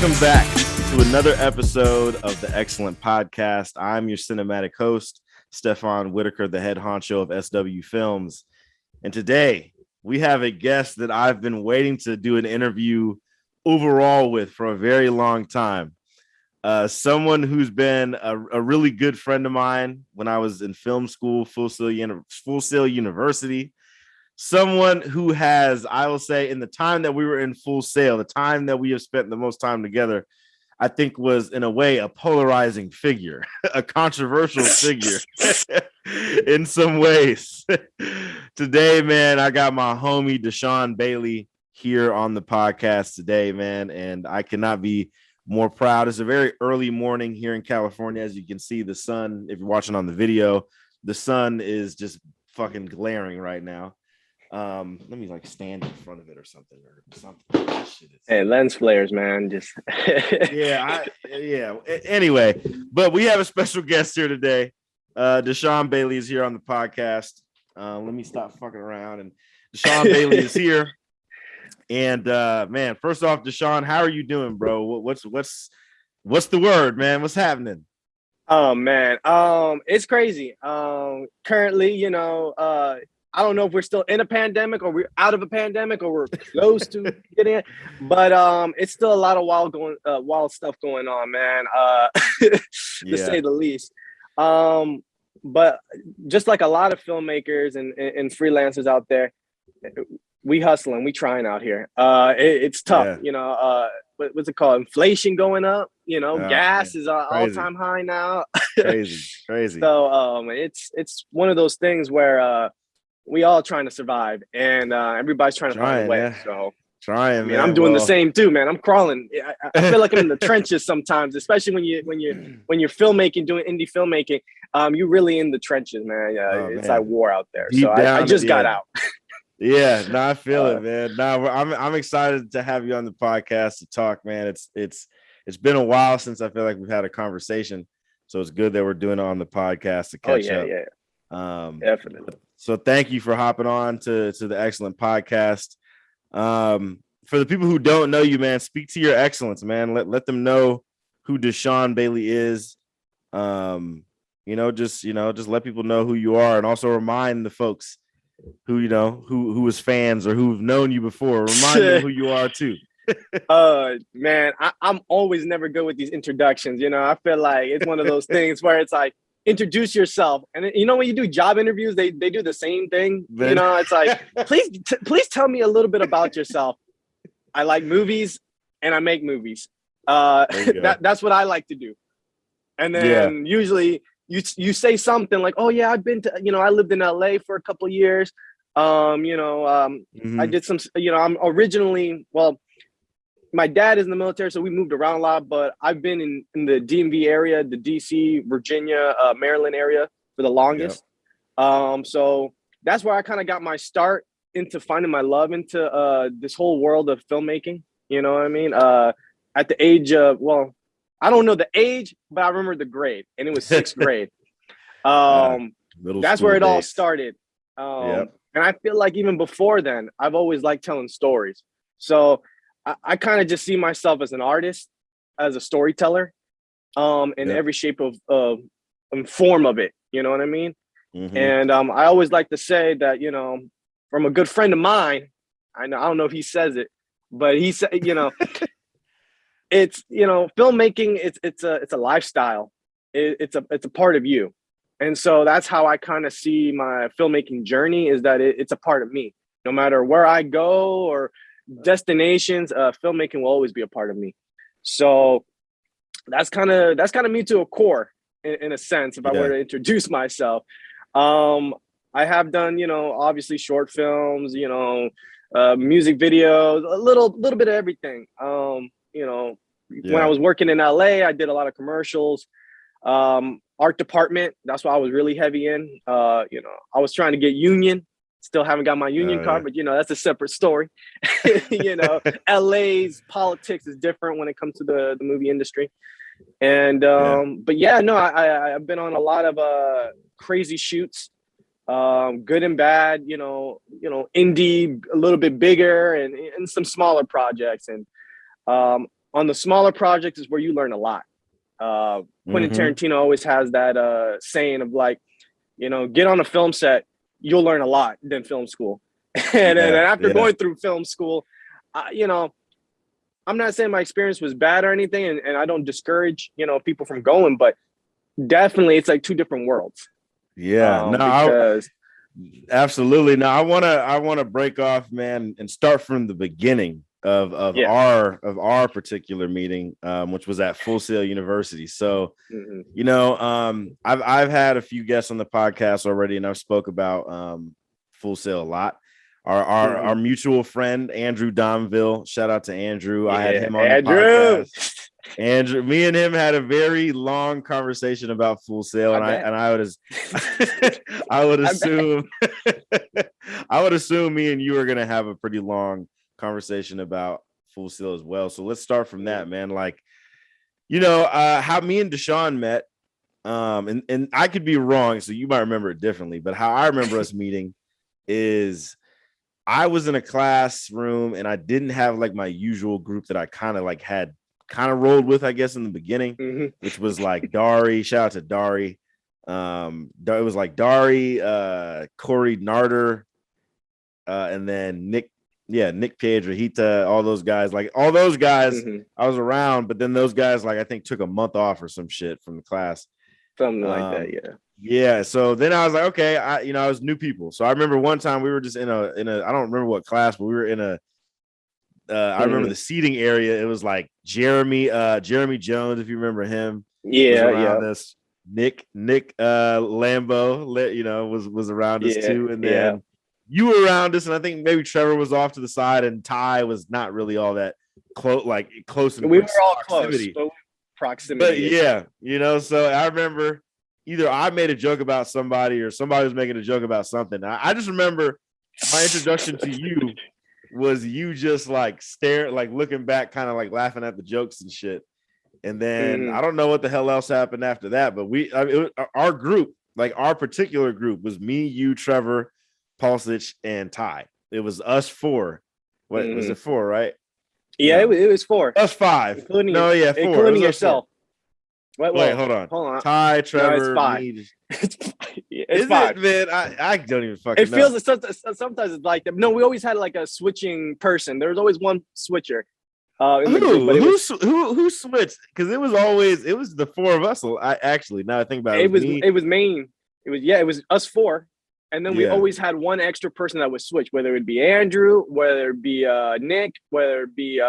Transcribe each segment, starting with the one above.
Welcome back to another episode of the Excellent Podcast. I'm your cinematic host, STEFON WHITAKER, the head honcho of SW Films. And today we have a guest that I've been waiting to do an interview overall with for a very long time. Someone who's been a really good friend of mine when I was in film school, Full Sail University. Someone who has, I will say, in the time that we were in Full Sail, the time that we have spent the most time together, I think was in a way a polarizing figure, a controversial figure in some ways. Today, man, I got my homie Deshawn Bailey here on the podcast today, man, and I cannot be more proud. It's a very early morning here in California. As you can see, the sun, if you're watching on the video, the sun is just fucking glaring right now. Let me like stand in front of it or something. Hey, lens flares, man. Just yeah. Anyway, but we have a special guest here today. Deshawn Bailey is here on the podcast. Let me stop fucking around. And Deshawn Bailey is here. And man, first off, Deshawn, how are you doing, bro? What's the word, man? What's happening? Oh man, it's crazy. Currently, I don't know if we're still in a pandemic or we're out of a pandemic or we're close to getting it, but it's still a lot of wild stuff going on, man. To say the least. But just like a lot of filmmakers and freelancers out there, we hustling, we trying out here. It's tough, what's it called? Inflation going up, gas is all-time high now. Crazy. So it's one of those things where we all trying to survive, and everybody's trying to find a way. Yeah. So man. I'm doing the same too, man. I'm crawling. I feel like I'm in the trenches sometimes, especially when you're filmmaking, doing indie filmmaking. You're really in the trenches, man. It's like war out there. Deep so I just got out. Yeah, no, I feel it, man. No, I'm excited to have you on the podcast to talk, man. It's been a while since I feel like we've had a conversation, so it's good that we're doing it on the podcast to catch up. Yeah. Definitely. So thank you for hopping on to the Excellent Podcast. For the people who don't know you, man, speak to your excellence, man. Let them know who Deshawn Bailey is. Just let people know who you are, and also remind the folks who was fans or who've known you before. Remind them who you are too. Man, I'm always never good with these introductions. I feel like it's one of those things where it's like, introduce yourself. And when you do job interviews, they do the same thing. It's like, please tell me a little bit about yourself. I like movies and I make movies. That's what I like to do. And then usually you say something like, oh yeah, I've been to, I lived in LA for a couple of years. I did some, I'm originally, my dad is in the military, so we moved around a lot, but I've been in the DMV area, the DC, Virginia, Maryland area for the longest. Yep. So that's where I kind of got my start into finding my love into this whole world of filmmaking. You know what I mean? At the age of, I don't know the age, but I remember the grade, and it was 6th grade. That's where it all started. And I feel like even before then, I've always liked telling stories. So I kind of just see myself as an artist, as a storyteller, in every shape of form of it. You know what I mean? Mm-hmm. And I always like to say that, from a good friend of mine, I don't know if he says it, but he said, it's, filmmaking, it's a lifestyle. It's a part of you. And so that's how I kind of see my filmmaking journey, is that it's a part of me. No matter where I go or destinations, filmmaking will always be a part of me. So that's kind of me to a core, in a sense, if I were to introduce myself. I have done, obviously short films, music videos, a little bit of everything. When I was working in LA, I did a lot of commercials. Art department, that's what I was really heavy in. I was trying to get union. Still haven't got my union card, but that's a separate story. LA's politics is different when it comes to the movie industry. And but I've been on a lot of crazy shoots, good and bad, indie, a little bit bigger, and some smaller projects. And on on the smaller projects is where you learn a lot. Quentin Tarantino always has that saying of like, you know, get on a film set, you'll learn a lot than film school. And then after going through film school, you know, I'm not saying my experience was bad or anything, and I don't discourage, you know, people from going, but definitely it's like two different worlds. Because absolutely. Now I wanna break off, man, and start from the beginning of our particular meeting, which was at Full Sail University. So you know, I've had a few guests on the podcast already, and I've spoke about Full Sail a lot. Our mutual friend Andrew Domville, shout out to Andrew. I had him on the podcast. Andrew, me and him had a very long conversation about Full Sail, and I would assume I would assume me and you are gonna have a pretty long conversation about Full Sail as well. So let's start from that, man. Like, you know, how me and Deshawn met, and I could be wrong, so you might remember it differently, but how I remember us meeting is I was in a classroom and I didn't have like my usual group that I kind of rolled with, I guess, in the beginning, which was like Dari. Shout out to Dari. It was like Dari, Corey Narder, and then Nick Piedrahita, all those guys. Like all those guys, I was around, but then those guys, like I think, took a month off or some shit from the class. Something like that, yeah. Yeah. So then I was like, okay, I was new people. So I remember one time we were just in a I don't remember what class, but we were in a I remember the seating area. It was like Jeremy Jones, if you remember him. Yeah. This Nick Lambo, you know, was around us too. And then you were around us, and I think maybe Trevor was off to the side, and Ty was not really all that close. We were all proximity. Close, but proximity. But yeah, you know, so I remember either I made a joke about somebody or somebody was making a joke about something. I just remember my introduction to you was you just like staring, like looking back, kind of like laughing at the jokes and shit. And then I don't know what the hell else happened after that, but our group, like our particular group, was me, you, Trevor, Pulsich, and Ty. It was us four. What was it, four, right? Yeah, it was four. Us five. Four. Including yourself. Wait, hold on. Ty, Trevor, it's five. Me. It's five. Man, I don't even fucking know. It feels sometimes it's like that. No, we always had like a switching person. There was always one switcher. Who switched? Because it was the four of us. Actually, now I think about it. It was us four. And then we always had one extra person that would switch, whether it be Andrew, whether it be Nick, whether it be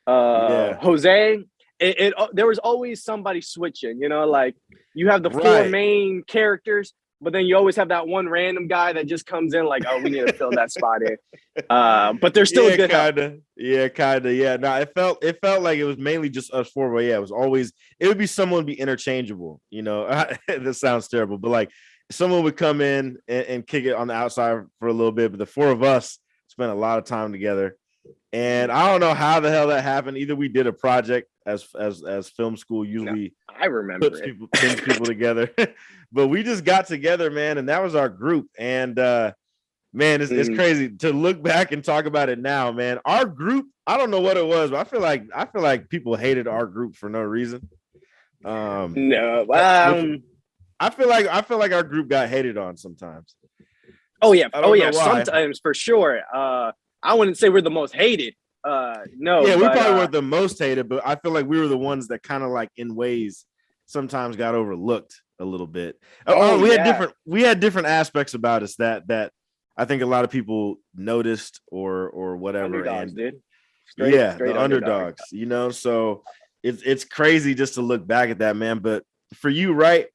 Jose. There was always somebody switching, you know, like you have the four main characters, but then you always have that one random guy that just comes in like, oh, we need to fill that spot in. But there's still a good kinda. Yeah. No, it felt like it was mainly just us four, but it would be someone be interchangeable, you know. This sounds terrible, but like someone would come in and kick it on the outside for a little bit, but the four of us spent a lot of time together. And I don't know how the hell that happened. Either we did a project as film school usually. I remember puts people together, but we just got together, man, and that was our group. And man, it's crazy to look back and talk about it now, man. Our group, I don't know what it was, but I feel like people hated our group for no reason. I feel like our group got hated on sometimes. Oh yeah, sometimes for sure. I wouldn't say we're the most hated. No. Yeah, we probably weren't the most hated, but I feel like we were the ones that kind of like in ways sometimes got overlooked a little bit. We had different aspects about us that I think a lot of people noticed or whatever. Underdogs, dude. Straight the underdogs, you know. So it's crazy just to look back at that, man. But for you, right?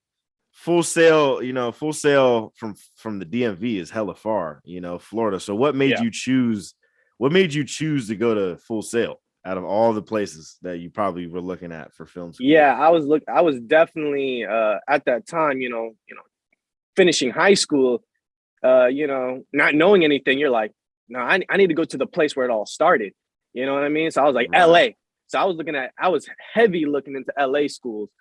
Full Sail from the DMV is hella far, you know, Florida. So what made you choose? What made you choose to go to Full Sail out of all the places that you probably were looking at for film school? Yeah, I was definitely at that time, you know, finishing high school, you know, not knowing anything. You're like, no, I need to go to the place where it all started. You know what I mean? So I was like, LA. So I was heavy looking into LA schools.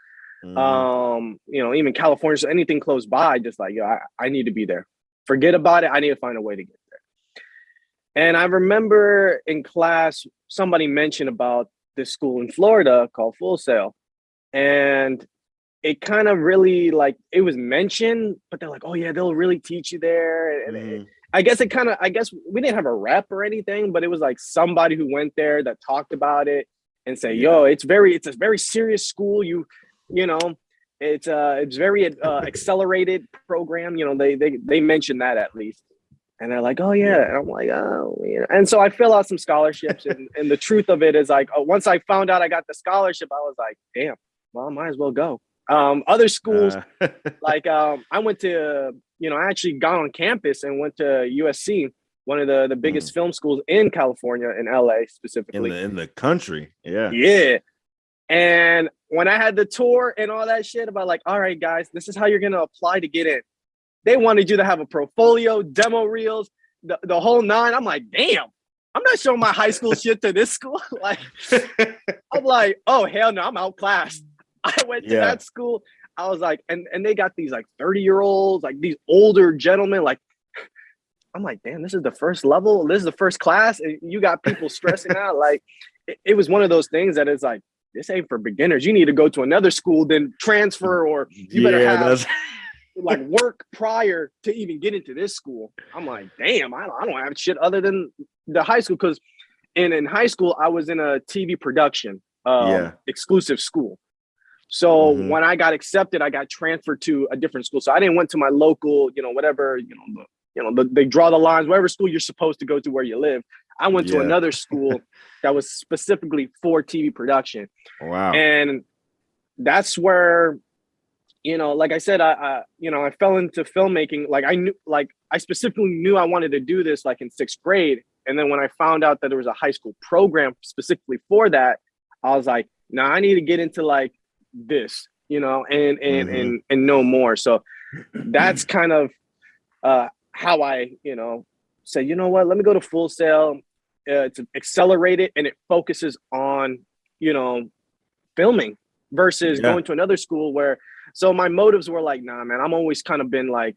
You know, even California, so anything close by, just like, I need to be there. Forget about it. I need to find a way to get there. And I remember in class, somebody mentioned about this school in Florida called Full Sail. And it kind of really like it was mentioned, but they're like, oh yeah, they'll really teach you there. And I guess we didn't have a rep or anything, but it was like somebody who went there that talked about it and say, yo, it's a very serious school. You know, it's very accelerated program. You know, they mentioned that at least. And they're like, oh yeah. And I'm like, oh yeah. And so I fill out some scholarships and the truth of it is like, once I found out I got the scholarship, I was like, damn, well, I might as well go. Other schools, like I went to, I actually got on campus and went to USC, one of the biggest film schools in California, in LA specifically. In the country. Yeah. Yeah. And when I had the tour and all that shit about like, all right, guys, this is how you're going to apply to get in. They wanted you to have a portfolio, demo reels, the whole nine. I'm like, damn, I'm not showing my high school shit to this school. Like, I'm like, oh, hell no, I'm outclassed. I went to that school. I was like, and they got these like 30-year-olds, like these older gentlemen. Like, I'm like, damn, this is the first level. This is the first class. And you got people stressing out. Like, it was one of those things that is like, this ain't for beginners. You need to go to another school, then transfer, or you better have like work prior to even get into this school. I'm like, damn, I don't have shit other than the high school. Because in high school, I was in a TV production exclusive school. So when I got accepted, I got transferred to a different school. So I didn't went to my local, whatever, they draw the lines, whatever school you're supposed to go to where you live. I went to another school that was specifically for TV production. Wow. And that's where, like I said, I fell into filmmaking. Like I specifically knew I wanted to do this like in 6th grade. And then when I found out that there was a high school program specifically for that, I was like, nah, I need to get into like this, and know more. So that's kind of how I, say, you know what, let me go to Full Sail. It's accelerated and it focuses on, filming versus going to another school where, so my motives were like, nah, man, I'm always kind of been like,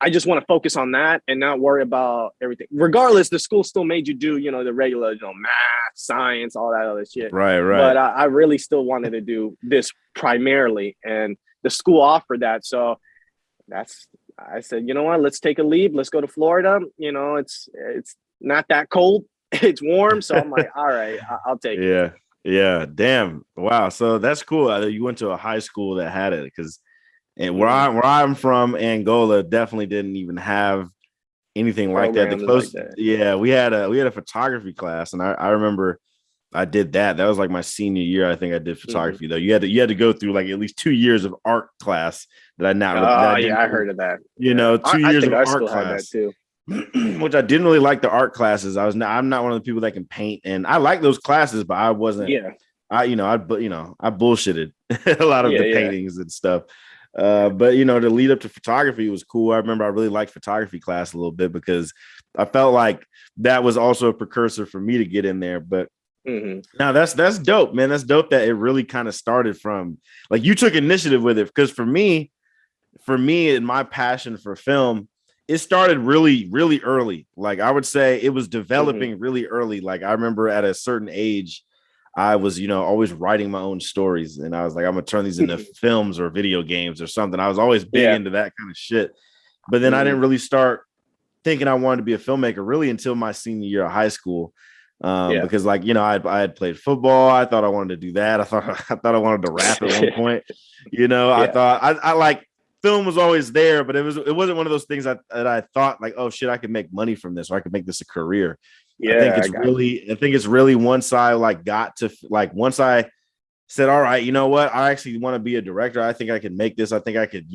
I just want to focus on that and not worry about everything. Regardless, the school still made you do, the regular, math, science, all that other shit. Right. But I really still wanted to do this primarily. And the school offered that. So I said, you know what, let's take a leap. Let's go to Florida. It's not that cold. It's warm. So I'm like, all right, I'll take it. Yeah. Damn. Wow. So that's cool. You went to a high school that had it because where I'm from, Angola definitely didn't even have anything like that. We had a photography class, and I remember I did that. That was like my senior year. I think I did photography though. You had to go through like at least 2 years of art class that I heard of that. 2 years of art class. Had that too. Which I didn't really like the art classes. I'm not one of the people that can paint, and I like those classes, but I wasn't. I bullshitted a lot of the paintings and stuff. But to lead up to photography was cool. I remember I really liked photography class a little bit because I felt like that was also a precursor for me to get in there. But now that's dope, man. That's dope that it really kind of started from like you took initiative with it. Because for me and my passion for film, it started really, really early. Like I would say it was developing really early. Like I remember at a certain age, I was, always writing my own stories. And I was like, I'm going to turn these into films or video games or something. I was always big into that kind of shit. But then I didn't really start thinking I wanted to be a filmmaker really until my senior year of high school. Because like, I had played football. I thought I wanted to do that. I thought I wanted to rap at one point. I thought I like film was always there, but it wasn't one of those things that I thought like, oh shit, I could make money from this or I could make this a career. I think it's really once I like got to like once I said, all right, you know what? I actually want to be a director. I think I can make this. I think I could,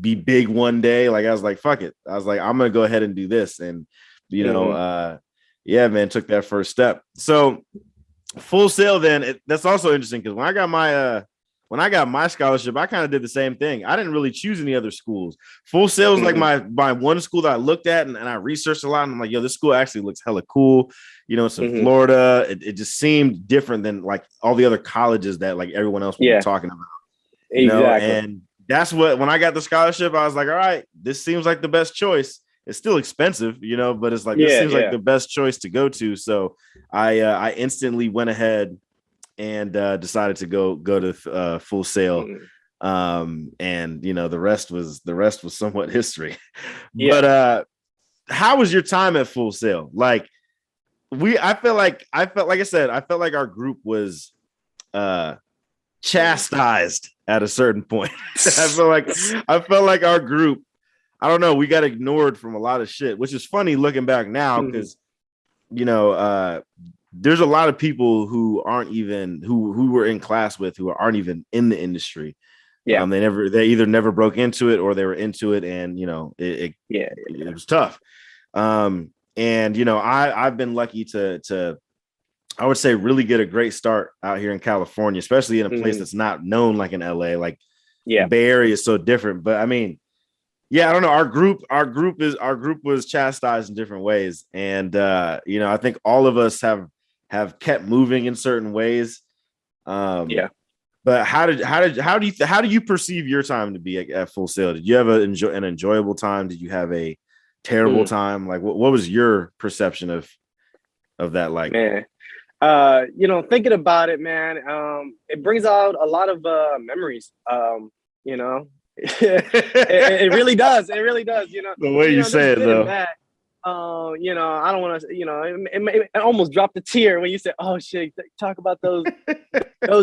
be big one day. Like I was like, fuck it. I was like, I'm gonna go ahead and do this. And man, took that first step. So Full Sail then that's also interesting because when I got my scholarship, I kind of did the same thing. I didn't really choose any other schools. Full Sail was like my one school that I looked at and I researched a lot. And I'm like, yo, this school actually looks hella cool. It's in Florida. It just seemed different than like all the other colleges that like everyone else was talking about. Exactly. And that's when I got the scholarship, I was like, all right, this seems like the best choice. It's still expensive, but it's like, this seems like the best choice to go to. So I instantly went ahead and decided to go to Full Sail. And the rest was somewhat history. Yeah. But how was your time at Full Sail? Like I felt like I said, I felt like our group was chastised at a certain point. I felt like our group, I don't know, we got ignored from a lot of shit, which is funny looking back now because there's a lot of people who aren't even who were in class with who aren't even in the industry. Yeah. They either never broke into it or they were into it, and it was tough. And I've been lucky to I would say really get a great start out here in California, especially in a place that's not known like in LA. Like the Bay Area is so different. But I mean, I don't know. Our group was chastised in different ways. And I think all of us have kept moving in certain ways. But how do you perceive your time to be at Full Sail? Did you have an enjoyable time? Did you have a terrible time? Like what was your perception of that like? Man. Thinking about it, man, it brings out a lot of memories. It really does. It really does. The way you say it, though. I don't want to. It almost dropped a tear when you said, "Oh shit, talk about those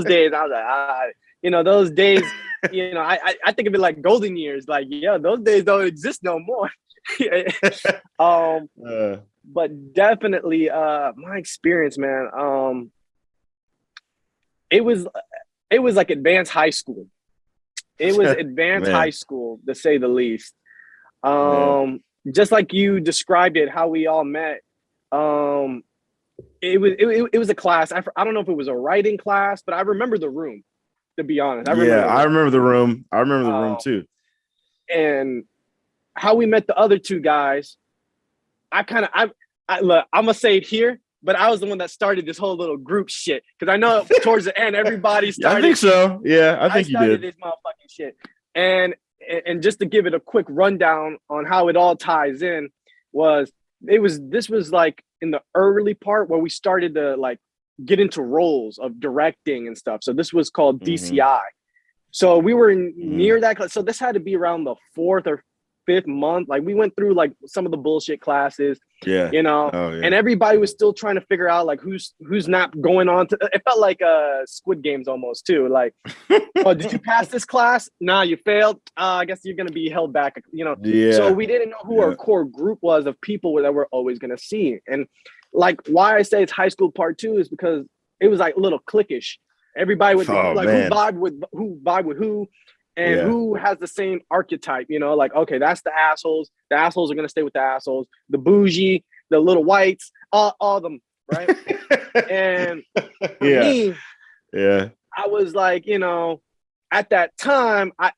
days." I was like, those days. I think of it like golden years. Like, those days don't exist no more. But definitely my experience, man, it was like advanced high school. It was advanced high school, to say the least. Just like you described it, how we all met. It was a class. I don't know if it was a writing class, but I remember the room, to be honest. I remember the room. I remember the room too. And how we met the other two guys, look, I'm gonna say it here, but I was the one that started this whole little group shit, because I know towards the end everybody started. I think so. Yeah, I think you did this motherfucking shit. And just to give it a quick rundown on how it all ties in, this was like in the early part where we started to like get into roles of directing and stuff. So this was called DCI. So we were near that class. So this had to be around the 4th or 5th month. Like we went through like some of the bullshit classes, and everybody was still trying to figure out like who's not going on to. It felt like Squid Games almost too. Like, oh, did you pass this class? Nah, you failed. I guess you're gonna be held back. So we didn't know who our core group was of people that we're always gonna see. And like why I say it's high school part 2 is because it was like a little cliquish. Everybody would who vibe with who. And who has the same archetype, like, okay, that's the assholes. The assholes are going to stay with the assholes. The bougie, the little whites, all of them, right? And for me, I was like, at that time, I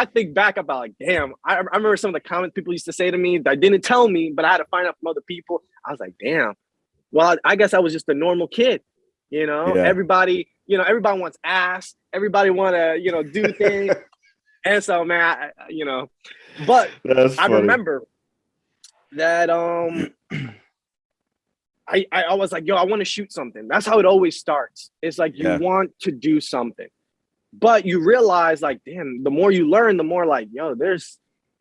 think back about like, damn, I remember some of the comments people used to say to me that didn't tell me, but I had to find out from other people. I was like, damn, well, I guess I was just a normal kid, everybody, everybody wants ass. Everybody want to, do things. And so, man, but I remember that I was like, I want to shoot something. That's how it always starts. It's like you want to do something. But you realize like, damn, the more you learn, the more like,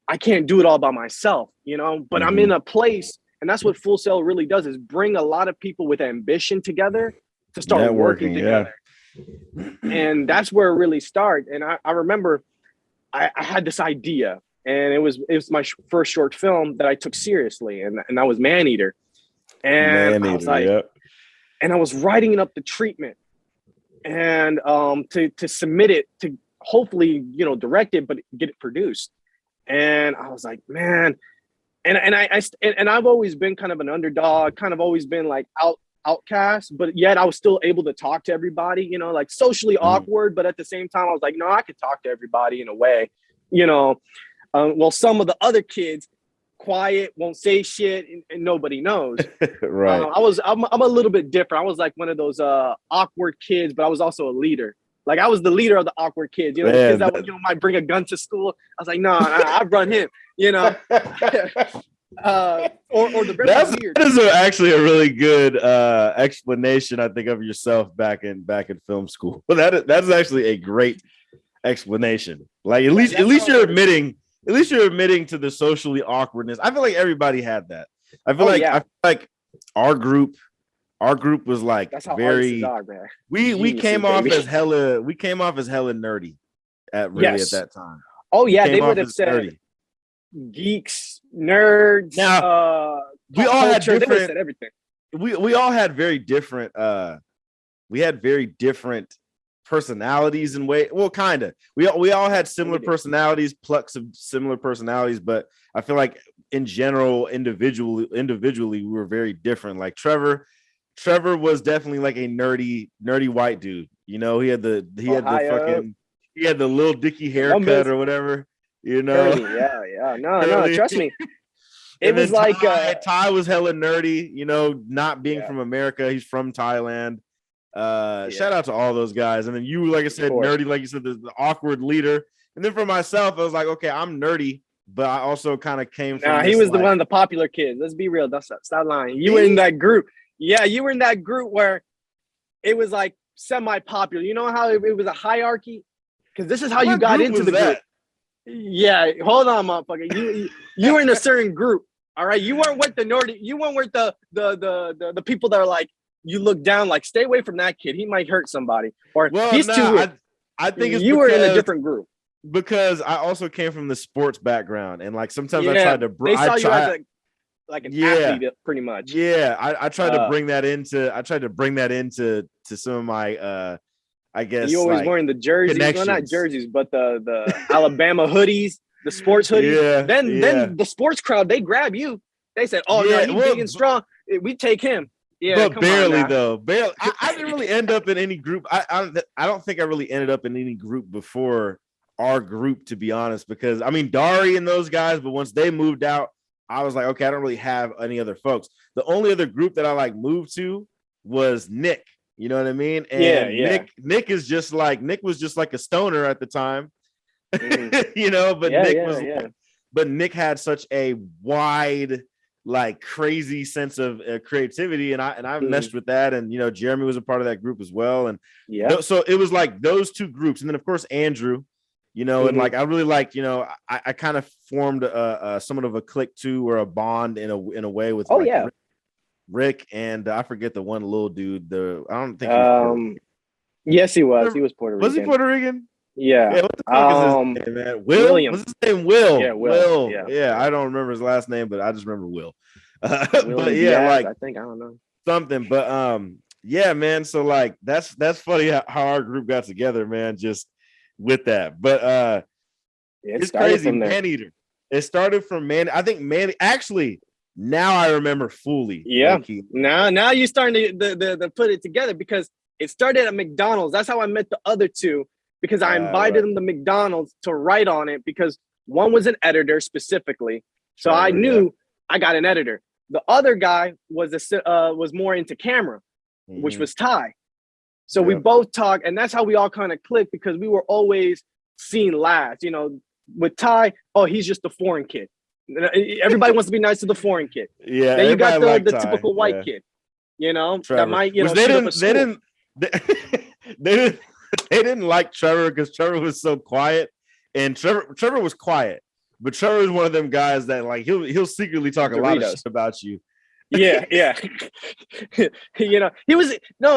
I can't do it all by myself, but I'm in a place, and that's what Full Sail really does, is bring a lot of people with ambition together to start working together. And that's where it really started. And I remember I had this idea, and it was my first short film that I took seriously, and that was Maneater. And I was like, and I was writing up the treatment, and to submit it to hopefully direct it, but get it produced. And I was like, man, and I've always been kind of an underdog, kind of always been like outcast, but yet I was still able to talk to everybody, like socially awkward, but at the same time I was like, no, I could talk to everybody in a way, well, some of the other kids quiet, won't say shit, and nobody knows. Right. I'm a little bit different. I was like one of those awkward kids, but I was also a leader. Like I was the leader of the awkward kids, the kids that might bring a gun to school. I was like, no, I run him, or or the very weird. That is actually a really good explanation, I think, of yourself back in film school. Well, that's actually a great explanation. Like at least you're admitting to the socially awkwardness. I feel like everybody had that. I feel like our group was like that's how very are, man. we came off as hella nerdy at that time. Oh yeah, they would have said nerdy. Geeks, nerds. Now, we all had different. Said everything. We all had very different. We had very different personalities and way. Well, kind of. We all had similar personalities, plucks of similar personalities, but I feel like in general, individually, we were very different. Like Trevor was definitely like a nerdy white dude. You know, he had the little Dicky haircut or whatever. You know, yeah. No, trust me. It was like Ty was hella nerdy. You know, not being from America, he's from Thailand. Shout out to all those guys. And then you, like I said, nerdy, like you said, the awkward leader. And then for myself, I was like, okay, I'm nerdy, but I also kind of came from. He was the one of the popular kids. Let's be real. Stop lying. You were in that group. Yeah, you were in that group where it was like semi-popular. You know how it was a hierarchy? Because this is how you got into the group. Yeah, hold on, motherfucker. You were in a certain group. All right, you weren't with the nerdy. You weren't with the people that are like you look down. Like, stay away from that kid. He might hurt somebody. Or he's too weird. I think it's you were in a different group because I also came from the sports background, and like sometimes I tried to. They saw you as like an athlete, pretty much. Yeah, I tried to bring that into. I tried to bring that into some of my. I guess you always wearing the jerseys, well, not jerseys, but the Alabama hoodies, the sports hoodies. Yeah, then the sports crowd, they grab you. They said, "Oh no, he's big and strong. We take him." Yeah, but barely though. Barely. I didn't really end up in any group. I don't think I really ended up in any group before our group, to be honest. Because I mean, Dari and those guys, but once they moved out, I was like, okay, I don't really have any other folks. The only other group that I like moved to was Nick. You know what I mean? And Nick was just like a stoner at the time, you know, but but Nick had such a wide, like crazy sense of creativity. And I messed with that. And, you know, Jeremy was a part of that group as well. And so it was like those two groups. And then of course, Andrew, you know, and like, I really like, you know, I kind of formed somewhat of a clique too, or a bond in a way with Rick and I forget the one little dude. I don't think. Yes, he was. He was Puerto Rican. Was he Puerto Rican? Yeah. What the fuck is his name, man? William. What's his name? Will. Yeah, Will. Yeah, I don't remember his last name, but I just remember Will. But like I think I don't know something. But yeah, man. So like that's funny how our group got together, man. Just with that, but it's crazy. Maneater. It started from I think actually. Now I remember fully. Yeah. Now you're starting to put it together because it started at McDonald's. That's how I met the other two because I invited them to McDonald's to write on it because one was an editor specifically. So I knew I got an editor. The other guy was more into camera, which was Ty. So we both talked, and that's how we all kind of clicked because we were always seen last. You know, with Ty, he's just a foreign kid. Everybody wants to be nice to the foreign kid. Yeah. Then you got the typical white kid, you know, Trevor. That might, you know, they didn't like Trevor because Trevor was so quiet, and Trevor was quiet, but Trevor is one of them guys that like he'll secretly talk a lot of shit about you. Yeah. You know,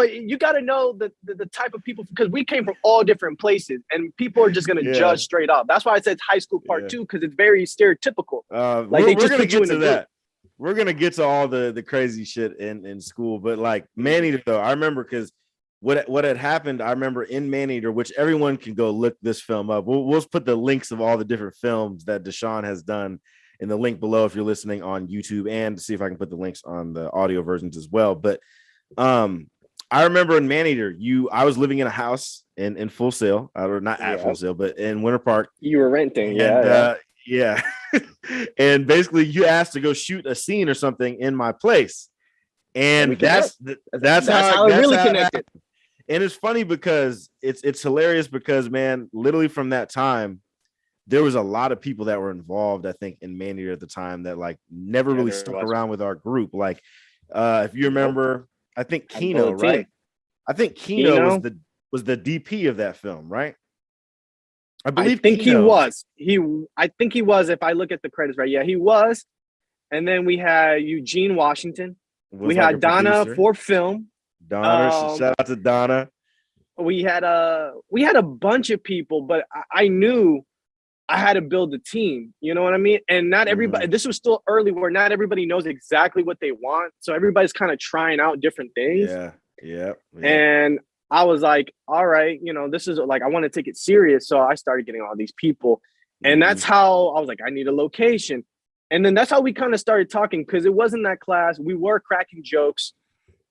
you got to know the type of people because we came from all different places and people are just going to judge straight up. That's why I said high school part 2 because it's very stereotypical. Like we're going to get to that. We're going to get to all the crazy shit in school. But like Maneater, though, I remember because what had happened, I remember in Maneater, which everyone can go look this film up. We'll put the links of all the different films that Deshawn has done in the link below if you're listening on YouTube, and see if I can put the links on the audio versions as well. But I remember in Maneater, I was living in a house in Full Sail, or not at Full Sail, but in Winter Park. You were renting, yeah. And basically you asked to go shoot a scene or something in my place. And that's how it really connected. And it's funny because it's hilarious because, man, literally from that time, there was a lot of people that were involved, I think, in Maneater at the time that like never really stuck around with our group. Like, if you remember, I think Kino, right? I think Kino was the DP of that film, right? I believe I think he was. I think he was. If I look at the credits, right? Yeah, he was. And then we had Eugene Washington. We had Donna for film. Donna, shout out to Donna. We had a bunch of people, but I knew I had to build the team. You know what I mean? And not everybody. This was still early, where not everybody knows exactly what they want. So everybody's kind of trying out different things. Yeah. And I was like, all right, this is like, I want to take it serious. So I started getting all these people. And that's how I was like, I need a location. And then that's how we kind of started talking, because it wasn't that class. We were cracking jokes.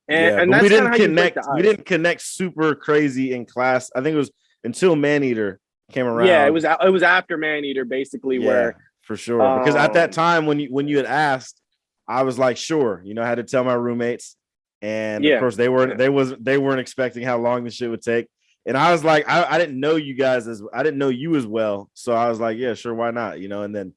And that's we didn't connect. We didn't connect super crazy in class. I think it was until Maneater came around. Yeah, it was after Maneater, basically, where for sure. Because at that time, when you had asked, I was like, sure. I had to tell my roommates. And of course they weren't expecting how long this shit would take. And I was like, I didn't know you guys I didn't know you as well. So I was like, yeah, sure, why not? And then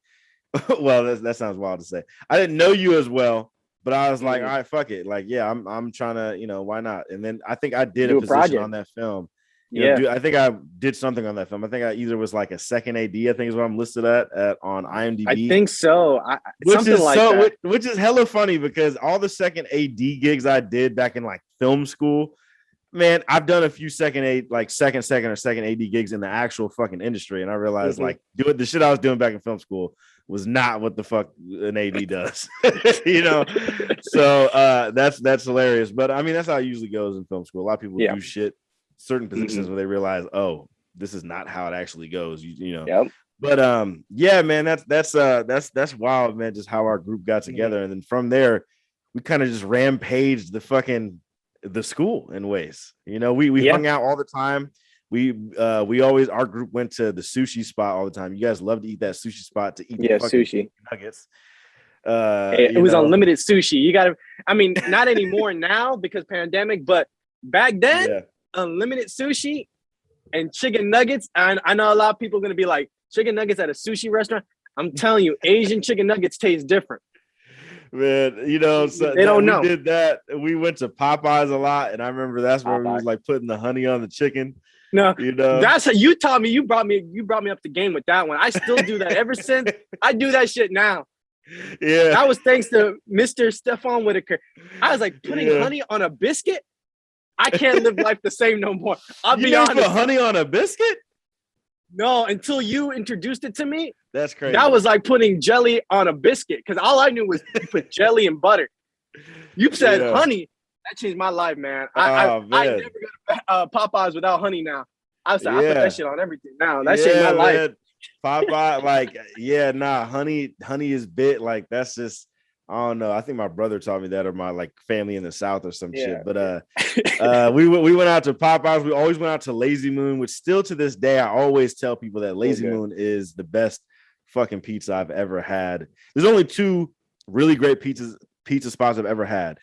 well, that sounds wild to say. I didn't know you as well, but I was like, all right, fuck it. Like, yeah, I'm trying to, why not? And then I think I did a position on that film. I think I did something on that film. I think I either was like a second AD, I think is what I'm listed at on IMDb. I think so. Which is hella funny, because all the second AD gigs I did back in like film school, man, I've done a few second AD gigs in the actual fucking industry. And I realized like the shit I was doing back in film school was not what the fuck an AD does, So that's hilarious. But I mean, that's how it usually goes in film school. A lot of people do shit certain positions where they realize, oh, this is not how it actually goes. But yeah, man, that's wild, man, just how our group got together. And then from there we kind of just rampaged the school in ways. We hung out all the time. Our group went to the sushi spot all the time. You guys love to eat that sushi spot to eat sushi nuggets. It was unlimited sushi. You gotta, I mean, not anymore now because pandemic, but back then, unlimited sushi and chicken nuggets. And I know a lot of people are gonna be like, chicken nuggets at a sushi restaurant. I'm telling you, Asian chicken nuggets taste different. Man, so they don't know. We did that. We went to Popeyes a lot, and I remember that's where we was like putting the honey on the chicken. No, that's how you taught me. You brought me up the game with that one. I still do that ever since. I do that shit now. Yeah, that was thanks to Mr. STEFON WHITAKER. I was like, putting honey on a biscuit. I can't live life the same no more. I'll be honest. Put honey on a biscuit? No, until you introduced it to me. That's crazy. That was like putting jelly on a biscuit, because all I knew was you put jelly and butter. You said honey. That changed my life, man. I never go to Popeyes without honey now. I put that shit on everything now. That changed my life. Popeye, honey is bit. Like, that's just, I don't know. I think my brother taught me that, or my like family in the South or some shit. But we went out to Popeyes. We always went out to Lazy Moon, which still to this day, I always tell people that Lazy Moon is the best fucking pizza I've ever had. There's only two really great pizza spots I've ever had.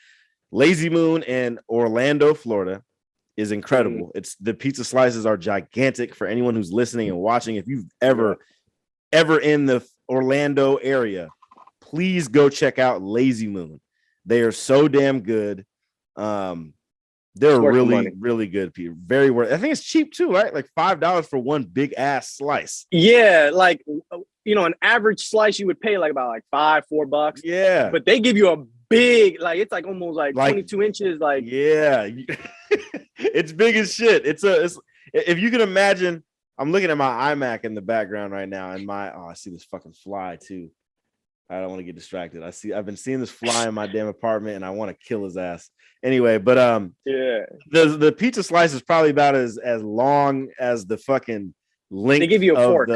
Lazy Moon in Orlando, Florida is incredible. It's the pizza slices are gigantic for anyone who's listening and watching. If you've ever in the Orlando area, please go check out Lazy Moon. They are so damn good. They're really, really good. Very worth. I think it's cheap too, right? Like $5 for one big ass slice. Yeah, like an average slice you would pay like about like $4. Yeah, but they give you a big, like it's like almost like 22 inches. Like it's big as shit. It's if you can imagine. I'm looking at my iMac in the background right now, and I see this fucking fly too. I don't want to get distracted. I've been seeing this fly in my damn apartment, and I want to kill his ass. Anyway, but the pizza slice is probably about as long as the fucking length. They give you a fork.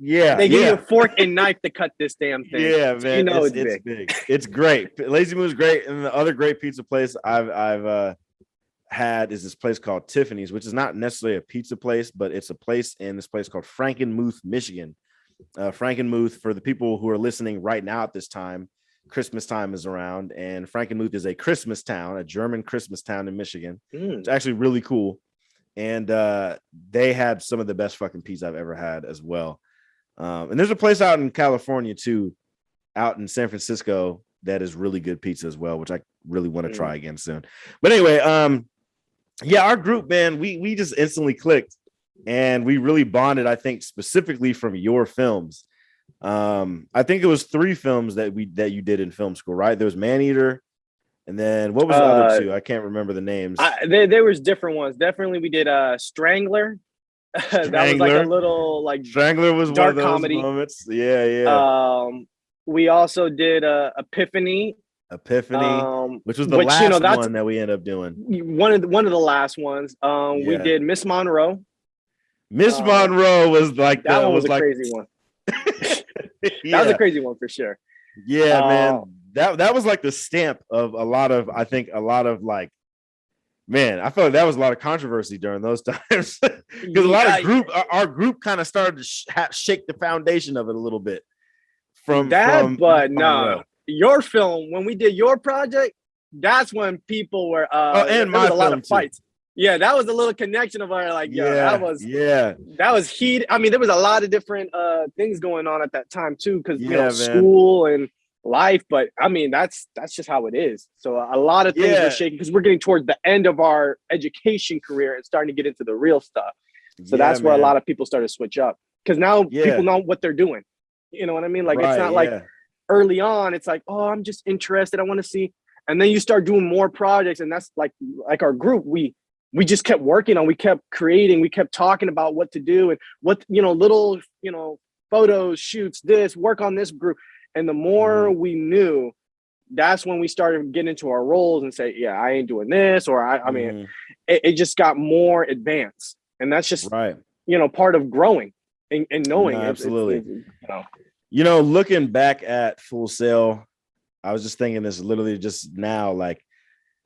They give you a fork and knife to cut this damn thing. Yeah, man, it's big. It's great. Lazy Moon's great, and the other great pizza place I've had is this place called Tiffany's, which is not necessarily a pizza place, but it's a place in this place called Frankenmuth, Michigan. Frankenmuth, for the people who are listening right now at this time, Christmas time is around, and Frankenmuth is a Christmas town, a German Christmas town in Michigan. It's actually really cool, and they had some of the best fucking pizza I've ever had as well. And there's a place out in California too, out in San Francisco, that is really good pizza as well, which I really want to try again soon. But anyway, yeah, our group, man, we just instantly clicked, and we really bonded. I think specifically from your films. I think it was 3 films that you did in film school, right? There was Maneater, and then what was the other 2? I can't remember the names. There was different ones. Definitely, we did Strangler. That was like a little like Strangler was dark one of those comedy moments. Yeah. We also did Epiphany, which was the last one that we ended up doing. One of the last ones. We did Miss Monroe. Miss Monroe was like that one was a crazy one. That was a crazy one for sure. Yeah, man. That was like the stamp of a lot of like, man, I feel like that was a lot of controversy during those times, because our group kind of started to shake the foundation of it a little bit but no, your film, when we did your project, that's when people were and there was a lot of too. fights. Yeah, that was a little connection of our like, that was heat. I mean, there was a lot of different things going on at that time too, because school and life. But I mean, that's just how it is. So a lot of things were shaking because we're getting towards the end of our education career and starting to get into the real stuff. So that's where a lot of people started to switch up, because now people know what they're doing. You know what I mean? Like, it's not like early on, it's like, oh, I'm just interested, I want to see. And then you start doing more projects, and that's like our group, we just kept working on, we kept creating, we kept talking about what to do and what, little, photos, shoots, work on this group. And the more we knew, that's when we started getting into our roles and say, yeah, I ain't doing this, or I mean, it just got more advanced. And that's just, part of growing and knowing. No, absolutely. Looking back at Full Sail, I was just thinking this literally just now, like,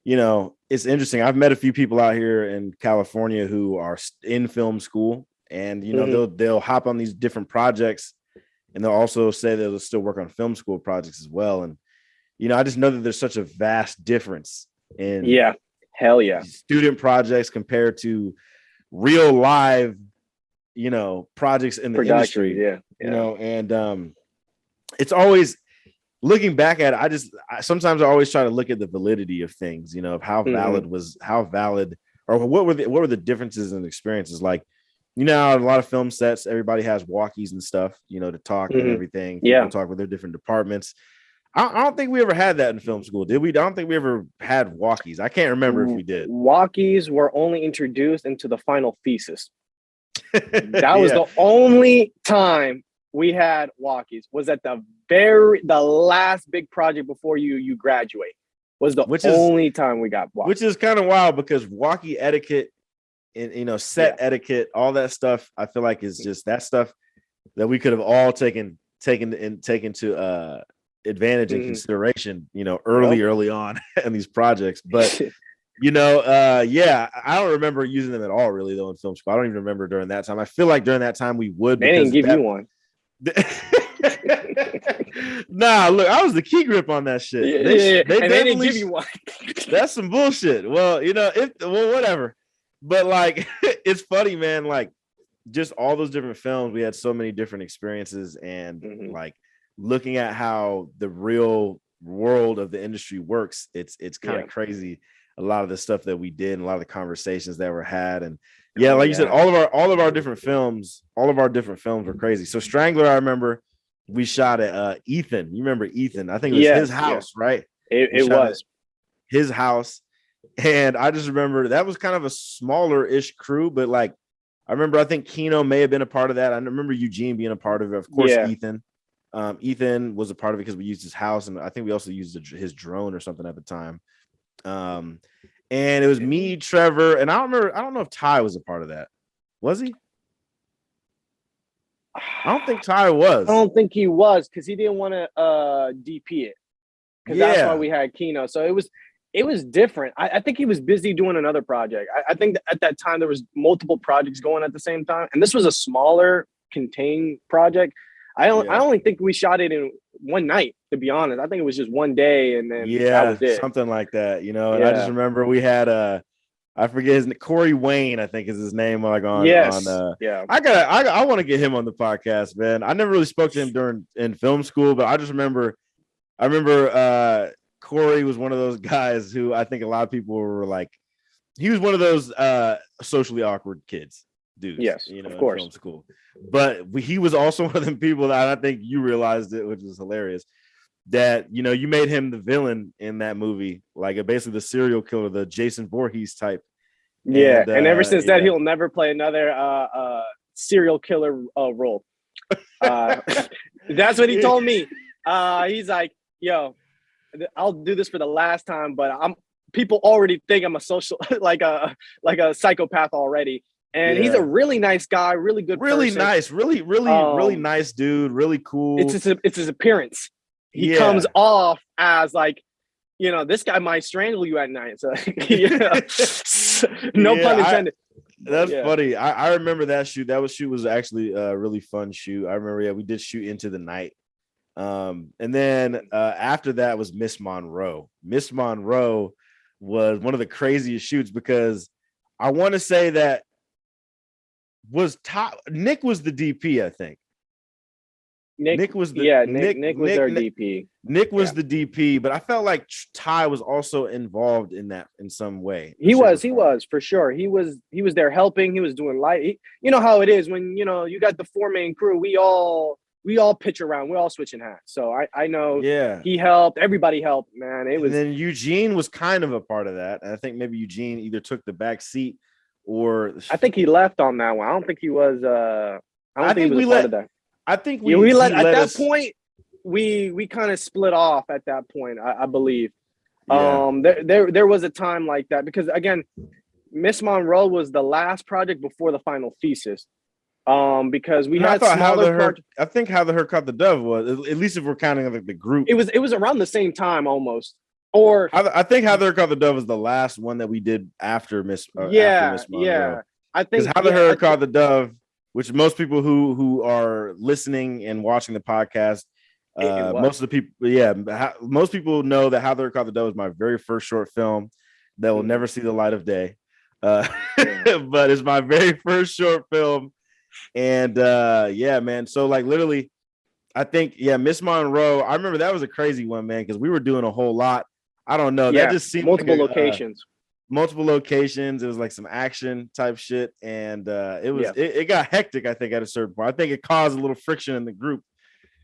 it's interesting. I've met a few people out here in California who are in film school, and, they'll hop on these different projects, and they'll also say that they'll still work on film school projects as well. And, I just know that there's such a vast difference in student projects compared to real live, projects in the industry, and it's always, looking back at it, sometimes I always try to look at the validity of things, of how valid or what were the differences in experiences. Like, a lot of film sets, everybody has walkies and stuff, to talk and everything. People talk with their different departments. I don't think we ever had that in film school, did we? I don't think we ever had walkies. I can't remember if we did. Walkies were only introduced into the final thesis. That was the only time we had walkies, was at the last big project before you graduate, was the only time we got walkies. Which is kind of wild, because walkie etiquette and set etiquette, all that stuff, I feel like is just that stuff that we could have all taken to advantage and consideration, early on in these projects. But I don't remember using them at all, really, though, in film school. I don't even remember during that time. I feel like during that time we would. They didn't give you one. Nah, look, I was the key grip on that shit. They didn't give you one. That's some bullshit. Well, whatever. But like, it's funny, man. Like, just all those different films, we had so many different experiences, and like looking at how the real world of the industry works, it's kind of crazy. A lot of the stuff that we did and a lot of the conversations that were had. And you said, all of our different films were crazy. So Strangler, I remember we shot at Ethan. You remember Ethan? I think it was his house, right? It was his house. And I just remember that was kind of a smaller-ish crew, but like, I think Kino may have been a part of that. I remember Eugene being a part of it. Of course, Ethan. Ethan was a part of it because we used his house, and I think we also used his drone or something at the time. And it was me, Trevor, and I don't know if Ty was a part of that. Was he? I don't think Ty was. I don't think he was, because he didn't want to DP it. Because that's why we had Kino. So it was different. I think he was busy doing another project. I think that at that time there was multiple projects going at the same time, and this was a smaller, contained project. I only think we shot it in one night, to be honest. I think it was just one day, and then that was it. Something like that, And I just remember we had I forget his name. Corey Wayne, I think is his name. Like on yeah. I want to get him on the podcast, man. I never really spoke to him in film school, but I just remember Corey was one of those guys who I think a lot of people were like, he was one of those socially awkward dudes. Yes, you know, of course. in film school. But he was also one of them people that I think you realized it, which was hilarious. That, you know, you made him the villain in that movie, like basically the serial killer, the Jason Voorhees type. Yeah, and ever since that, he'll never play another serial killer role. That's what he told me. He's like, yo, I'll do this for the last time, but people already think I'm a social like a psychopath already. And he's a really nice guy, really good person. Nice, really nice dude, really cool. It's his appearance. He comes off as like, you know, this guy might strangle you at night. So, you know, no pun intended. That's funny. I remember that shoot. That shoot was actually a really fun shoot. I remember, we did shoot into the night. And then after that was Miss Monroe. Miss Monroe was one of the craziest shoots because I want to say that Nick was the DP, I think. Nick was the Nick was our DP. Nick was the DP, but I felt like Ty was also involved in that in some way. He was for sure. He was there helping. He was doing light. You know how it is when, you know, you got the 4-man crew. We all pitch around. We're all switching hats. So I know. Yeah, he helped. Everybody helped. Man, it was. And then Eugene was kind of a part of that. And I think maybe Eugene either took the back seat or I think he left on that one. I don't think he was. I don't think he was a part of that. I think we let at that point we kind of split off at that point, I believe. Yeah. There was a time like that because again, Miss Monroe was the last project before the final thesis. Because we had smaller projects. I think How the Herd Caught the Dove was, at least if we're counting like the group. It was around the same time almost. Or I think How the Herd Caught the Dove was the last one that we did after Miss Monroe. Yeah. I think How the Herd Caught the Dove, which most people who are listening and watching the podcast, most people know that How the Herd Caught the Dove was my very first short film that will never see the light of day. But it's my very first short film. And man. So like literally, I think Miss Monroe. I remember that was a crazy one, man, because we were doing a whole lot. I don't know. That just seemed multiple locations. Multiple locations. It was like some action type shit, and it got hectic. I think at a certain point, I think it caused a little friction in the group.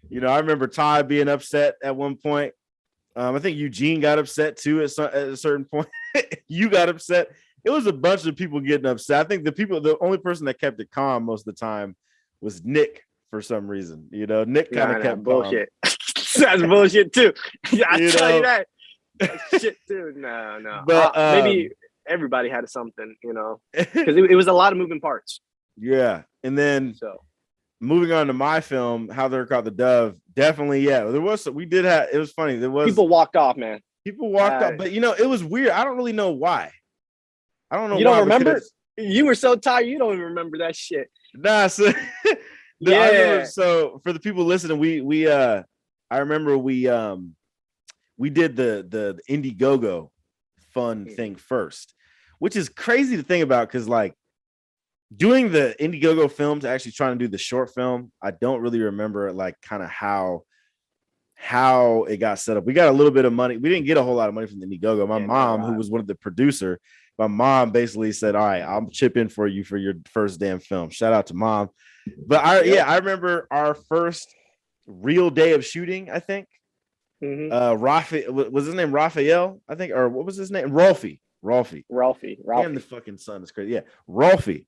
You know, I remember Ty being upset at one point. I think Eugene got upset too at a certain point. You got upset. It was a bunch of people getting upset. I think the only person that kept it calm most of the time was Nick for some reason. You know, Nick kind of kept bullshit. That's bullshit too. I tell you that. Shit too. No. But maybe everybody had something, you know, because it was a lot of moving parts. Yeah, and then moving on to my film, How the Herd Caught the Dove. Definitely, there was. We did have. It was funny. There was people walked off, man. People walked off, but you know, it was weird. I don't really know why. I don't know. You don't remember? You were so tired. You don't even remember that shit. Nah. So I remember, so for the people listening, I remember we did the Indiegogo fund thing first, which is crazy to think about because like doing the Indiegogo film to actually trying to do the short film, I don't really remember like kind of how it got set up. We got a little bit of money. We didn't get a whole lot of money from the Indiegogo. My mom, who was one of the producer, my mom basically said, all right, I'll chip in for you for your first damn film. Shout out to mom. But I remember our first real day of shooting, I think. Was his name Raphael? I think, or what was his name? Ralphie. And the fucking son is crazy. Yeah, Ralphie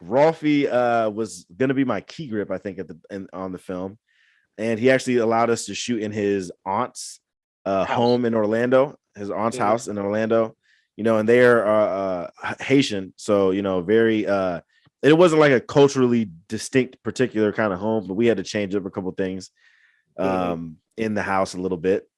was gonna be my key grip, I think, on the film, and he actually allowed us to shoot in his aunt's home in Orlando, his aunt's house in Orlando. You know, and they are Haitian, so you know, very. It wasn't like a culturally distinct particular kind of home, but we had to change up a couple things in the house a little bit.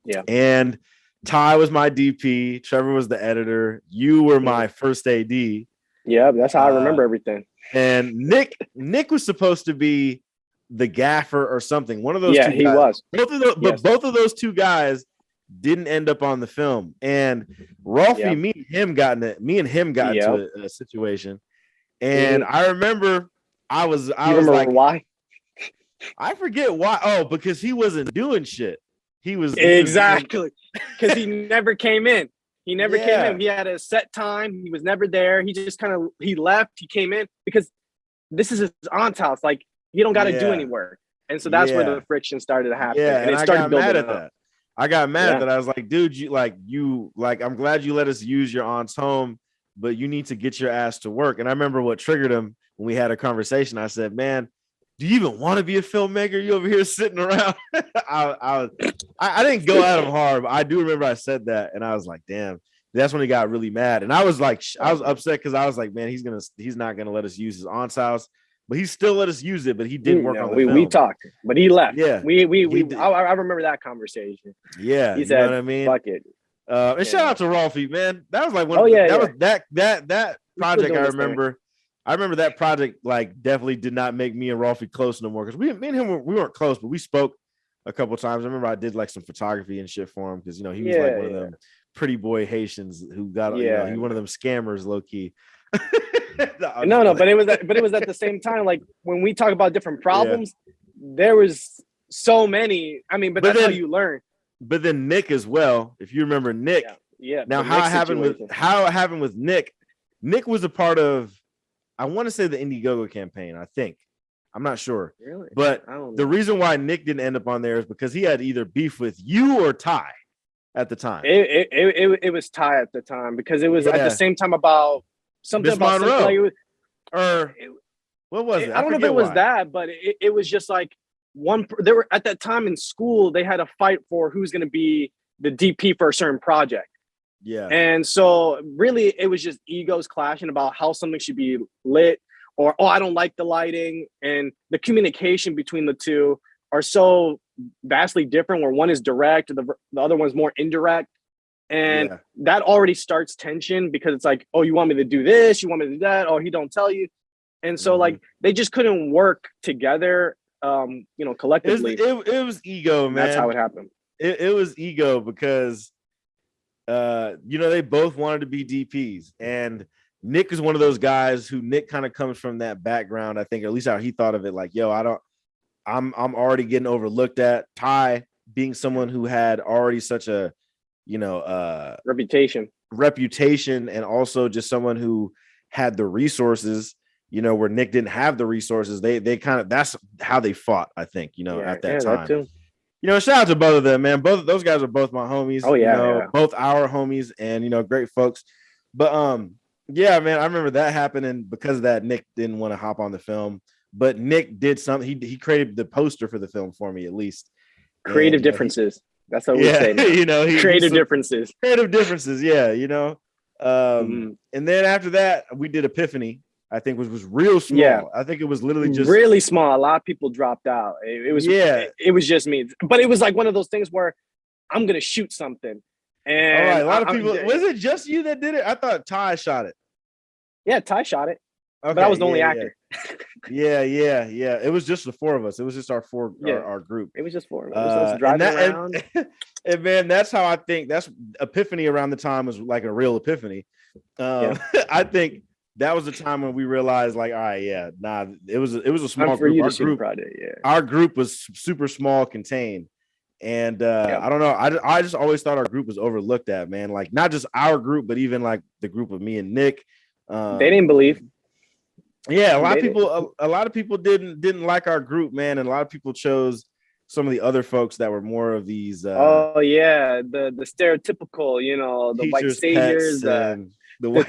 Yeah. And Ty was my DP. Trevor was the editor. You were my first AD. Yeah, that's how I remember everything. And Nick was supposed to be the gaffer or something. One of those two guys. He was. Both of those two guys didn't end up on the film. And Rolfie, me and him got into a situation. And I remember I was like, why? I forget why. Oh, because he wasn't doing shit. He was because he never came in. He never came in. He had a set time. He was never there. He just he left. He came in because this is his aunt's house. Like, he don't got to do any work. And so that's where the friction started to happen. Yeah, and it I started got building mad at up. that. I got mad at that. I was like, dude, I'm glad you let us use your aunt's home, but you need to get your ass to work. And I remember what triggered him when we had a conversation. I said, man, do you even want to be a filmmaker? You over here sitting around. I didn't go at him hard, but I do remember I said that, and I was like, damn. That's when he got really mad, and I was like, I was upset because I was like, man, he's not gonna let us use his aunt's house, but he still let us use it, but he didn't work on the film. We talked, but he left. Yeah, I remember that conversation. Yeah, he said, you know what I mean? Fuck it. And shout out to Rolfie, man. That was like that project. I remember. I remember that project like definitely did not make me and Rolfie close no more because me and him we weren't close, but we spoke a couple of times. I remember I did like some photography and shit for him because he was like one of them pretty boy Haitians who got he one of them scammers low key. No, but it was at the same time. Like when we talk about different problems, there was so many. I mean, but that's how you learn. But then Nick as well, if you remember Nick. Yeah. Now how it happened with Nick. Nick was a part of, I want to say, the Indiegogo campaign. I think. I'm not sure. Really? But the reason why Nick didn't end up on there is because he had either beef with you or Ty at the time. It was Ty at the time because it was at the same time about something about Monroe. What was it? I don't know if it was that, but it was just like they were at that time in school, they had a fight for who's going to be the DP for a certain project. Yeah. And so really it was just egos clashing about how something should be lit or, I don't like the lighting, and the communication between the two are so vastly different where one is direct, the other one's more indirect. And that already starts tension because it's like, oh, you want me to do this? You want me to do that? Oh, he don't tell you. And so like they just couldn't work together, collectively. It was ego, man. That's how it happened. It was ego because, they both wanted to be DPs, and Nick is one of those guys who Nick kind of comes from that background. I think, or at least how he thought of it. Like, yo, I'm already getting overlooked at. Ty being someone who had already such a, reputation, and also just someone who had the resources, where Nick didn't have the resources. They kind of, that's how they fought, I think, at that time. That too. Shout out to both of them, man. Both of those guys are both my homies. Oh yeah, both our homies, and great folks. But yeah, man, I remember that happening because of that. Nick didn't want to hop on the film, but Nick did something. He created the poster for the film for me, at least. Creative differences. That's what we say. Creative differences. Creative differences. Yeah, And then after that, we did Epiphany. I think was real small. Yeah. I think it was literally just really small. A lot of people dropped out. It was just me. But it was like one of those things where I'm gonna shoot something. And all right, a lot of people. Was it just you that did it? I thought Ty shot it. Yeah, Ty shot it. Okay, but I was the only actor. Yeah. It was just the four of us. It was just our group. It was just four of us. It was driving around. And man, that's how I think. That's Epiphany around the time was like a real epiphany. I think that was the time when we realized, like, all right, it was a small group. Our group was super small, contained. And I don't know. I just always thought our group was overlooked at, man. Like not just our group, but even like the group of me and Nick. They didn't believe. Yeah, a lot of people didn't like our group, man, and a lot of people chose some of the other folks that were more of these. The stereotypical, the white saviors, the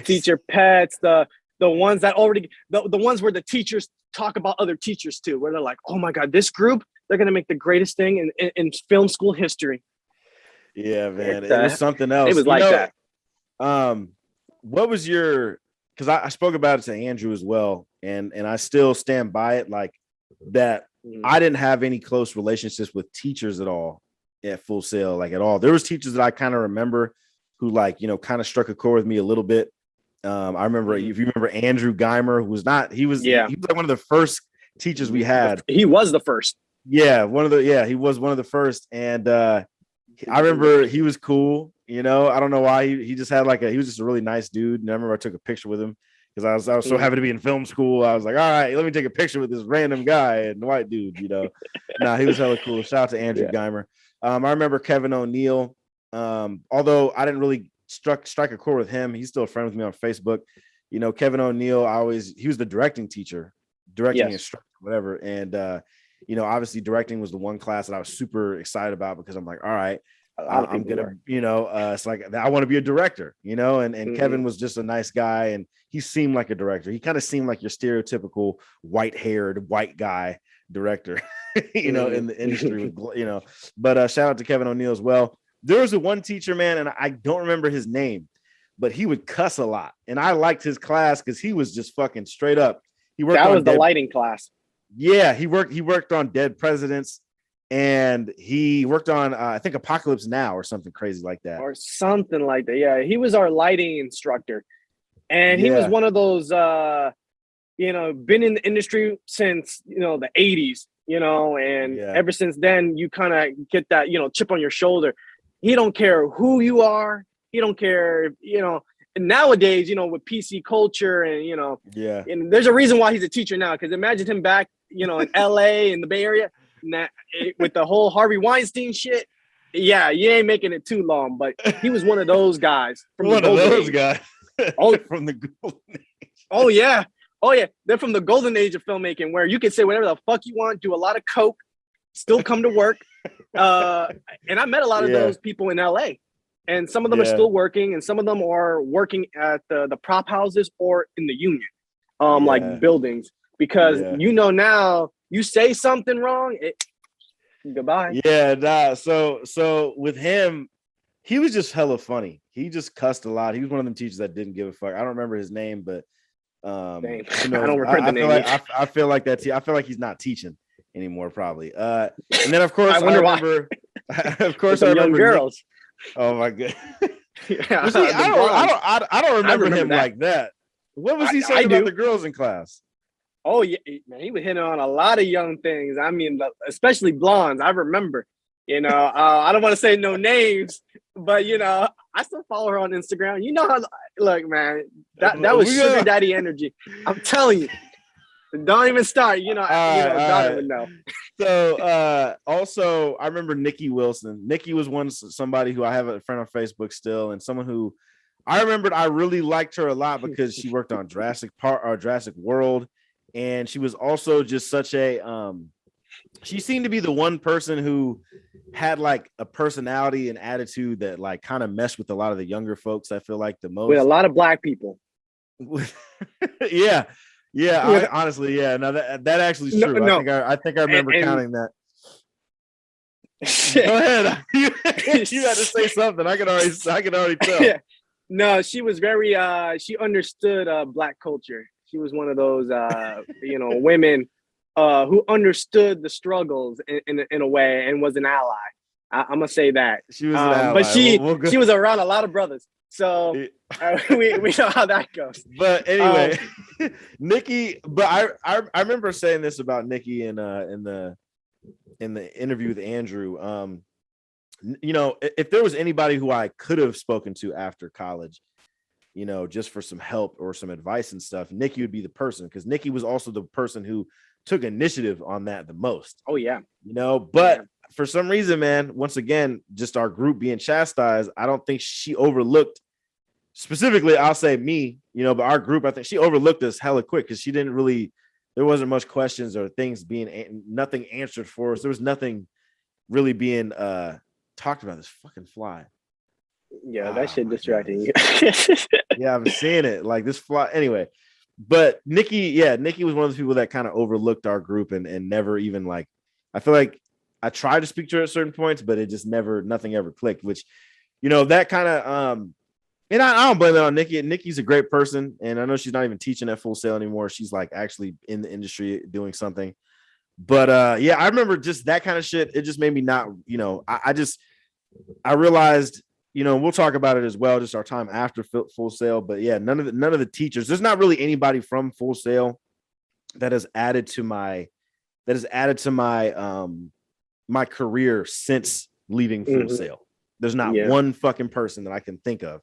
teacher pets, the ones that already the ones where the teachers talk about other teachers too, where they're like, oh my god, this group, they're gonna make the greatest thing in film school history. Yeah, man, it was something else. It was like that. What was your? Because I spoke about it to Andrew as well, and I still stand by it. Like that, I didn't have any close relationships with teachers at all at Full Sail, like at all. There was teachers that I kind of remember who, like, kind of struck a chord with me a little bit. I remember if you remember Andrew Geimer, who was not, he was like one of the first teachers we had. He was the first. Yeah, he was one of the first, and I remember he was cool. You know, I don't know why he just had he was just a really nice dude. And I remember I took a picture with him because I was so happy to be in film school. I was like, all right, let me take a picture with this random guy and white dude. You know, he was hella cool. Shout out to Andrew Geimer. I remember Kevin O'Neill. Although I didn't really strike a chord with him, he's still a friend with me on Facebook. You know, Kevin O'Neill, he was the directing teacher, instructor, whatever. And you know, obviously directing was the one class that I was super excited about because I'm like, all right, I'm gonna, you know, it's like I want to be a director, you know, and Kevin was just a nice guy and he seemed like a director. He kind of seemed like your stereotypical white-haired white guy director, you know, in the industry, you know. But shout out to Kevin O'Neill as well. There was one teacher, man, and I don't remember his name, but he would cuss a lot, and I liked his class because he was just fucking straight up. That was the lighting class. Yeah, he worked on Dead Presidents, and he worked on I think Apocalypse Now or something crazy like that. Or something like that. Yeah, he was our lighting instructor. And he was one of those you know, been in the industry since, you know, the 80s, you know, and ever since then you kind of get that, you know, chip on your shoulder. He don't care who you are. He don't care, you know. And nowadays, you know, with PC culture and, you know, and there's a reason why he's a teacher now, because imagine him back, you know, in LA, in the Bay Area, with the whole Harvey Weinstein shit. Yeah, you ain't making it too long, but he was one of those guys. From one of those guys. Oh, from the golden age. Oh yeah. They're from the golden age of filmmaking, where you can say whatever the fuck you want, do a lot of coke, still come to work. And I met a lot of those people in LA. And some of them are still working, and some of them are working at the prop houses or in the union, like buildings. Because you know, now you say something wrong, goodbye. Yeah, nah. So with him, he was just hella funny. He just cussed a lot. He was one of them teachers that didn't give a fuck. I don't remember his name, but you know, I don't remember the name. I feel like that. I feel like he's not teaching anymore, probably. And then of course I remember. Of course, I remember young girls. Oh my god! I don't remember him like that. What was he saying about the girls in class? Oh yeah, man, he was hitting on a lot of young things. I mean, especially blondes. I remember. You know, I don't want to say no names, but you know, I still follow her on Instagram. You know how? Look, man, that was sugar daddy energy. I'm telling you. Don't even start. You know, Donna would know. So also I remember Nikki Wilson. Nikki was somebody who I have a friend on Facebook still, and someone who I remembered I really liked her a lot because she worked on Jurassic World, and she was also just such a she seemed to be the one person who had like a personality and attitude that like kind of meshed with a lot of the younger folks. I feel like the most with a lot of black people. Yeah, honestly, yeah. No, that actually is true. No. I think I remember counting that. Go ahead. You had to say something. I can already tell. Yeah. No, she was very. She understood black culture. She was one of those, you know, women who understood the struggles in a way and was an ally. I'm gonna say that. She was an ally. But she was around a lot of brothers. So we know how that goes. But anyway, Nikki. But I remember saying this about Nikki in the interview with Andrew. You know, if there was anybody who I could have spoken to after college, you know, just for some help or some advice and stuff, Nikki would be the person, because Nikki was also the person who took initiative on that the most. Oh yeah, you know. But for some reason, man, once again, just our group being chastised, I don't think she overlooked, specifically, I'll say me, you know, but our group, I think she overlooked us hella quick because she didn't really, there wasn't much questions or things being, nothing answered for us. There was nothing really being talked about. This fucking fly. Yeah, that shit distracting you. Yeah, I'm seeing it. Like this fly. Anyway, but Nikki was one of the people that kind of overlooked our group and never even like, I feel like I tried to speak to her at certain points, but it just nothing ever clicked, which, you know, that kind of, and I don't blame it on Nikki. Nikki's a great person. And I know she's not even teaching at Full Sail anymore. She's like actually in the industry doing something. But yeah, I remember just that kind of shit. It just made me not, you know, I realized, you know, we'll talk about it as well, just our time after Full Sail. But yeah, none of the teachers, there's not really anybody from Full Sail that has added to my my career since leaving Full Sail. There's not one fucking person that I can think of.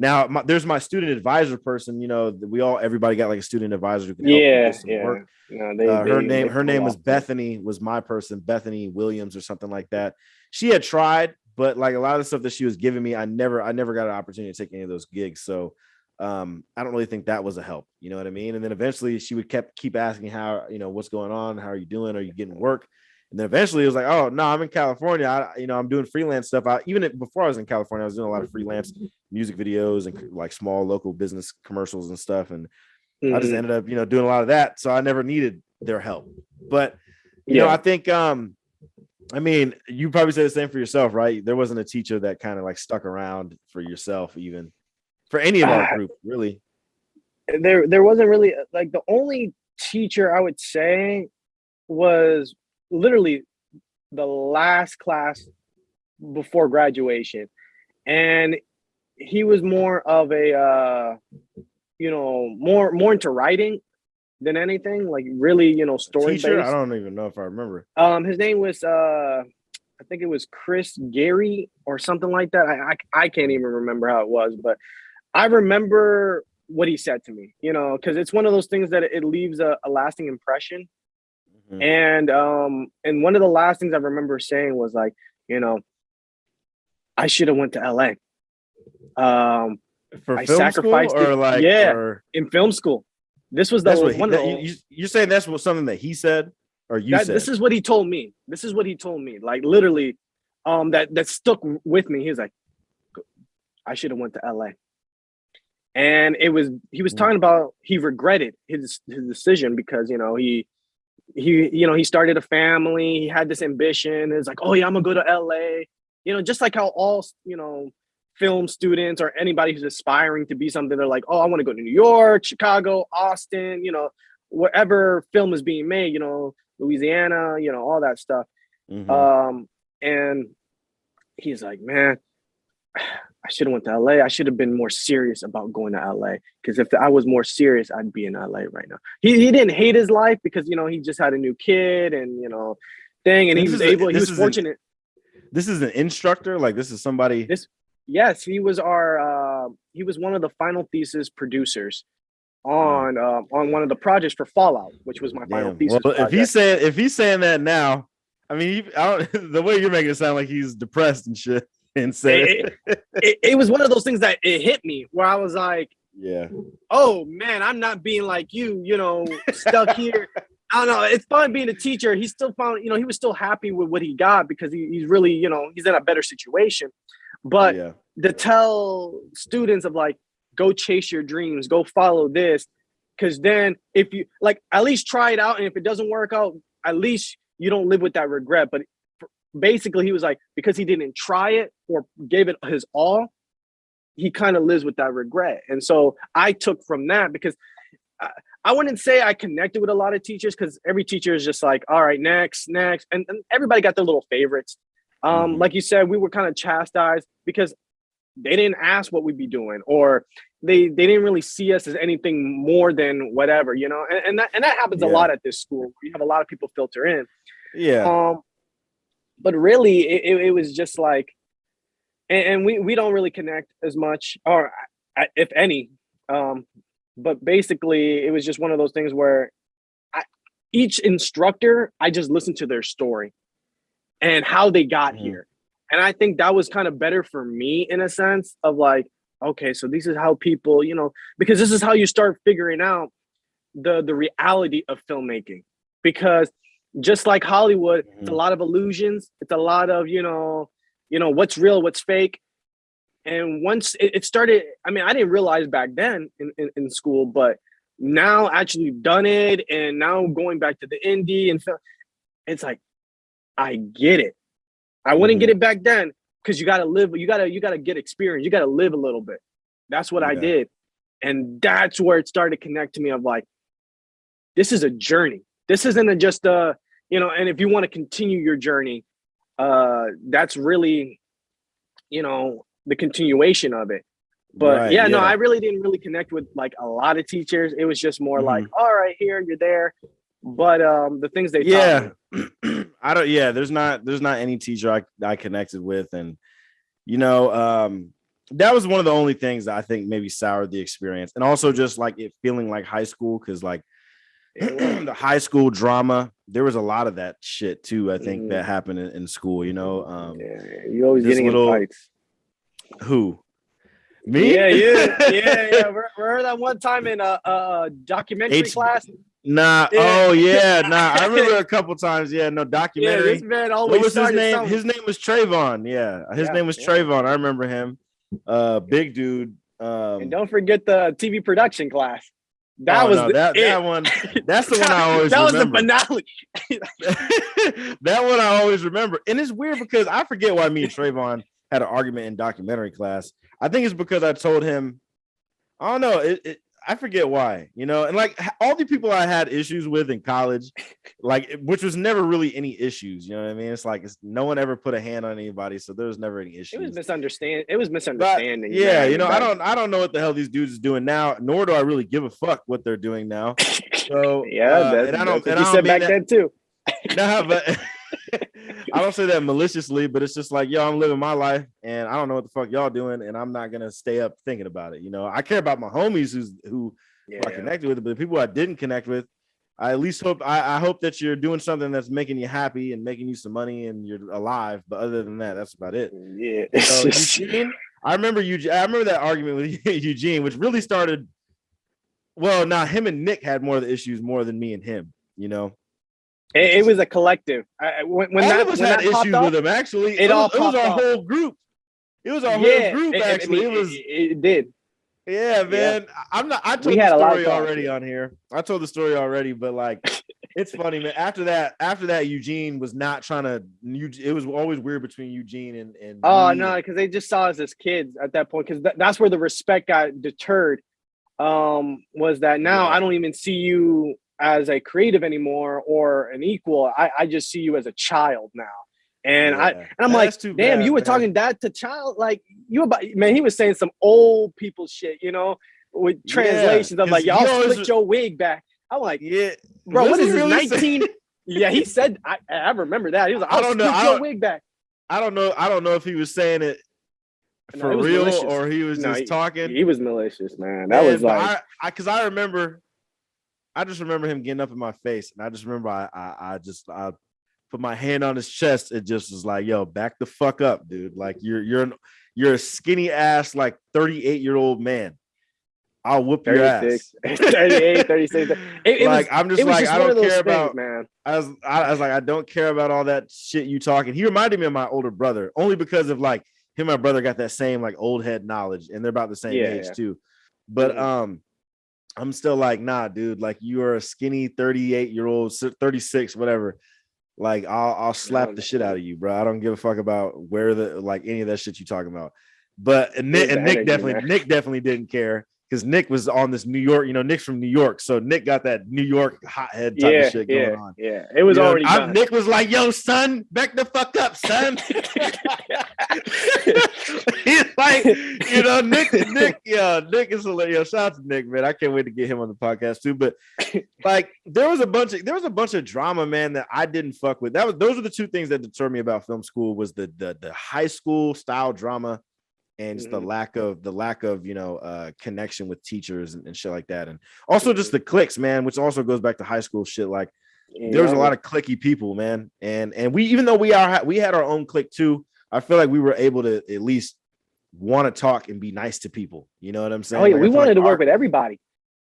Now, there's my student advisor person. Everybody got like a student advisor who can help you with some work. No, her name was Bethany, was my person, Bethany Williams or something like that. She had tried, but like a lot of the stuff that she was giving me, I never got an opportunity to take any of those gigs. So I don't really think that was a help. You know what I mean? And then eventually she would keep asking how, what's going on? How are you doing? Are you getting work? And then eventually it was like, oh no, I'm in California. I'm doing freelance stuff. Before I was in California, I was doing a lot of freelance music videos and like small local business commercials and stuff. And I just ended up, doing a lot of that. So I never needed their help. But I think, you probably say the same for yourself, right? There wasn't a teacher that kind of like stuck around for yourself, even for any of our group, really. There wasn't really, like, the only teacher I would say was literally the last class before graduation, and he was more of a more into writing than anything, like really story based. I don't even know if I remember. His name was I think it was Chris Gary or something like that. I can't even remember how it was, but I remember what he said to me, because it's one of those things that it leaves a lasting impression. And one of the last things I remember saying was like, I should have went to LA. For film school or like, in film school. This was you're saying that's something that he said or you said? This is what he told me. Like literally, that stuck with me. He was like, I should have went to LA. And he was talking about, he regretted his decision because, he started a family. He had this ambition. It's like, oh yeah, I'm gonna go to LA. Just like how all film students or anybody who's aspiring to be something, they're like, oh, I want to go to New York, Chicago, Austin, wherever film is being made, Louisiana, all that stuff. And he's like, man, I should have went to LA. I should have been more serious about going to LA, because if I was more serious, I'd be in LA right now. He didn't hate his life because he just had a new kid and thing, and he was fortunate. This is an instructor, like this is somebody. Yes, he was he was one of the final thesis producers on one of the projects for Fallout, which was my final thesis. Well, if he's saying that now, I mean, the way you're making it sound like he's depressed and shit. And said it was one of those things that it hit me where I was like, oh man, I'm not being like you, stuck here. I don't know. It's fun being a teacher. He still found, he was still happy with what he got because he's really, he's in a better situation. But to tell students of like, go chase your dreams, go follow this, because then if you like, at least try it out, and if it doesn't work out, at least you don't live with that regret. But basically he was like, because he didn't try it or gave it his all, he kind of lives with that regret. And so I took from that, because I wouldn't say I connected with a lot of teachers, because every teacher is just like, all right, next. And everybody got their little favorites. Like you said, we were kind of chastised because they didn't ask what we'd be doing, or they didn't really see us as anything more than whatever, and that happens a lot at this school. We have a lot of people filter in. But really, it was just like, and we don't really connect as much, or if any. But basically, it was just one of those things where each instructor, I just listened to their story and how they got here. And I think that was kind of better for me in a sense of like, okay, so this is how people, because this is how you start figuring out the reality of filmmaking. Because just like Hollywood, it's a lot of illusions. It's a lot of, what's real, what's fake. And once it started, I mean, I didn't realize back then in school, but now actually done it, and now going back to the indie and film, it's like, I get it. I wouldn't get it back then, because you got to live, you got to get experience. You got to live a little bit. That's what I did. And that's where it started to connect to me of like, this is a journey. This isn't just and if you want to continue your journey, that's really, the continuation of it. But I really didn't really connect with like a lot of teachers. It was just more like, all right, here, you're there. But the things they taught me. There's not any teacher I connected with. And, that was one of the only things that I think maybe soured the experience. And also just like it feeling like high school, because like the high school drama, there was a lot of that shit too, I think, that happened in school, you're always getting in fights. Who? Me? Yeah. Remember that one time in a documentary class? Nah. Yeah. Oh yeah. Nah. I remember a couple times. Yeah. No documentary. Yeah, this man always. What was his name? His name was Trayvon. Yeah. His name was Trayvon. I remember him. Big dude. And don't forget the TV production class. That one. That's the one I always remember. That was the finale. That one I always remember. And it's weird because I forget why me and Trayvon had an argument in documentary class. I think it's because I told him, I don't know. I forget why, and like all the people I had issues with in college, like, which was never really any issues. You know what I mean? It's like no one ever put a hand on anybody, so there was never any issues. It was misunderstanding. Yeah, I don't know what the hell these dudes is doing now, nor do I really give a fuck what they're doing now. So that's what you said back then too. Nah, but I don't say that maliciously, but it's just like, yo, I'm living my life and I don't know what the fuck y'all doing, and I'm not gonna stay up thinking about it. I care about my homies who I connected with, but the people I didn't connect with, I at least hope I hope that you're doing something that's making you happy and making you some money and you're alive. But other than that, that's about it. Yeah. So Eugene, I remember that argument with Eugene, which really started. Well, now him and Nick had more of the issues more than me and him. It was a collective. When all of us had issues with him. Actually, it was our whole group. It was our whole group. Actually, it did. Yeah, man. Yeah. I told the story already on here. I told the story already, but like, it's funny, man. After that, Eugene was not trying to. It was always weird between Eugene and. Oh no, because they just saw us as kids at that point. Because that's where the respect got deterred. Was that now I don't even see you as a creative anymore or an equal. I just see you as a child now. And I'm like, damn, bad, you were talking that to child, like he was saying some old people shit, with translations of like, y'all split your wig back. I'm like, yeah, bro, what is this, 19? Yeah, he said, I remember that. He was like, I'll split your wig back. I don't know if he was saying it for real malicious. Or he was just talking. He was malicious, man. That was like, because I just remember him getting up in my face, and I just remember I put my hand on his chest. It just was like, yo, back the fuck up, dude. Like you're a skinny ass, like 38-year-old man. I'll whoop 36, your ass. 38, 36. I'm just like, I don't care about, man. I was like, I don't care about all that shit you talking. He reminded me of my older brother, only because of like him and my brother got that same like old head knowledge, and they're about the same age too. But I'm still like, nah, dude, like you are a skinny 38-year-old, 36, whatever. Like I'll slap the shit out of you, bro. I don't give a fuck about where any of that shit you talking about. But Nick definitely didn't care, because Nick was on this New York, Nick's from New York. So Nick got that New York hothead type of shit going on. Yeah, it was already done. Nick was like, yo, son, back the fuck up, son. He's like, Nick is hilarious. Shout out to Nick, man. I can't wait to get him on the podcast too. But like there was a bunch of drama, man, that I didn't fuck with. Those are the two things that deterred me about film school, was the high school style drama, and just the lack of connection with teachers and shit like that. And also just the cliques, man, which also goes back to high school shit. Like there was a lot of cliquey people, man. And we, even though we had our own clique too, I feel like we were able to at least want to talk and be nice to people. You know what I'm saying? Oh yeah, we wanted to work with everybody.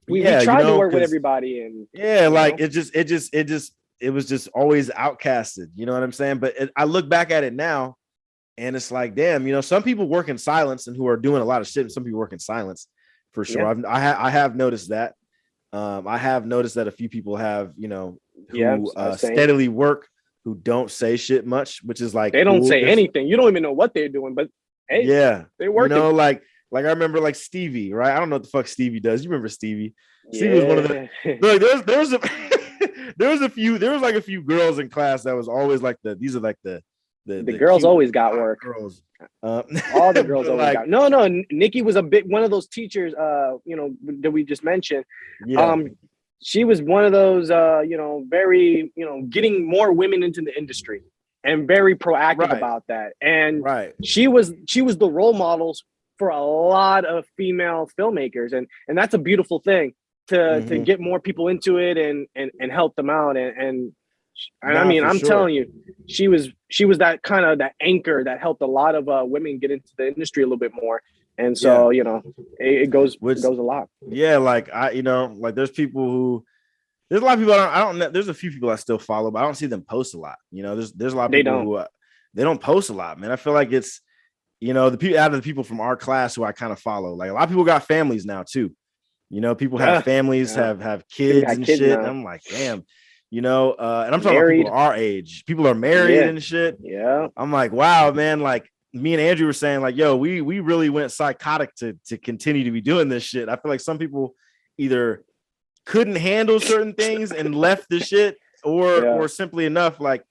We tried to work with everybody, and it was just always outcasted. You know what I'm saying? But I look back at it now, and it's like, damn, some people work in silence and who are doing a lot of shit, and some people work in silence for sure. Yeah. I have noticed that. I have noticed that a few people have, who steadily work, who don't say shit much, which is like, they don't say anything. You don't even know what they're doing, but hey, they work. Like I remember like Stevie, right? I don't know what the fuck Stevie does. You remember Stevie? Stevie was one of the there was a few girls in class that was always like the girls always got work. Girls. All the girls always got. No, Nikki was one of those teachers, that we just mentioned. Yeah. She was one of those, very, getting more women into the industry. and very proactive Right. about that. And Right. she was the role models for a lot of female filmmakers, and that's a beautiful thing to get more people into it and help them out. And I mean, I'm telling you, she was that kind of that anchor that helped a lot of women get into the industry a little bit more. And so, you know, it goes a lot. Yeah, like like there's a lot of people I don't know. There's a few people I still follow, but I don't see them post a lot. You know, there's a lot of people who they don't post a lot, man. I feel like it's, the people out of the people from our class who I kind of follow. Like a lot of people got families now too. You know, people have families, have kids and shit. And I'm like, damn, and I'm talking about people our age. People are married and shit. Yeah. I'm like, wow, man. Like me and Andrew were saying, like, yo, we really went psychotic to continue to be doing this shit. I feel like some people either couldn't handle certain things and left the shit, or simply enough, like,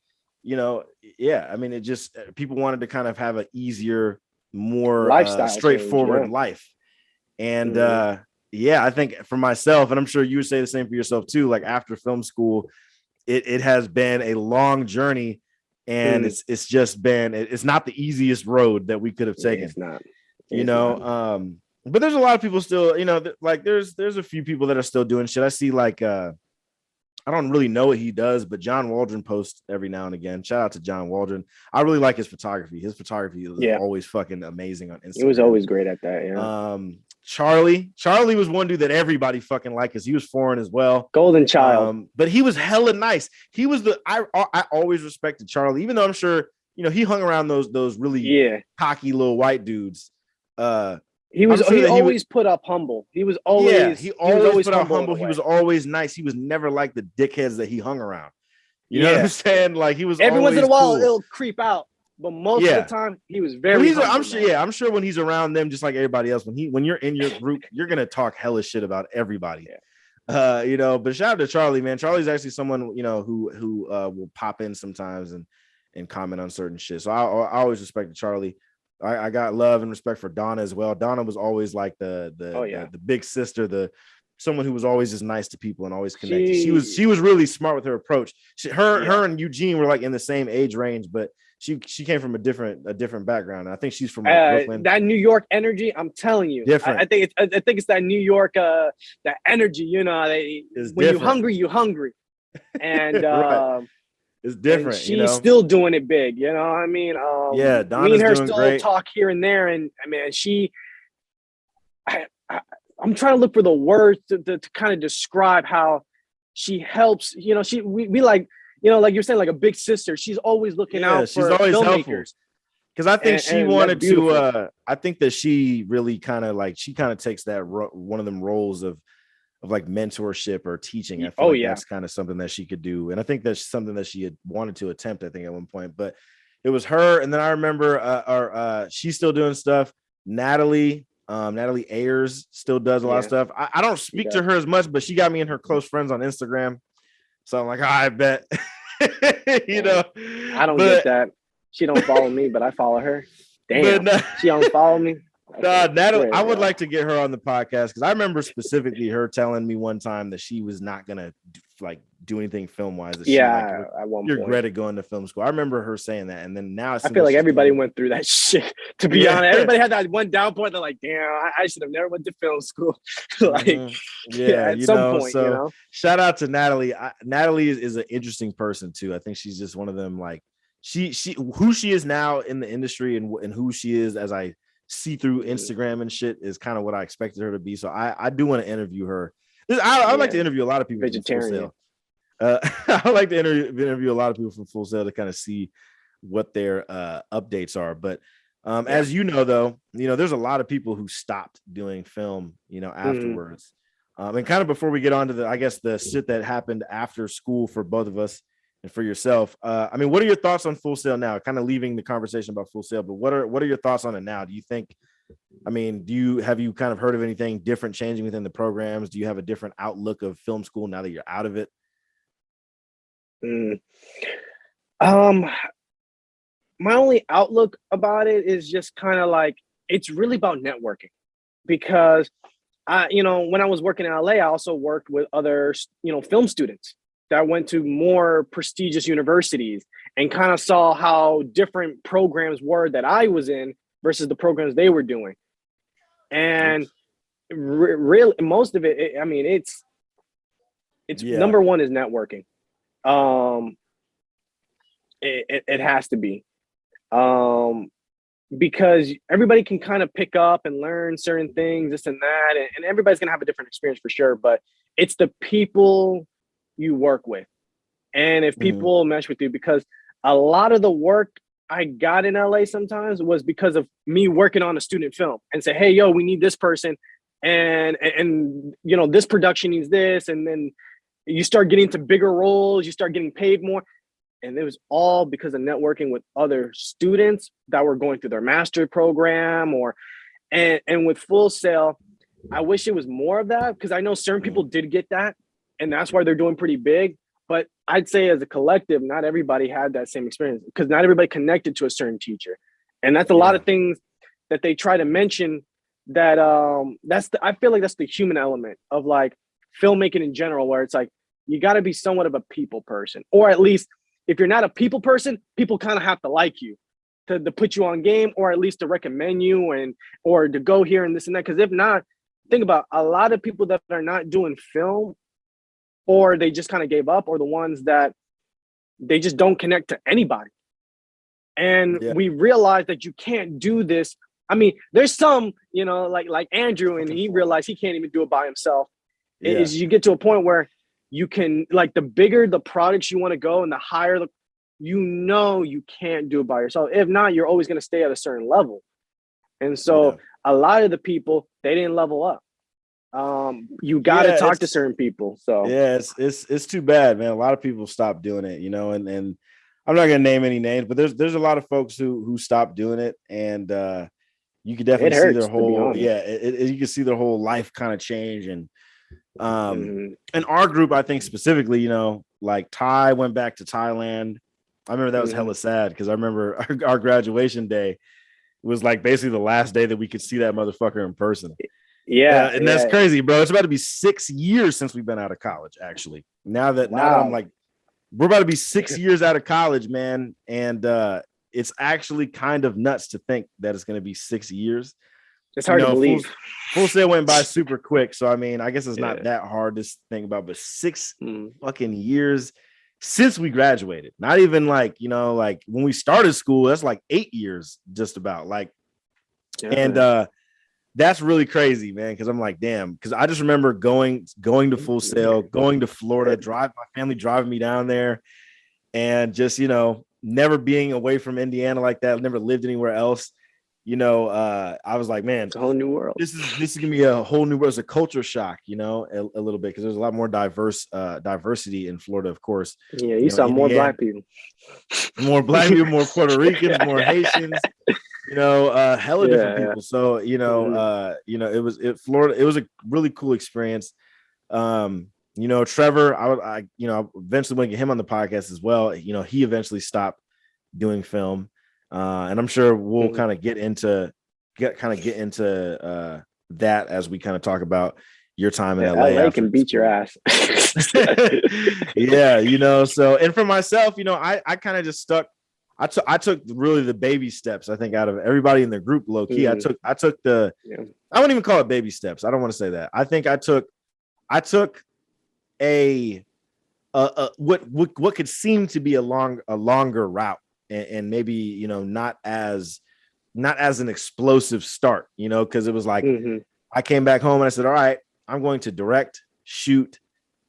I mean, it just, people wanted to kind of have an easier, more lifestyle straightforward life. And I think for myself, and I'm sure you would say the same for yourself too, like after film school, it has been a long journey, and it's just been, it's not the easiest road that we could have taken. It's not. But there's a lot of people still, like there's a few people that are still doing shit. I see like I don't really know what he does, but John Waldron posts every now and again. Shout out to John Waldron. I really like his photography. His photography is always fucking amazing on Instagram. He was always great at that. Yeah. Charlie was one dude that everybody fucking liked because he was foreign as well. Golden child. But he was hella nice. He was I always respected Charlie, even though I'm sure, he hung around those really cocky little white dudes. He always put up humble. He was always he always put up humble. He was always nice. He was never like the dickheads that he hung around. You know what I'm saying? Like he was every once in a while cool. It'll creep out, but most of the time he was very humble. I'm sure when he's around them, just like everybody else, when you're in your group, you're gonna talk hella shit about everybody. But shout out to Charlie, man. Charlie's actually someone who will pop in sometimes and comment on certain shit. So I always respect Charlie. I got love and respect for Donna as well. Donna was always like the big sister, someone who was always just nice to people and always connected. She was really smart with her approach. Her and Eugene were like in the same age range, but she came from a different background. I think she's from Brooklyn. That New York energy, I'm telling you, different. I think it's that New York that energy. When you're hungry, and right. It's different. She's still doing it big. You know what I mean? Donna's me and her doing still great. Talk here and there, and I mean, I'm trying to look for the words to kind of describe how she helps. We like, like you're saying, like a big sister. She's always looking out for filmmakers. Because I think she wanted to. I think that she really kind of takes that one of them roles of like mentorship or teaching. I feel that's kind of something that she could do, and I think that's something that she had wanted to attempt. I think at one point, but it was her. And then I remember, she's still doing stuff. Natalie Ayers still does a lot of stuff. I don't speak to her as much, but she got me in her close friends on Instagram, so I'm like, I bet. I don't get that. She don't follow me, but I follow her. Damn, she don't follow me. Natalie, I would like to get her on the podcast because I remember specifically her telling me one time that she was not gonna do anything film wise. You regretted going to film school. I remember her saying that, and then now I feel like everybody went through that shit. To be honest, everybody had that one down point. They're like, "Damn, I should have never went to film school." At some point. So shout out to Natalie. Natalie is an interesting person too. I think she's just one of them. Like she who she is now in the industry and who she is as I see through Instagram and shit is kind of what I expected her to be. So I do want to interview her. I like to interview a lot of people. Vegetarian. I like to interview a lot of people from Full Sail to kind of see what their updates are. But as you know, though, there's a lot of people who stopped doing film, afterwards. And kind of before we get on to the shit that happened after school for both of us and for yourself. I mean, what are your thoughts on Full Sail now? Kind of leaving the conversation about Full Sail, but what are your thoughts on it now? Do you think? I mean, have you kind of heard of anything different changing within the programs? Do you have a different outlook of film school now that you're out of it? My only outlook about it is just kind of like it's really about networking, because when I was working in LA, I also worked with other film students, that went to more prestigious universities and kind of saw how different programs were that I was in versus the programs they were doing. And really, most of it, I mean, it's number one is networking. It has to be. Because everybody can kind of pick up and learn certain things, this and that, and everybody's gonna have a different experience for sure. But it's the people you work with, and if people mesh with you, because a lot of the work I got in LA sometimes was because of me working on a student film and say, hey, yo, we need this person, and you know, this production needs this, and then you start getting to bigger roles, you start getting paid more. And it was all because of networking with other students that were going through their master program and with Full Sail. I wish it was more of that, because I know certain people did get that, and that's why they're doing pretty big. But I'd say as a collective, not everybody had that same experience, because not everybody connected to a certain teacher. And that's a lot of things that they try to mention that I feel like that's the human element of like filmmaking in general, where it's like, you got to be somewhat of a people person, or at least if you're not a people person, people kind of have to like you to put you on game, or at least to recommend you or to go here and this and that. Because if not, think about a lot of people that are not doing film, or they just kind of gave up, or the ones that they just don't connect to anybody. And we realized that you can't do this. I mean, there's some, you know, like Andrew, and he realized he can't even do it by himself. Is you get to a point where you can, like, the bigger the products you want to go and the higher the, you know, you can't do it by yourself. If not, you're always going to stay at a certain level. And so a lot of the people, they didn't level up. You got to talk to certain people. So it's too bad, man. A lot of people stopped doing it, you know, and I'm not going to name any names, but there's a lot of folks who stopped doing it. And you could definitely see their whole, you can see their whole life kind of change. And in our group, I think specifically, you know, like Ty went back to Thailand. I remember that was hella sad, because I remember our graduation day was like basically the last day that we could see that motherfucker in person. And that's crazy, bro. It's about to be 6 years since we've been out of college, actually. Now that I'm like, we're about to be 6 years out of college, man. And it's actually kind of nuts to think that it's going to be 6 years. It's hard to believe. Full Sail went by super quick. So, I mean, I guess it's not that hard to think about, but 6 fucking years since we graduated. Not even like, you know, like when we started school, that's like 8 years just about. Like, and that's really crazy, man, because I'm like, damn, because I just remember going to Full Sail, going to Florida, my family driving me down there, and just, you know, never being away from Indiana like that, never lived anywhere else. You know, I was like, man, it's a whole new world. This is gonna be a whole new world. It's a culture shock, you know, a little bit, because there's a lot more diversity in Florida, of course. Yeah, you saw more black people, more Puerto Ricans, more Haitians, you know, hella different people. So, you know, Florida, it was a really cool experience. You know, Trevor, I you know, eventually want to get him on the podcast as well. You know, he eventually stopped doing film. And I'm sure we'll kind of get into that as we kind of talk about your time in LA. LA can beat your ass. Yeah, you know, so, and for myself, you know, I kind of just stuck. I took really the baby steps, I think, out of everybody in the group, low key. I took the, I wouldn't even call it baby steps. I don't want to say that. I think I took a what could seem to be a longer route, and maybe, you know, not as an explosive start, you know, because it was like, I came back home and I said, all right, I'm going to direct, shoot,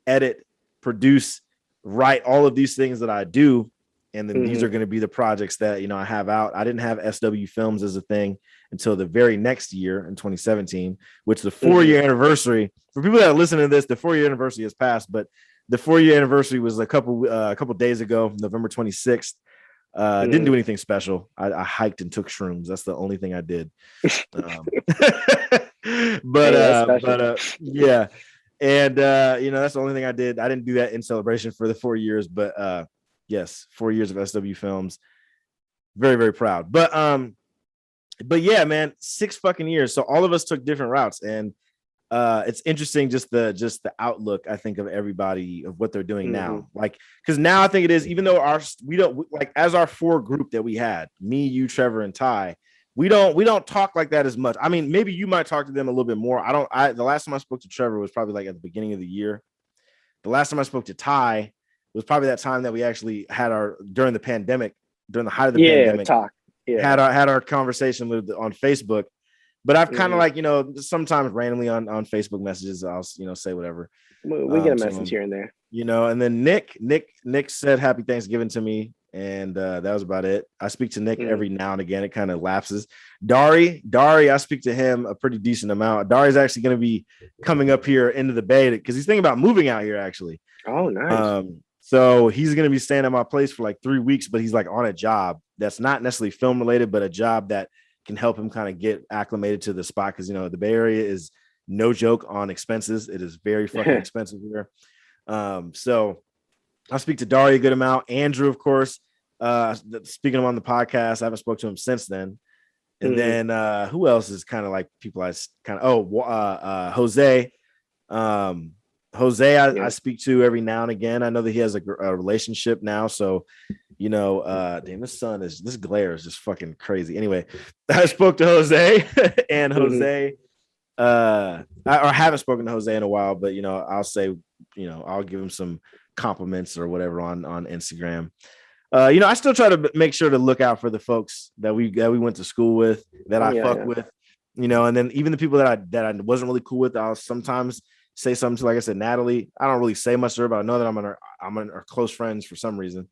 edit, produce, write, all of these things that I do. And then these are going to be the projects that, you know, I have out. I didn't have SW Films as a thing until the very next year in 2017, which the 4-year anniversary, for people that are listening to this, the 4-year anniversary has passed, but the 4-year anniversary was a couple days ago, November 26th. Didn't do anything special. I hiked and took shrooms. That's the only thing I did. But yeah. And you know, that's the only thing I did. I didn't do that in celebration for the 4 years, but yes, 4 years of SW Films. Very, very proud. But yeah, man, 6 fucking years. So all of us took different routes. And it's interesting just the outlook, I think, of everybody of what they're doing now. Mm-hmm. Like, because now I think it is, even though we don't like, as our four group that we had, me, you, Trevor, and Ty, we don't talk like that as much. I mean, maybe you might talk to them a little bit more. The last time I spoke to Trevor was probably like at the beginning of the year. The last time I spoke to Ty was probably that time that we actually had during the height of the pandemic, had our conversation on Facebook. But I've kind of like, sometimes randomly on Facebook messages, I'll, say whatever. We get a message here and there, and then Nick said happy Thanksgiving to me. And that was about it. I speak to Nick every now and again. It kind of lapses. Dari, I speak to him a pretty decent amount. Dari's actually going to be coming up here into the Bay because he's thinking about moving out here, actually. Oh, nice. So he's going to be staying at my place for like 3 weeks, but he's like on a job that's not necessarily film related, but a job that can help him kind of get acclimated to the spot. Because, the Bay Area is no joke on expenses. It is very fucking expensive here. So I'll speak to Dari a good amount. Andrew, of course, speaking of him on the podcast, I haven't spoken to him since then. And then who else is kind of like people I kind of, Jose. Jose, I speak to every now and again. I know that he has a relationship now. So, damn, this glare is just fucking crazy. Anyway, I spoke to Jose and Jose, I haven't spoken to Jose in a while, but, I'll say, I'll give him some compliments or whatever on Instagram. I still try to make sure to look out for the folks that we went to school with, that I fuck with, and then even the people that I wasn't really cool with, I'll sometimes say something to, like I said, Natalie. I don't really say much to her, but I know that I'm on our close friends for some reason.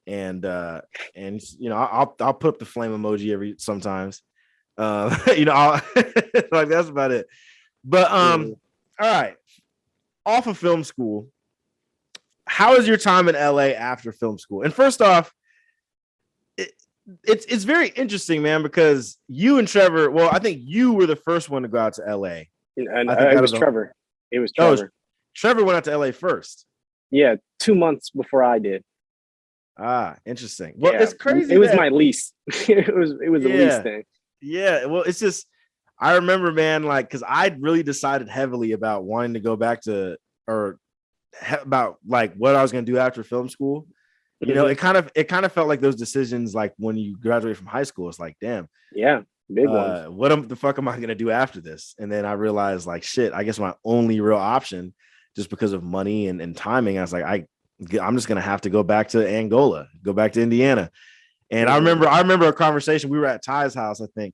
And I'll put up the flame emoji sometimes. I'll like, that's about it. But all right. Off of film school, how is your time in LA after film school? And first off, it's very interesting, man, because you and Trevor, well, I think you were the first one to go out to LA. And it was Trevor. It was Trevor. Trevor went out to LA first. Yeah, 2 months before I did. Ah, interesting. Well, it's crazy. It was my lease. it was a lease thing. Yeah. Well, it's just, I remember, man, like, because I really decided heavily about wanting to go back to, or about like what I was going to do after film school. It kind of felt like those decisions, like when you graduate from high school, it's like, damn. Yeah. Big ones. What the fuck am I going to do after this? And then I realized, like, shit, I guess my only real option, just because of money and timing, I was like, I'm just going to have to go back to Angola, go back to Indiana. And I remember a conversation. We were at Ty's house, I think,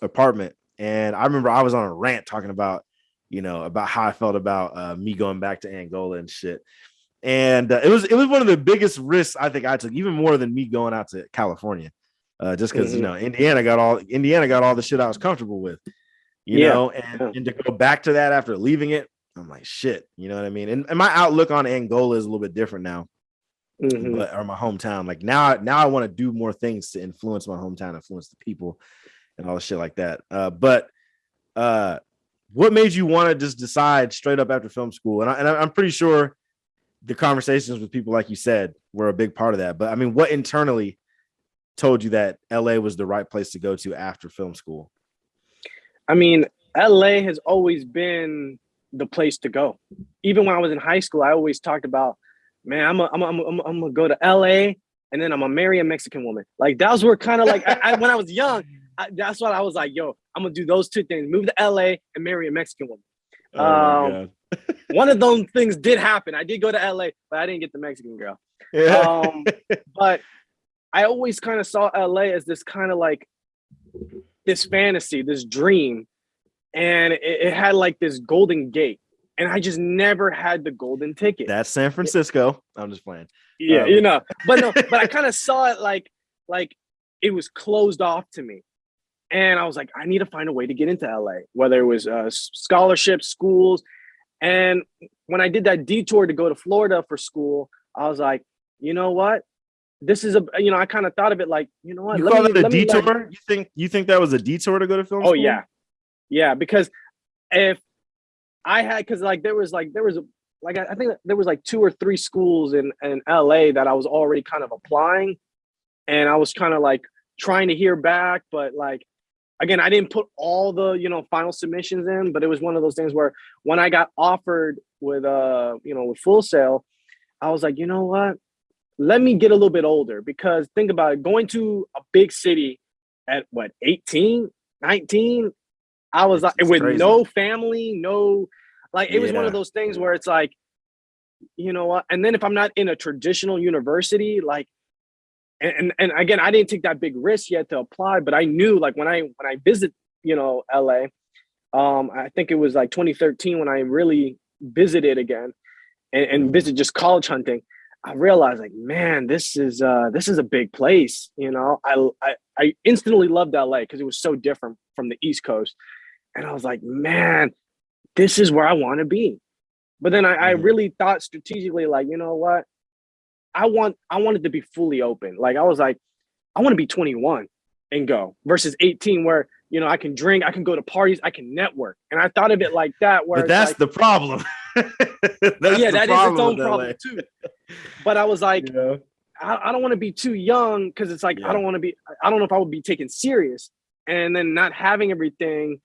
apartment. And I remember I was on a rant talking about, about how I felt about me going back to Angola and shit. And it was one of the biggest risks I think I took, even more than me going out to California. Just because Indiana got all the shit I was comfortable with, and to go back to that after leaving it, I'm like, shit, you know what I mean? And my outlook on Angola is a little bit different now, or my hometown. Like now I want to do more things to influence my hometown, influence the people, and all the shit like that. But what made you want to just decide straight up after film school? And I'm pretty sure the conversations with people, like you said, were a big part of that. But I mean, what internally told you that LA was the right place to go to after film school? I mean, LA has always been the place to go. Even when I was in high school, I always talked about, man, I'm gonna go to LA and then I'm gonna marry a Mexican woman. Like that was where kind of like when I was young, that's what I was like, yo, I'm gonna do those two things: move to LA and marry a Mexican woman. Oh my God. One of those things did happen. I did go to LA, but I didn't get the Mexican girl. But I always kind of saw LA as this kind of like this fantasy, this dream. And it had like this golden gate. And I just never had the golden ticket. That's San Francisco. I'm just playing. Yeah, but I kind of saw it like it was closed off to me. And I was like, I need to find a way to get into LA, whether it was scholarships, schools. And when I did that detour to go to Florida for school, I was like, you know what? This is I kind of thought of it like, you know what? You call it a detour? You think that was a detour to go to film school? Oh yeah, because if I had, because like there was I think there was like 2 or 3 schools in LA that I was already kind of applying, and I was kind of like trying to hear back, but like again, I didn't put all the, final submissions in, but it was one of those things where when I got offered with, with Full Sail, I was like, you know what? Let me get a little bit older, because think about it, going to a big city at what, 18, 19, I was like, It's with crazy. no family, no, like, it was one of those things where it's like, you know what? And then if I'm not in a traditional university, like, and again, I didn't take that big risk yet to apply, but I knew, like, when I visit, LA, I think it was like 2013 when I really visited again and visit just college hunting. I realized, like, man, this is a big place. I instantly loved LA because it was so different from the East Coast. And I was like, man, this is where I want to be. But then I really thought strategically, like, you know what? I wanted to be fully open. Like, I was like, I want to be 21 and go versus 18, where, I can drink, I can go to parties, I can network. And I thought of it like that, where but that's like, the problem. that is its own problem too. But I was like, I don't want to be too young, because it's like, I don't know if I would be taken serious. And then not having everything,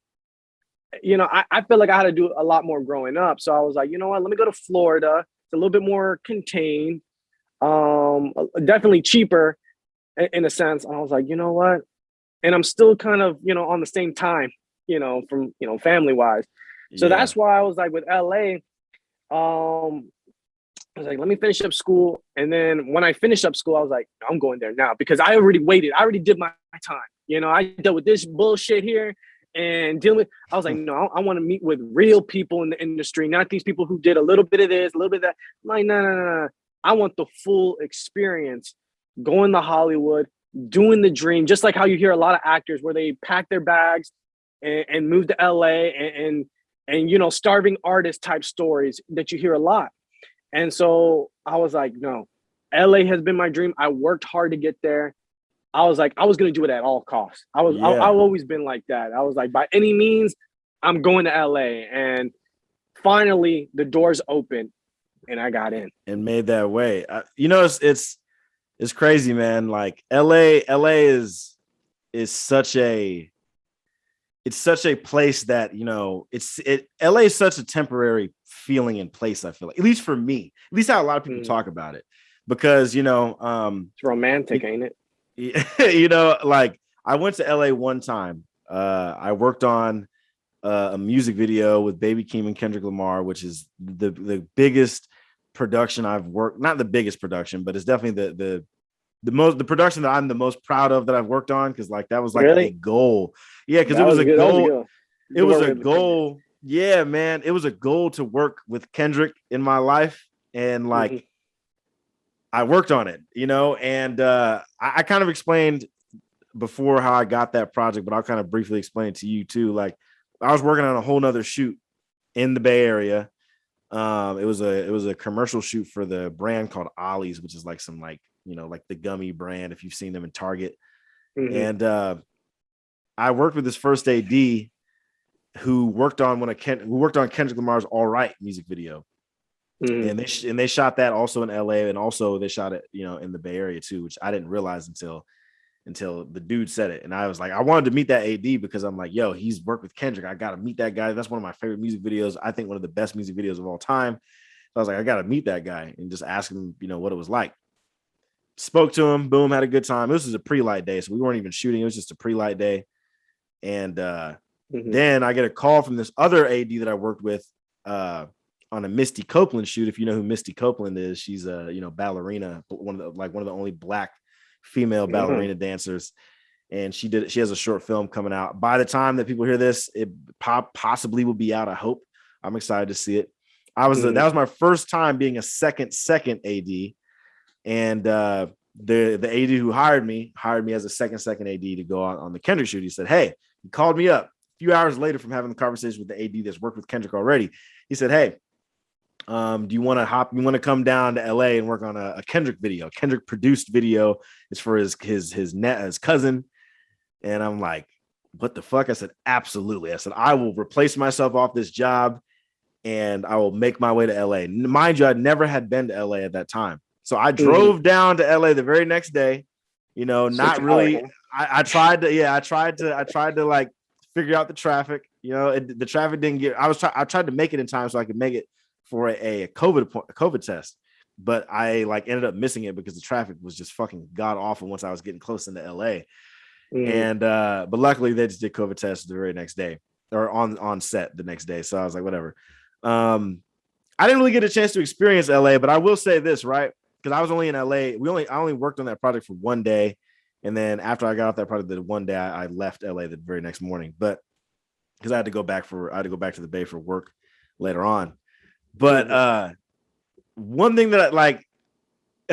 I feel like I had to do a lot more growing up. So I was like, you know what, let me go to Florida. It's a little bit more contained, definitely cheaper in a sense. And I was like, you know what? And I'm still kind of, on the same time, from, family wise. So that's why I was like, with LA, I was like, let me finish up school. And then when I finished up school, I was like, I'm going there now, because I already waited. I already did my time. I dealt with this bullshit here and dealing with, I was like, no, I want to meet with real people in the industry, not these people who did a little bit of this, a little bit of that. I'm like, no. I want the full experience, going to Hollywood, doing the dream, just like how you hear a lot of actors where they pack their bags and move to LA and starving artist type stories that you hear a lot. And so I was like, no, LA has been my dream. I worked hard to get there. I was like, I was going to do it at all costs. I've always been like that. I was like, by any means, I'm going to LA. And finally the doors opened and I got in and made that way. It's crazy, man. Like LA is such a place that, LA is such a temporary feeling and place. I feel like, at least for me, at least how a lot of people talk about it, because, it's romantic, ain't it? Like, I went to LA one time. I worked on a music video with Baby Keem and Kendrick Lamar, which is the biggest production I've worked. Not the biggest production, but it's definitely the production that I'm the most proud of that I've worked on, because like that was like a goal. Yeah, because it was a goal. It was a goal. Yeah, man. It was a goal to work with Kendrick in my life. And like I worked on it, and I kind of explained before how I got that project, but I'll kind of briefly explain it to you too. Like, I was working on a whole nother shoot in the Bay Area. It was a commercial shoot for the brand called Ollie's, which is like some like the gummy brand, if you've seen them in Target. And I worked with this first AD who worked on Kendrick Lamar's All Right music video. And they shot that also in LA, and also they shot it, in the Bay Area too, which I didn't realize until the dude said it. And I was like, I wanted to meet that AD because I'm like, yo, he's worked with Kendrick. I got to meet that guy. That's one of my favorite music videos. I think one of the best music videos of all time. So I was like, I got to meet that guy and just ask him, what it was like. Spoke to him, boom, had a good time. This was a pre-light day, so we weren't even shooting. It was just a pre-light day. And then I get a call from this other AD that I worked with on a Misty Copeland shoot. If you know who Misty Copeland is, she's a ballerina, one of the only Black female ballerina dancers, and she has a short film coming out. By the time that people hear this, it possibly will be out. I hope. I'm excited to see it. That was my first time being a second AD, and the AD who hired me as a second AD to go on the Kendrick shoot. He said, hey, he called me up a few hours later from having the conversation with the AD that's worked with Kendrick already. He said, hey, do you want to come down to LA and work on a Kendrick video? Kendrick produced video. It's for his cousin. And I'm like, what the fuck? I said, absolutely. I said, I will replace myself off this job and I will make my way to LA. Mind you, I'd never had been to LA at that time. So I drove down to LA the very next day Not really. I tried to like figure out the traffic. The traffic didn't get. I tried to make it in time so I could make it for a COVID test, but I like ended up missing it because the traffic was just fucking god awful once I was getting close into LA. And but luckily they just did COVID tests the very next day or on set the next day. So I was like, whatever. I didn't really get a chance to experience LA, but I will say this, right? Because I was only in LA. I only worked on that project for one day. And then after I got off that project, the one day I left LA the very next morning, but because I had to go back to the Bay for work later on. But one thing that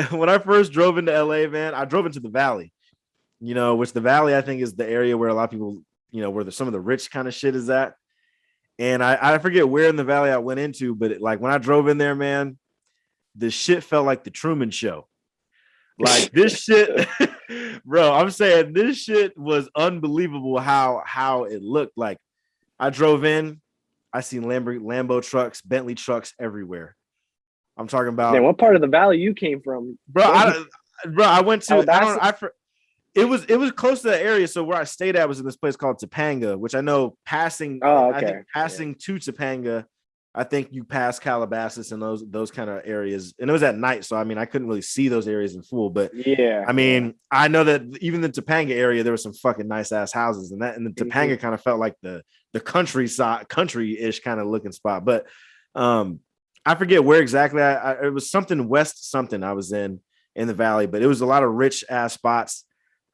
when I first drove into LA, man, I drove into the Valley, which the Valley I think is the area where a lot of people, where some of the rich kind of shit is at. And I forget where in the Valley I went into, but when I drove in there, man, the shit felt like the Truman Show. Like this shit, bro, I'm saying this shit was unbelievable how it looked. Like I drove in, I seen Lambo trucks, Bentley trucks everywhere. I'm talking about. Man, what part of the Valley you came from? Bro, I went to, it was close to the area. So where I stayed at was in this place called Topanga, which I know passing to Topanga, I think you pass Calabasas and those kind of areas. And it was at night. So, I mean, I couldn't really see those areas in full, but yeah, I mean, I know that even the Topanga area, there were some fucking nice ass houses and the Topanga kind of felt like the country-ish kind of looking spot. But I forget where exactly it was something west something I was in the Valley, but it was a lot of rich ass spots,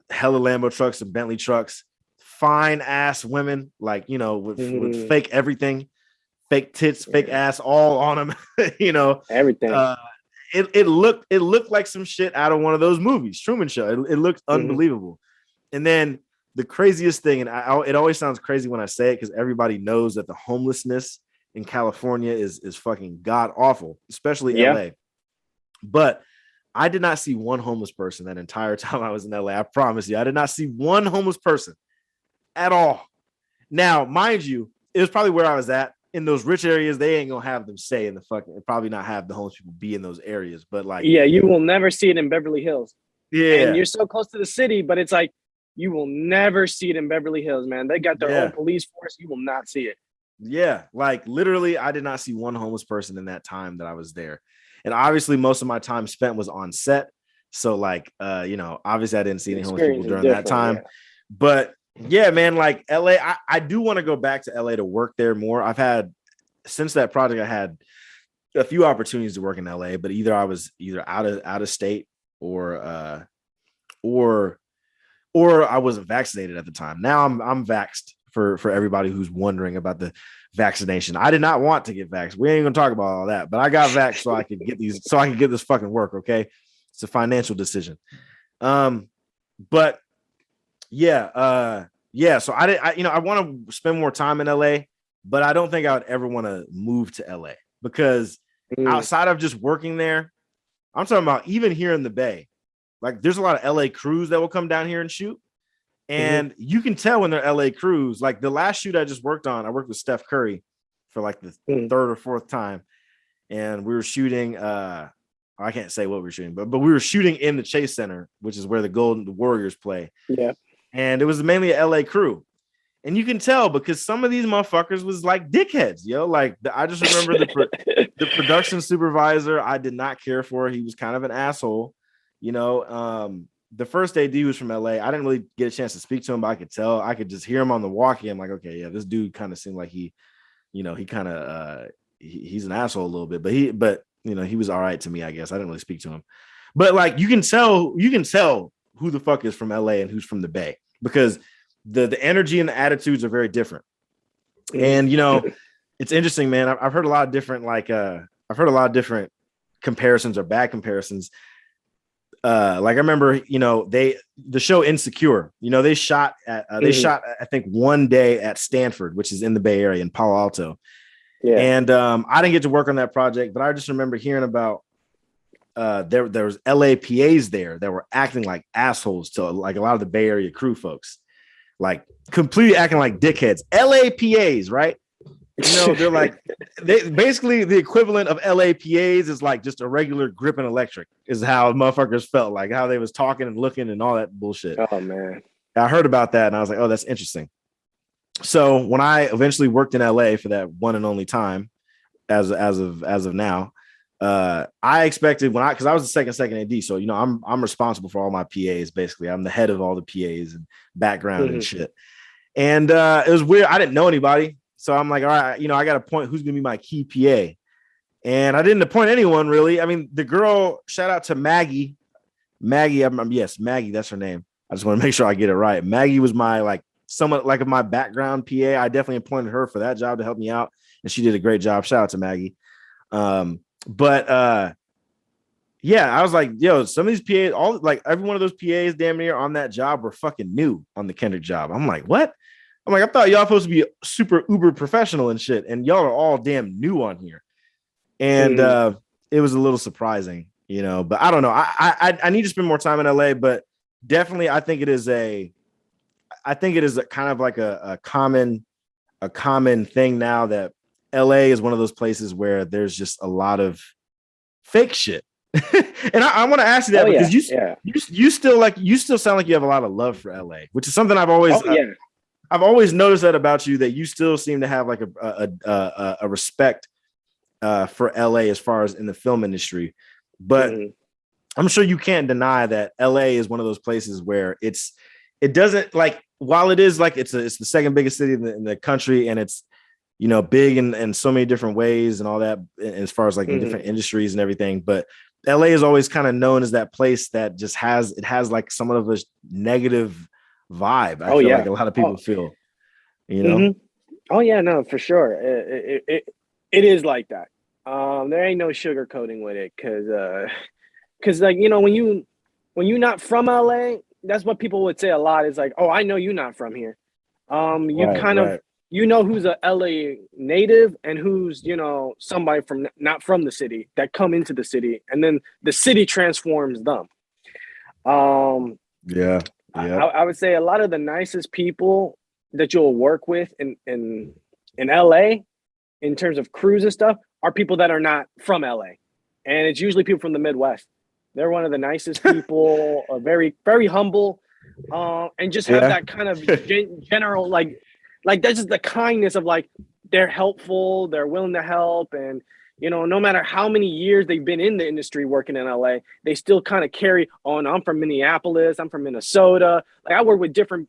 hella Lambo trucks and Bentley trucks, fine ass women, like, with fake everything, fake tits, fake ass, all on them, everything. It looked like some shit out of one of those movies, Truman Show. It looked unbelievable. And then the craziest thing, and it always sounds crazy when I say it because everybody knows that the homelessness in California is fucking god awful, especially LA. But I did not see one homeless person that entire time I was in LA. I promise you, I did not see one homeless person at all. Now, mind you, it was probably where I was at. In those rich areas, they ain't gonna have them stay in the probably not have the homeless people be in those areas. But you will never see it in Beverly Hills. Yeah, and you're so close to the city, but it's like you will never see it in Beverly Hills, man. They got their own police force. You will not see it. Yeah, like literally, I did not see one homeless person in that time that I was there. And obviously, most of my time spent was on set. So, obviously, I didn't see any homeless people during that time. Yeah. But yeah, man, like LA, I do want to go back to LA to work there more. I've had, since that project, I had a few opportunities to work in LA, but either I was out of state or I wasn't vaccinated at the time. Now I'm vaxxed for everybody who's wondering about the vaccination. I did not want to get vaxxed. We ain't gonna talk about all that, but I got vaxxed so I could get this fucking work. Okay. It's a financial decision. But yeah. So I want to spend more time in LA, but I don't think I would ever want to move to LA because outside of just working there, I'm talking about even here in the Bay, like there's a lot of LA crews that will come down here and shoot. And you can tell when they're LA crews. Like the last shoot I just worked on, I worked with Steph Curry for like the third or fourth time. And we were shooting, I can't say what we were shooting, but we were shooting in the Chase Center, which is where the Warriors play. Yeah. And it was mainly a LA crew. And you can tell because some of these motherfuckers was like dickheads, yo. Like I just remember the production supervisor I did not care for. He was kind of an asshole, the first AD was from LA. I didn't really get a chance to speak to him, but I could tell. I could just hear him on the walkie. I'm like, okay, yeah, this dude kind of seemed like he's an asshole a little bit, but he was all right to me, I guess. I didn't really speak to him. But like you can tell who the fuck is from LA and who's from the Bay because the energy and the attitudes are very different. And it's interesting, man. I've heard a lot of different comparisons or bad comparisons. Like I remember, the show Insecure, they shot I think one day at Stanford, which is in the Bay Area in Palo Alto. Yeah. And I didn't get to work on that project, but I just remember hearing about there was LAPAs there that were acting like assholes to like a lot of the Bay Area crew folks, like completely acting like dickheads. LAPAs, right? they're like they basically the equivalent of LA PAs is like just a regular grip and electric is how motherfuckers felt, like how they was talking and looking and all that bullshit. Oh man. I heard about that and I was like, oh, that's interesting. So when I eventually worked in LA for that one and only time, as of now, I expected because I was the second AD, so I'm responsible for all my PAs. Basically, I'm the head of all the PAs and background and shit. And it was weird. I didn't know anybody, so I'm like, all right, I got to appoint who's gonna be my key PA, and I didn't appoint anyone really. I mean, the girl, shout out to Maggie. Yes, Maggie, that's her name. I just want to make sure I get it right. Maggie was my somewhat like my background PA. I definitely appointed her for that job to help me out, and she did a great job. Shout out to Maggie. But yeah, I was like, yo, some of these PAs, every one of those PAs damn near on that job were fucking new on the Kendrick job. I'm like, what? I'm like, I thought y'all supposed to be super uber professional and shit, and y'all are all damn new on here. And it was a little surprising, but I don't know. I need to spend more time in LA, but definitely I think it is a kind of like a common thing now that LA is one of those places where there's just a lot of fake shit. And I want to ask you that because you still sound like you have a lot of love for LA, which is something I've always noticed that about you, that you still seem to have like a respect for LA as far as in the film industry. But I'm sure you can't deny that LA is one of those places where it doesn't, like, while it is like it's the second biggest city in the country, and it's big in so many different ways and all that, as far as like in different industries and everything. But LA is always kind of known as that place that just has like somewhat of a negative vibe. I feel like a lot of people feel, Oh yeah, no, for sure. It is like that. There ain't no sugarcoating with it, because like, when you're not from LA, that's what people would say a lot, is like, oh, I know you're not from here. Who's a LA native and who's, somebody from not from the city that come into the city, and then the city transforms them. I would say a lot of the nicest people that you'll work with in LA in terms of crews and stuff are people that are not from LA. And it's usually people from the Midwest. They're one of the nicest people, very, very humble, and just have that kind of general, like that's just the kindness of, like, they're helpful, they're willing to help. And, no matter how many years they've been in the industry working in LA, they still kind of carry on. I'm from Minneapolis, I'm from Minnesota. Like, I work with different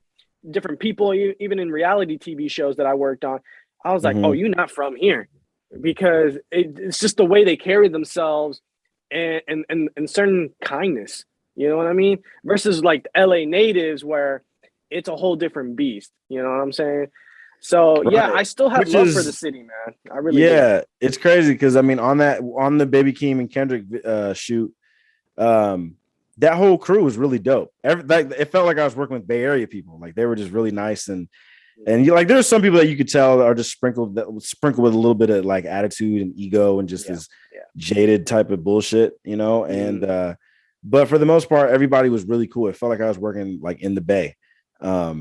people, even in reality TV shows that I worked on. I was like, oh, you're not from here, because it's just the way they carry themselves and certain kindness, you know what I mean? Versus like the LA natives, where it's a whole different beast, you know what I'm saying? So yeah, I still have love for the city, man. I really do. It's crazy because I mean, on the Baby Keem and Kendrick shoot, that whole crew was really dope. It felt like I was working with Bay Area people. Like, they were just really nice, and there's some people that you could tell are just sprinkled with a little bit of like attitude and ego and just this jaded type of bullshit, and but for the most part, everybody was really cool. It felt like I was working like in the Bay. I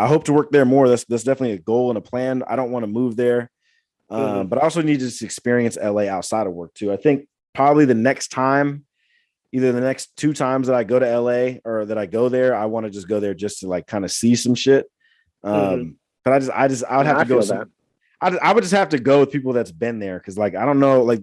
hope to work there more. That's definitely a goal and a plan. I don't want to move there. But I also need to just experience LA outside of work too. I think probably the next time, either the next 2 times that I go to LA or that I go there, I want to just go there just to like kind of see some shit. But I would have to go. I would just have to go with people that's been there, because like I don't know, like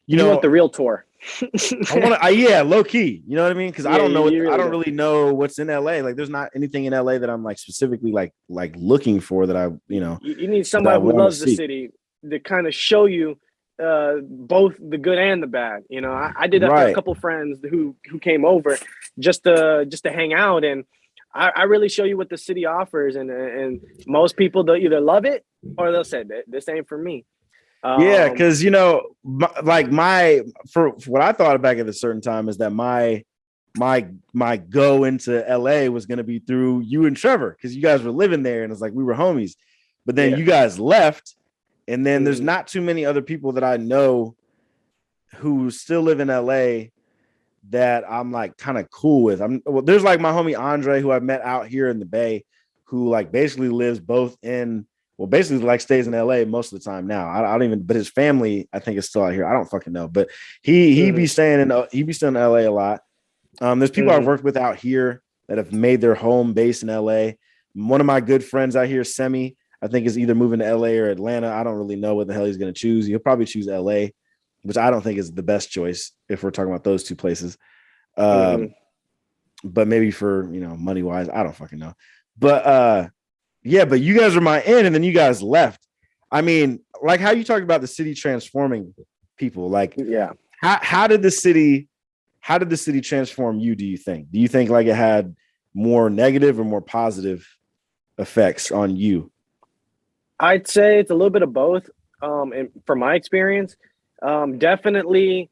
you want the real tour. I want to, low key. You know what I mean? Because I don't know. I don't really know what's in LA. Like, there's not anything in LA that I'm like specifically like looking for that I. You need somebody who loves the city to kind of show you both the good and the bad. I did that for a couple friends who came over just to hang out, and I really show you what the city offers, and most people, they'll either love it or they'll say that this ain't for me. Because for what I thought back at a certain time is that my go into LA was going to be through you and Trevor, because you guys were living there, and it's like we were homies. But then you guys left, and then there's not too many other people that I know who still live in LA that I'm like kind of cool with. There's like my homie Andre, who I met out here in the Bay, who like basically lives both in well, basically like stays in LA most of the time now. I don't even, but his family, I think, is still out here. I don't fucking know, but he be staying in LA a lot. There's people I've worked with out here that have made their home base in LA. One of my good friends out here, Semi, I think is either moving to LA or Atlanta. I don't really know what the hell he's going to choose. He'll probably choose LA, which I don't think is the best choice if we're talking about those two places. But maybe for, you know, money wise, I don't fucking know. But yeah, but you guys are my in, and then you guys left. I mean, like how you talked about the city transforming people. Like, yeah, how did the city transform you? Do you think like it had more negative or more positive effects on you? I'd say it's a little bit of both. And from my experience, definitely,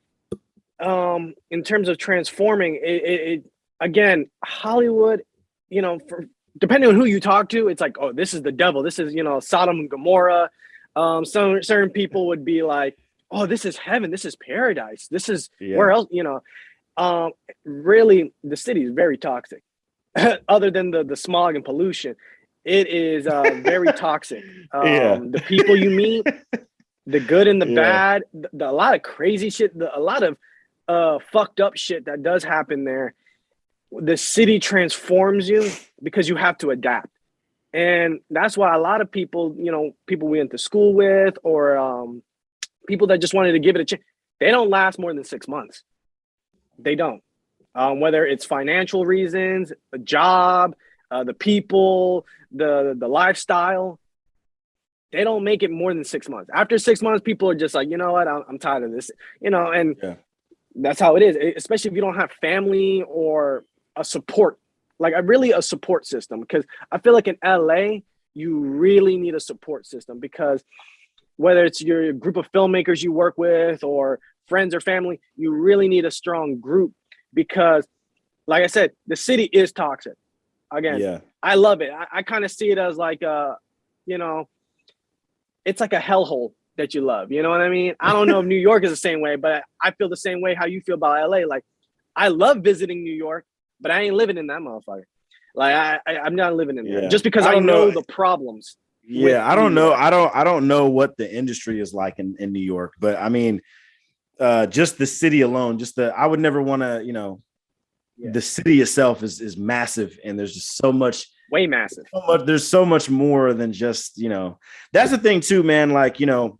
in terms of transforming it again, Hollywood, you know, depending on who you talk to, it's like, oh, this is the devil. This is, you know, Sodom and Gomorrah. Some certain people would be like, oh, this is heaven. This is paradise. This is where else, you know. Really, the city is very toxic. Other than the smog and pollution, it is very toxic. The people you meet, the good and the bad, a lot of crazy shit, a lot of fucked up shit that does happen there. The city transforms you because you have to adapt. And that's why a lot of people, you know, people we went to school with, or people that just wanted to give it a chance, they don't last more than 6 months. They don't. Whether it's financial reasons, a job, the people, the lifestyle, they don't make it more than 6 months. After 6 months, people are just like, you know what, I'm tired of this, you know, and that's how it is, especially if you don't have family or a support, like a support system. Because I feel like in LA, you really need a support system, because whether it's your group of filmmakers you work with or friends or family, you really need a strong group, because like I said, the city is toxic. Again, I love it. I kind of see it as like you know, it's like a hellhole that you love. You know what I mean? I don't know if New York is the same way, but I feel the same way how you feel about LA. Like, I love visiting New York, but I ain't living in that motherfucker. Like, I'm not living in there just because I know the problems. Yeah, I don't know. I don't know what the industry is like in New York, but I mean, just the city alone, I would never want to, you know, the city itself is massive, and there's just so much, way massive. There's so much more than just, you know, that's the thing too, man. Like, you know,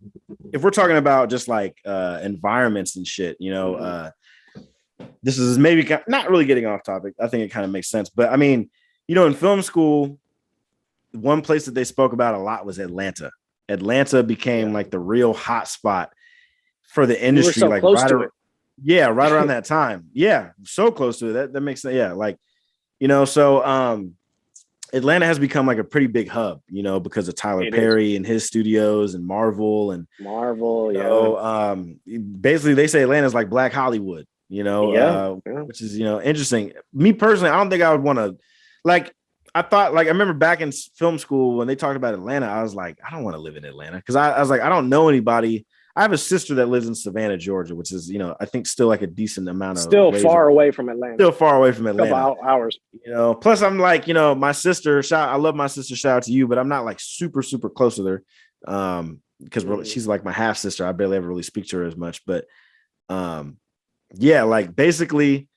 if we're talking about just like environments and shit, you know, this is maybe not really getting off topic. I think it kind of makes sense, but I mean, you know, in film school, one place that they spoke about a lot was Atlanta. Atlanta became like the real hot spot for the industry. We were so close to it. Yeah, right around that time. Yeah, so close to it. That makes sense. Yeah, like, you know, so Atlanta has become like a pretty big hub, you know, because of Tyler Perry and his studios and Marvel. Basically they say Atlanta's like Black Hollywood, you know, which is, you know, interesting. Me personally, I don't think I would want to, like, I thought, like, I remember back in film school when they talked about Atlanta, I was like, I don't want to live in Atlanta, because I was like, I don't know anybody. I have a sister that lives in Savannah, Georgia, which is, you know, I think still like a decent amount of far away from Atlanta. Still far away from Atlanta. Couple hours. You know, plus I'm like, you know, my sister, I love my sister, shout out to you, but I'm not like super, super close with her. Because she's like my half sister. I barely ever really speak to her as much. But yeah, like basically,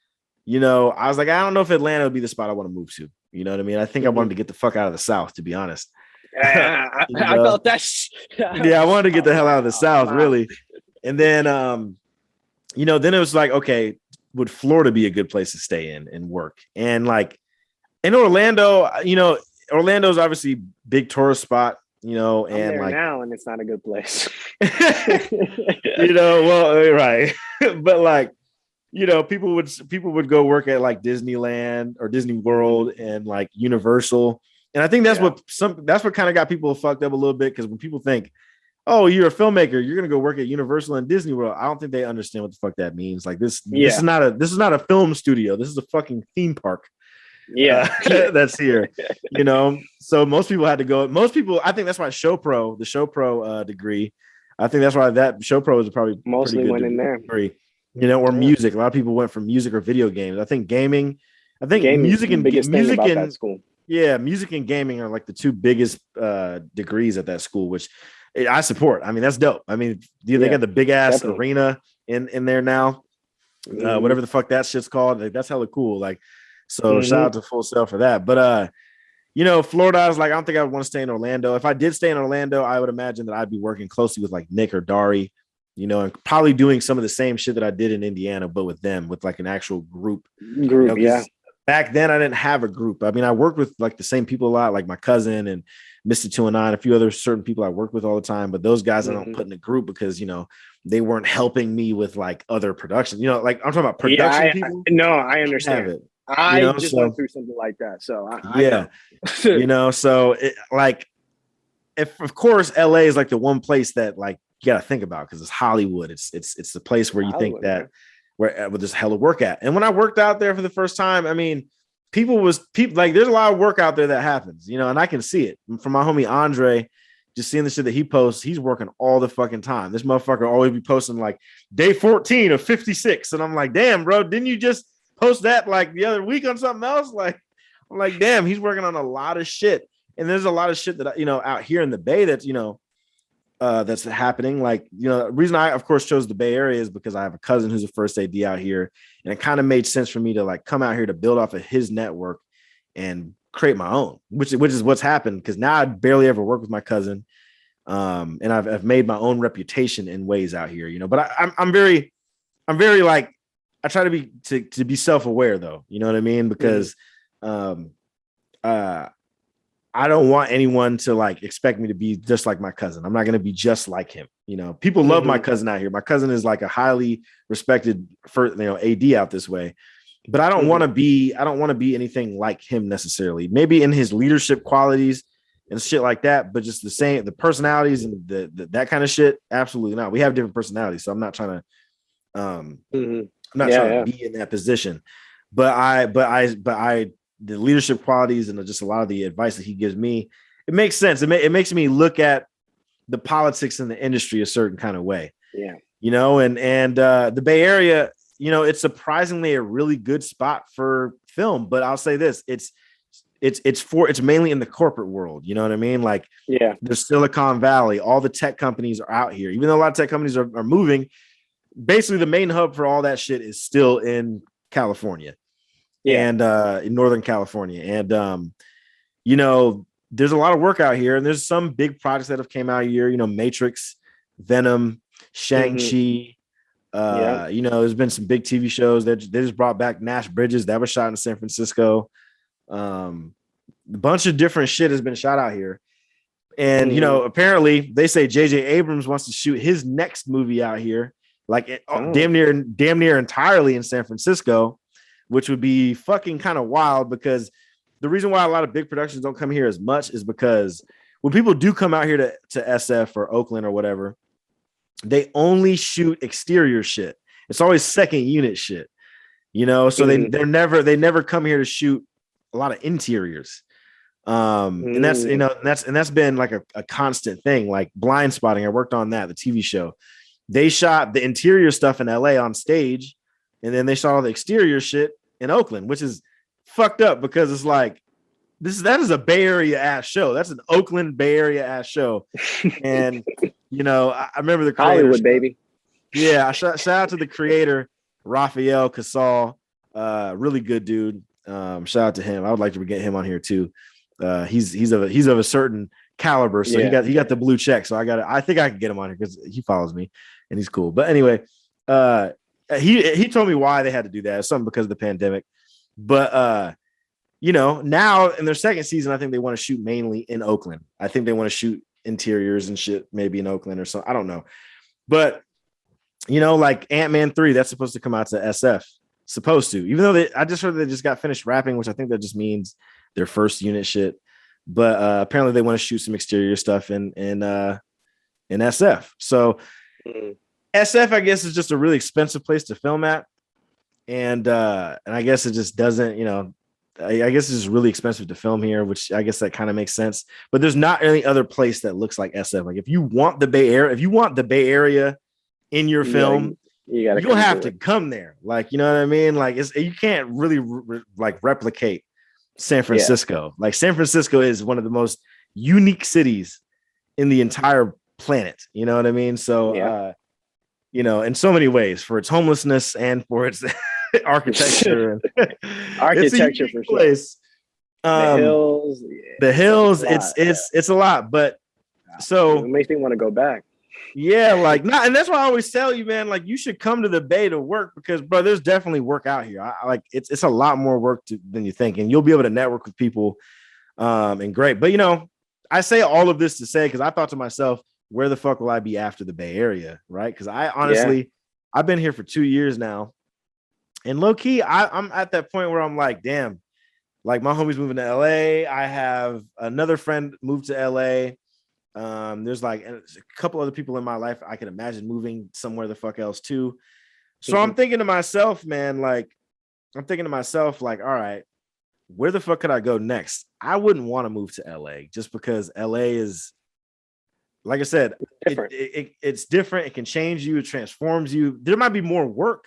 you know, I was like, I don't know if Atlanta would be the spot I want to move to. You know what I mean? I think I wanted to get the fuck out of the South, to be honest. I felt that. Yeah, I wanted to get the hell out of the South, really. And then, you know, then it was like, okay, would Florida be a good place to stay in and work? And like in Orlando, you know, Orlando's obviously big tourist spot, you know, and there like now, and it's not a good place. You know, well, right, but like, you know, people would go work at like Disneyland or Disney World and like Universal. And I think that's what kind of got people fucked up a little bit, because when people think, oh, you're a filmmaker, you're gonna go work at Universal and Disney World, I don't think they understand what the fuck that means. Like this is not a film studio. This is a fucking theme park. Yeah, that's here. You know, so most people had to go. Most people, I think that's why the Show Pro degree. I think that's why that Show Pro is probably mostly went in there. You know, or music. A lot of people went from music or video games. I think gaming. Music and that school. Yeah, music and gaming are like the two biggest degrees at that school, which I support. I mean, that's dope. I mean, they got the big ass definitely. arena in there now. Mm-hmm. Whatever the fuck that shit's called. Like, that's hella cool. Like, so shout Mm-hmm. out to Full Sail for that. But you know, Florida, I was like, I don't think I would want to stay in Orlando. If I did stay in Orlando, I would imagine that I'd be working closely with like Nick or Dari, you know, and probably doing some of the same shit that I did in Indiana, but with them, with like an actual group, you know, Group, yeah. because back then I didn't have a group. I mean, I worked with like the same people a lot, like my cousin and Mr. 209, a few other certain people I work with all the time, but those guys I don't put in a group because, you know, they weren't helping me with like other production, you know, like I'm talking about Yeah, production people. no, I I didn't have understand. it, you I know, just went so through something like that, so I yeah, know. you know, so like, if of course LA is like the one place that like you got to think about because it's Hollywood. It's the place where you think Hollywood, that man. where there's hella work at. And when I worked out there for the first time, I mean, people like there's a lot of work out there that happens, you know, and I can see it from my homie Andre. Just seeing the shit that he posts, he's working all the fucking time. This motherfucker always be posting like day 14 of 56, and I'm like, damn, bro, didn't you just post that like the other week on something else? Like, I'm like, damn, he's working on a lot of shit. And there's a lot of shit that, you know, out here in the Bay that's, you know, that's happening. Like, you know, the reason I, of course, chose the Bay Area is because I have a cousin who's a first AD out here. And it kind of made sense for me to like come out here to build off of his network and create my own, which is what's happened. Because now I barely ever work with my cousin. And I've made my own reputation in ways out here, you know, but I'm very like, I try to be self-aware though. You know what I mean? Because, I don't want anyone to like expect me to be just like my cousin. I'm not going to be just like him. You know, people love my cousin out here. My cousin is like a highly respected for, you know, AD out this way, but I don't want to be anything like him necessarily. Maybe in his leadership qualities and shit like that, but just the personalities and that kind of shit. Absolutely not. We have different personalities. So I'm not trying to, I'm not trying to be in that position, but I, the leadership qualities and just a lot of the advice that he gives me, it makes sense. It makes me look at the politics in the industry a certain kind of way. Yeah. You know, and the Bay Area, you know, it's surprisingly a really good spot for film. But I'll say this, it's mainly in the corporate world. You know what I mean? Like, there's Silicon Valley, all the tech companies are out here, even though a lot of tech companies are moving. Basically, the main hub for all that shit is still in California. And in Northern California. And you know, there's a lot of work out here, and there's some big projects that have came out here, you know, Matrix, Venom, Shang-Chi. You know, there's been some big TV shows that they just brought back Nash Bridges that was shot in San Francisco. A bunch of different shit has been shot out here. And you know, apparently they say JJ Abrams wants to shoot his next movie out here, like damn near entirely in San Francisco, which would be fucking kind of wild, because the reason why a lot of big productions don't come here as much is because when people do come out here to SF or Oakland or whatever, they only shoot exterior shit. It's always second unit shit, you know? So they never come here to shoot a lot of interiors. And that's, you know, that's been like a constant thing, like Blind Spotting. I worked on that, the TV show. They shot the interior stuff in LA on stage, and then they shot all the exterior shit in Oakland, which is fucked up because it's like that is a Bay Area ass show. That's an Oakland Bay Area ass show. And you know, I remember the creator, Hollywood, baby. Yeah, shout out to the creator, Rafael Casal. Really good dude. Shout out to him. I would like to get him on here too. He's of a certain caliber, so he got the blue check. So I think I can get him on here because he follows me and he's cool. But anyway, he told me why they had to do that. It's something because of the pandemic. But you know, now in their second season, I think they want to shoot mainly in Oakland. I think they want to shoot interiors and shit maybe in Oakland or something. I don't know. But you know, like Ant-Man 3, that's supposed to come out to SF. Supposed to, even though I just heard they just got finished wrapping, which I think that just means their first unit shit. But apparently they want to shoot some exterior stuff in SF. So SF, I guess, is just a really expensive place to film at. And I guess it just doesn't, you know, I guess it's just really expensive to film here, which I guess that kind of makes sense. But there's not any other place that looks like SF. Like if you want the Bay Area in your film, you'll have to come there. Like, you know what I mean? Like you can't really like replicate San Francisco. Like San Francisco is one of the most unique cities in the entire planet. You know what I mean? So, you know, in so many ways, for its homelessness and for its architecture. Architecture it's a for place. Sure. The hills. It's a lot, but so it makes me want to go back. Yeah, like not, and that's why I always tell you, man, like you should come to the Bay to work because, bro, there's definitely work out here. I like it's a lot more work than you think, and you'll be able to network with people, and great. But you know, I say all of this to say because I thought to myself, where the fuck will I be after the Bay Area, right? Because I honestly, I've been here for 2 years now, and low key, I'm at that point where I'm like, damn, like my homie's moving to LA. I have another friend moved to LA. There's like a couple other people in my life I can imagine moving somewhere the fuck else too. So I'm thinking to myself, man, like all right, where the fuck could I go next? I wouldn't want to move to LA just because LA is, like I said, it's different. It can change you, it transforms you. There might be more work,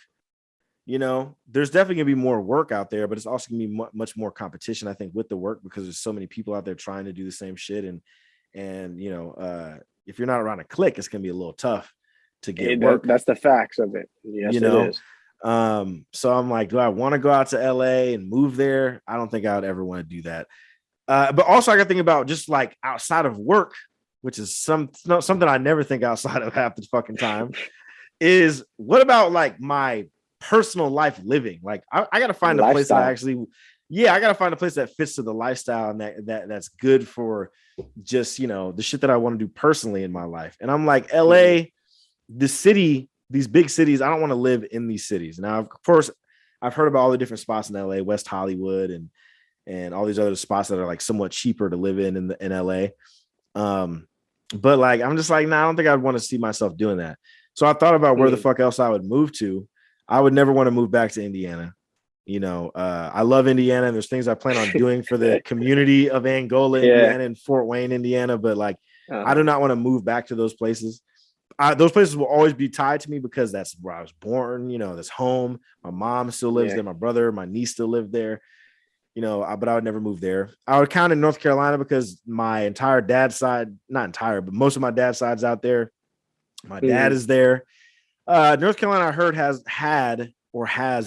you know, there's definitely gonna be more work out there, but it's also gonna be much more competition, I think, with the work because there's so many people out there trying to do the same shit. And you know, if you're not around a clique, it's gonna be a little tough to get work. That's the facts of it. Yes, you know? It is. So I'm like, do I want to go out to LA and move there? I don't think I would ever want to do that. But also I got to think about just like outside of work, which is something I never think outside of half the fucking time, is what about like my personal life living? Like I got to find a place that I actually, I got to find a place that fits to the lifestyle and that's good for just, you know, the shit that I want to do personally in my life. And I'm like, LA, the city, these big cities, I don't want to live in these cities. Now, of course, I've heard about all the different spots in LA, West Hollywood and all these other spots that are like somewhat cheaper to live in LA. But like, I'm just like, I don't think I'd want to see myself doing that. So I thought about where the fuck else I would move to. I would never want to move back to Indiana. You know, I love Indiana, and there's things I plan on doing for the community of Angola, Indiana, and Fort Wayne, Indiana. But like, I do not want to move back to those places. Those places will always be tied to me because that's where I was born. You know, that's home. My mom still lives there. My brother, my niece still live there. You know, but I would never move there. I would count in North Carolina because my entire dad's side, not entire, but most of my dad's side's out there. My dad is there. North Carolina, I heard, has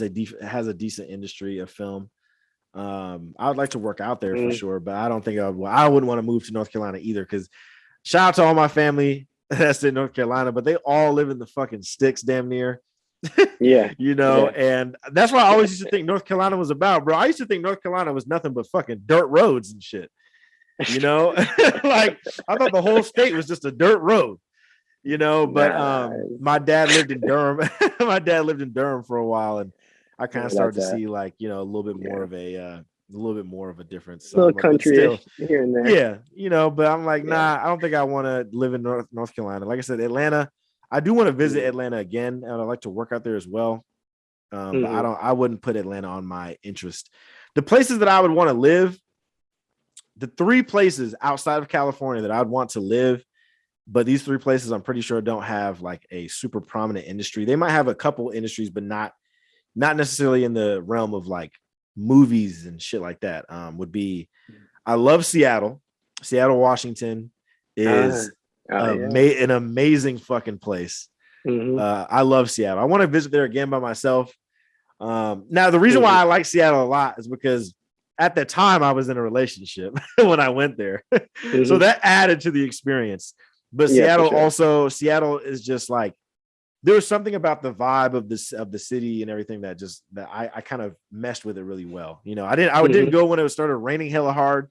a decent industry of film. I would like to work out there for sure, but I don't think I wouldn't want to move to North Carolina either. Because shout out to all my family that's in North Carolina, but they all live in the fucking sticks, damn near. You know, and that's what I always used to think North Carolina was about, bro. I used to think North Carolina was nothing but fucking dirt roads and shit. You know, like I thought the whole state was just a dirt road. You know, but my dad lived in Durham. My dad lived in Durham for a while, and I kind of started to see like, you know, a little bit more of a difference. Little country here and there. Yeah, you know, but I'm like, nah, I don't think I want to live in North Carolina. Like I said, Atlanta, I do want to visit Atlanta again, and I'd like to work out there as well. But I wouldn't put Atlanta on my interest. The places that I would want to live, the 3 places outside of California that I'd want to live. But these 3 places, I'm pretty sure, don't have like a super prominent industry. They might have a couple industries, but not necessarily in the realm of like movies and shit like that. Would be, I love Seattle. Seattle, Washington is an amazing fucking place. I love Seattle. I want to visit there again by myself. Now, the reason why I like Seattle a lot is because at the time I was in a relationship when I went there. So that added to the experience. But Seattle is just like, there was something about the vibe of the city and everything that I kind of meshed with it really well. You know, I didn't go when it started raining hella hard.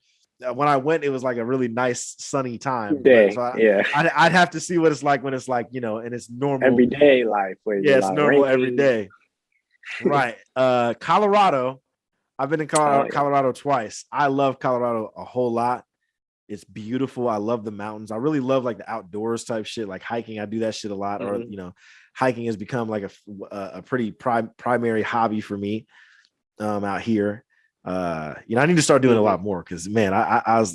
When I went, it was like a really nice sunny time. So I'd have to see what it's like when it's like, you know, and it's normal everyday life. It's normal every day. Right. Colorado. I've been in Colorado twice. I love Colorado a whole lot. It's beautiful. I love the mountains. I really love like the outdoors type shit, like hiking. I do that shit a lot. Or, you know, hiking has become like a pretty primary hobby for me out here. You know, I need to start doing a lot more because, man, I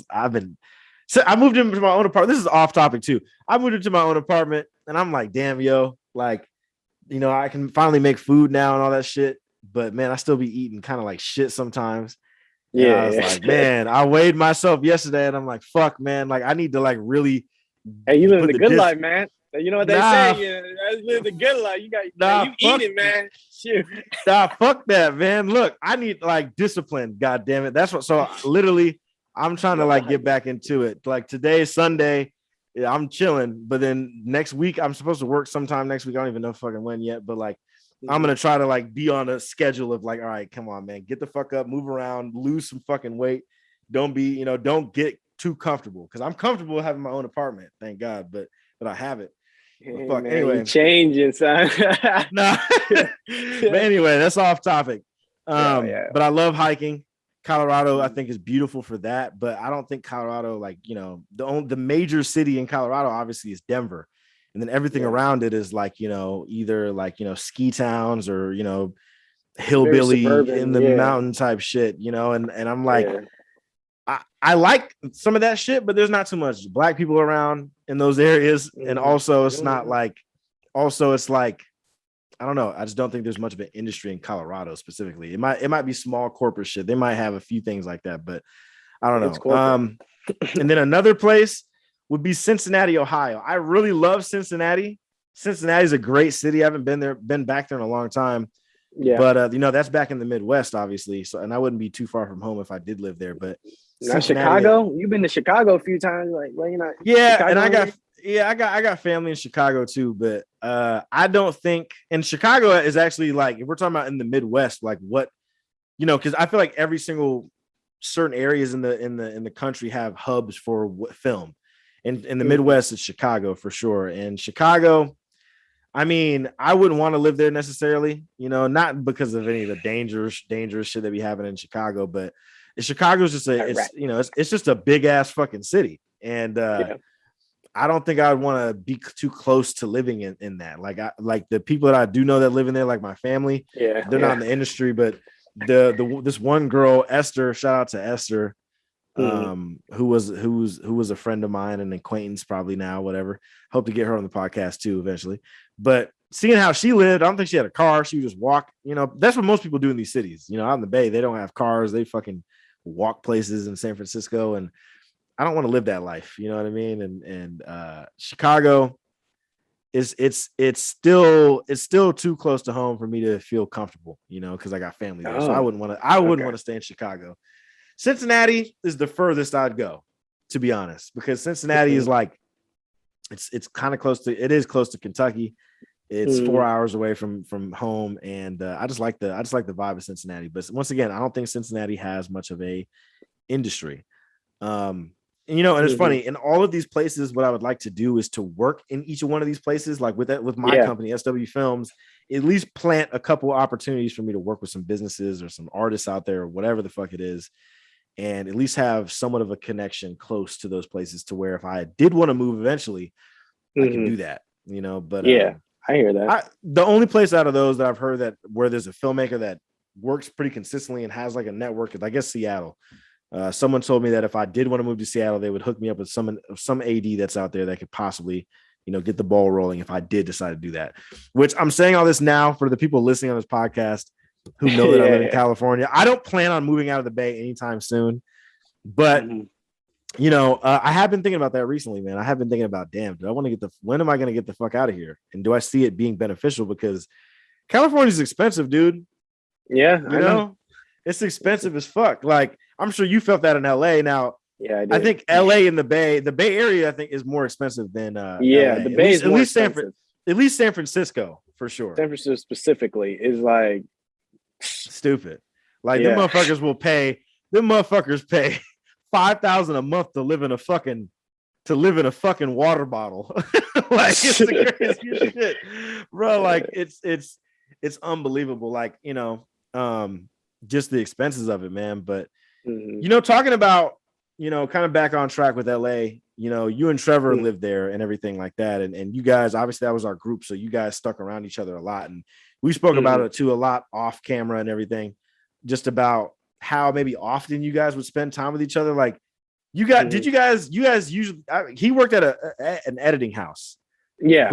moved into my own apartment. This is off topic too. I moved into my own apartment and I'm like, damn, yo, like, you know, I can finally make food now and all that shit. But man, I still be eating kind of like shit sometimes. And I Yeah, was yeah. like, man, I weighed myself yesterday, and I'm like, fuck, man, like I need to like really Hey, you living put the the good life, man. You know what they say? nah, Yeah, that's living the good life. You got, man, nah, you fuck, eating, man. Shoot. fuck that, man. Look, I need like discipline. God damn it. That's what. So literally, I'm trying to like get back into it. Like today is Sunday. Yeah, I'm chilling, but then next week I'm supposed to work sometime next week. I don't even know fucking when yet, but like I'm gonna try to like be on a schedule of like, all right, come on, man, get the fuck up, move around, lose some fucking weight. Don't be, don't get too comfortable because I'm comfortable having my own apartment, thank God, but I have it. But Hey, fuck, man, you anyway. changing, son. Nah. But anyway, that's off topic. Yeah. But I love hiking. Colorado, I Mhm. think, is beautiful for that, but I don't think Colorado, like, the major city in Colorado obviously is Denver. And then everything Yeah. around it is like, either like, ski towns or, Very hillbilly in suburban. the Yeah. mountain type shit, and I'm like, Yeah. I like some of that shit, but there's not too much black people around in those areas. And also it's not like, it's like, I don't know. I just don't think there's much of an industry in Colorado specifically. It might be small corporate shit. They might have a few things like that, but I don't It's know. corporate. And then another place would be Cincinnati, Ohio. I really love Cincinnati. Cincinnati is a great city. I haven't been back there in a long time, Yeah. but that's back in the Midwest, obviously. So, and I wouldn't be too far from home if I did live there. But Not Cincinnati, Chicago. You've been to Chicago a few times. Like, well, you're not yeah, and Chicago area? I got family in Chicago too, but I don't think, and Chicago is actually like, if we're talking about in the Midwest, like what, because I feel like every single certain areas in the country have hubs for film. And in the Midwest, it's Chicago for sure. And Chicago, I mean, I wouldn't want to live there necessarily, not because of any of the dangerous shit that be happening in Chicago, but Chicago's just it's just a big ass fucking city. And Yeah. I don't think I would want to be too close to living in that. Like the people that I do know that live in there, like my family, Yeah. they're not in the industry, but this one girl, Esther, shout out to Esther, who was a friend of mine, an acquaintance probably now, whatever. Hope to get her on the podcast too eventually. But seeing how she lived, I don't think she had a car. She would just walk. That's what most people do in these cities. Out in the Bay, they don't have cars. They fucking walk places in San Francisco, and I don't want to live that life. You know what I mean? And Chicago it's still too close to home for me to feel comfortable. Because I got family there, so I wouldn't want to stay in Chicago. Cincinnati is the furthest I'd go, to be honest, because Cincinnati is like, it's kind of close to, it is close to Kentucky. It's 4 hours away from home. And I just like the vibe of Cincinnati. But once again, I don't think Cincinnati has much of a industry. And it's funny, in all of these places, what I would like to do is to work in each one of these places, like with my company, SW Films, at least plant a couple opportunities for me to work with some businesses or some artists out there or whatever the fuck it is. And at least have somewhat of a connection close to those places to where if I did want to move eventually, I can do that, but I hear that. The only place out of those that I've heard that where there's a filmmaker that works pretty consistently and has like a network is, I guess, Seattle. Someone told me that if I did want to move to Seattle, they would hook me up with some AD that's out there that could possibly, get the ball rolling if I did decide to do that. Which I'm saying all this now for the people listening on this podcast who know that I live in California. I don't plan on moving out of the Bay anytime soon, but I have been thinking about that recently, man. I have been thinking about, damn, when am I going to get the fuck out of here? And do I see it being beneficial? Because California is expensive, dude. Yeah. I know. It's expensive as fuck. Like, I'm sure you felt that in LA. Now, yeah, I think LA and the Bay Area, I think, is more expensive than LA. The Bay is more expensive. At least San Francisco, for sure. San Francisco specifically is like stupid. Like them motherfuckers pay $5,000 a month to live in a fucking water bottle. Like it's the craziest shit, bro. Like it's unbelievable. Like, just the expenses of it, man. But talking about, kind of back on track with LA, you and Trevor lived there and everything like that. And you guys, obviously that was our group. So you guys stuck around each other a lot. And we spoke about it too, a lot off camera and everything, just about how maybe often you guys would spend time with each other. Like did you guys usually, he worked at an editing house. Yeah.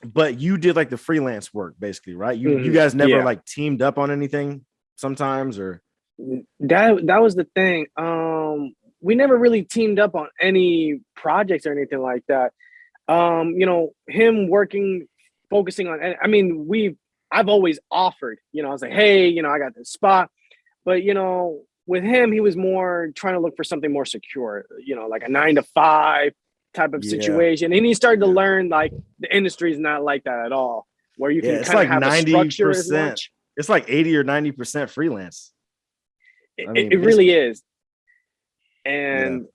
But you did like the freelance work basically, right? You guys never like teamed up on anything sometimes, or? That was the thing. We never really teamed up on any projects or anything like that. Him working, focusing on. I mean, I've always offered. I was like, hey, I got this spot, but with him, he was more trying to look for something more secure. Like a 9 to 5 type of Yeah. situation, and he started to Yeah. learn like the industry is not like that at all, where you Yeah. can It's kind of like have a structure as 90%. much. It's like 80 or 90% freelance. It, I it, mean, it really basically. is, Yeah. and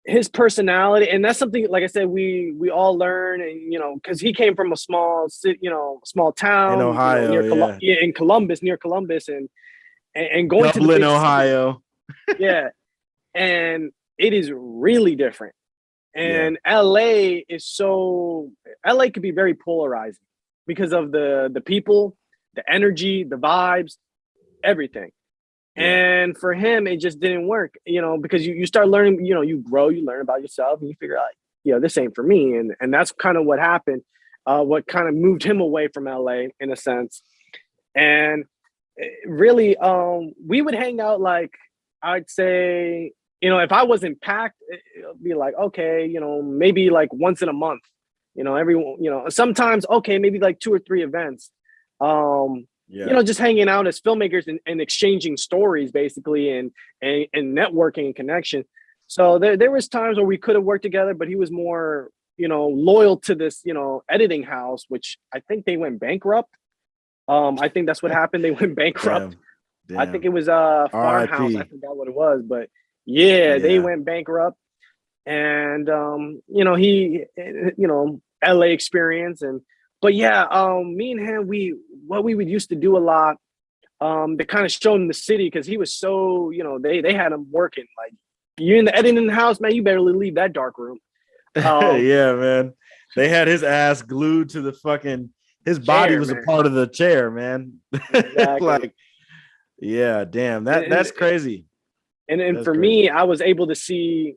his personality, and that's something like I said, we all learn, and because he came from a small city, small In town, Ohio. Yeah. In Columbus, near Columbus, and going to the Dublin, big city, Ohio. yeah, and it is really different. Yeah. And LA could be very polarizing because of the people, the energy, the vibes, everything. Yeah. And for him, it just didn't work, because you start learning, you grow, you learn about yourself, and you figure out, this ain't for me. And that's kind of what happened, what kind of moved him away from LA in a sense. And really, we would hang out like, I'd say, if I wasn't packed, it'll be like, okay, maybe like once in a month, sometimes, okay, maybe like 2 or 3 events. Yeah. Just hanging out as filmmakers and exchanging stories basically and networking and connection. So there was times where we could have worked together, but he was more, loyal to this, editing house, which I think they went bankrupt. I think that's what happened. They went bankrupt. Damn. I think Damn. it was a farmhouse. I RIP. forgot what it was, but yeah, they Yeah. went bankrupt. And he, LA experience, and but yeah, me and him, what we would used to do a lot, to kind of show him the city, because he was so, they had him working like, you're in the editing house, man, you barely leave that dark room. Yeah, man. They had his ass glued to the fucking, his body Chair, was a man. part of the chair, man. Exactly. Like, yeah, damn. and That's and, crazy. and That's for crazy. me, I was able to see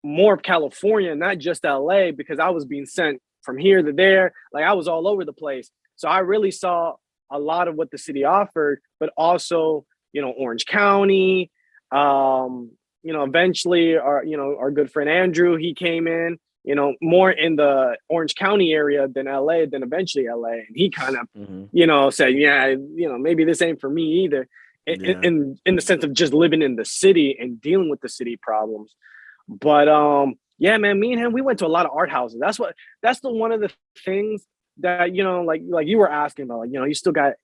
more of California, not just LA, because I was being sent from here to there. Like, I was all over the place. So I really saw a lot of what the city offered, but also, Orange County. Eventually our good friend Andrew, he came in, more in the Orange County area than LA, then eventually LA. And he kind of, Mhm. said, yeah, maybe this ain't for me either. Yeah. In the sense of just living in the city and dealing with the city problems. But yeah, man, me and him, we went to a lot of art houses. That's the one of the things that, like you were asking about, like, you still got,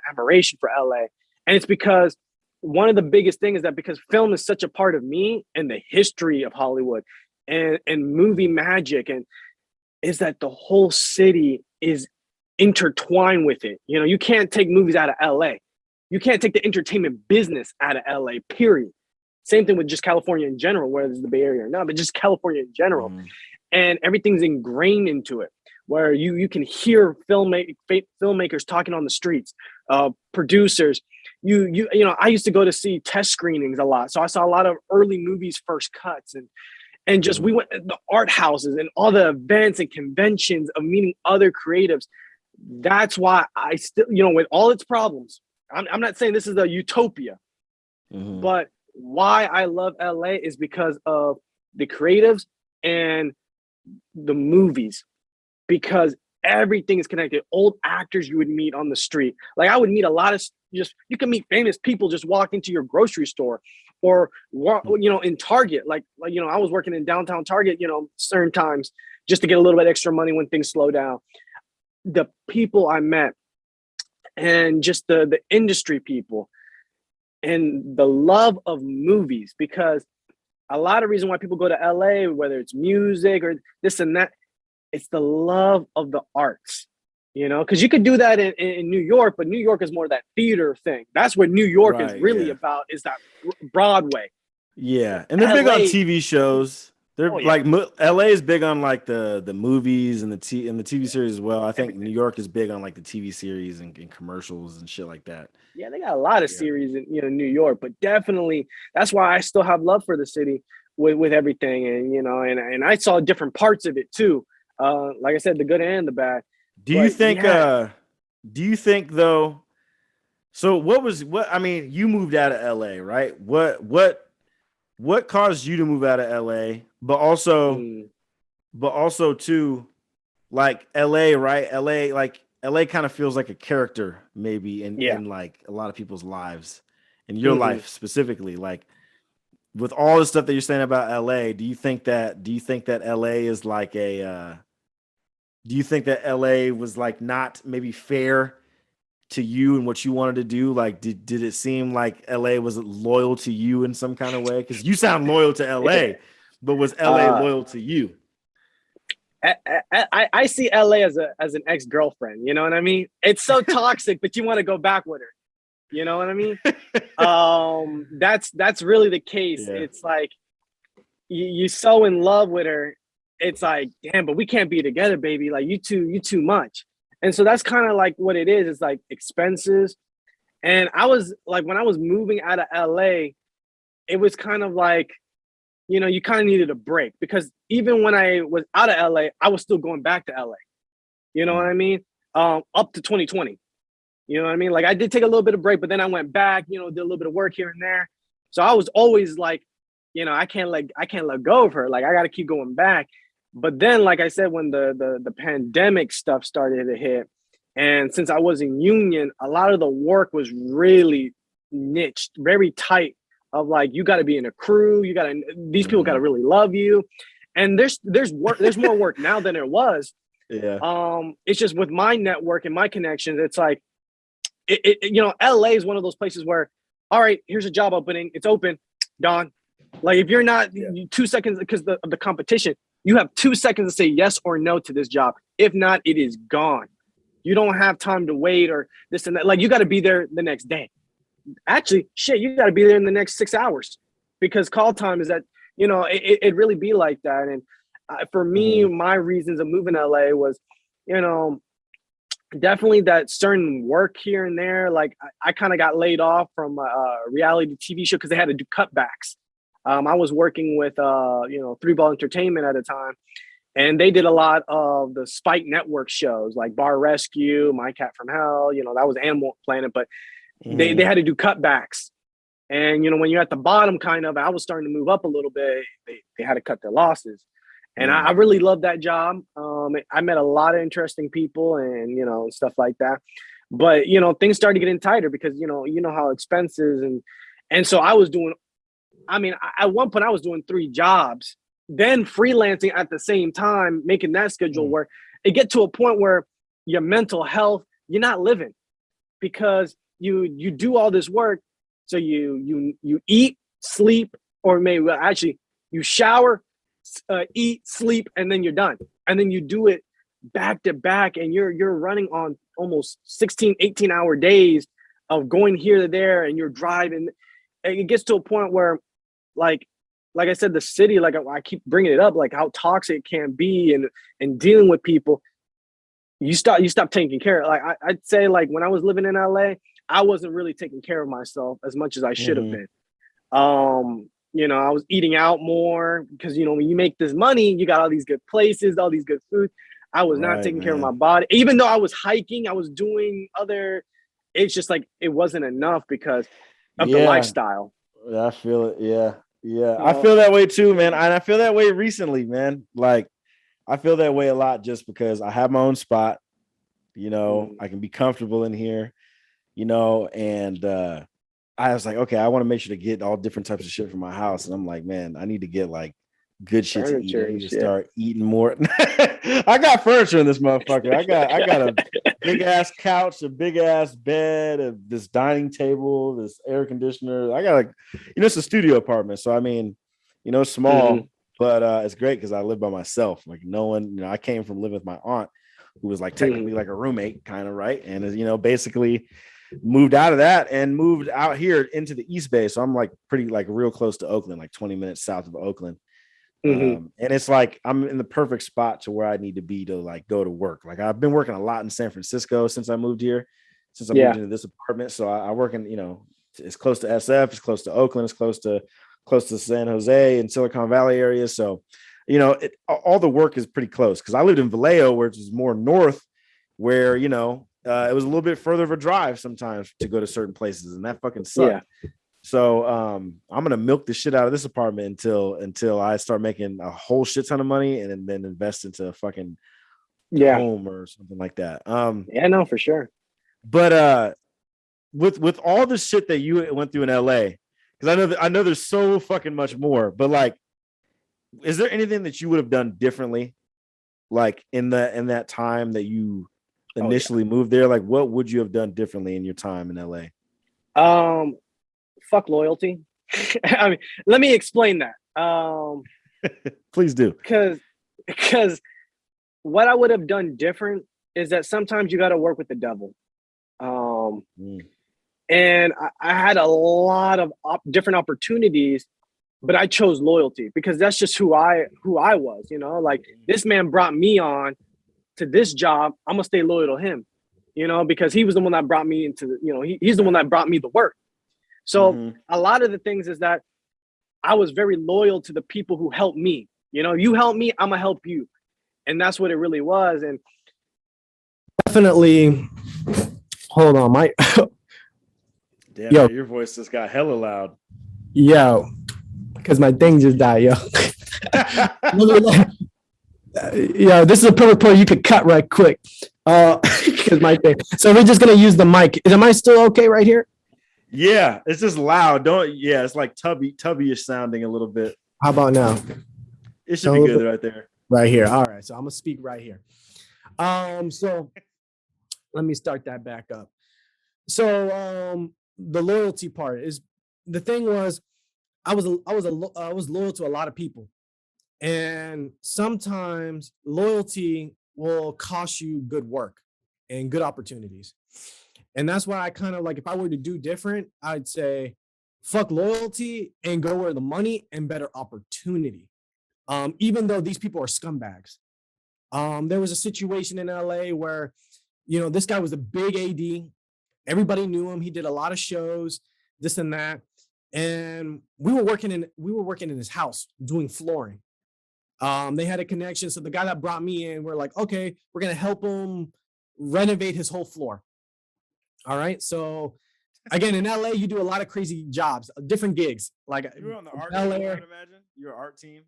admiration for LA. And it's because one of the biggest things is that because film is such a part of me and the history of Hollywood and movie magic, and is that the whole city is intertwined with it. You can't take movies out of LA. You can't take the entertainment business out of LA, period. Same thing with just California in general, whether it's the Bay Area or not, but just California in general. Mhm. And everything's ingrained into it, where you can hear filmmakers talking on the streets, producers. I used to go to see test screenings a lot, so I saw a lot of early movies, first cuts, and just Mhm. we went to the art houses and all the events and conventions of meeting other creatives. That's why I still, with all its problems, I'm not saying this is a utopia, Mhm. but why I love LA is because of the creatives and the movies, because everything is connected. Old actors you would meet on the street. Like, I would meet a lot of, you can meet famous people just walk into your grocery store or in Target. Like I was working in downtown Target, certain times just to get a little bit extra money when things slow down. The people I met and just the industry people and the love of movies, because a lot of reason why people go to LA, whether it's music or this and that, it's the love of the arts, because you could do that in New York, but New York is more that theater thing. That's what New York is Right. really Yeah. about, is that Broadway. Yeah. And they're big on LA, TV shows. They're oh yeah, like LA is big on like the movies and the TV series as well. I think New everything. York is big on like the TV series and commercials and shit like that. Yeah, they got a lot of Yeah. series in New York, but definitely that's why I still have love for the city with everything, and and I saw different parts of it too. Like I said, the good and the bad. Do you But think yeah, do you think though, So what I mean, you moved out of LA, right? What caused you to move out of LA? But also too, like LA, right? LA kind of feels like a character maybe Yeah. in like a lot of people's lives, in your Hmm. life specifically. Like with all the stuff that you're saying about LA, do you think that LA is like a do you think that LA was like not maybe fair to you and what you wanted to do? Like, did it seem like LA was loyal to you in some kind of way? Because you sound loyal to LA, but was LA uh, loyal to you? I see LA as an ex girlfriend. You know what I mean? It's so toxic, but you want to go back with her. You know what I mean? That's really the case. Yeah. It's like you so in love with her. It's like, damn, but we can't be together, baby. Like you too much. And so that's kind of like what it is. It's like expenses. And I was like, when I was moving out of LA, it was kind of like, you kind of needed a break because even when I was out of LA, I was still going back to LA. You know what I mean? Up to 2020. You know what I mean? Like I did take a little bit of break, but then I went back, did a little bit of work here and there. So I was always like, I can't let go of her. Like I got to keep going back. But then, like I said, when the pandemic stuff started to hit, and since I was in union, a lot of the work was really niched, very tight. Of like, you got to be in a crew. These people got to Mhm. really love you. And there's work. There's more work now than there was. Yeah. It's just with my network and my connections. It's like LA is one of those places where, all right, here's a job opening. It's open, gone. Like if you're not 2 seconds because of the competition, you have 2 seconds to say yes or no to this job. If not, it is gone. You don't have time to wait or this and that. Like you got to be there the next day. Actually, shit, you got to be there in the next 6 hours because call time is that, it really be like that. And for me, Mhm. my reasons of moving to LA was, you know, definitely that certain work here and there. Like I kind of got laid off from a reality TV show because they had to do cutbacks. I was working with, Three Ball Entertainment at the time, and they did a lot of the Spike Network shows like Bar Rescue, My Cat from Hell. That was Animal Planet, but they Mhm. had to do cutbacks. And when you're at the bottom, kind of, I was starting to move up a little bit. They had to cut their losses, and I Mhm. really loved that job. I met a lot of interesting people, and stuff like that. But things started getting tighter because you know how expenses and so I was doing. I mean, at one point I was doing 3 jobs, then freelancing at the same time, making that schedule Mhm. work. It get to a point where your mental health, you're not living because you do all this work. So you eat, sleep, or maybe well, actually you shower, eat, sleep, and then you're done. And then you do it back to back, and you're running on almost 16, 18-hour days of going here to there, and you're driving. And it gets to a point where, like like I said, the city, like I keep bringing it up, like how toxic it can be, and dealing with people. You stop taking care of, like I'd say, like when I was living in LA, I wasn't really taking care of myself as much as I should have Mhm. been. I was eating out more because when you make this money, you got all these good places, all these good food. I was not Right, taking care of my man. body. Even though I was hiking, I was doing other, it's just like it wasn't enough because of the Yeah, lifestyle. I feel it. Yeah, yeah. I Uh, feel that way too, man. And I feel that way recently, man. Like I feel that way a lot just because I have my own spot. mm, I can be comfortable in here. And I was like, okay, I want to make sure to get all different types of shit from my house. And I'm like, man, I need to get like good shit to eat. furniture I and need to shit. start eating more. I got furniture in this motherfucker. I got a big ass couch, a big ass bed, this dining table, this air conditioner. I got like, it's a studio apartment. So I mean, it's Hmm. small, but it's great because I live by myself. Like no one, I came from living with my aunt, who was like Hmm. technically like a roommate, kind of right. And basically moved out of that and moved out here into the East Bay. So I'm like pretty like real close to Oakland, like 20 minutes south of Oakland. Hmm. And it's like I'm in the perfect spot to where I need to be to like go to work. Like I've been working a lot in San Francisco since I moved here, since I moved Yeah. into this apartment. So I work in, it's close to SF, it's close to Oakland, it's close to San Jose and Silicon Valley area. So, all the work is pretty close because I lived in Vallejo, which is more north, where it was a little bit further of a drive sometimes to go to certain places, and that fucking sucked. Yeah. So I'm gonna milk the shit out of this apartment until I start making a whole shit ton of money and then invest into a fucking home or something like that. Yeah, no, for sure. But with all the shit that you went through in LA, because I know there's so fucking much more, but like, is there anything that you would have done differently, like in that time that you initially moved there? Like, what would you have done differently in your time in LA? Fuck loyalty. I mean, let me explain that. Please do. Because what I would have done different is that sometimes you got to work with the devil. And I had a lot of different opportunities, but I chose loyalty because that's just who I was, you know, like this man brought me on to this job. I'm gonna stay loyal to him, you know, because he was the one that brought me into, you know, he's the one that brought me the work. So a lot of the things is that I was very loyal to the people who helped me. You know, you help me, I'm gonna help you. And that's what it really was. And definitely, hold on, my damn, yo, man, your voice just got hella loud. Yo, because my thing just died, yo. Yo, this is a perfect point you could cut right quick. Because my thing. So we're just gonna use the mic. Am I still okay right here? Yeah, it's just loud. It's like tubby-ish sounding a little bit. How about now? It should be good right there. Right here. All right. So I'm gonna speak right here. So let me start that back up. So the loyalty part is the thing was I was loyal to a lot of people. And sometimes loyalty will cost you good work and good opportunities. And that's why I kind of like, if I were to do different, I'd say fuck loyalty and go where the money and better opportunity. Even though these people are scumbags. There was a situation in LA where, you know, this guy was a big AD. Everybody knew him. He did a lot of shows, this and that. And we were working in his house doing flooring. They had a connection. So the guy that brought me in, we're like, okay, we're going to help him renovate his whole floor. All right. So again, in LA, you do a lot of crazy jobs, different gigs. Like you were on the art team, I'd imagine. Your art team.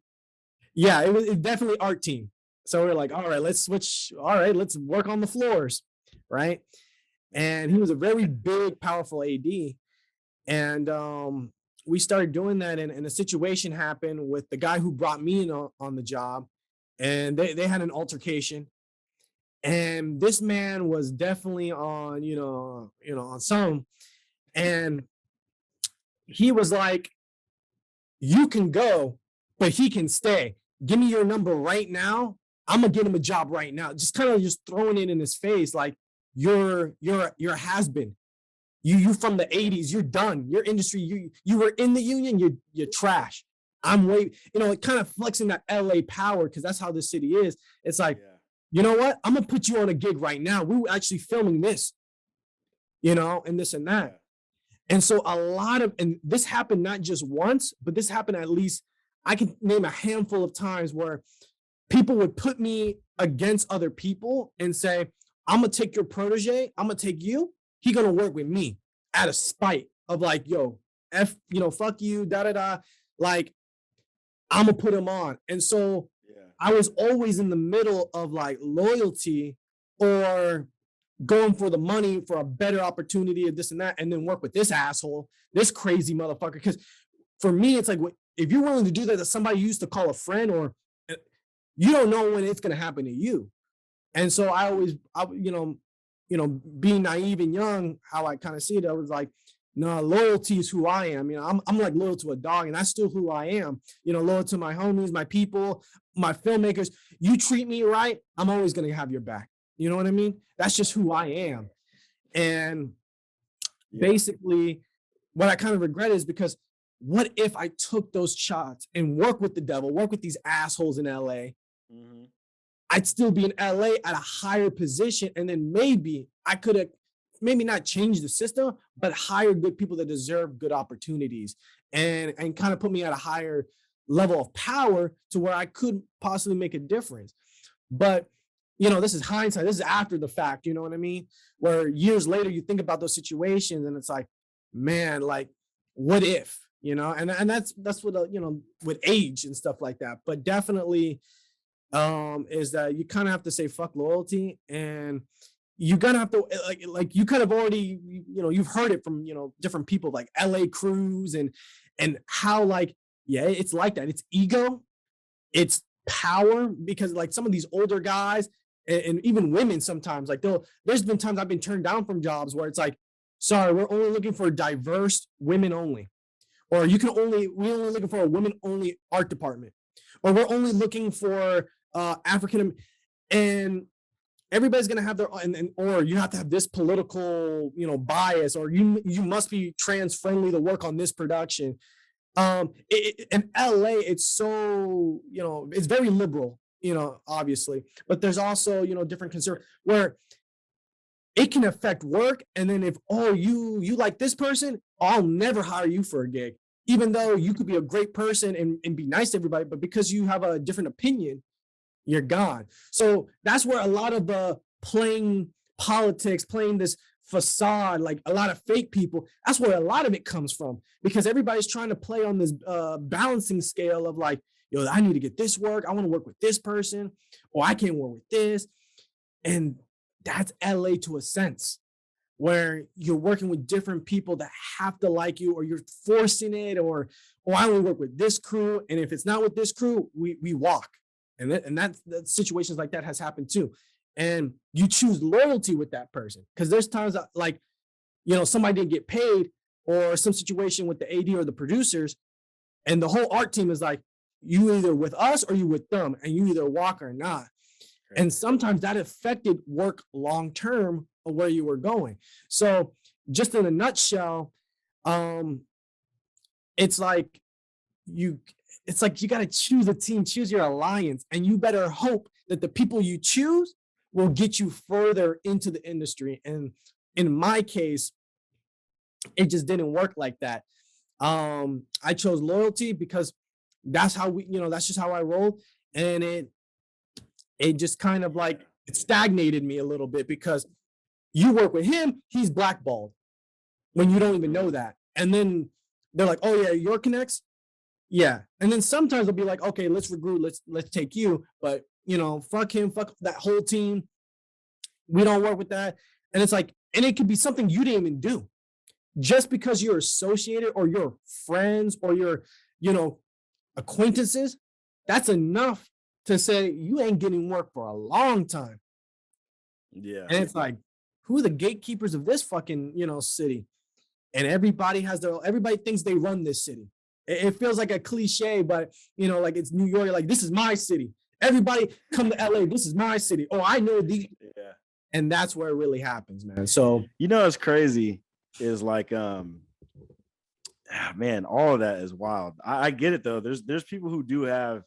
Yeah, it was definitely art team. So we're like, all right, let's switch. All right, let's work on the floors. Right. And he was a very big, powerful AD. And we started doing that. And a situation happened with the guy who brought me in on the job. And they had an altercation. And this man was definitely on, on some. And he was like, you can go, but he can stay. Give me your number right now. I'm gonna get him a job right now. Just kind of just throwing it in his face, like you're a has-been. You from the 80s, you're done. Your industry, you were in the union, you're trash. I'm way, kind of flexing that LA power because that's how this city is. It's like, you know what? I'm gonna put you on a gig right now. We were actually filming this, and this and that. And so and this happened not just once, but this happened at least, I can name a handful of times where people would put me against other people and say, I'm gonna take your protege, I'm gonna take you, he gonna work with me out of spite of like, yo, fuck you, da-da-da. Like, I'm gonna put him on. And so I was always in the middle of like loyalty or going for the money for a better opportunity of this and that, and then work with this asshole, this crazy motherfucker. Because for me, it's like, if you're willing to do that to somebody you used to call a friend, or you don't know when it's going to happen to you. And so I being naive and young, how I kind of see it, I was like, no, loyalty is who I am. I'm like loyal to a dog, and that's still who I am. Loyal to my homies, my people, my filmmakers. You treat me right, I'm always going to have your back. You know what I mean? That's just who I am. And basically, what I kind of regret is because what if I took those shots and work with the devil, work with these assholes in LA? Mm-hmm. I'd still be in LA at a higher position. And then maybe I could have maybe not changed the system, but hire good people that deserve good opportunities and kind of put me at a higher level of power to where I could possibly make a difference. But this is hindsight. This is after the fact, you know what I mean? Where years later you think about those situations and it's like, man, like, what if, and that's what, with age and stuff like that. But definitely is that you kind of have to say fuck loyalty, and you gotta have to like you kind of already, you've heard it from, different people like LA Crews and how like, yeah, it's like that. It's ego, it's power, because like some of these older guys and even women sometimes, like there's been times I've been turned down from jobs where it's like, sorry, we're only looking for diverse women only, or we're only looking for a women only art department, or we're only looking for African, and everybody's gonna have their, or you have to have this political, bias, or you must be trans friendly to work on this production. In LA, it's so, it's very liberal, obviously, but there's also, different concern where it can affect work. And then if, you like this person, I'll never hire you for a gig, even though you could be a great person and be nice to everybody, but because you have a different opinion, you're gone. So that's where a lot of the playing politics, playing this facade, like a lot of fake people, that's where a lot of it comes from, because everybody's trying to play on this balancing scale of like, I need to get this work, I want to work with this person, or I can't work with this. And that's LA to a sense, where you're working with different people that have to like you, or you're forcing it, or I only work with this crew, and if it's not with this crew, we walk. And that situations like that has happened too. And you choose loyalty with that person, because there's times that, like, somebody didn't get paid, or some situation with the AD or the producers, and the whole art team is like, you either with us or you with them, and you either walk or not. Right. And sometimes that affected work long term of where you were going. So just in a nutshell, it's like you got to choose a team, choose your alliance, and you better hope that the people you choose will get you further into the industry. And in my case, it just didn't work like that. I chose loyalty because that's how that's just how I rolled. And it just kind of like, it stagnated me a little bit, because you work with him, he's blackballed when you don't even know that. And then they're like, oh yeah, your connects. Yeah. And then sometimes they'll be like, okay, let's regroup. Let's take you. But, fuck him, fuck that whole team. We don't work with that. And it's like, and it could be something you didn't even do. Just because you're associated, or you're friends, or you're, acquaintances, that's enough to say you ain't getting work for a long time. Yeah. And it's like, who are the gatekeepers of this fucking, city? And everybody thinks they run this city. It feels like a cliche, but like it's New York, like this is my city. Everybody come to LA, this is my city. Oh, I know these. Yeah. And that's where it really happens, man. So it's crazy is like, man, all of that is wild. I get it though. There's people who do have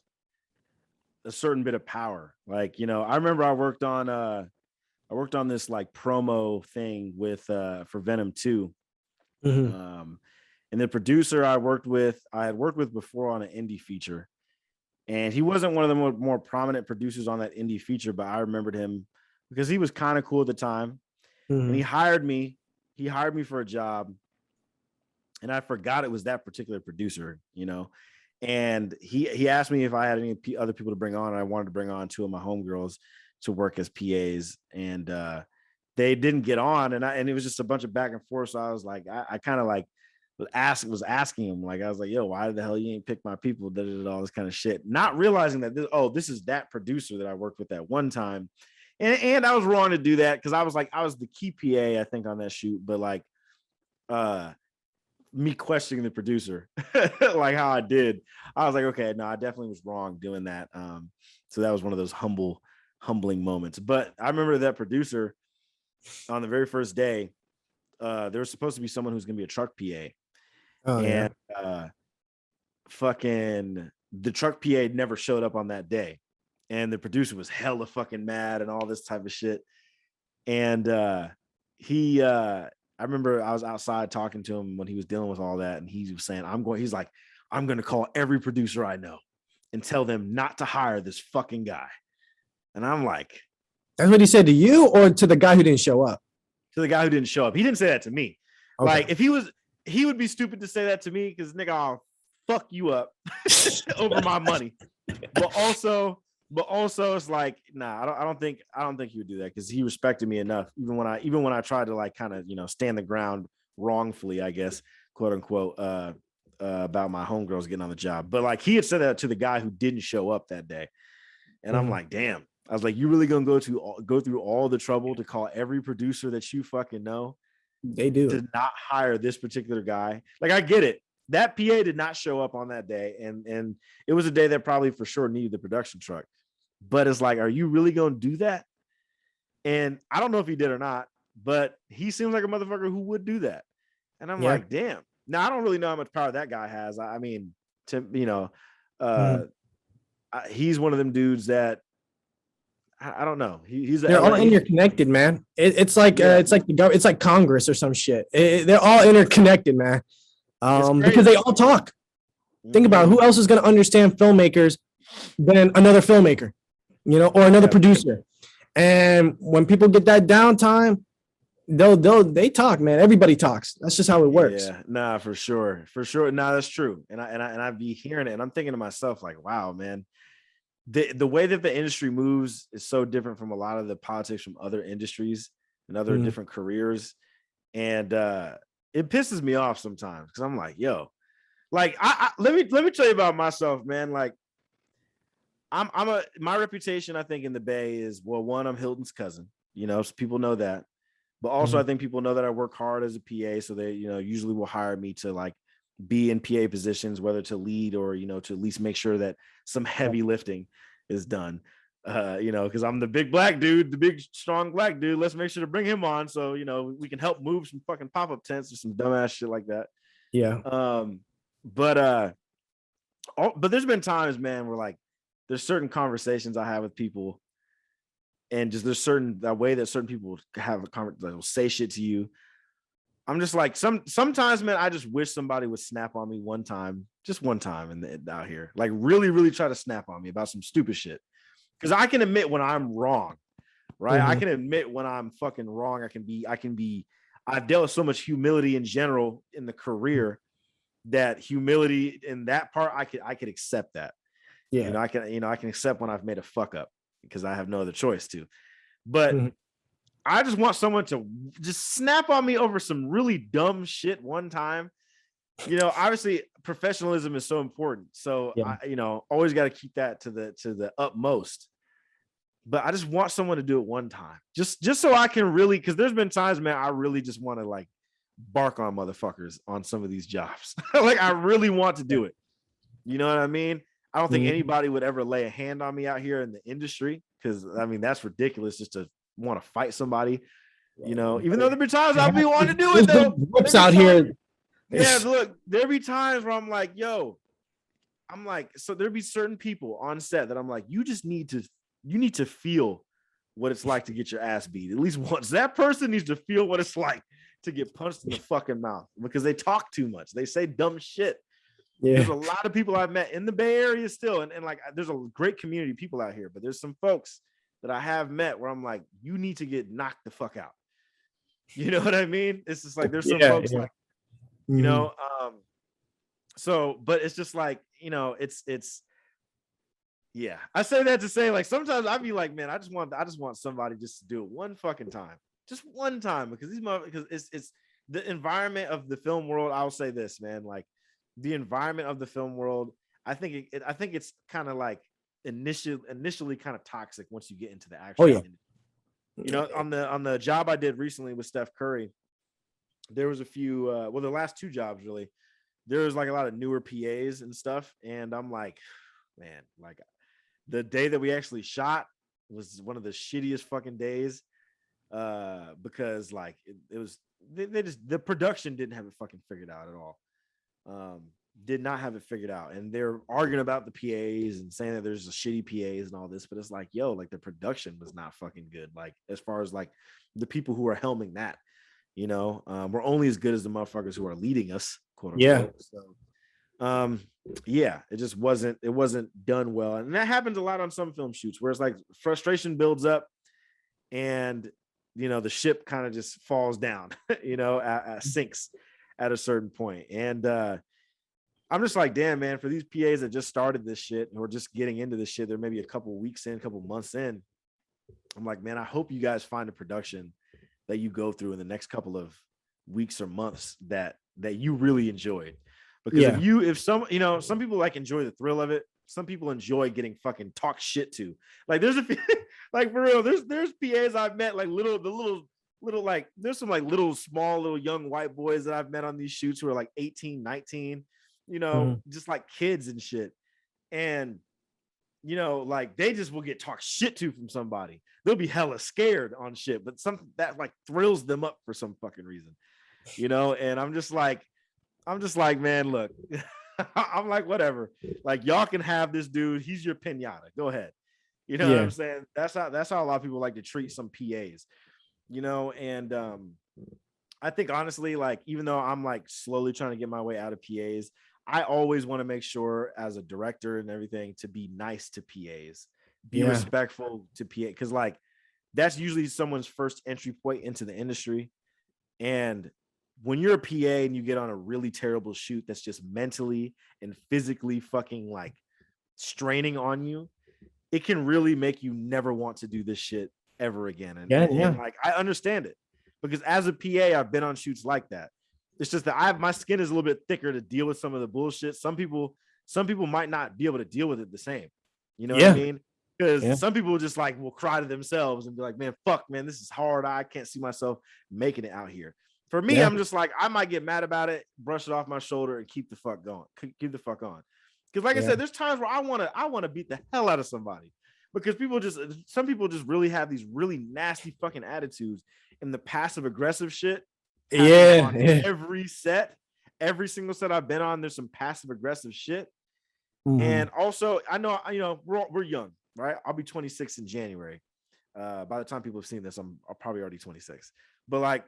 a certain bit of power. Like, I remember I worked on this like promo thing with for Venom 2. Mm-hmm. And the producer I had worked with before on an indie feature, and he wasn't one of the more prominent producers on that indie feature, but I remembered him because he was kind of cool at the time. Mm-hmm. And he hired me for a job, and I forgot it was that particular producer, and he asked me if I had any other people to bring on, and I wanted to bring on two of my homegirls to work as PAs, and they didn't get on, and it was just a bunch of back and forth. So I was like, I kind of like was asking him, like, I was like, yo, why the hell you ain't pick my people? All this kind of shit, not realizing that this is that producer that I worked with at one time, and I was wrong to do that, because I was the key PA, I think, on that shoot, but like me questioning the producer, like how I did, I was like, okay, no, I definitely was wrong doing that. So that was one of those humbling moments. But I remember that producer on the very first day, there was supposed to be someone who's going to be a truck PA. Oh, and fucking the truck PA never showed up on that day. And the producer was hella fucking mad and all this type of shit. And I remember I was outside talking to him when he was dealing with all that. And he was saying, I'm going to call every producer I know and tell them not to hire this fucking guy. And I'm like, That's what he said to you or to the guy who didn't show up? To the guy who didn't show up. He didn't say that to me. Okay. Like if he would be stupid to say that to me because nigga, I'll fuck you up over my money. But also it's like, nah, I don't think he would do that because he respected me enough. Even when I tried to like kind of, you know, stand the ground wrongfully, I guess, quote unquote, about my homegirls getting on the job. But like he had said that to the guy who didn't show up that day. And I'm like, damn. I was like, you really gonna go through all the trouble to call every producer that you fucking know? They do to not hire this particular guy. Like I get it. That PA did not show up on that day, and it was a day that probably for sure needed the production truck. But it's like, are you really gonna do that? And I don't know if he did or not, but he seems like a motherfucker who would do that. And I'm like, damn. Now I don't really know how much power that guy has. I mean, he's one of them dudes that I don't know. They're all interconnected, man. It's like Congress or some shit. They're all interconnected, man. Because they all talk. Think about it. Who else is going to understand filmmakers than another filmmaker, you know, or another producer. And when people get that downtime, they talk, man. Everybody talks. That's just how it works. Yeah, nah, for sure. Nah, that's true. And I'd be hearing it, and I'm thinking to myself, like, wow, man. The way that the industry moves is so different from a lot of the politics from other industries and other different careers. And it pisses me off sometimes because I'm like, yo, like let me tell you about myself, man. Like my reputation, I think, in the Bay is, well, one, I'm Hilton's cousin, you know, so people know that. But also I think people know that I work hard as a PA, so they, you know, usually will hire me to like be in PA positions, whether to lead or, you know, to at least make sure that some heavy lifting is done. You know, because I'm the big black dude, the big strong black dude. Let's make sure to bring him on so, you know, we can help move some fucking pop-up tents or some dumbass shit like that. Yeah. But there's been times, man, where like there's certain conversations I have with people, and just there's that way that certain people have a conversation, like, will say shit to you. I'm just like, sometimes, man, I just wish somebody would snap on me one time, just one time out here. Like really, really try to snap on me about some stupid shit. Because I can admit when I'm wrong, right? I can admit when I'm fucking wrong. I've dealt with so much humility in general in the career that humility in that part, I could accept that. Yeah. I can accept when I've made a fuck up because I have no other choice to. But I just want someone to just snap on me over some really dumb shit one time. You know, obviously professionalism is so important. So I, you know, always got to keep that to the utmost. But I just want someone to do it one time. Just so I can really, because there's been times, man, I really just want to like bark on motherfuckers on some of these jobs. Like I really want to do it. You know what I mean? I don't think anybody would ever lay a hand on me out here in the industry, because I mean that's ridiculous just to want to fight somebody. You know, even though there be times I'll be wanting to do it though. Whoops out here. Yeah, look, there be times where I'm like, yo, I'm like, so there be certain people on set that I'm like, you need to feel what it's like to get your ass beat at least once. That person needs to feel what it's like to get punched in the fucking mouth because they talk too much. They say dumb shit. Yeah. There's a lot of people I've met in the Bay Area still. And like, there's a great community of people out here, but there's some folks that I have met where I'm like, you need to get knocked the fuck out. You know what I mean? It's just like, there's some folks like, you know, so, but it's just like, you know, it's, yeah, I say that to say, like, sometimes I'd be like, man, I just want somebody just to do it one fucking time, just one time, because it's the environment of the film world. I'll say this, man, like the environment of the film world. I think it's kind of like initially kind of toxic once you get into the actual. You know, on the job I did recently with Steph Curry, there was a few. The last two jobs really, there was like a lot of newer PAs and stuff, and I'm like, man, like. The day that we actually shot was one of the shittiest fucking days because like it was the production didn't have it fucking figured out at all. Did not have it figured out, and they're arguing about the PAs and saying that there's a shitty PAs and all this, but it's like, yo, like the production was not fucking good. Like as far as like the people who are helming that, you know, we're only as good as the motherfuckers who are leading us, quote unquote. Yeah. So it just wasn't done well, and that happens a lot on some film shoots where it's like frustration builds up and the ship kind of just falls down, sinks at a certain point. And I'm just like, damn, man, for these PAs that just started this shit or just getting into this shit, they're maybe a couple weeks in, a couple months in. I'm like, man, I hope you guys find a production that you go through in the next couple of weeks or months that you really enjoyed. Because if some people like enjoy the thrill of it. Some people enjoy getting fucking talk shit to. Like there's a like for real, there's PAs I've met, like little like there's some like small little young white boys that I've met on these shoots who are like 18, 19, just like kids and shit. And like they just will get talked shit to from somebody. They'll be hella scared on shit, but something that like thrills them up for some fucking reason, and I'm just like, man, look, I'm like, whatever, like y'all can have this dude. He's your pinata. Go ahead. What I'm saying? That's how a lot of people like to treat some PAs, and I think honestly, like, even though I'm like slowly trying to get my way out of PAs, I always want to make sure as a director and everything to be nice to PAs, be respectful to PA, because like that's usually someone's first entry point into the industry. And when you're a PA and you get on a really terrible shoot that's just mentally and physically fucking like straining on you, it can really make you never want to do this shit ever again. And like I understand it, because as a PA, I've been on shoots like that. It's just that my skin is a little bit thicker to deal with some of the bullshit. Some people might not be able to deal with it the same. You know what I mean? Because some people just like will cry to themselves and be like, man, fuck, man, this is hard. I can't see myself making it out here. For me, I'm just like, I might get mad about it, brush it off my shoulder, and keep the fuck going. Keep the fuck on. Because like I said, there's times where I wanna beat the hell out of somebody. Because some people just really have these really nasty fucking attitudes, and the passive aggressive shit. Every single set I've been on, there's some passive aggressive shit. And also, I know, we're young, right? I'll be 26 in January. By the time people have seen this, I'm probably already 26. But like,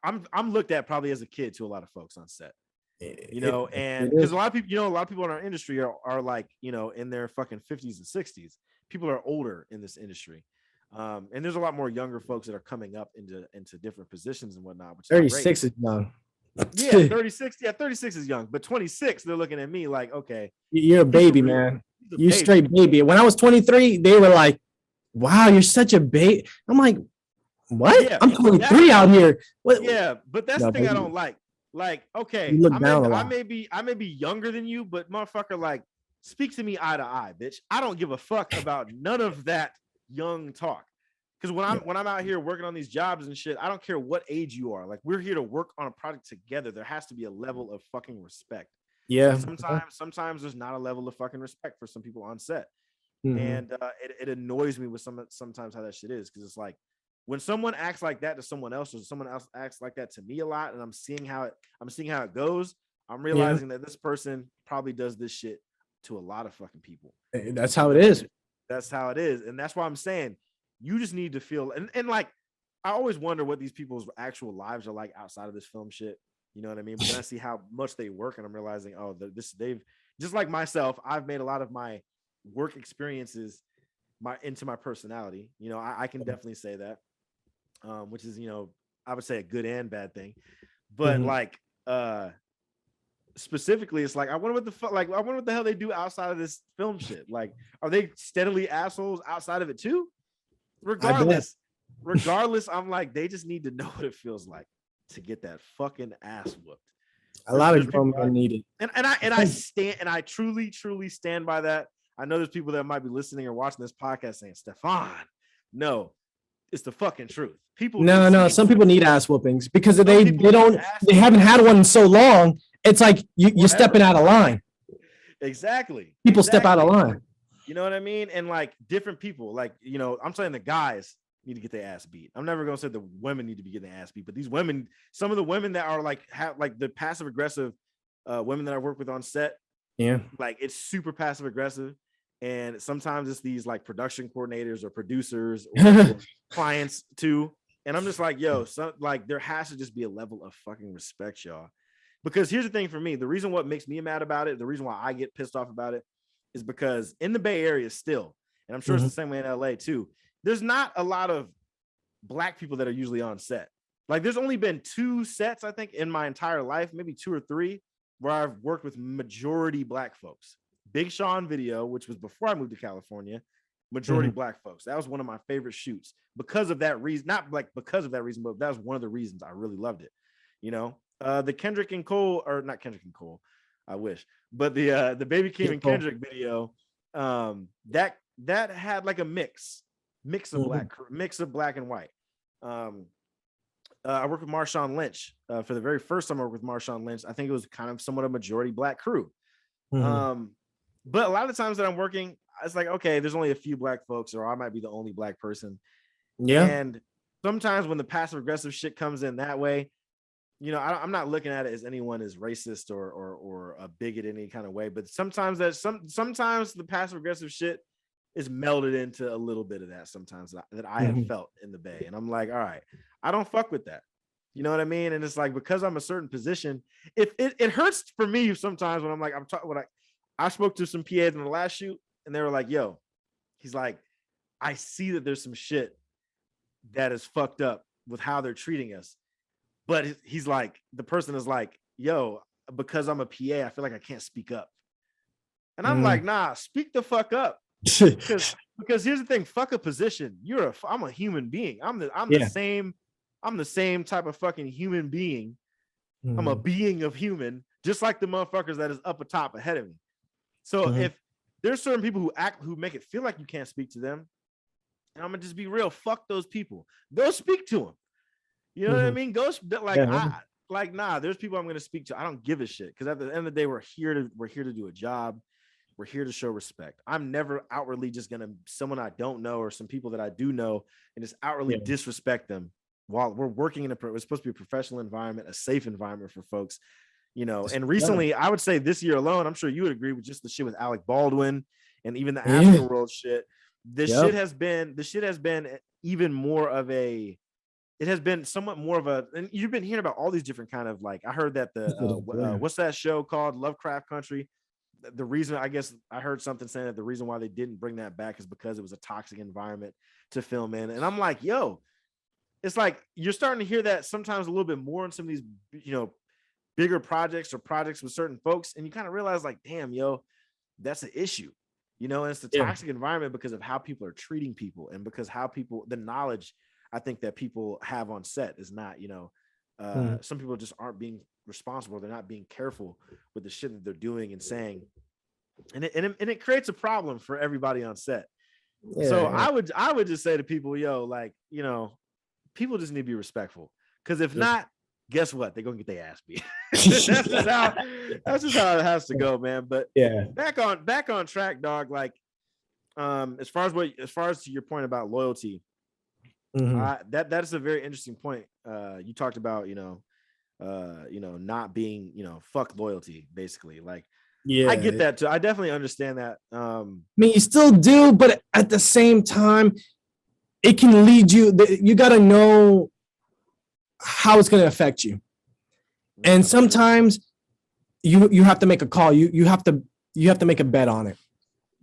I'm looked at probably as a kid to a lot of folks on set. And because a lot of people in our industry are like, in their fucking 50s and 60s. People are older in this industry. And there's a lot more younger folks that are coming up into different positions and whatnot. Which 36 is young. 36. Yeah, 36 is young, but 26, they're looking at me like, okay, you're a baby, man. You straight baby. When I was 23, they were like, wow, you're such a baby. I'm like, what? Yeah, I'm 23 out here. What? Yeah, but that's the thing, baby. I don't like. Like, okay, I may be younger than you, but motherfucker, like, speak to me eye to eye, bitch. I don't give a fuck about none of that young talk. Because when I'm out here working on these jobs and shit, I don't care what age you are. Like, we're here to work on a project together. There has to be a level of fucking respect. Yeah. Sometimes there's not a level of fucking respect for some people on set. And it annoys me with sometimes how that shit is, because it's like, when someone acts like that to someone else, or someone else acts like that to me a lot, and I'm seeing how it goes, I'm realizing that this person probably does this shit to a lot of fucking people. That's how it is. That's how it is. And that's why I'm saying, you just need to feel, and like, I always wonder what these people's actual lives are like outside of this film shit. You know what I mean? But then I see how much they work, and I'm realizing, oh, they've just like myself, I've made a lot of my work experiences into my personality. I can definitely say that. Which is, I would say a good and bad thing, but like, specifically, it's like, I wonder what the hell they do outside of this film shit. Like, are they steadily assholes outside of it too? Regardless, I'm like, they just need to know what it feels like to get that fucking ass whooped. A lot of grown men need it, and I truly stand by that. I know there's people that might be listening or watching this podcast saying, Stefan, no. It's the fucking truth. People no. Some people need ass whoopings because they haven't had one in so long. It's like you're stepping out of line. Exactly. People step out of line. You know what I mean? And like, different people, like, I'm saying the guys need to get their ass beat. I'm never gonna say the women need to be getting their ass beat, but these women, some of the women that are like, have like the passive aggressive women that I work with on set. Yeah. Like, it's super passive aggressive. And sometimes it's these like production coordinators or producers or clients too. And I'm just like, yo, like, there has to just be a level of fucking respect, y'all. Because here's the thing for me, the reason what makes me mad about it, the reason why I get pissed off about it, is because in the Bay Area still, and I'm sure it's the same way in LA too, there's not a lot of Black people that are usually on set. Like there's only been 2 sets, I think, in my entire life, maybe 2 or 3, where I've worked with majority Black folks. Big Sean video, which was before I moved to California, majority Black folks. That was one of my favorite shoots because of that reason. Not like because of that reason, but that was one of the reasons I really loved it. You know, the Kendrick and Cole, or not Kendrick and Cole, I wish, but the Baby Keem and Kendrick video, that had like a mix of black and white. I worked with Marshawn Lynch for the very first time I worked with Marshawn Lynch. I think it was kind of somewhat a majority Black crew. But a lot of the times that I'm working, it's like, okay, there's only a few Black folks, or I might be the only Black person. Yeah. And sometimes when the passive aggressive shit comes in that way, you know, I'm not looking at it as anyone is racist or a bigot in any kind of way. But sometimes sometimes the passive aggressive shit is melded into a little bit of that sometimes that I have felt in the Bay. And I'm like, all right, I don't fuck with that. You know what I mean? And it's like, because I'm a certain position, if it hurts for me sometimes when I'm like, I spoke to some PAs in the last shoot and they were like, yo, he's like, I see that there's some shit that is fucked up with how they're treating us. But he's like, the person is like, yo, because I'm a PA, I feel like I can't speak up. And I'm like, nah, speak the fuck up. because here's the thing, fuck a position. I'm a human being. I'm the same type of fucking human being. I'm a being of human, just like the motherfuckers that is up atop ahead of me. So if there's certain people who make it feel like you can't speak to them, and I'm gonna just be real, fuck those people. Go speak to them. You know what I mean? Nah, there's people I'm gonna speak to. I don't give a shit, because at the end of the day, we're here to do a job. We're here to show respect. I'm never outwardly just gonna someone I don't know or some people that I do know and just outwardly disrespect them while we're working it's supposed to be a professional environment, a safe environment for folks, you know. And recently, I would say this year alone, I'm sure you would agree with just the shit with Alec Baldwin and even the Astroworld shit. This shit has been even more of a. It has been somewhat more of a, and you've been hearing about all these different kind of, like, I heard that what's that show called, Lovecraft Country? The reason, I guess I heard something saying that the reason why they didn't bring that back is because it was a toxic environment to film in. And I'm like, yo, it's like you're starting to hear that sometimes a little bit more in some of these, you know, bigger projects or projects with certain folks. And you kind of realize, like, damn, yo, that's an issue, you know. And it's the toxic environment because of how people are treating people, and because how the knowledge I think that people have on set is not, you know, some people just aren't being responsible. They're not being careful with the shit that they're doing and saying, and it creates a problem for everybody on set. So I would just say to people, yo, like, you know, people just need to be respectful, because if not, guess what? They're gonna get their ass beat. that's just how it has to go, man. But back on track, dog. Like, as far as to your point about loyalty, that is a very interesting point. You talked about, you know, not being, you know, fuck loyalty, basically. Like, I get that too. I definitely understand that. I mean, you still do, but at the same time, it can lead you. You got to know how it's going to affect you, and sometimes you have to make a call. You have to make a bet on it.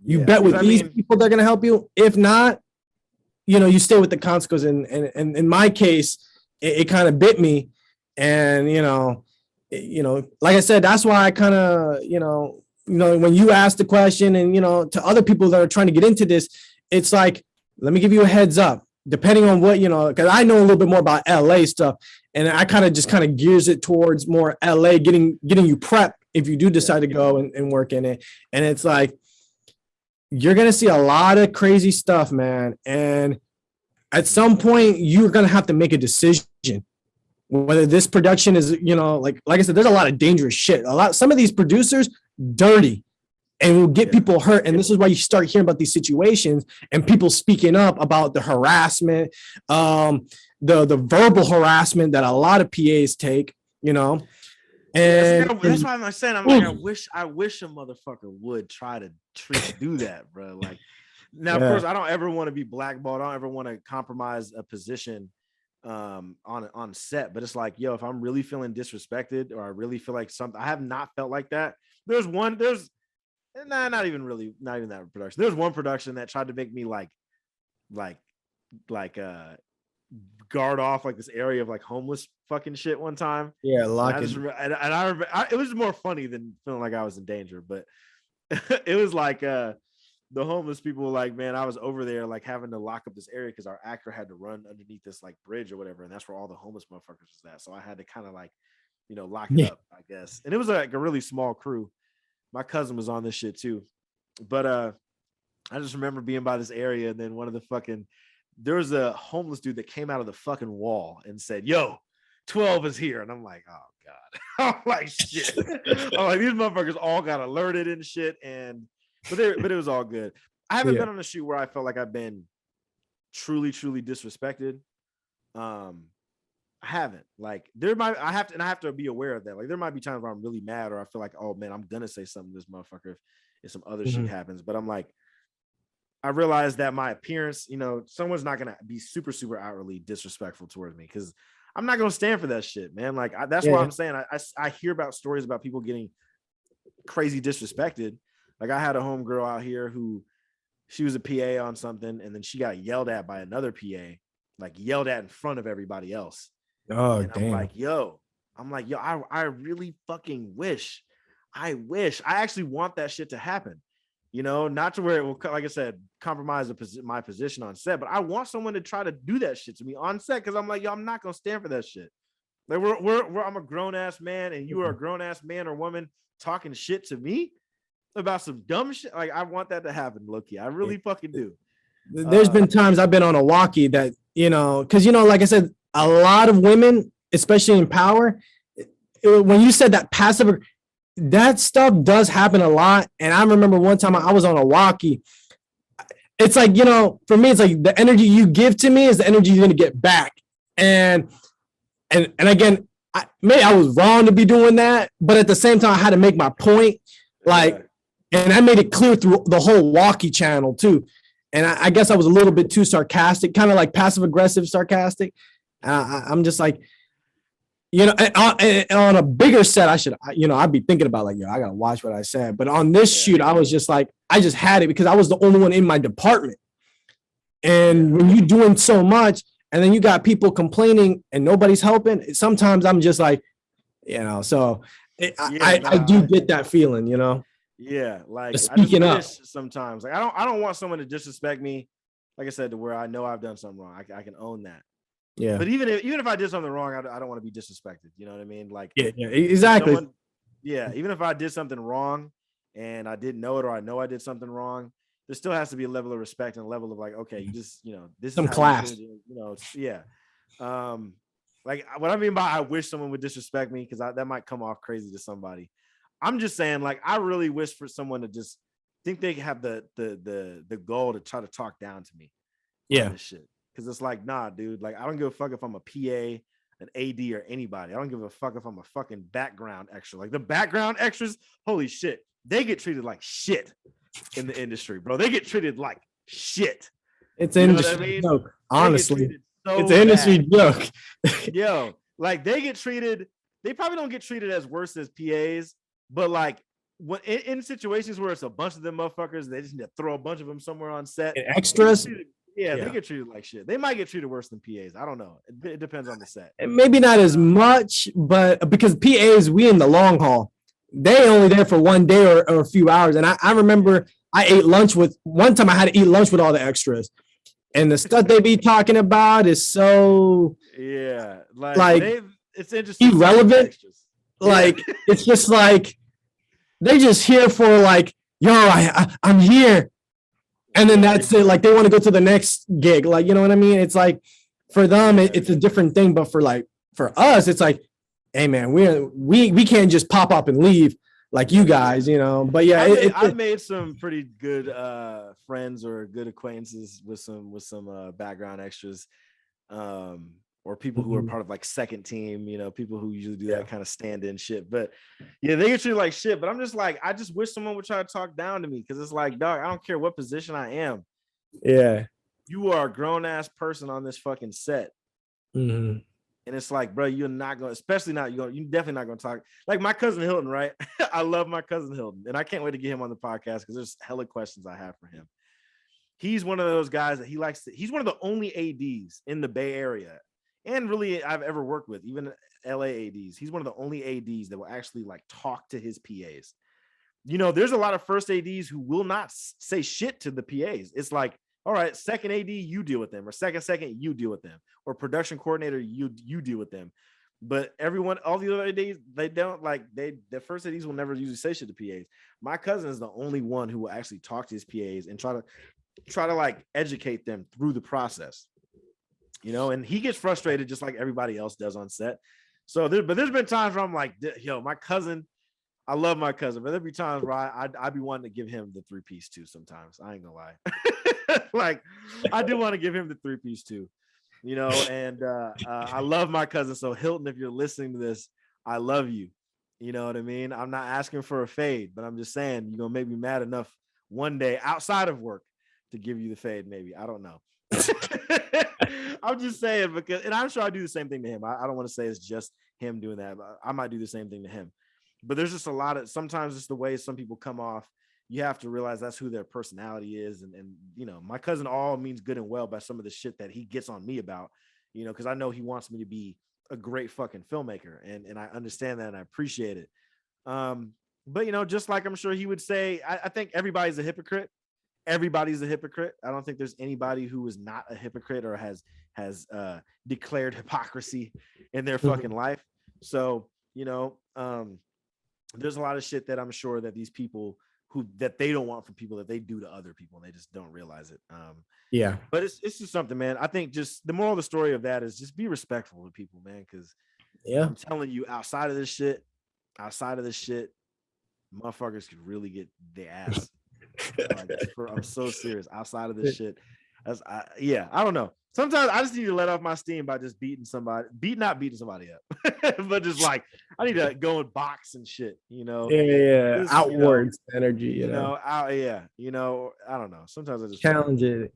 You bet with these people that are going to help you. If not, you know, you stay with the consequences. And in my case, it kind of bit me. And, you know, like I said, that's why I kind of, you know, when you ask the question, and, you know, to other people that are trying to get into this, it's like, let me give you a heads up, depending on what, you know, because I know a little bit more about LA stuff, and I kind of gears it towards more LA, getting you prepped if you do decide to go and work in it. And it's like, you're going to see a lot of crazy stuff, man. And at some point, you're going to have to make a decision whether this production is, you know, like I said, there's a lot of dangerous shit. Some of these producers, dirty, and will get people hurt. And this is why you start hearing about these situations and people speaking up about the harassment, the verbal harassment that a lot of PAs take, you know. And that's why I'm saying, I'm like, I wish a motherfucker would try to do that, bro. Like, now, of course, I don't ever want to be blackballed. I don't ever want to compromise a position on set. But it's like, yo, if I'm really feeling disrespected, or I really feel like something, I have not felt like that. Not even that production. There's one production that tried to make me like like guard off like this area of like homeless fucking shit one time. Yeah, And lock I it. just and I remember it was more funny than feeling like I was in danger, but it was like the homeless people were like, man, I was over there like having to lock up this area because our actor had to run underneath this like bridge or whatever, and that's where all the homeless motherfuckers was at. So I had to kind of like, you know, lock it up, I guess. And it was like a really small crew. My cousin was on this shit too, but I just remember being by this area, and then one of the fucking there was a homeless dude that came out of the fucking wall and said, "Yo, 12 is here," and I'm like, "Oh god," I'm like, "Shit," I'm like, "These motherfuckers all got alerted and shit," but it was all good. I haven't been on a shoot where I felt like I've been truly disrespected. I haven't. Like I have to be aware of that. Like there might be times where I'm really mad or I feel like, oh man, I'm gonna say something to this motherfucker if some other shit happens. But I'm like, I realized that my appearance, you know, someone's not gonna be super outwardly disrespectful towards me because I'm not gonna stand for that shit, man. Like that's why I'm saying I hear about stories about people getting crazy disrespected. Like I had a homegirl out here who she was a PA on something, and then she got yelled at by another PA, like yelled at in front of everybody else. Oh, and damn. I'm like, yo, I really fucking wish. I actually want that shit to happen. You know, not to where it will, like I said, compromise my position on set, but I want someone to try to do that shit to me on set because I'm like, yo, I'm not gonna stand for that shit. Like I'm a grown ass man, and you are a grown ass man or woman talking shit to me about some dumb shit. Like I want that to happen, low-key. I really fucking do. There's been times I've been on a walkie that, you know, because, you know, like I said, a lot of women, especially in power, when you said that passive, that stuff does happen a lot. And I remember one time I was on a walkie. It's like, you know, for me, it's like the energy you give to me is the energy you're going to get back. And again, maybe I was wrong to be doing that, but at the same time, I had to make my point. Like, and I made it clear through the whole walkie channel too. And I guess I was a little bit too sarcastic, kind of like passive aggressive sarcastic. I'm just like, you know, on a bigger set, I'd be thinking about like, yo, I gotta watch what I said. But on this shoot, I was just like, I just had it because I was the only one in my department. And when you're doing so much, and then you got people complaining and nobody's helping, sometimes I'm just like, you know, so I do get that feeling, you know. Yeah, like speaking I up sometimes. Like I don't want someone to disrespect me, like I said, to where I know I've done something wrong. I can own that. Yeah. But even if I did something wrong, I don't want to be disrespected. You know what I mean? Like yeah, exactly. Even if I did something wrong and I didn't know it, or I know I did something wrong, there still has to be a level of respect and a level of like, okay, you just, you know, this some is class. You know, yeah. Like what I mean by I wish someone would disrespect me, because that might come off crazy to somebody. I'm just saying, like, I really wish for someone to just think they have the goal to try to talk down to me. Yeah. This shit. Because it's like, nah, dude, like, I don't give a fuck if I'm a PA, an AD, or anybody. I don't give a fuck if I'm a fucking background extra. Like the background extras, holy shit, they get treated like shit in the industry, bro. They get treated like shit. It's an industry joke, honestly. It's an industry joke. Yo, like they probably don't get treated as worse as PAs, but like when in situations where it's a bunch of them motherfuckers, they just need to throw a bunch of them somewhere on set. And extras. They get treated like shit. They might get treated worse than PAs. I don't know. It depends on the set. Maybe not as much, but because PAs, we in the long haul. They only there for one day or a few hours. And I remember I ate lunch with, one time I had to eat lunch with all the extras. And the stuff they be talking about is so like it's interesting. Irrelevant. Like it's just like they're just here for like, yo, I'm here. And then that's it. Like they want to go to the next gig. Like, you know what I mean? It's like for them, it's a different thing. But for us, it's like, hey man, we can't just pop up and leave like you guys, you know. But yeah, I've made some pretty good friends or good acquaintances with some background extras, or people who are part of like second team, you know, people who usually do that kind of stand-in shit. But yeah, they get treated like shit. But I'm just like, I just wish someone would try to talk down to me, because it's like, dog, I don't care what position I am. Yeah, you are a grown-ass person on this fucking set. Mm-hmm. And it's like, bro, you're not going to, especially not, you're definitely not going to talk. Like my cousin Hilton, right? I love my cousin Hilton. And I can't wait to get him on the podcast because there's hella questions I have for him. he's one of those guys that he's one of the only ADs in the Bay Area, and really I've ever worked with, even LA ADs. He's one of the only ADs that will actually like talk to his PAs. There's a lot of first ADs who will not say shit to the PAs. It's like, all right, second AD, you deal with them, or second, you deal with them, or production coordinator, you deal with them. But everyone, all the other ADs, they don't like, the first ADs will never usually say shit to PAs. My cousin is the only one who will actually talk to his PAs and try to like educate them through the process, and he gets frustrated just like everybody else does on set. So there's been times where I'm like, yo, my cousin, I love my cousin, but there'll be times where I'd be wanting to give him the 3-piece too sometimes. I ain't gonna lie. Like, I do want to give him the 3-piece too, and I love my cousin. So Hilton, if you're listening to this, I love you. You know what I mean? I'm not asking for a fade, but I'm just saying you're gonna make me mad enough one day outside of work to give you the fade, maybe. I don't know. I'm just saying, because, and I'm sure I do the same thing to him. I don't want to say it's just him doing that, but I might do the same thing to him. But there's just a lot of, sometimes it's the way some people come off. You have to realize that's who their personality is. And my cousin all means good and well by some of the shit that he gets on me about, because I know he wants me to be a great fucking filmmaker. And I understand that and I appreciate it. But just like I'm sure he would say, I think everybody's a hypocrite. Everybody's a hypocrite. I don't think there's anybody who is not a hypocrite or has declared hypocrisy in their fucking life. So, there's a lot of shit that I'm sure that these people that they don't want from people that they do to other people, and they just don't realize it. Yeah. But it's just something, man. I think just the moral of the story of that is just be respectful to people, man. Because I'm telling you, outside of this shit, motherfuckers could really get their ass. I'm so serious. Outside of this shit, I don't know. Sometimes I just need to let off my steam by just not beating somebody up, but just like I need to go and box and shit, Yeah. Outwards energy, I don't know. Sometimes I just challenge it,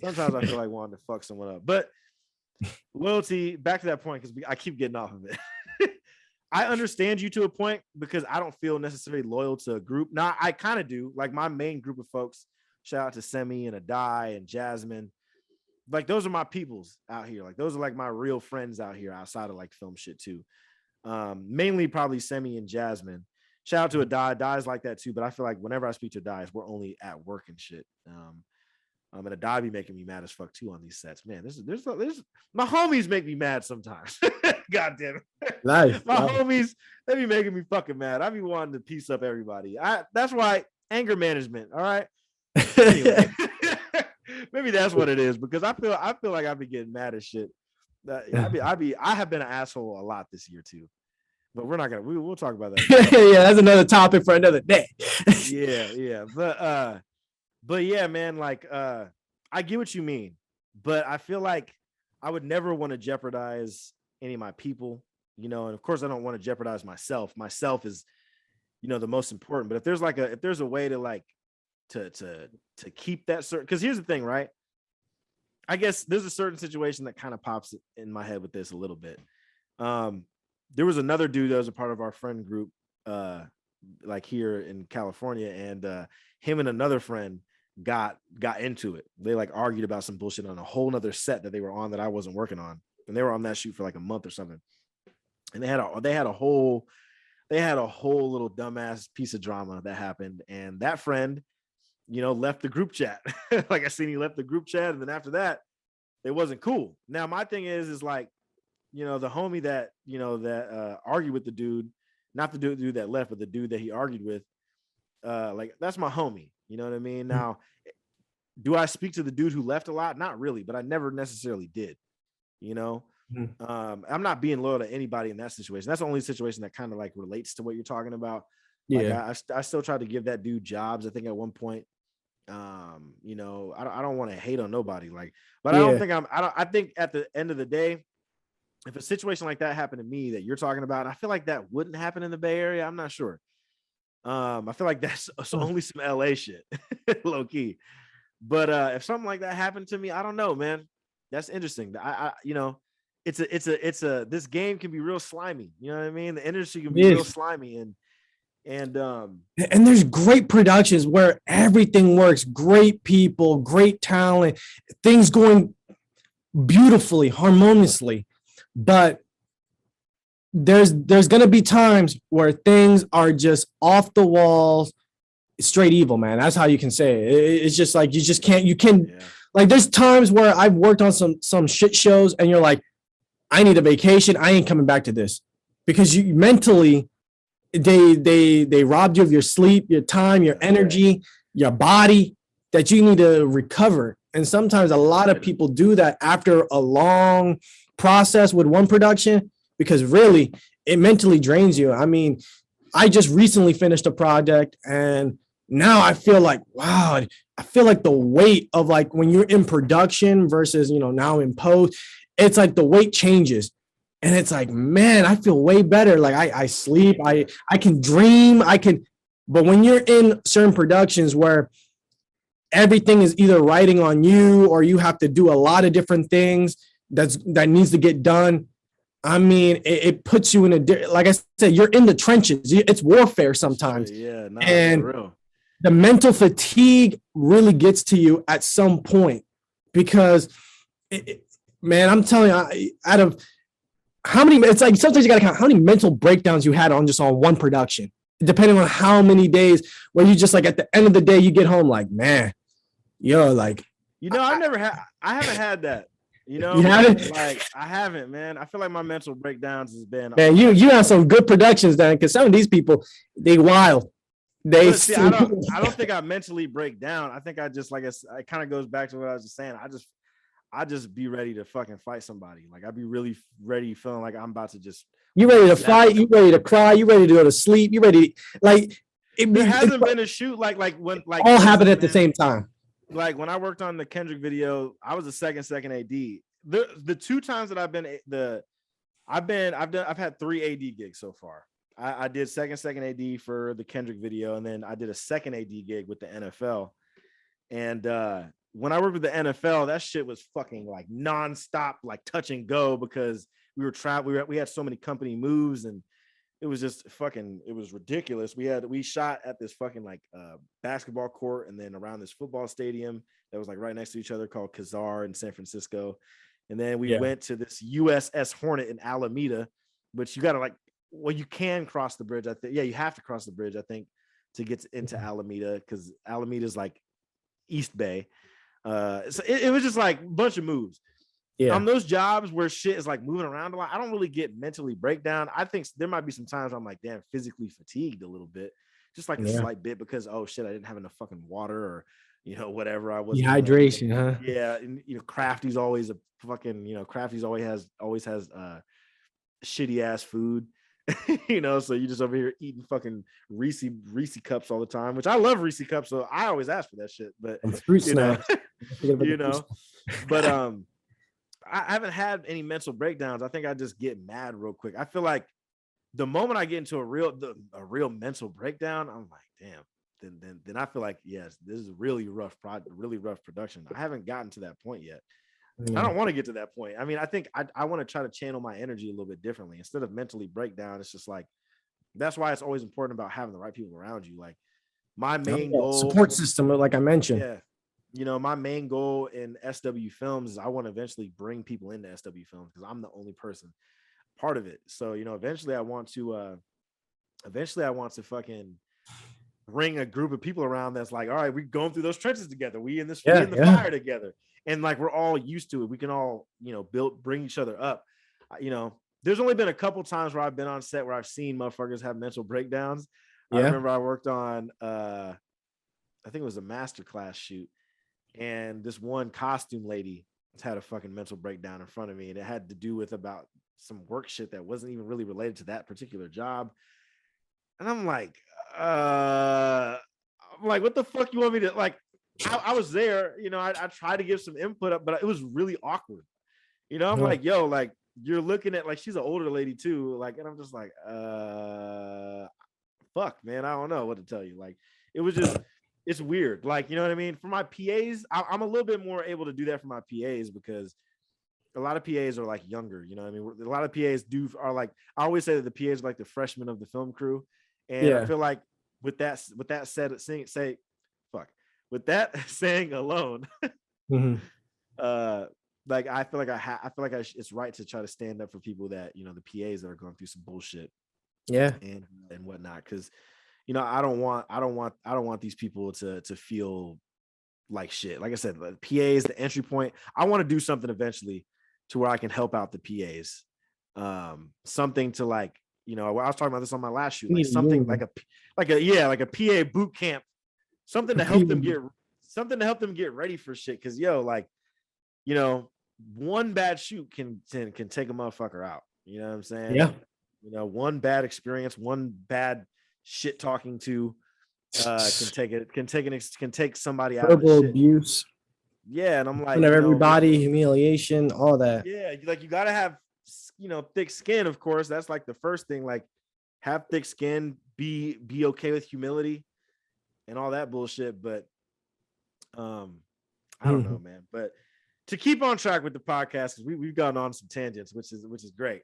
Sometimes I feel like wanting to fuck someone up, but loyalty. Back to that point, because I keep getting off of it. I understand you to a point because I don't feel necessarily loyal to a group. Now I kind of do. Like my main group of folks, shout out to Semi and Adai and Jasmine. Like those are my peoples out here. Like those are like my real friends out here outside of like film shit too. Mainly probably Semi and Jasmine. Shout out to Adai. Adai's like that too. But I feel like whenever I speak to Adai, we're only at work and shit. And Adai be making me mad as fuck too on these sets. Man, there's my homies make me mad sometimes. God damn it. Nice. Homies, they be making me fucking mad. I be wanting to piece up everybody. That's why anger management. All right. Anyway. Maybe that's what it is, because I feel like I've been getting mad as shit. I have been an asshole a lot this year too, but we're not gonna. We'll talk about that. Yeah, that's another topic for another day. yeah, but yeah, man. Like, I get what you mean, but I feel like I would never want to jeopardize any of my people, and of course I don't want to jeopardize myself. Myself is, the most important. But if there's a way to like to keep that certain, because here's the thing, right? I guess there's a certain situation that kind of pops in my head with this a little bit. There was another dude that was a part of our friend group, like here in California, and him and another friend got into it. They like argued about some bullshit on a whole nother set that they were on that I wasn't working on, and they were on that shoot for like a month or something. And they had a whole little dumbass piece of drama that happened, and that friend, left the group chat. Like I seen he left the group chat, and then after that, it wasn't cool. Now my thing is like, the homie that argued with the dude, not the dude that left, but the dude that he argued with, like that's my homie. You know what I mean? Now, do I speak to the dude who left a lot? Not really, but I never necessarily did. I'm not being loyal to anybody in that situation. That's the only situation that kind of like relates to what you're talking about. Yeah, like I still tried to give that dude jobs. I think at one point, I don't want to hate on nobody, like, but I think at the end of the day, if a situation like that happened to me that you're talking about, I feel like that wouldn't happen in the Bay Area. I'm not sure. I feel like that's only some LA shit, low key. But if something like that happened to me, I don't know, man. That's interesting. This game can be real slimy. You know what I mean? The industry can be real slimy, and And there's great productions where everything works, great people, great talent, things going beautifully, harmoniously. But there's going to be times where things are just off the walls, straight evil, man. That's how you can say it. It's just like you just can't, like there's times where I've worked on some shit shows and you're like, I need a vacation. I ain't coming back to this, because you mentally they robbed you of your sleep, your time, your energy, your body, that you need to recover. And sometimes a lot of people do that after a long process with one production, because really it mentally drains you. I mean, I just recently finished a project and now I feel like, wow, I feel like the weight of like when you're in production versus, now in post, it's like the weight changes. And it's like, man, I feel way better. Like I sleep, I can dream, but when you're in certain productions where everything is either riding on you or you have to do a lot of different things that needs to get done, I mean, it puts you in like I said, you're in the trenches. It's warfare sometimes. Yeah, and for real. The mental fatigue really gets to you at some point, because, man, I'm telling you, out of how many, it's like sometimes you got to count how many mental breakdowns you had on one production, depending on how many days where you just like at the end of the day, you get home like, man, like, I haven't had that. You haven't? Like, I haven't, man. I feel like my mental breakdowns has been, man, you have some good productions done, because some of these people, they wild. See, I don't think I mentally break down. I think I just, like, it kind of goes back to what I was just saying. I just be ready to fucking fight somebody. Like, I'd be really ready, feeling like I'm about to just. You ready to fight? You ready to cry? You ready to go to sleep? You ready? Like, there hasn't been a shoot like when like all happened at the same time. Like when I worked on the Kendrick video, I was the second AD. The two times that I've had 3 AD gigs so far. I did second AD for the Kendrick video, and then I did a second AD gig with the NFL. And when I worked with the NFL, that shit was fucking like nonstop, like touch and go, because we were traveling. We had so many company moves, and it was just fucking, it was ridiculous. We shot at this fucking like basketball court, and then around this football stadium that was like right next to each other called Kazar in San Francisco. And then we went to this USS Hornet in Alameda, which you got to like, well, you can cross the bridge. I think, you have to cross the bridge, I think, to get into Alameda, because Alameda is like East Bay. So it was just like a bunch of moves. Yeah. On those jobs where shit is like moving around a lot, I don't really get mentally breakdown. I think there might be some times where I'm like, damn, physically fatigued a little bit, just like a slight bit, because, oh shit, I didn't have enough fucking water, or whatever. I was dehydration, huh? Yeah, and Crafty's always a fucking, Crafty's always has shitty ass food. So you just over here eating fucking Reese cups all the time, which I love Reese cups, so I always ask for that shit. But but I haven't had any mental breakdowns. I think I just get mad real quick. I feel like the moment I get into a real mental breakdown, I'm like, damn. Then I feel like, yes, this is a really rough production. I haven't gotten to that point yet. I don't want to get to that point. I mean, I think I want to try to channel my energy a little bit differently. Instead of mentally breakdown, it's just like, that's why it's always important about having the right people around you. Like, my main goal, support system, like I mentioned. Yeah. My main goal in SW Films is I want to eventually bring people into SW Films, because I'm the only person part of it. So, eventually I want to fucking bring a group of people around that's like, all right, we're going through those trenches together. We in the fire together. And like, we're all used to it. We can all, bring each other up. There's only been a couple times where I've been on set where I've seen motherfuckers have mental breakdowns. I remember I worked on, I think it was a masterclass shoot, and this one costume lady had a fucking mental breakdown in front of me, and it had to do with about some work shit that wasn't even really related to that particular job. And I'm like, what the fuck you want me to like? I was there, I tried to give some input up, but it was really awkward. I'm like, yo, like, you're looking at, like, she's an older lady too, like, and I'm just like, fuck, man, I don't know what to tell you. Like, it was just, it's weird. Like, you know what I mean? For my PAs, I'm a little bit more able to do that for my PAs, because a lot of PAs are like younger, you know what I mean? A lot of PAs are like, I always say that the PAs are like the freshmen of the film crew. And I feel like with that said, with that saying alone, like I feel like it's right to try to stand up for people that, you know, the PAs that are going through some bullshit, and whatnot, because, you know, I don't want these people to feel like shit. Like I said, the PAs, the entry point. I want to do something eventually to where I can help out the PAs. Something to, like, you know, I was talking about this on my last shoot, like something like a PA boot camp, something to help them get ready for shit. Cause like, you know, one bad shoot can take a motherfucker out. You know what I'm saying? Yeah. You know, one bad experience, one bad shit talking to can take somebody out of the shit. Abuse. Yeah, and I'm like, of everybody, humiliation, all that. Yeah, like you gotta have, you know, thick skin. Of course, that's like the first thing. Like, have thick skin, be okay with humility, and all that bullshit. But I don't know, man. But to keep on track with the podcast, because we've gone on some tangents, which is great.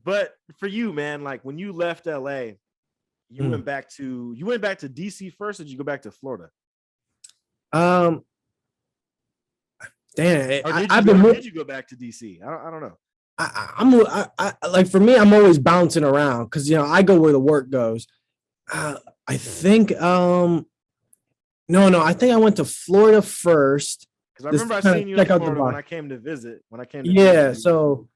But for you, man, like when you left LA, you went back to DC first, or did you go back to Florida? Damn, did you go back to DC? I don't know. I like, for me, I'm always bouncing around because, you know, I go where the work goes. I think no, I think I went to Florida first. Because I remember I seen you in Florida when I came to visit. So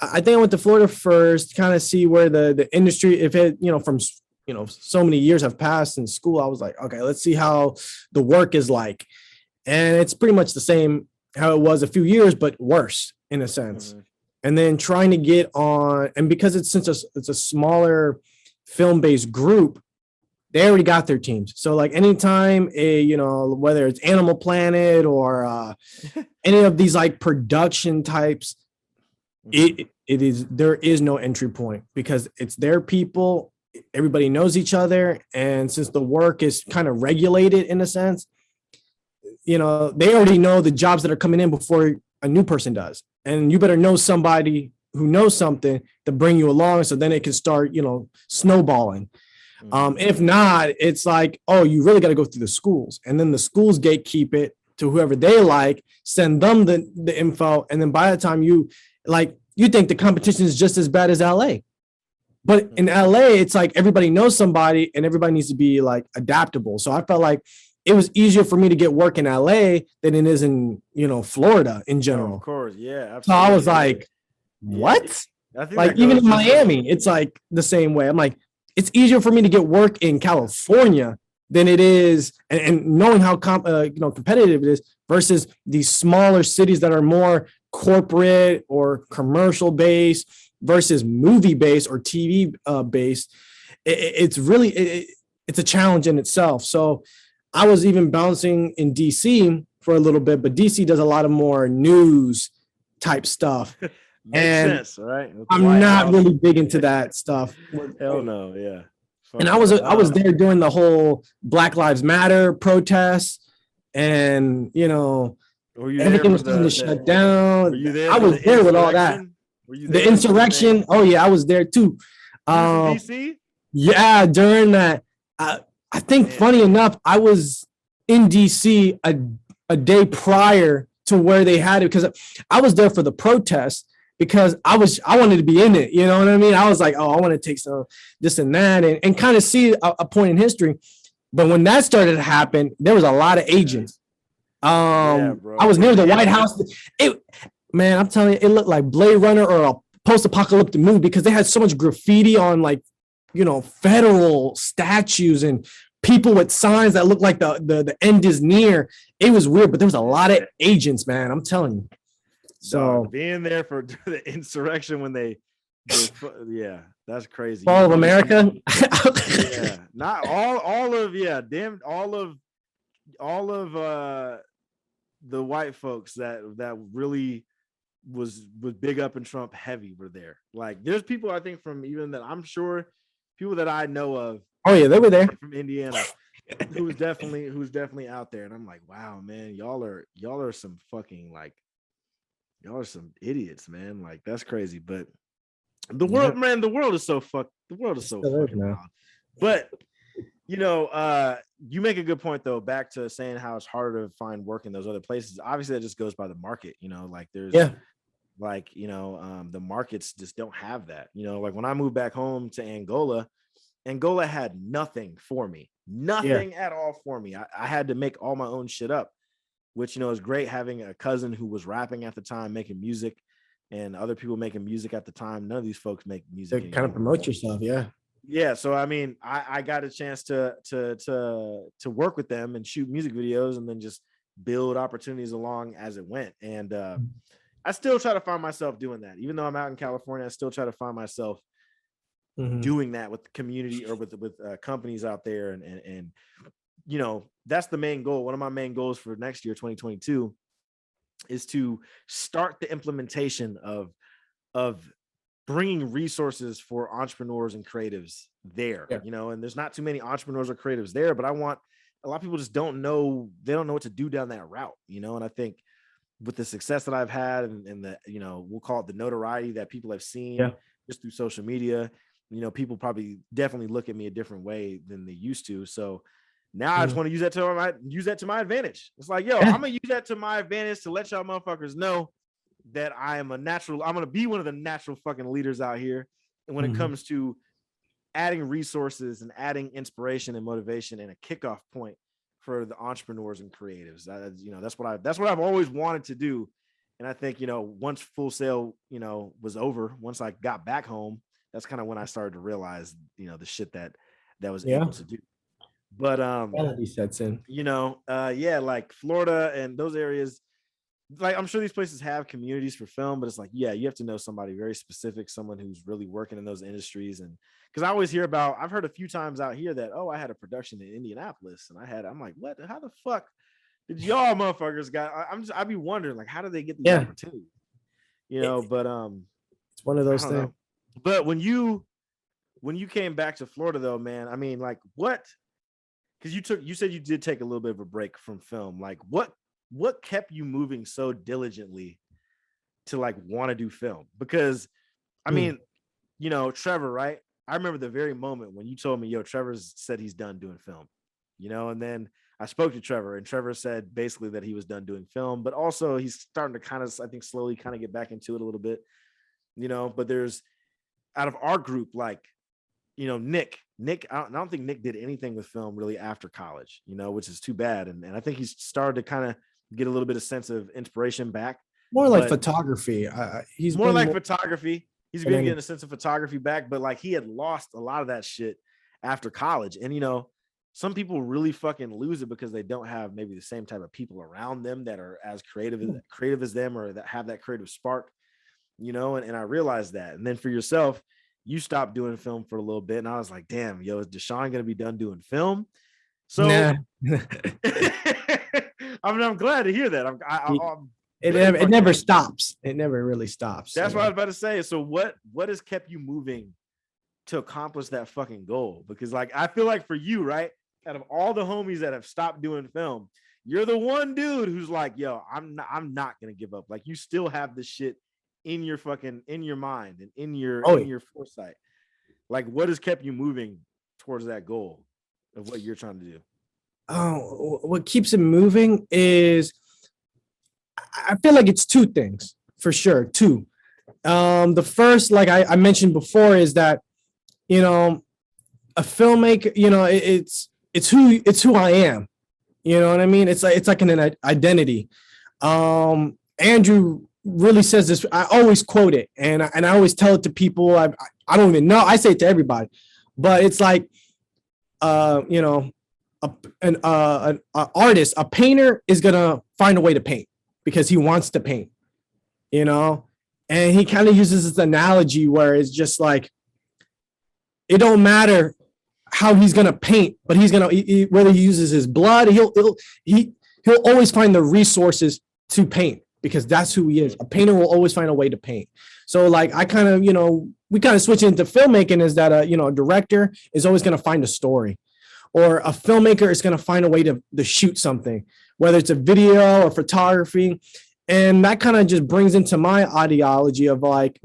I think I went to Florida first, kind of see where the industry, if it, you know, from, you know, so many years have passed in school, I was like, okay, let's see how the work is like. And it's pretty much the same how it was a few years, but worse in a sense. And then trying to get on, and because it's a smaller film-based group, they already got their teams. So like anytime you know, whether it's Animal Planet or any of these like production types, there is no entry point because it's their people. Everybody knows each other. And since the work is kind of regulated in a sense, you know, they already know the jobs that are coming in before a new person does. And you better know somebody who knows something to bring you along. So then it can start, you know, snowballing. If not, it's like, oh, you really got to go through the schools, and then the schools gatekeep it to whoever they like, send them the info. And then by the time you think the competition is just as bad as LA, but in LA, it's like everybody knows somebody and everybody needs to be like adaptable. So I felt like it was easier for me to get work in LA than it is in, you know, Florida in general. Oh, of course. Yeah. Absolutely. So I was like, what? Like even in Miami, it's like the same way. I'm like, it's easier for me to get work in California than it is, and knowing how competitive it is versus these smaller cities that are more corporate or commercial based versus movie based or TV based. It's really it's a challenge in itself. So I was even bouncing in DC for a little bit, but DC does a lot of more news type stuff. Makes sense, right? I'm not really big into that stuff. Hell no, yeah. And I was there during the whole Black Lives Matter protests, and you know, everything was going to shut down. Were you there? I was there with all that. Were you there? The insurrection. Oh yeah, I was there too. DC? Yeah, during that. I think funny enough, I was in DC a day prior to where they had it, because I was there for the protest. Because I wanted to be in it, you know what I mean? I was like, oh, I want to take some this and that and kind of see a point in history. But when that started to happen, there was a lot of agents. I was near the White House. Man, I'm telling you, it looked like Blade Runner or a post-apocalyptic movie because they had so much graffiti on, like, you know, federal statues and people with signs that looked like the end is near. It was weird, but there was a lot of agents, man. I'm telling you. So being there for the insurrection when they yeah, that's crazy. Fall of America. Yeah, not all of the white folks that really was big up in Trump heavy were there. Like, there's people I think from even that I'm sure people that I know of. Oh yeah, they were there from Indiana. who's definitely out there, and I'm like, wow, man, y'all are some fucking like. Y'all are some idiots, man. Like, that's crazy. But The world, man, the world is so fucked. The world is so fucking wild. But you know, you make a good point though. Back to saying how it's harder to find work in those other places. Obviously, that just goes by the market. You know, like there's, like the markets just don't have that. You know, like when I moved back home to Angola had nothing for me, nothing at all for me. I had to make all my own shit up, which is great having a cousin who was rapping at the time, making music, and other people making music at the time. None of these folks make music. To kind of promote yourself, yeah. So I mean, I got a chance to work with them and shoot music videos, and then just build opportunities along as it went. And I still try to find myself doing that, even though I'm out in California. I still try to find myself doing that with the community or with companies out there, and that's the main goal. One of my main goals for next year, 2022, is to start the implementation of bringing resources for entrepreneurs and creatives there. And there's not too many entrepreneurs or creatives there, but I want a lot of people just don't know what to do down that route, and I think with the success that I've had and the, we'll call it the notoriety that people have seen just through social media, people probably definitely look at me a different way than they used to. So now I just want to use that to my advantage. It's like, I'm gonna use that to my advantage to let y'all motherfuckers know that I'm gonna be one of the natural fucking leaders out here. And when it comes to adding resources and adding inspiration and motivation and a kickoff point for the entrepreneurs and creatives, that's what I've always wanted to do. And I think, once Full Sail, was over, once I got back home, that's kind of when I started to realize, the shit that was able to do. But reality sets in. Like Florida and those areas, like I'm sure these places have communities for film, but it's like, you have to know somebody very specific, someone who's really working in those industries. And because I always hear I've heard a few times out here that, I had a production in Indianapolis, and I'm like, what? How the fuck did y'all motherfuckers got? I'd be wondering, like, how did they get these opportunities? But it's one of those things. Know. But when you came back to Florida though, man, I mean, like what? Because you said you did take a little bit of a break from film. Like what kept you moving so diligently to like want to do film? Because I mean, Trevor, right? I remember the very moment when you told me, Trevor's said he's done doing film, and then I spoke to Trevor, and Trevor said basically that he was done doing film, but also he's starting to kind of, I think, slowly kind of get back into it a little bit, but there's, out of our group, like, Nick, I don't think Nick did anything with film really after college, which is too bad. And I think he's started to kind of get a little bit of sense of inspiration back. More like photography. He's more like photography. He's been getting a sense of photography back, but like he had lost a lot of that shit after college. And, some people really fucking lose it because they don't have maybe the same type of people around them that are as creative as them, or that have that creative spark, and I realized that. And then for yourself, you stopped doing film for a little bit, and I was like, damn, is Deshawn going to be done doing film? So I'm glad to hear that. It never stops. It never really stops. That's what I was about to say. So what has kept you moving to accomplish that fucking goal? Because like, I feel like for you, right, out of all the homies that have stopped doing film, you're the one dude who's like, I'm not going to give up. Like, you still have this shit in your mind and in your foresight. Like, what has kept you moving towards that goal of what you're trying to do? What keeps it moving is, I feel like it's two things for sure. Two. The first, like I mentioned before, is that, a filmmaker, it's who I am. You know what I mean? It's like an identity. Andrew really says this. I always quote it, and I always tell it to people. I don't even know. I say it to everybody, but it's like, an artist, a painter is gonna find a way to paint because he wants to paint, and he kind of uses this analogy where it's just like, it don't matter how he's gonna paint, but he's gonna whether he uses his blood, he'll always find the resources to paint, because that's who he is. A painter will always find a way to paint. So like, I kind of, we kind of switch into filmmaking, is that a director is always going to find a story, or a filmmaker is going to find a way to shoot something, whether it's a video or photography. And that kind of just brings into my ideology of like,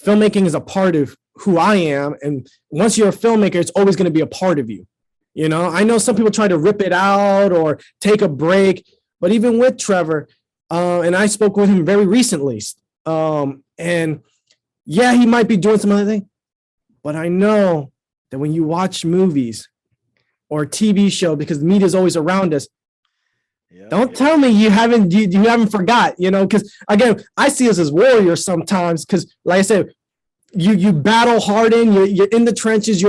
filmmaking is a part of who I am. And once you're a filmmaker, it's always going to be a part of you. You know, I know some people try to rip it out or take a break, but even with Trevor, and I spoke with him very recently, and yeah, he might be doing some other thing, but I know that when you watch movies or TV show, because the media is always around us, don't tell me you haven't forgot, you know, because again, I see us as warriors sometimes, because like I said, you battle hardened, you're in the trenches,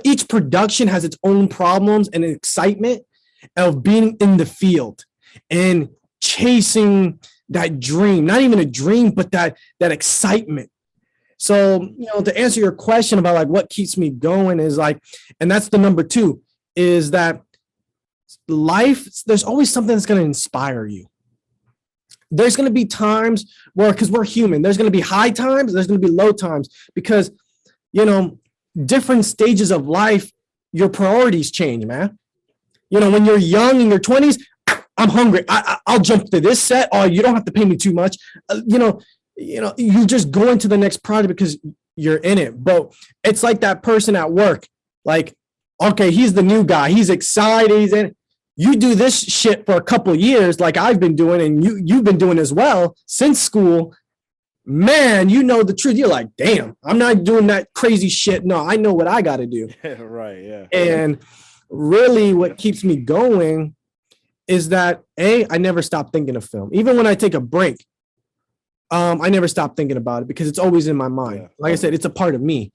each production has its own problems and excitement of being in the field and chasing that dream, not even a dream, but that excitement. So, you know, to answer your question about like what keeps me going is like, and that's the number 2, is that life, there's always something that's going to inspire you. There's going to be times where, because we're human, there's going to be high times, there's going to be low times, because, you know, different stages of life, your priorities change, man. You know, when you're young in your 20s, I'm hungry. I'll jump to this set. Oh, you don't have to pay me too much. You just go into the next project because you're in it. But it's like that person at work. Like, okay, he's the new guy. He's excited. He's in. You do this shit for a couple of years, like I've been doing, and you've been doing as well since school. Man, you know the truth. You're like, damn, I'm not doing that crazy shit. No, I know what I got to do. Right. Yeah. And really, what keeps me going is that I never stop thinking of film. Even when I take a break, I never stop thinking about it because it's always in my mind. Yeah. Like I said, it's a part of me.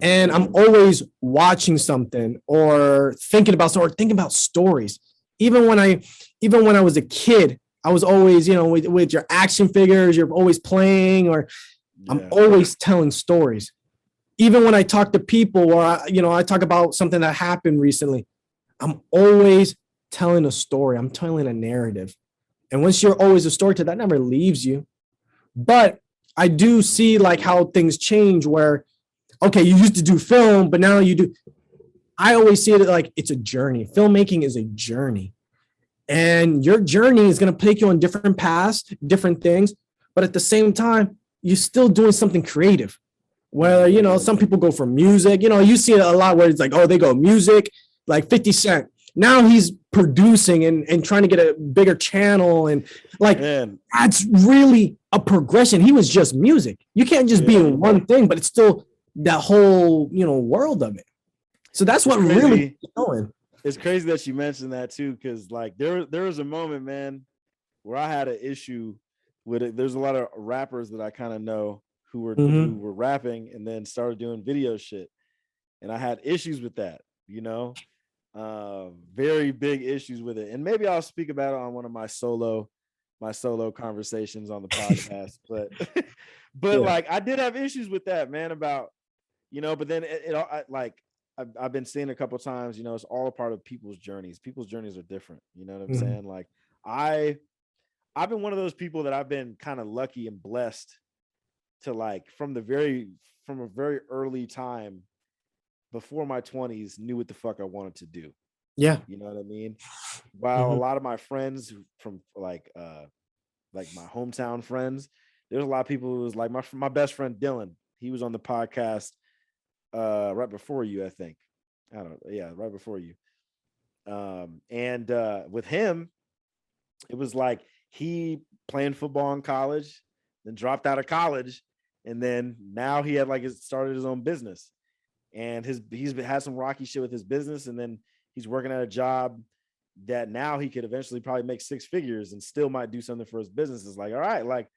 And I'm always watching something or thinking about stories. Even when I was a kid, I was always, you know, with your action figures, you're always playing, or I'm always telling stories. Even when I talk to people or, I talk about something that happened recently, I'm always telling a story. I'm telling a narrative. And once you're always a storyteller, that never leaves you. But I do see like how things change where, okay, you used to do film, but now you do. I always see it like it's a journey. Filmmaking is a journey. And your journey is going to take you on different paths, different things. But at the same time, you're still doing something creative. Whether, you know, some people go for music. You know, you see it a lot where it's like, oh, they go music, like 50 Cent. Now he's producing and trying to get a bigger channel. And like, that's really a progression. He was just music. You can't just be in one thing, but it's still that whole, you know, world of it. So that's what really going. It's crazy that you mentioned that too, because like there was a moment, man, where I had an issue with it. There's a lot of rappers that I kind of know who were rapping and then started doing video shit, and I had issues with that, you know, very big issues with it. And maybe I'll speak about it on one of my solo conversations on the podcast, but like I did have issues with that, man, about, you know, but then I've been seeing a couple of times, you know, it's all a part of people's journeys. People's journeys are different. You know what I'm saying? Like I've been one of those people that I've been kind of lucky and blessed to, like, from a very early time before my 20s, knew what the fuck I wanted to do. Yeah. You know what I mean? While a lot of my friends from like my hometown friends, there's a lot of people who was like my best friend Dylan. He was on the podcast right before you, I think. Right before you. And with him, it was like he playing football in college, then dropped out of college, and then now he had started his own business, and he's had some rocky shit with his business, and then he's working at a job that now he could eventually probably make 6 figures and still might do something for his business. It's like, all right, like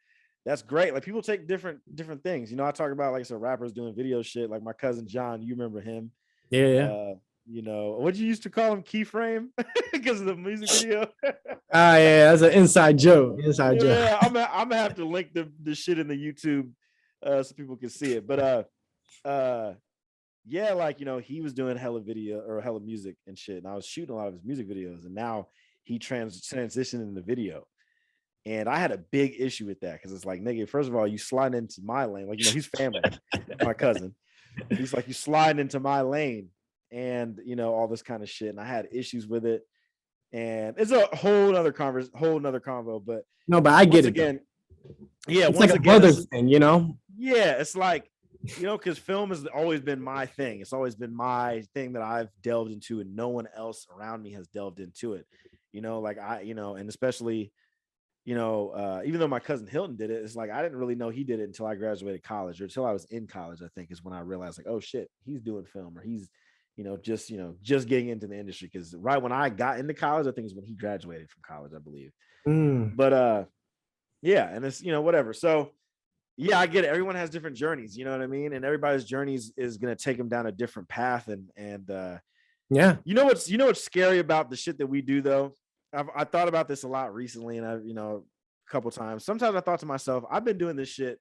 that's great. Like people take different things. You know, I talk about like some rappers doing video shit. Like my cousin John, you remember him? Yeah. You know, what you used to call him, Keyframe, because of the music video. Yeah, that's an inside joke. Yeah, I'm gonna have to link the shit in the YouTube so people can see it. But yeah, like, you know, he was doing hella video or hella music and shit, and I was shooting a lot of his music videos, and now he transitioned in the video. And I had a big issue with that because it's like, nigga, first of all, you slide into my lane. Like, you know, he's family, my cousin. He's like, you slide into my lane and, you know, all this kind of shit. And I had issues with it. And it's a whole nother convo. But no, but I get it again. Yeah, it's like a brother thing, you know. Yeah, it's like, because film has always been my thing. It's always been my thing that I've delved into, and no one else around me has delved into it. Like and especially, even though my cousin Hilton did it, it's like I didn't really know he did it until I graduated college, or until I was in college, I think, is when I realized, like, oh shit, he's doing film, or he's, just getting into the industry. Because right when I got into college, I think is when he graduated from college, I believe. But yeah, and it's whatever. So yeah, I get it. Everyone has different journeys, you know what I mean? And everybody's journeys is gonna take them down a different path. And Yeah. what's scary about the shit that we do though? I thought about this a lot recently, and I've a couple times. Sometimes I thought to myself, I've been doing this shit.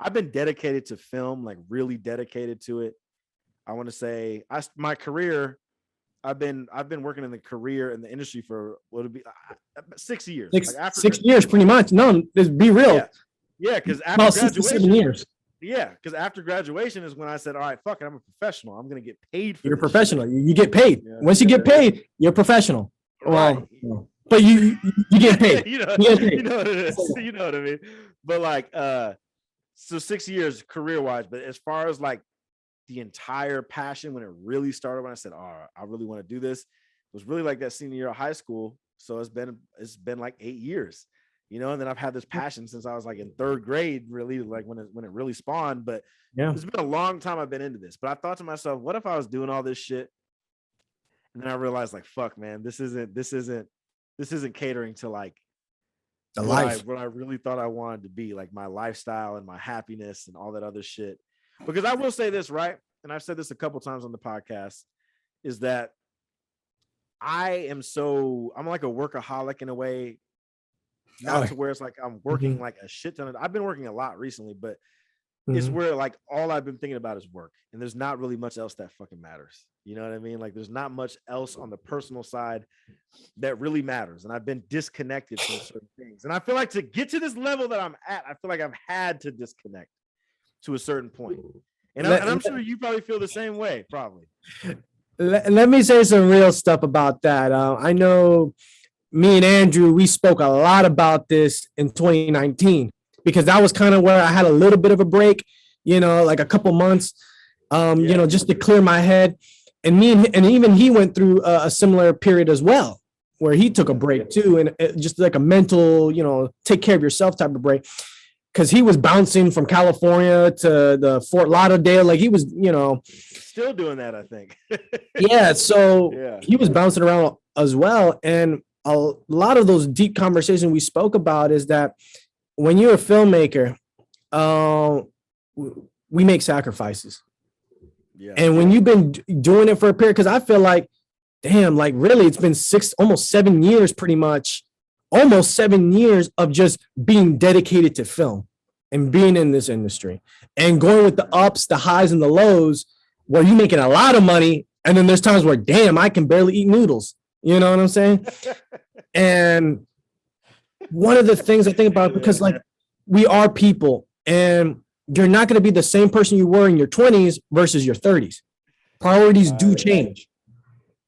I've been dedicated to film, like really dedicated to it. I want to say my career. I've been working in the industry for what would be 6 years. Six years, pretty much. No, just be real. Yeah, because after graduation, 7 years. Yeah, because after graduation is when I said, all right, fuck it, I'm a professional. I'm gonna get paid for You're a this professional. shit. You get paid. Once you get paid, you're a professional. Right. Well, but you get paid. you know what it is. You know what I mean? But like, so 6 years career wise, but as far as like the entire passion, when it really started, when I said, oh, I really want to do this, it was really like that senior year of high school. So it's been like 8 years, and then I've had this passion since I was like in third grade, really, like when it really spawned. But yeah, it's been a long time I've been into this. But I thought to myself, what if I was doing all this shit, and then I realized, like, fuck, man, this isn't catering to like the life. what I really thought I wanted to be, like my lifestyle and my happiness and all that other shit. Because I will say this, right? And I've said this a couple times on the podcast, is that I'm like a workaholic in a way, not to where it's like I'm working like a shit ton of, I've been working a lot recently, but it's where like all I've been thinking about is work, and there's not really much else that fucking matters. You know what I mean? Like there's not much else on the personal side that really matters, and I've been disconnected from certain things. And I feel like to get to this level that I'm at, I feel like I've had to disconnect to a certain point. And I'm sure you probably feel the same way, probably. Let me say some real stuff about that. I know me and Andrew, we spoke a lot about this in 2019, because that was kind of where I had a little bit of a break, like a couple months, just to clear my head. And and even he went through a similar period as well, where he took a break too, and just like a mental, take care of yourself type of break. Because he was bouncing from California to the Fort Lauderdale, like he was, still doing that, I think. Yeah, so he was bouncing around as well. And a lot of those deep conversations we spoke about is that when you're a filmmaker, we make sacrifices. Yeah. And when you've been doing it for a period, because I feel like, damn, like really, it's been almost 7 years, pretty much, almost 7 years of just being dedicated to film and being in this industry and going with the ups, the highs, and the lows, where you're making a lot of money. And then there's times where, damn, I can barely eat noodles. You know what I'm saying? And one of the things I think about, because like we are people, and you're not going to be the same person you were in your 20s versus your 30s. Priorities do change.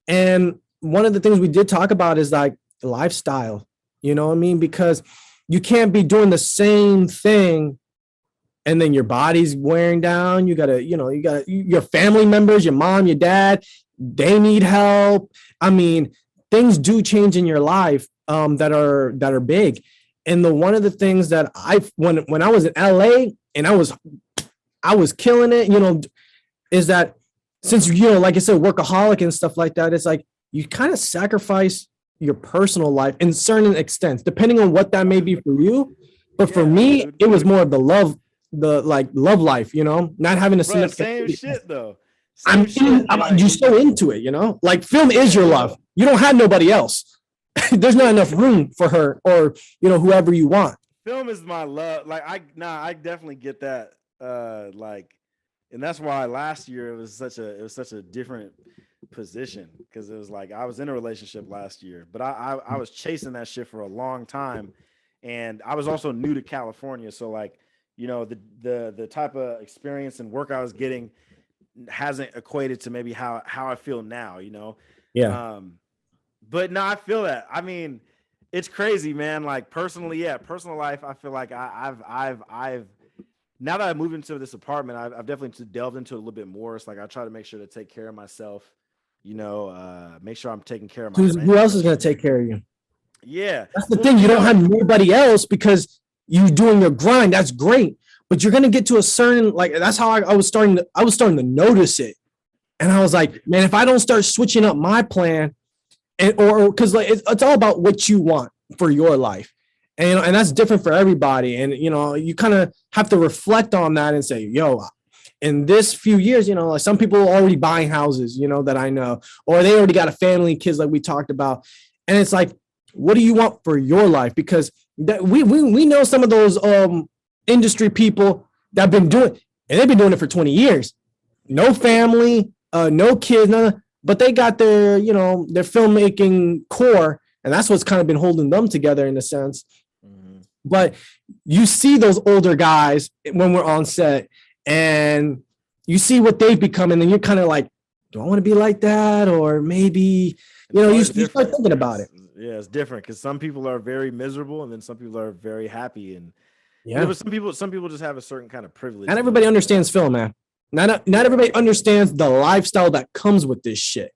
And one of the things we did talk about is like lifestyle, you know what I mean? Because you can't be doing the same thing and then your body's wearing down. You gotta your family members, your mom, your dad, they need help. I mean, things do change in your life that are big. And one of the things that when I was in LA and I was killing it, is that since, like I said, workaholic and stuff like that, it's like you kind of sacrifice your personal life in certain extents, depending on what that may be for you. But for me, it was more of the love life, not having a same shshit though. You're so into it, like film is your love. You don't have nobody else. There's not enough room for her or whoever you want. Film is my love. Like I definitely get that. And that's why last year it was such a different position, because it was like I was in a relationship last year, but I was chasing that shit for a long time, and I was also new to California, so like the type of experience and work I was getting hasn't equated to maybe how I feel now, Yeah. But no, I feel that. I mean, it's crazy, man. Like personally, personal life, I feel like I've now that I moved into this apartment, I've definitely delved into it a little bit more. It's like I try to make sure to take care of myself, make sure I'm taking care of my rent. Who else is going to take care of you? Yeah. That's the thing. You don't have nobody else because you doing your grind. That's great. But you're going to get to a certain, like, that's how I was starting to notice it. And I was like, man, if I don't start switching up my plan or because like it's all about what you want for your life. And that's different for everybody. And, you kind of have to reflect on that and say, yo, in this few years, like some people are already buying houses, that I know, or they already got a family, kids like we talked about. And it's like, what do you want for your life? Because we know some of those industry people that have been doing, and they've been doing it for 20 years. No family, no kids, none, but they got their, their filmmaking core, and that's what's kind of been holding them together in a sense. Mm-hmm. But you see those older guys when we're on set, and you see what they've become, and then you're kind of like, do I want to be like that? Or maybe, you start thinking about it. Yeah, it's different because some people are very miserable, and then some people are very happy, and but some people just have a certain kind of privilege. Not everybody understands film, man. Not everybody understands the lifestyle that comes with this shit,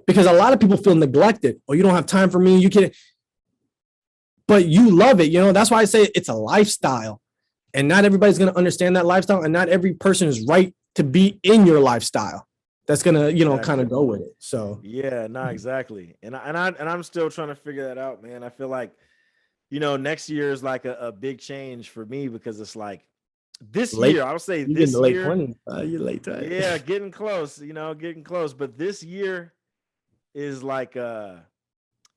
because a lot of people feel neglected. Oh, you don't have time for me. You can't, but you love it. That's why I say it's a lifestyle, and not everybody's going to understand that lifestyle, and not every person is right to be in your lifestyle. That's gonna, exactly. Kind of go with it. So yeah, no, exactly. And I'm still trying to figure that out, man. I feel like, next year is like a big change for me because it's like this year. I'll say this year. Late 20s. You're late. Yeah, getting close. Getting close. But this year is like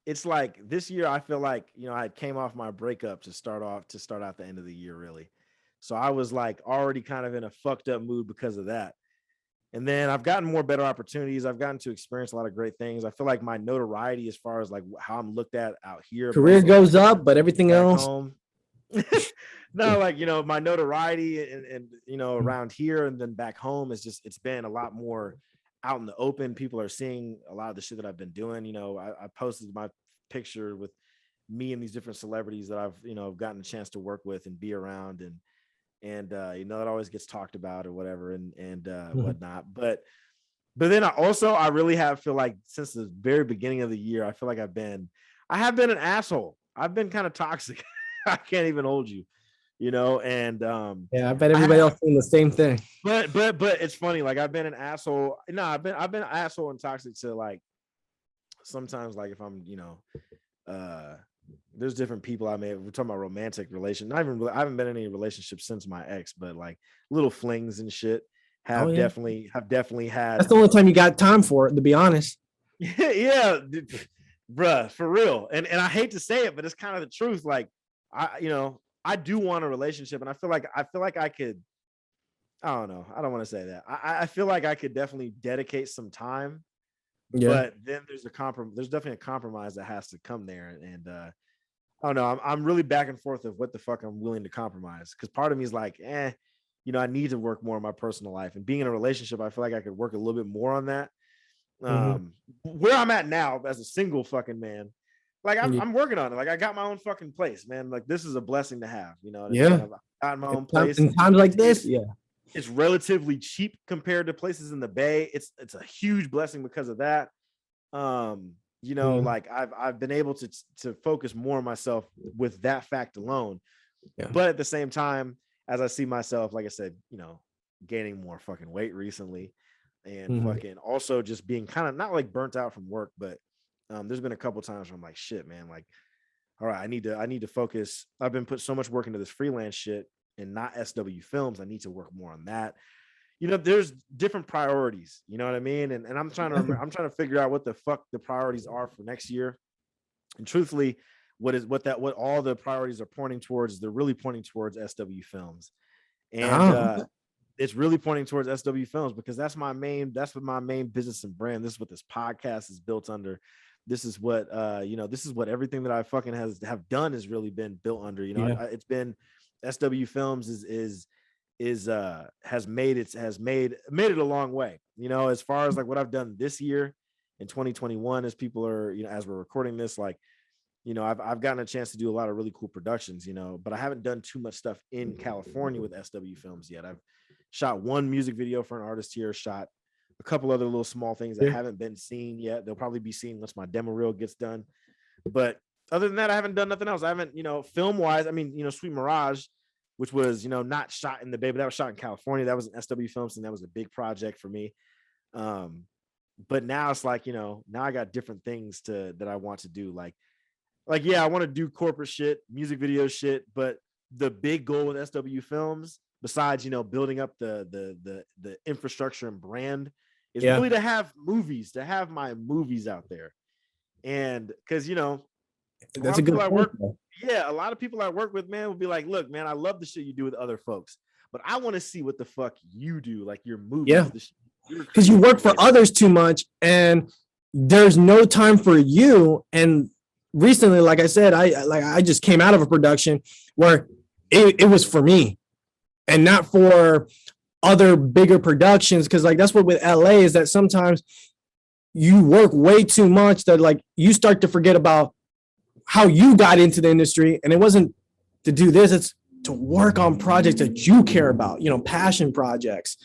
it's like this year. I feel like I came off my breakup to start out the end of the year really. So I was like already kind of in a fucked up mood because of that. And then I've gotten better opportunities. I've gotten to experience a lot of great things. I feel like my notoriety as far as like how I'm looked at out here. Career goes up, but everything else. No, like, my notoriety and around here and then back home is it's been a lot more out in the open. People are seeing a lot of the shit that I've been doing. I posted my picture with me and these different celebrities that I've gotten a chance to work with and be around, and it always gets talked about or whatever and whatnot. But then I really feel like since the very beginning of the year, I feel like I have been an asshole. I've been kind of toxic. I can't even hold you, and I bet everybody else doing the same thing. But it's funny, like I've been an asshole. No, I've been an asshole and toxic to like sometimes like if I'm, there's different people I we're talking about romantic relation. I haven't been in any relationships since my ex, but like little flings and shit have definitely had. That's the only time you got time for it, to be honest. Yeah, bruh, for real. And I hate to say it, but it's kind of the truth. Like I do want a relationship, and I feel like I could. I don't know. I don't want to say that. I feel like I could definitely dedicate some time. Yeah. But then there's definitely a compromise that has to come there. And I don't know. I'm really back and forth of what the fuck I'm willing to compromise. Because part of me is like, I need to work more on my personal life. And being in a relationship, I feel like I could work a little bit more on that. Where I'm at now as a single fucking man, like I'm working on it. Like I got my own fucking place, man. Like this is a blessing to have, Yeah. I've got my own place. In times like this, it's relatively cheap compared to places in the Bay. It's a huge blessing because of that. Like I've been able to focus more on myself with that fact alone. Yeah. But at the same time, as I see myself, like I said, gaining more fucking weight recently, and fucking also just being kind of not like burnt out from work, but there's been a couple times where I'm like, shit, man, like, all right, I need to focus. I've been put so much work into this freelance shit and not SW Films. I need to work more on that. There's different priorities, you know what I mean? And I'm trying to figure out what the fuck the priorities are for next year. And truthfully, what all the priorities are pointing towards, they're really pointing towards SW Films. And it's really pointing towards SW Films because that's what my main business and brand. This is what this podcast is built under. This is what this is what everything that I fucking have done has really been built under. It's been SW Films has made it a long way, as far as like what I've done this year in 2021, as people are, as we're recording this, like you know, I've gotten a chance to do a lot of really cool productions, you know, but I haven't done too much stuff in California with SW Films yet. I've shot one music video for an artist here, shot a couple other little small things that haven't been seen yet. They'll probably be seen once my demo reel gets done. But other than that, I haven't done nothing else. I haven't, you know, film wise. I mean, you know, Sweet Mirage, which was, you know, not shot in the Bay, but that was shot in California. That was an SW Films, and that was a big project for me. But now it's like, you know, now I got different things that I want to do. Like, yeah, I want to do corporate shit, music video shit, but the big goal with SW Films, besides, you know, building up the infrastructure and brand, is really to have movies, to have my movies out there. And because, you know, that's a good point. A lot of people I work with, man, will be like, look, man, I love the shit you do with other folks, but I want to see what the fuck you do, like your movies. Because you work for others too much and there's no time for you. And recently, like I said, I just came out of a production where it was for me and not for other bigger productions. Because like that's what with LA is, that sometimes you work way too much that like you start to forget about how you got into the industry. And it wasn't to do this, it's to work on projects that you care about, you know, passion projects.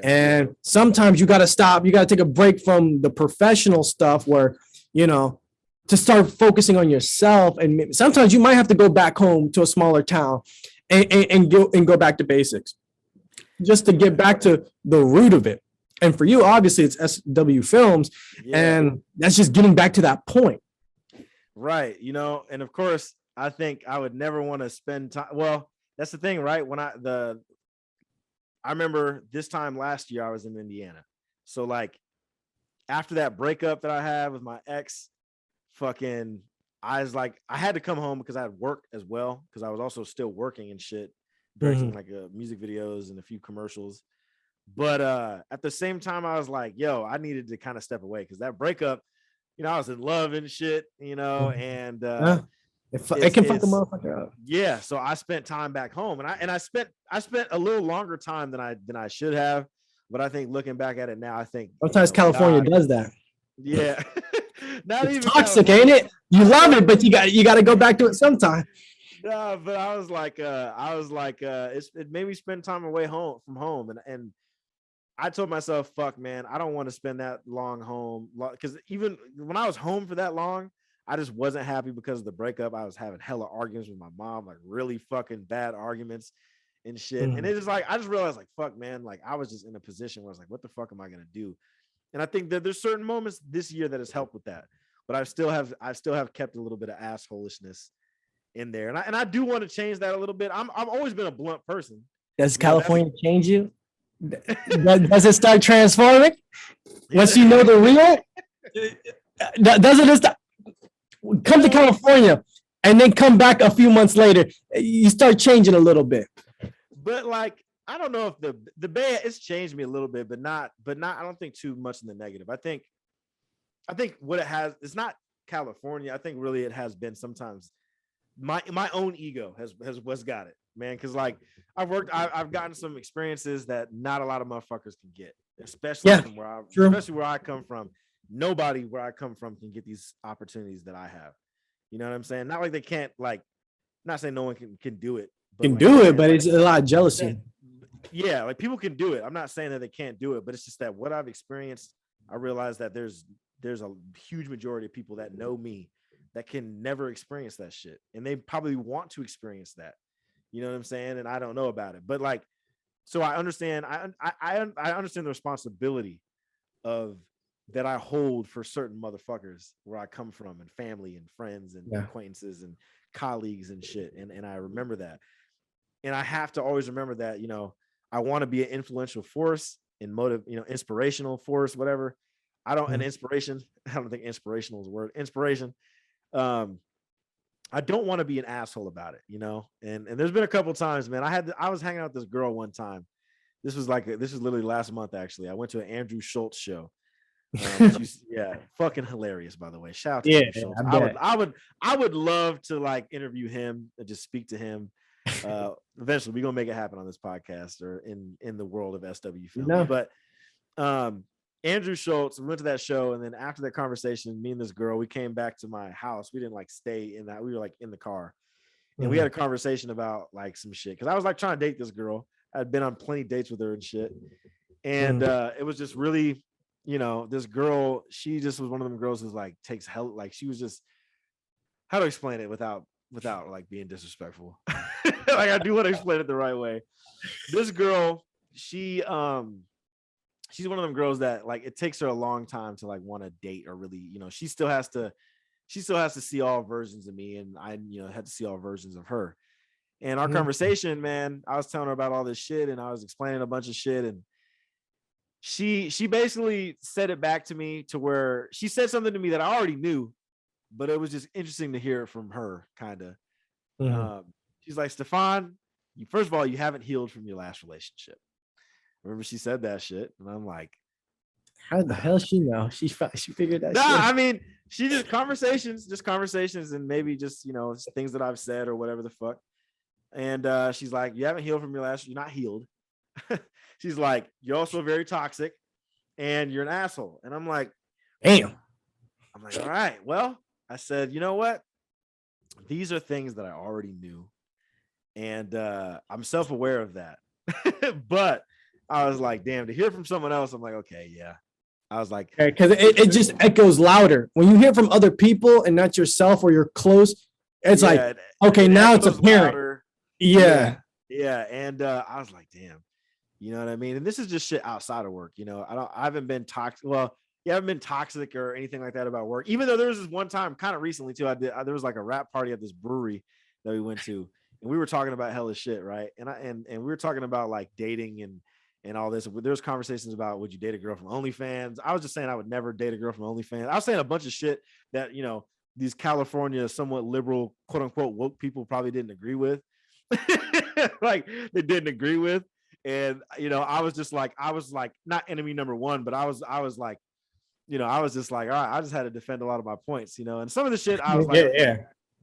And sometimes you got to stop, you got to take a break from the professional stuff where, you know, to start focusing on yourself. And sometimes you might have to go back home to a smaller town and go back to basics just to get back to the root of it. And for you, obviously it's SW Films, and that's just getting back to that point. Right. You know, and of course, I think I would never want to spend time. Well, that's the thing, right? When I remember this time last year, I was in Indiana. So like after that breakup that I had with my ex, fucking, I was like, I had to come home because I had work as well. Cause I was also still working and shit, directing like music videos and a few commercials. But at the same time, I was like, yo, I needed to kind of step away because that breakup, you know, I was in love and shit, you know, and it can fuck a motherfucker up. Yeah, so I spent time back home, and I spent a little longer time than I should have. But I think looking back at it now, I think sometimes California does that. Yeah, not it's even toxic, California. ain't it? You love it, but you got to go back to it sometime. No, but I was like, it made me spend time away from home, and I told myself, fuck, man, I don't want to spend that long home, because even when I was home for that long, I just wasn't happy because of the breakup. I was having hella arguments with my mom, like really fucking bad arguments and shit. And it was like, I just realized like, fuck, man, like I was just in a position where I was like, what the fuck am I going to do? And I think that there's certain moments this year that has helped with that, but I still have kept a little bit of assholishness in there. And I do want to change that a little bit. I've always been a blunt person. Does California change you? Does it start transforming? Once you know the real? Doesn't it start? Come to California and then come back a few months later, you start changing a little bit. But like, I don't know if the Bay, it's changed me a little bit, but not, I don't think too much in the negative. I think what it has, it's not California. I think really it has been sometimes my own ego has got it, man. Cause like I've gotten some experiences that not a lot of motherfuckers can get, especially from especially where I come from. Nobody where I come from can get these opportunities that I have. You know what I'm saying? Not like they can't, like, not saying no one can do it. But it's a lot of jealousy. Yeah, like people can do it. I'm not saying that they can't do it, but it's just that what I've experienced, I realize that there's a huge majority of people that know me that can never experience that shit. And they probably want to experience that. You know what I'm saying? And I don't know about it. But like, so I understand, I understand the responsibility of that I hold for certain motherfuckers where I come from, and family and friends and acquaintances and colleagues and shit. And I remember that. And I have to always remember that, you know, I want to be an influential force and inspirational force, whatever. I don't think inspirational is a word. Inspiration. I don't want to be an asshole about it, you know? And there's been a couple times, man, I was hanging out with this girl one time. This was literally last month, actually. I went to an Andrew Schultz show. Fucking hilarious, by the way. Shout out to Andrew Schultz. I would love to like interview him and just speak to him. Eventually we're gonna make it happen on this podcast or in the world of SW film. But Andrew Schultz, we went to that show, and then after that conversation, me and this girl, we came back to my house. We didn't like stay in that. We were like in the car, and we had a conversation about like some shit because I was like trying to date this girl. I'd been on plenty of dates with her and shit, and it was just really, this girl. She just was one of them girls who's like takes hell. Like she was just, how to explain it without like being disrespectful. Like I do want to explain it the right way. This girl, she's one of them girls that like it takes her a long time to like want to date or really, she still has to see all versions of me, and I had to see all versions of her. And our conversation, man, I was telling her about all this shit, and I was explaining a bunch of shit, and she basically said it back to me to where she said something to me that I already knew, but it was just interesting to hear it from her, kind of. She's like, Stefan, first of all, you haven't healed from your last relationship. Remember she said that shit, and I'm like, how the hell she know? She figured that. Nah, shit. I mean, she just conversations, and maybe just things that I've said or whatever the fuck. And she's like, you haven't healed from your last. You're not healed. She's like, you're also very toxic, and you're an asshole. And I'm like, damn. I'm like, all right. Well, I said, you know what? These are things that I already knew, and I'm self-aware of that. But I was like, damn, to hear from someone else, I'm like, okay, yeah. I was like, because it just echoes louder when you hear from other people and not yourself or you're close. It's like, okay, now it's apparent. Louder. Yeah. And I was like, damn, you know what I mean? And this is just shit outside of work. I haven't been toxic. Well, I haven't been toxic or anything like that about work. Even though there was this one time, kind of recently too, there was like a rap party at this brewery that we went to, and we were talking about hella shit, right? And we were talking about like dating and all this. There was conversations about, would you date a girl from OnlyFans? I was just saying I would never date a girl from OnlyFans. I was saying a bunch of shit that, these California, somewhat liberal, quote unquote, woke people probably didn't agree with. Like they didn't agree with. And, I was like, not enemy number one, but I was like, I was just like, all right, I just had to defend a lot of my points, and some of the shit I was like,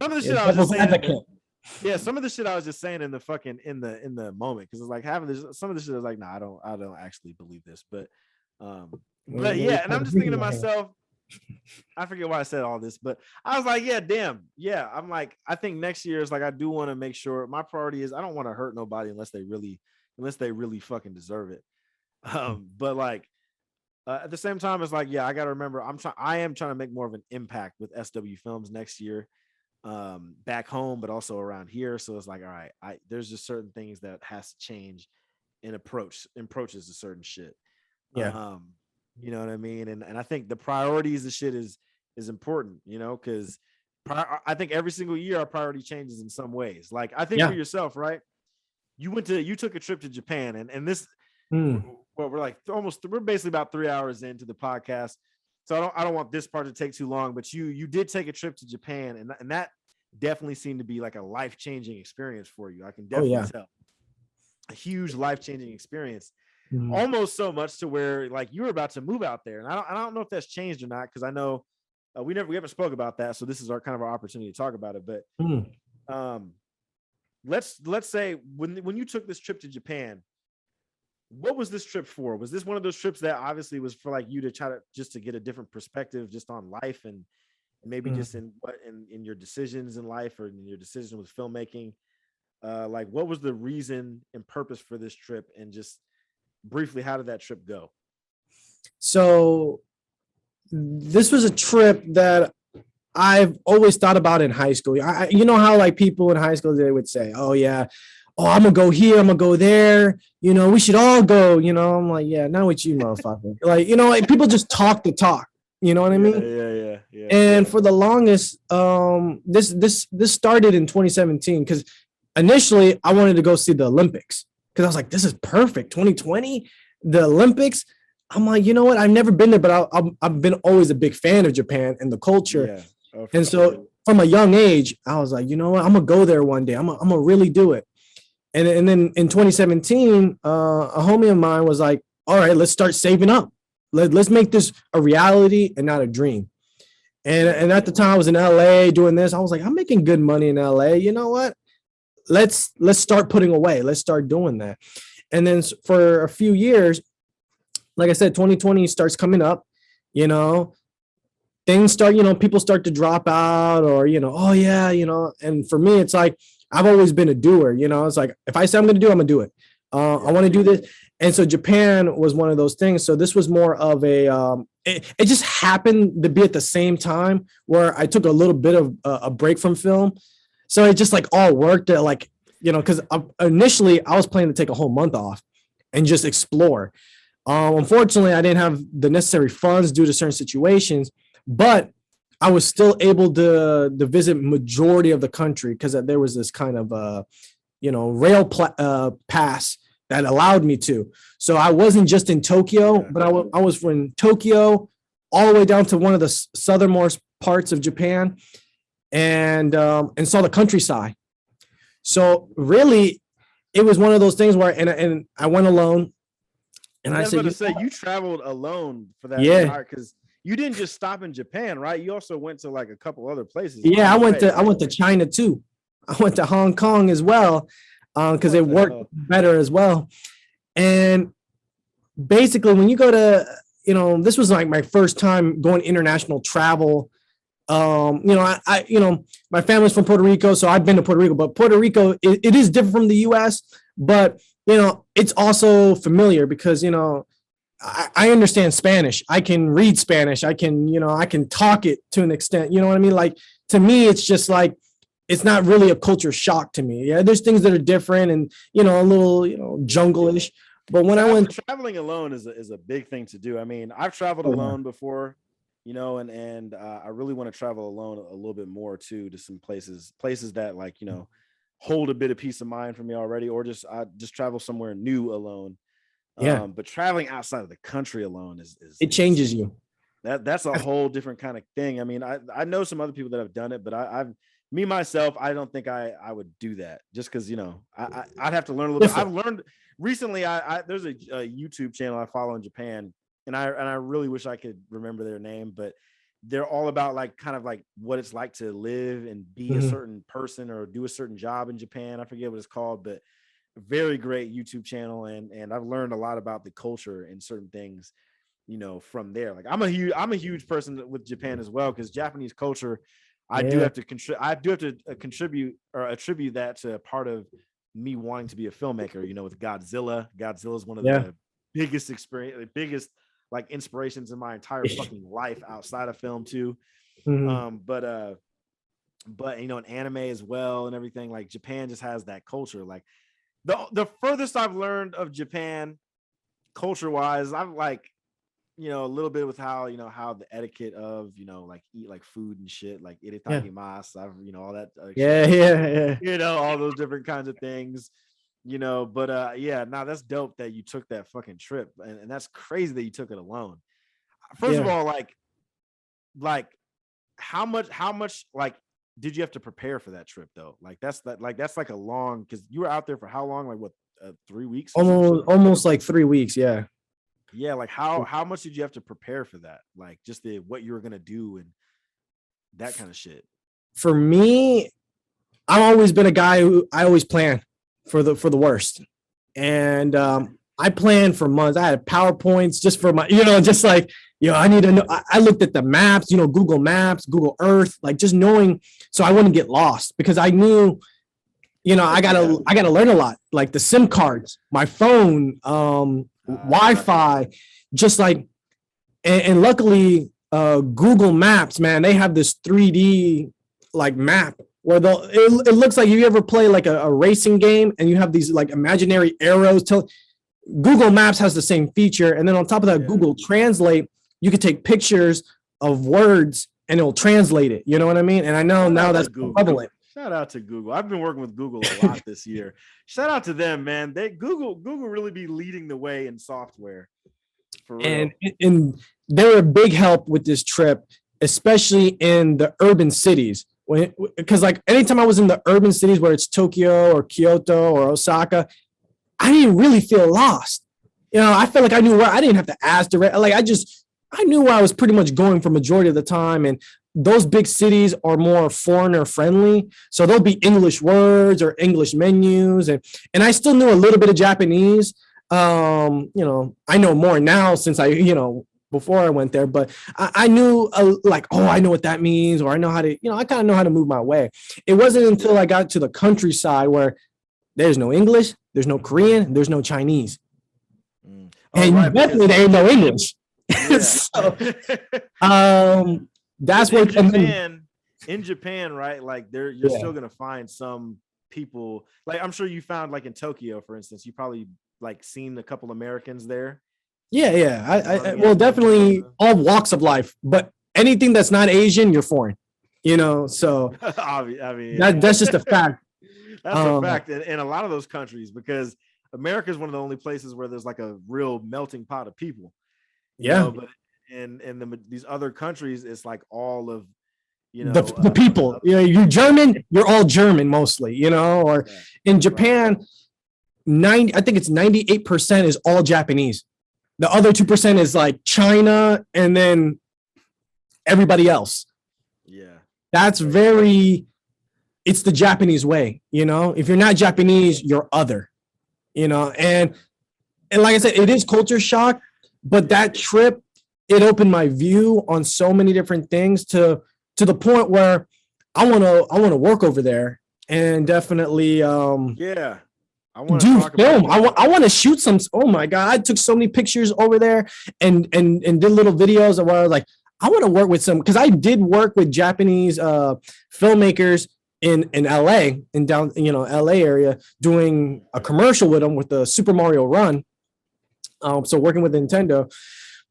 some of the shit I was just saying. Yeah, some of the shit I was just saying in the fucking in the moment, because it's like having this. Some of the shit I was like, nah, I don't actually believe this, but yeah, and I'm just thinking to myself, I forget why I said all this, but I was like, yeah, damn, yeah. I'm like, I think next year is like, I do want to make sure my priority is I don't want to hurt nobody unless they really fucking deserve it. But like at the same time, it's like, yeah, I got to remember, I am trying to make more of an impact with SW Films next year. Back home, but also around here. So it's like, all right, there's just certain things that has to change in approaches to certain shit. Yeah. You know what I mean? And I think the priorities of shit is important, because I think every single year our priority changes in some ways. Like I think for yourself, right? You took a trip to Japan, and this well, we're basically about 3 hours into the podcast. So I don't want this part to take too long, but you did take a trip to Japan, and that definitely seemed to be like a life-changing experience for you. I can definitely tell. A huge life-changing experience. Almost so much to where like you were about to move out there. And I don't know if that's changed or not, because I know we haven't spoke about that. So this is our opportunity to talk about it. But let's say when you took this trip to Japan, what was this trip for? Was this one of those trips that obviously was for like you to try to get a different perspective just on life and maybe just in your decisions in life or in your decision with filmmaking? Like what was the reason and purpose for this trip? And just briefly, how did that trip go? So this was a trip that I've always thought about in high school. You know how like people in high school, they would say, oh yeah, I'm gonna go here, I'm gonna go there, we should all go, I'm like, yeah, not with you, motherfucker. Like, like people just talk the talk, you know what I mean? Yeah. And for the longest, this started in 2017, because initially I wanted to go see the Olympics, because I was like, this is perfect. 2020, the Olympics. I'm like, you know what? I've never been there, but I've been always a big fan of Japan and the culture. Yeah. And so from a young age, I was like, you know what? I'm gonna go there one day. I'm gonna really do it. And then in 2017, a homie of mine was like, all right, let's start saving up. Let's make this a reality and not a dream. And at the time I was in LA doing this. I was like, I'm making good money in LA. You know what? Let's start putting away. Let's start doing that. And then for a few years, like I said, 2020 starts coming up, you know, things start, people start to drop out or, oh yeah, and for me, it's like, I've always been a doer, it's like, if I say I'm going to do, I'm gonna do it. I want to do this. And so Japan was one of those things. So this was more of it just happened to be at the same time where I took a little bit of a break from film. So it just like all worked at like, because initially I was planning to take a whole month off and just explore. Unfortunately, I didn't have the necessary funds due to certain situations, but I was still able to visit majority of the country because there was this kind of rail pass that allowed me to. So I wasn't just in Tokyo, but I was from Tokyo all the way down to one of the southernmost parts of Japan, and saw the countryside. So really, it was one of those things where and I went alone. And I was going to say you traveled alone for that. Yeah. Because you didn't just stop in Japan, right? You also went to like a couple other places. Yeah, I went to China too. I went to Hong Kong as well, because it worked better as well. And basically, when you go to, this was like my first time going international travel. My family's from Puerto Rico, so I've been to Puerto Rico, but Puerto Rico, it is different from the US, but it's also familiar because, I understand Spanish. I can read Spanish. I can talk it to an extent, you know what I mean? Like, to me, it's just like, it's not really a culture shock to me. Yeah, there's things that are different and, a little, jungle-ish. But when I went traveling alone is a big thing to do. I mean, I've traveled alone before, and I really want to travel alone a little bit more too, to some places that like, hold a bit of peace of mind for me already, or just travel somewhere new alone. Yeah. But traveling outside of the country alone is it changes you. That's a whole different kind of thing. I mean, I know some other people that have done it, but I've myself, I don't think I would do that just because, I'd have to learn a little bit. I've learned recently, there's a YouTube channel I follow in Japan, and I really wish I could remember their name, but they're all about like kind of like what it's like to live and be a certain person or do a certain job in Japan. I forget what it's called, but very great YouTube channel. And I've learned a lot about the culture and certain things, from there. Like I'm a huge person with Japan as well, because Japanese culture, I do have to contribute or attribute that to a part of me wanting to be a filmmaker, with Godzilla. Godzilla is one of the biggest like inspirations in my entire fucking life outside of film too. But an anime as well and everything. Like Japan just has that culture. Like the furthest I've learned of Japan culture wise, I'm like, a little bit with how, how the etiquette of, like eat like food and shit, like iritakimasu, all that. All those different kinds of things. But that's dope that you took that fucking trip, and that's crazy that you took it alone. First of all, like how much like did you have to prepare for that trip though? Like that's like a long, because you were out there for how long? Like what, 3 weeks? Almost like 3 weeks. Yeah. Like how much did you have to prepare for that? Like just what you were gonna do and that kind of shit. For me, I've always been a guy who I always plan for the worst. And I planned for months. I had PowerPoints just for my, just like, I need to know. I looked at the maps, Google Maps, Google Earth, like just knowing so I wouldn't get lost, because I knew, I gotta learn a lot, like the SIM cards, my phone, Wi-Fi, just like, and luckily Google Maps, man, they have this 3D like map where it looks like, if you ever play like a racing game and you have these like imaginary arrows. Google Maps has the same feature. And then on top of that, Google Translate, you can take pictures of words and it'll translate it. You know what I mean? And I know now that's prevalent. Shout out to Google. I've been working with Google a lot this year. Shout out to them, man. Google really be leading the way in software. For real. And they were a big help with this trip, especially in the urban cities. Because like anytime I was in the urban cities, where it's Tokyo or Kyoto or Osaka, I didn't really feel lost. I felt like I knew where. I didn't have to ask direct. Like I knew where I was pretty much going for majority of the time. And those big cities are more foreigner friendly, so there'll be English words or English menus, and I still knew a little bit of Japanese. You know, I know more now since I, you know, before I went there, but I knew like, oh, I know what that means, or I know how to, you know, I kind of know how to move my way. It wasn't until I got to the countryside where there's no English, there's no Korean, there's no Chinese. Oh, And right, definitely there ain't no English. Yeah. So, that's in where in Japan, right? Like you're Yeah. still gonna find some people. Like I'm sure you found, like in Tokyo, for instance, you probably like seen a couple Americans there. yeah. Running Well, into definitely them. all walks of life, but anything that's not Asian, you're foreign. You know, so I mean, yeah. that's just a fact. That's a fact in a lot of those countries, because America is one of the only places where there's like a real melting pot of people. You Yeah. know, but in these other countries, it's like all of, you know, The people, you know, you're German, you're all German mostly, you know, or in Japan, 90, I think it's 98% is all Japanese. The other 2% is like China, and then everybody else. Yeah. That's it's the Japanese way, you know. If you're not Japanese, you're other, you know. And like I said, it is culture shock, but that trip, it opened my view on so many different things to the point where I want to work over there, and definitely Yeah. I want to do talk film. about I want to shoot some. Oh my god, I took so many pictures over there, and did little videos where I was like, I want to work with some, because I did work with Japanese filmmakers in LA, in down, you know, LA area, doing a commercial with them with the Super Mario Run. So working with Nintendo,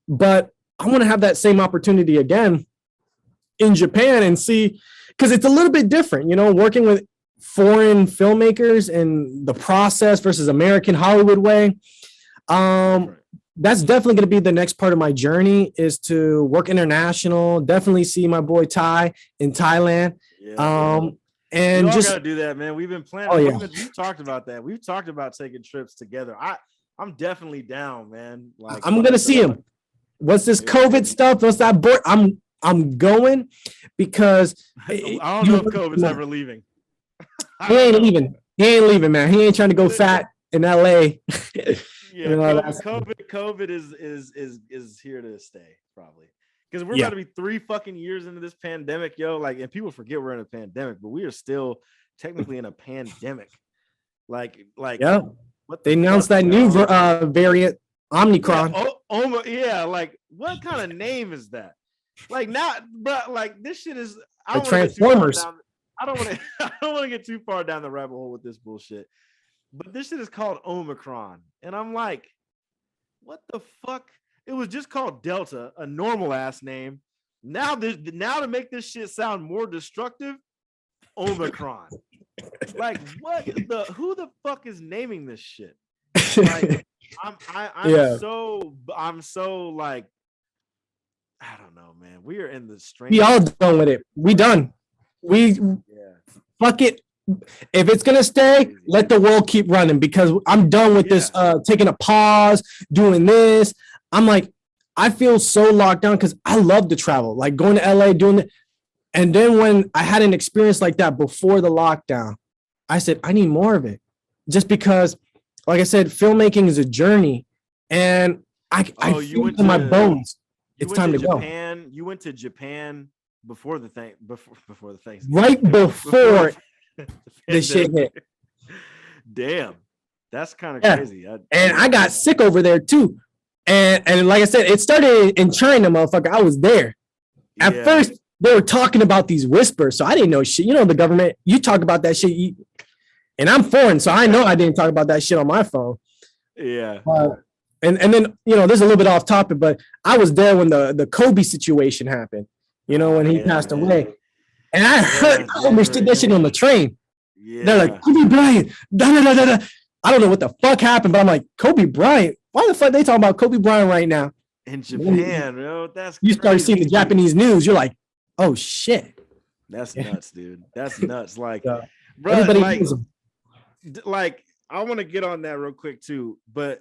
but I want to have that same opportunity again in Japan and see, because it's a little bit different, you know, working with foreign filmmakers and the process versus American Hollywood way. That's definitely going to be the next part of my journey, is to work international. Definitely see my boy Ty in Thailand. Yeah. And we all just gotta do that, man. We've been planning. Oh, yeah. We've talked about that. We've talked about taking trips together. I'm definitely down, man. Like I'm gonna see him. What's this COVID stuff? What's that board? I'm going, because I don't know if COVID's ever leaving. He ain't leaving. He ain't leaving, man. He ain't trying to go fat in LA. Yeah, COVID is here to stay, probably, because we're about to be 3 fucking years into this pandemic, yo. Like, and people forget we're in a pandemic, but we are still technically in a pandemic. Like, yeah. What they announced that new variant, Omicron. Yeah, like, what kind of name is that? Like, not, but like, this shit is The Transformers. I don't want to get too far down the rabbit hole with this bullshit. But this shit is called Omicron. And I'm like, what the fuck? It was just called Delta, a normal ass name. Now to make this shit sound more destructive, Omicron. Like, who the fuck is naming this shit? Like, I'm so like, I don't know, man. We are in the strange. We all done with it. We done. Fuck it. If it's gonna stay, let the world keep running, because I'm done with this taking a pause, doing this. I'm like, I feel so locked down, because I love to travel, like going to LA, doing it. And then when I had an experience like that before the lockdown, I said, I need more of it. Just because, like I said, filmmaking is a journey, and I feel it in my bones. It's time to go. You went to Japan before the thing, before the thing, right before the shit hit. Damn, that's kind of crazy. I got sick over there too, and like I said, it started in China, motherfucker. I was there. At first, they were talking about these whispers, so I didn't know shit. You know, the government, you talk about that shit, and I'm foreign, so I know I didn't talk about that shit on my phone. Yeah. And then, you know, this is a little bit off topic, but I was there when the Kobe situation happened, you know, when he passed away. And I heard Kobe did that shit on the train. Yeah. They're like, Kobe Bryant, I don't know what the fuck happened, but I'm like, Kobe Bryant? Why the fuck they talking about Kobe Bryant right now? In Japan, bro. That's you start seeing the Japanese news, you're like, oh shit. That's nuts, dude. That's nuts. Like, bro, everybody like, I want to get on that real quick too, but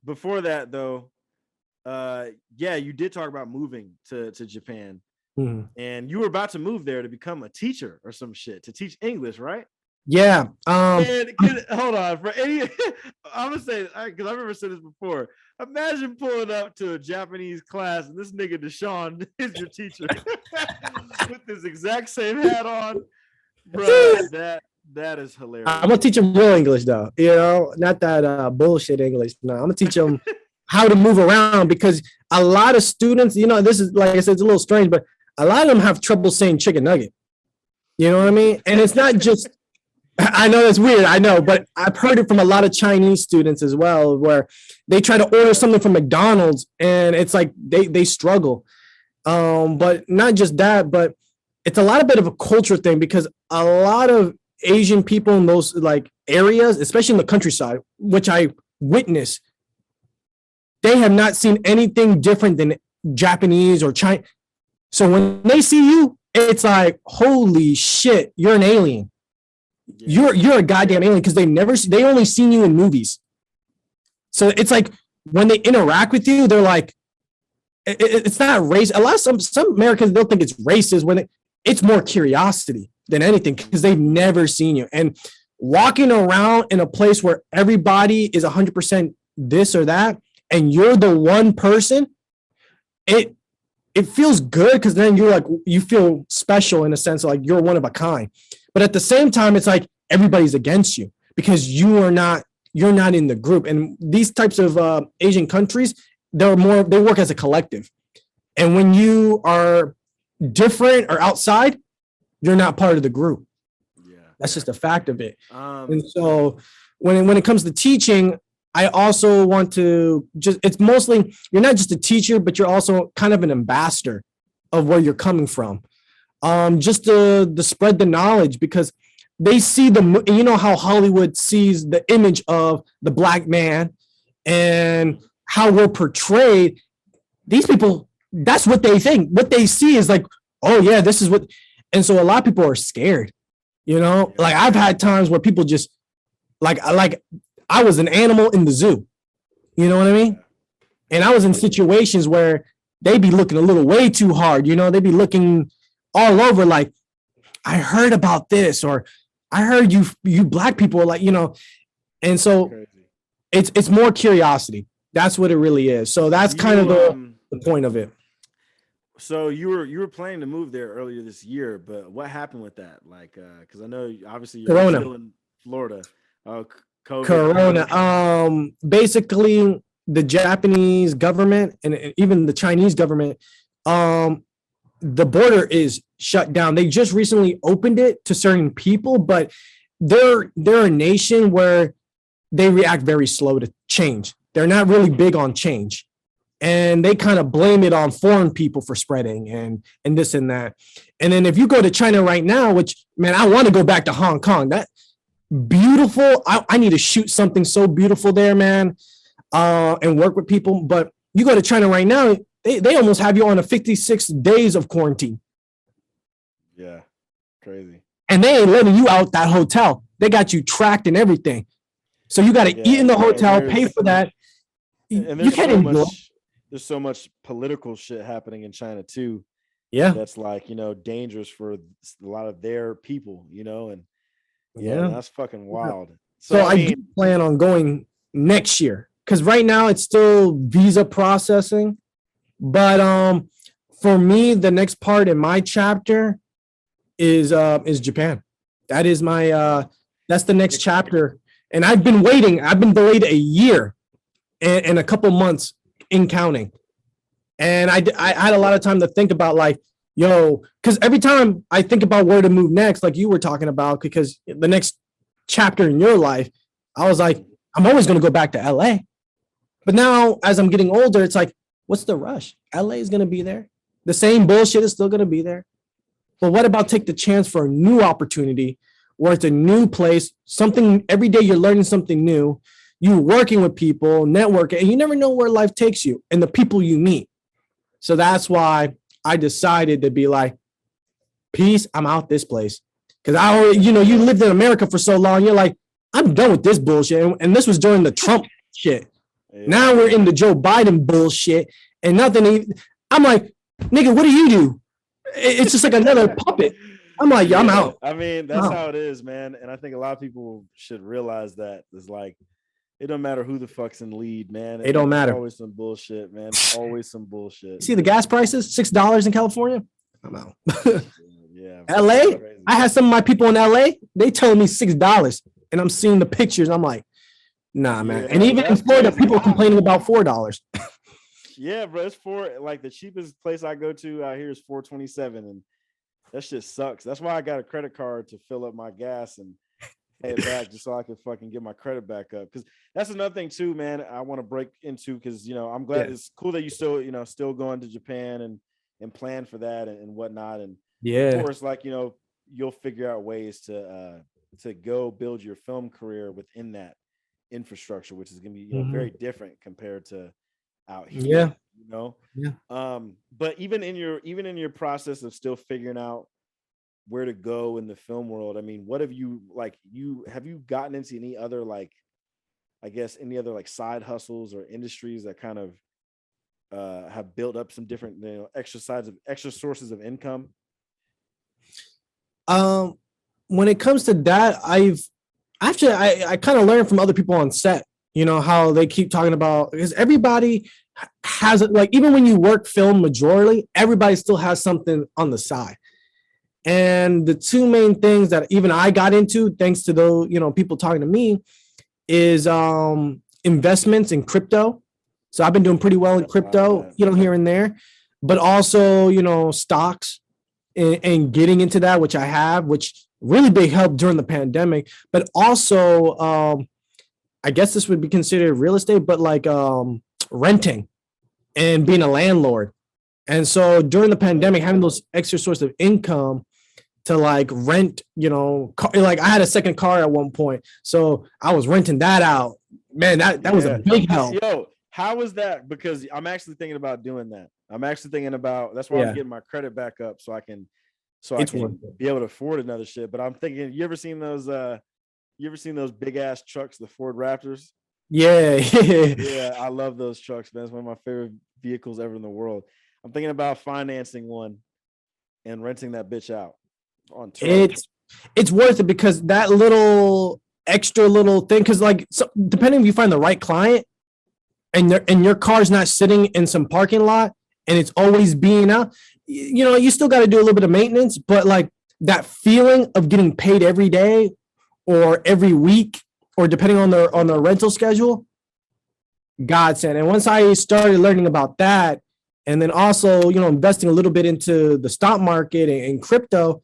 before that though, you did talk about moving to Japan, and you were about to move there to become a teacher or some shit, to teach English, right? Yeah. And hold on for any. I'm gonna say because I remember saying this before. Imagine pulling up to a Japanese class and this nigga Deshawn is your teacher with this exact same hat on, bro. That is hilarious. I'm gonna teach him real English though, not that bullshit English. No, I'm gonna teach him how to move around because a lot of students, this is like I said, it's a little strange, but a lot of them have trouble saying chicken nugget. You know what I mean? And it's not just. I know that's weird. I know, but I've heard it from a lot of Chinese students as well, where they try to order something from McDonald's and it's like they struggle. But not just that, but it's a lot of bit of a culture thing because a lot of Asian people in those like areas, especially in the countryside, which I witnessed, they have not seen anything different than Japanese or Chinese. So when they see you, it's like, holy shit, you're an alien. You're a goddamn alien because they only seen you in movies. So it's like when they interact with you, they're like, it's not race. A lot of some Americans, they'll think it's racist when it's more curiosity than anything because they've never seen you. And walking around in a place where everybody is 100% this or that, and you're the one person, it feels good because then you feel special in a sense of like you're one of a kind. But at the same time, it's like everybody's against you because you're not in the group. And these types of Asian countries, they work as a collective. And when you are different or outside, you're not part of the group. Yeah, that's just a fact of it. And so when it comes to teaching, I also want to it's mostly, you're not just a teacher, but you're also kind of an ambassador of where you're coming from. Just to spread the knowledge because they see how Hollywood sees the image of the black man and how we're portrayed. These people, that's what they think. What they see is like, oh yeah, this is what. And so a lot of people are scared, like I've had times where people just like I was an animal in the zoo, you know what I mean? And I was in situations where they be looking a little way too hard, they be looking all over like, I heard about this, or I heard you black people are like, and so it's more curiosity. That's what it really is. So that's kind of the point of it. So you were planning to move there earlier this year, but what happened with that? Like, because I know obviously you're Corona. Still in Florida. COVID. Corona. Basically the Japanese government and even the Chinese government, the border is shut down. They just recently opened it to certain people, but they're a nation where they react very slow to change. They're not really big on change. And they kind of blame it on foreign people for spreading and this and that. And then if you go to China right now, which, man, I want to go back to Hong Kong. That beautiful. I need to shoot something so beautiful there, man, and work with people. But you go to China right now, they almost have you on a 56 days of quarantine. Yeah, crazy. And they ain't letting you out that hotel. They got you tracked and everything. So you got to eat in the hotel, pay for that. And you can't enjoy. There's so much political shit happening in China too. Yeah, that's like dangerous for a lot of their people. And that's fucking wild. So I do plan on going next year because right now it's still visa processing. But for me, the next part in my chapter is Japan. That is my that's the next chapter. And I've been waiting. I've been delayed a year and a couple months in counting. And I had a lot of time to think about like, because every time I think about where to move next, like you were talking about, because the next chapter in your life, I was like, I'm always going to go back to LA. But now as I'm getting older, it's like, what's the rush? LA is going to be there. The same bullshit is still going to be there. But what about take the chance for a new opportunity where it's a new place, something every day you're learning something new, you working with people, networking, and you never know where life takes you and the people you meet. So that's why I decided to be like, peace, I'm out this place. Because I already, you lived in America for so long, you're like, I'm done with this bullshit. And this was during the Trump shit. Yeah. Now we're in the Joe Biden bullshit and nothing. I'm like, nigga, what do? It's just like another puppet. I'm like, yeah, I'm out. I mean, that's how it is, man. And I think a lot of people should realize that it's like, it don't matter who the fuck's in lead, man. It don't matter. Always some bullshit, man. Always some bullshit. See the gas prices, $6 in California. I'm out. Yeah. LA. I had some of my people in LA. They told me $6, and I'm seeing the pictures. I'm like, nah, man. And even in Florida, people are complaining about $4. Yeah, bro. It's like the cheapest place I go to out here is $4.27, and that shit sucks. That's why I got a credit card to fill up my gas and pay it back just so I can fucking get my credit back up. Because that's another thing too, man. I want to break into, because I'm glad it's cool that you still going to Japan and plan for that and whatnot. And of course, like you'll figure out ways to go build your film career within that infrastructure, which is gonna be very different compared to out here. But even in your process of still figuring out where to go in the film world, I mean, what have you have you gotten into any other any other side hustles or industries that kind of have built up some different extra sources of income? When it comes to that, I kind of learned from other people on set, how they keep talking about, because everybody has it, like, even when you work film majorly, everybody still has something on the side. And the two main things that even I got into, thanks to those, people talking to me, is investments in crypto. So I've been doing pretty well in crypto, here and there, but also, stocks and getting into that, which I have, which really big help during the pandemic, but also, I guess this would be considered real estate, but renting and being a landlord. And so during the pandemic, having those extra source of income to rent, I had a second car at one point, so I was renting that out. Man, that was a big help. Yo, how was that? Because I'm actually thinking about doing that. That's why I'm getting my credit back up so I can be able to afford another shit. But I'm thinking, you ever seen those big ass trucks, the Ford Raptors? Yeah. I love those trucks, man. It's one of my favorite vehicles ever in the world. I'm thinking about financing one and renting that bitch out on tour. It's worth it, because that little extra little thing, because depending if you find the right client and your car's not sitting in some parking lot and it's always being out, you still got to do a little bit of maintenance, but that feeling of getting paid every day or every week, or depending on the rental schedule, godsend. And once I started learning about that, and then also, investing a little bit into the stock market and crypto,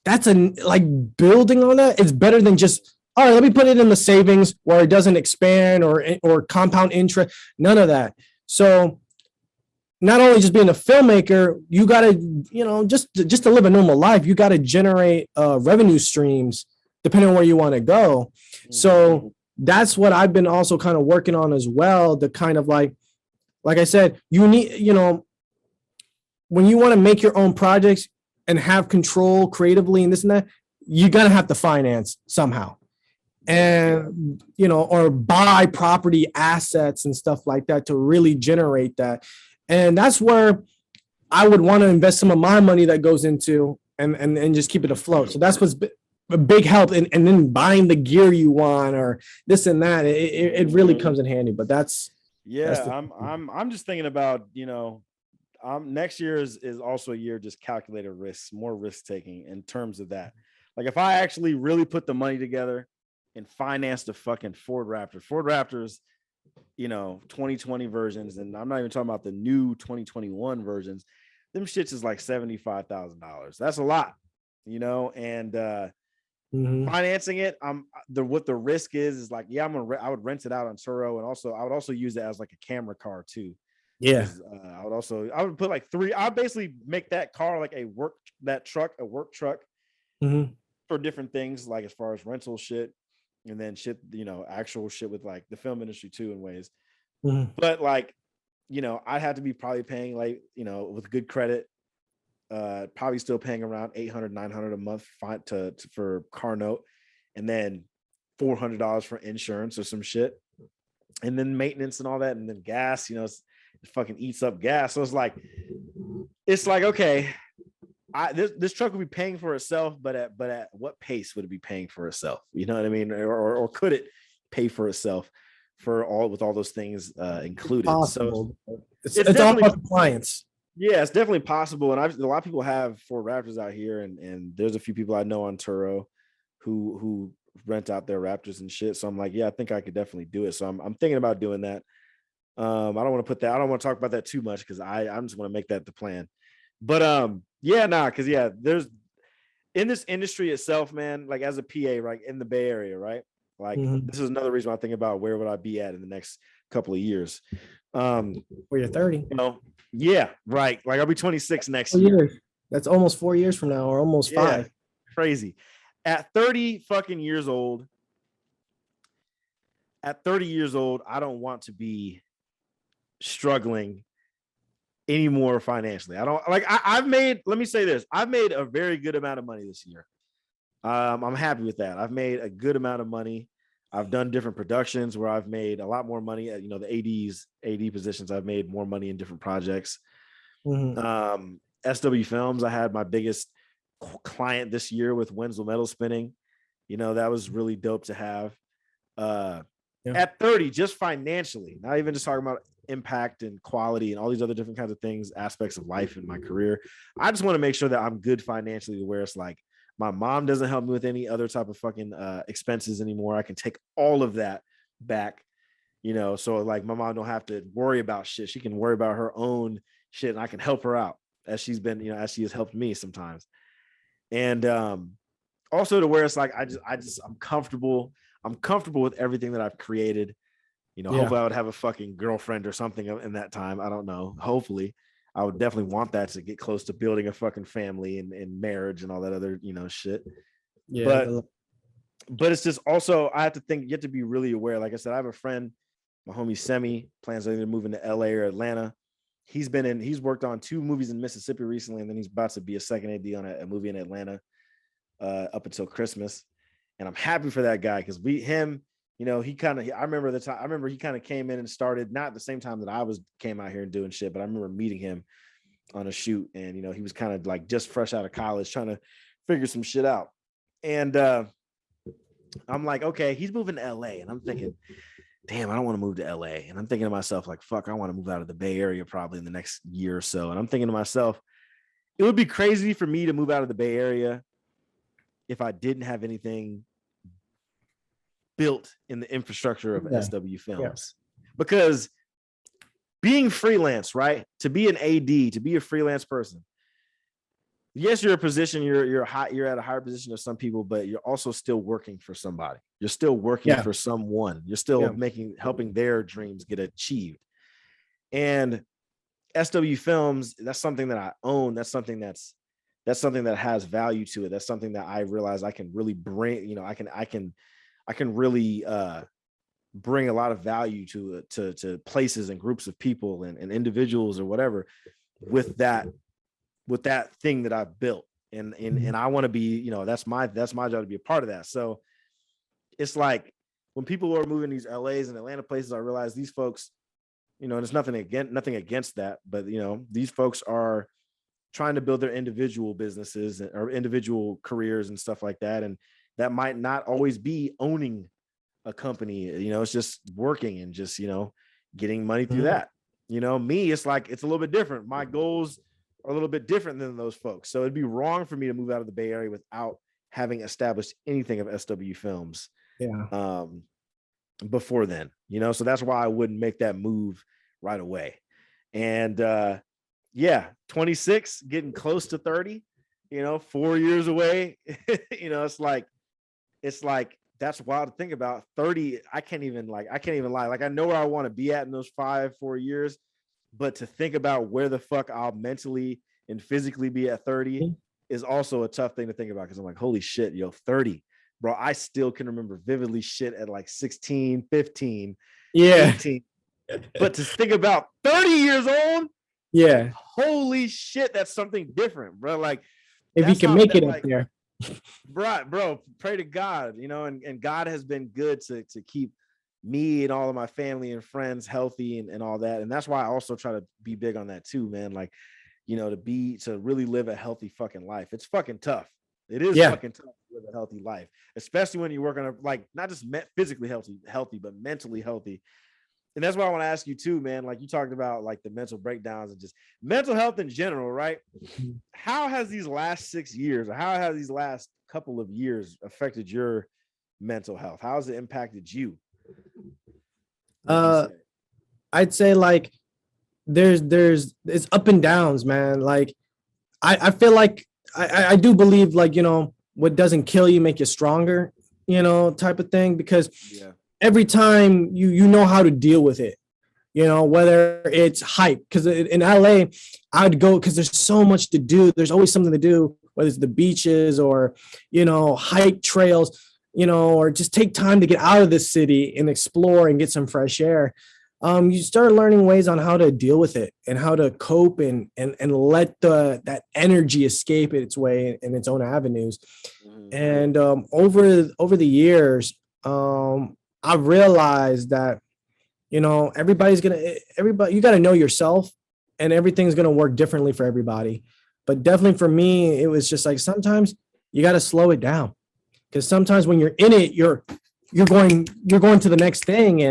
that's building on that. It's better than just, all right, let me put it in the savings where it doesn't expand or compound interest, none of that. So not only just being a filmmaker, you got to, just to live a normal life, you got to generate revenue streams depending on where you want to go. So that's what I've been also kind of working on as well. The kind of like I said, you need, when you want to make your own projects and have control creatively and this and that, you're going to have to finance somehow, and, or buy property assets and stuff like that to really generate that. And that's where I would want to invest some of my money that goes into and just keep it afloat. So that's what's a big help. And then buying the gear you want or this and that, it really comes in handy. But that's I'm just thinking about, next year is also a year just calculated risks, more risk taking in terms of that. Like if I actually really put the money together and financed the fucking Ford Raptors, 2020 versions, and I'm not even talking about the new 2021 versions, them shits is like $75,000. That's a lot, and financing it, what the risk is like, I would rent it out on Turo, and also I would also use it as like a camera car too. Yeah. I would put like three. I'll basically make that car like a work truck for different things, like as far as rental shit, and then shit, actual shit with like the film industry too in ways. But I'd have to be probably paying with good credit, probably still paying around $800, $900 a month for car note, and then $400 for insurance or some shit, and then maintenance and all that, and then gas. It fucking eats up gas. So it's like, okay, this truck would be paying for itself, but at what pace would it be paying for itself? You know what I mean? Or could it pay for itself with all those things included? Possible. So it's all about the clients. Yeah, it's definitely possible. And a lot of people have Ford Raptors out here, and there's a few people I know on Turo who rent out their Raptors and shit. So I'm like, yeah, I think I could definitely do it. So I'm thinking about doing that. I don't want to talk about that too much because I'm just want to make that the plan. But there's in this industry itself, man, like as a PA, right, in the Bay Area, right? Like this is another reason I think about where would I be at in the next couple of years. Where you're 30. Yeah, right. Like I'll be 26 next year. That's almost 4 years from now, or almost 5. Crazy. At 30 fucking years old, I don't want to be struggling anymore financially. I don't like let me say this. I've made a very good amount of money this year. I'm happy with that. I've made a good amount of money. I've done different productions where I've made a lot more money at, the AD positions. I've made more money in different projects. SW Films, I had my biggest client this year with Wenzel Metal Spinning. That was really dope to have. At 30, just financially, not even just talking about impact and quality and all these other different kinds of things, aspects of life in my career. I just want to make sure that I'm good financially to where it's like, my mom doesn't help me with any other type of fucking expenses anymore. I can take all of that back, so like my mom don't have to worry about shit. She can worry about her own shit and I can help her out as she's been, as she has helped me sometimes. And also to where it's like, I'm comfortable. I'm comfortable with everything that I've created. Hopefully I would have a fucking girlfriend or something in that time. I don't know. Hopefully. I would definitely want that to get close to building a fucking family and marriage and all that other, shit. Yeah. But it's just also, I have to think, you have to be really aware. Like I said, I have a friend, my homie Semi, plans on either moving to LA or Atlanta. He's worked on 2 movies in Mississippi recently, and then he's about to be a second AD on a movie in Atlanta up until Christmas. And I'm happy for that guy because I remember he kind of came in and started, not at the same time that came out here and doing shit, but I remember meeting him on a shoot, and he was kind of like just fresh out of college trying to figure some shit out. And I'm like, okay, he's moving to LA, and I'm thinking, damn, I don't want to move to LA. And I'm thinking to myself, like, fuck, I want to move out of the Bay Area probably in the next year or so. And I'm thinking to myself, it would be crazy for me to move out of the Bay Area if I didn't have anything built in the infrastructure of SW Films. Because being freelance, right? To be an AD, to be a freelance person, yes, you're a position, you're at a higher position of some people, but you're also still working for somebody. You're still working for someone. You're still helping their dreams get achieved. And SW Films, that's something that I own. That's something that has value to it. That's something that I realize I can really bring, I can really bring a lot of value to places and groups of people and individuals or whatever with that thing that I've built. And I want to be, that's my job to be a part of that. So it's like when people are moving these LAs and Atlanta places, I realize these folks, and there's nothing against that, but these folks are trying to build their individual businesses or individual careers and stuff like that. And that might not always be owning a company, it's just working and just, getting money through that. Me, it's like, it's a little bit different. My goals are a little bit different than those folks. So it'd be wrong for me to move out of the Bay Area without having established anything of SW Films before then, so that's why I wouldn't make that move right away. And 26, getting close to 30, 4 years away, it's like, that's wild to think about. 30, I can't even lie. Like, I know where I want to be at in those 4 years, but to think about where the fuck I'll mentally and physically be at 30 is also a tough thing to think about. Cause I'm like, holy shit, 30, bro. I still can remember vividly shit at like 16, 15, 18. But to think about 30 years old, holy shit, that's something different, bro. Like, if you can make it up there. Right, bro, pray to God, and God has been good to keep me and all of my family and friends healthy and all that. And that's why I also try to be big on that too, man. Like, to really live a healthy fucking life. It's fucking tough. It is fucking tough to live a healthy life, especially when you're working on like not just physically healthy, but mentally healthy. And that's why I want to ask you too, man. Like you talked about like the mental breakdowns and just mental health in general, right? How has these last 6 years or how has these last couple of years affected your mental health? How has it impacted you? I'd say like there's it's up and downs, man. Like I feel like I do believe like, what doesn't kill you make you stronger, type of thing, because every time you know how to deal with it, whether it's hype, because in LA, I'd go because there's so much to do. There's always something to do, whether it's the beaches or, hike trails, or just take time to get out of the city and explore and get some fresh air. You start learning ways on how to deal with it and how to cope and let that energy escape its way in its own avenues. And over the years, I've realized that, everybody, you got to know yourself, and everything's going to work differently for everybody. But definitely for me, it was just like, sometimes you got to slow it down, because sometimes when you're in it, you're going to the next thing.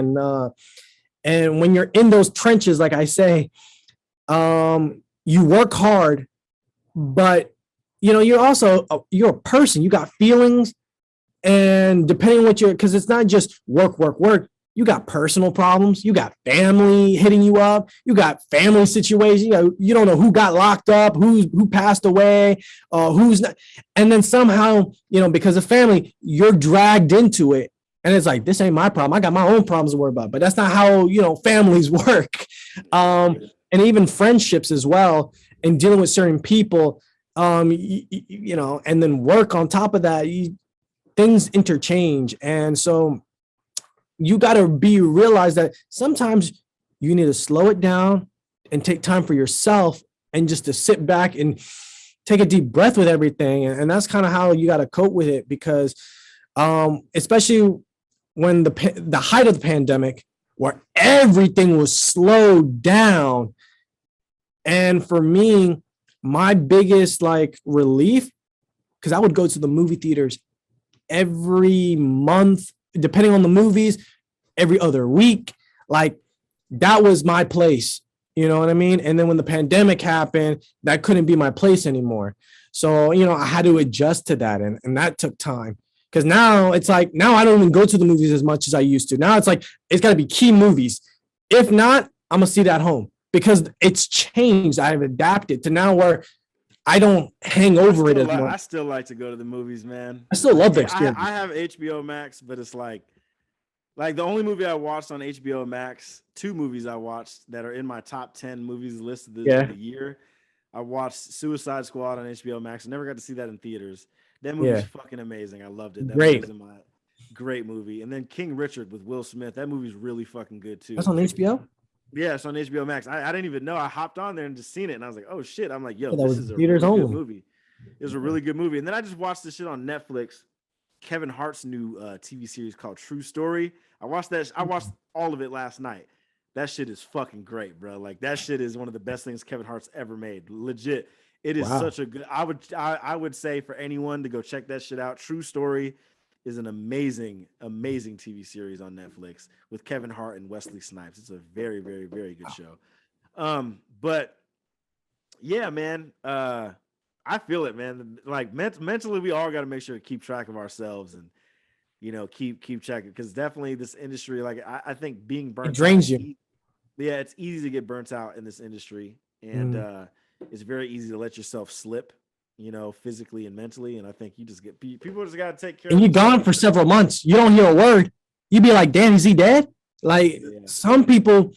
And when you're in those trenches, like I say, you work hard, but you're a person. You got feelings, and depending on because it's not just work. You got personal problems. You got family hitting you up. You got family situations. You don't know who got locked up, who passed away, who's not. And then somehow, because of family, you're dragged into it. And it's like, this ain't my problem. I got my own problems to worry about. But that's not how, families work. And even friendships as well, and dealing with certain people, and then work on top of that, things interchange. And so you got to realize that sometimes you need to slow it down and take time for yourself, and just to sit back and take a deep breath with everything. And that's kind of how you got to cope with it, because especially when the height of the pandemic, where everything was slowed down. And for me, my biggest like relief, because I would go to the movie theaters every month, depending on the movies, every other week. Like that was my place. You know what I mean? And then when the pandemic happened, that couldn't be my place anymore. So, I had to adjust to that. And that took time. Because now it's like, now I don't even go to the movies as much as I used to. Now it's like, it's got to be key movies. If not, I'm going to see it at home, because it's changed. I've adapted to now where I don't hang over it as much. I still like to go to the movies, man. I still love the experience. I have HBO Max, but it's like the only movie I watched on HBO Max, 2 movies I watched that are in my top 10 movies list of the year. I watched Suicide Squad on HBO Max. I never got to see that in theaters. That movie was fucking amazing. I loved it. That great. Was my great movie. And then King Richard with Will Smith. That movie's really fucking good too. That's on HBO? Yeah, it's on HBO Max. I didn't even know. I hopped on there and just seen it, and I was like, oh shit. I'm like, yo, this is a theaters really only good movie. It was a really good movie. And then I just watched this shit on Netflix. Kevin Hart's new TV series called True Story. I watched that. I watched all of it last night. That shit is fucking great, bro. Like that shit is one of the best things Kevin Hart's ever made. Legit. It is such a good. I would say for anyone to go check that shit out. True Story is an amazing TV series on Netflix with Kevin Hart and Wesley Snipes. It's a very, very, very good show. But yeah, man, I feel it, man. Like mentally, we all got to make sure to keep track of ourselves and keep checking, because definitely this industry, like I think being burnt, it drains you. Yeah, it's easy to get burnt out in this industry, and it's very easy to let yourself slip, physically and mentally. And I think you just people just got to take care. And you're gone for several months. You don't hear a word. You be like, damn, is he dead? Like some people,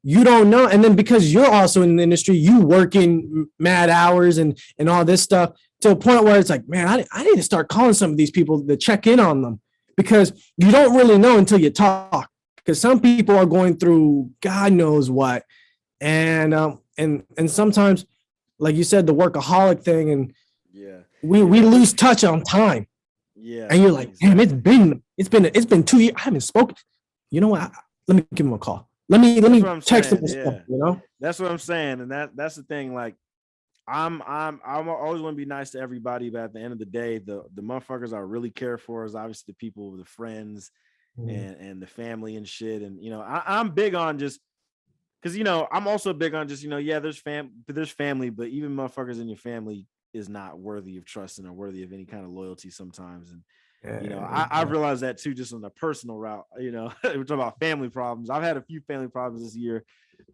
you don't know. And then because you're also in the industry, you working mad hours and all this stuff, to a point where it's like, man, I need to start calling some of these people to check in on them, because you don't really know until you talk. Because some people are going through God knows what. And sometimes, like you said, the workaholic thing, and we lose touch on time. Yeah. And you're like, damn, it's been 2 years. I haven't spoken. You know what? Let me give him a call. Let me text him. That's what I'm saying. And that's the thing. Like, I'm always want to be nice to everybody, but at the end of the day, the motherfuckers I really care for is obviously the people, the friends, and the family and shit. And I'm big on just because I'm also big on just yeah, there's family, but even motherfuckers in your family is not worthy of trusting or worthy of any kind of loyalty sometimes. And I've realized that too, just on a personal route. We're talking about family problems. I've had a few family problems this year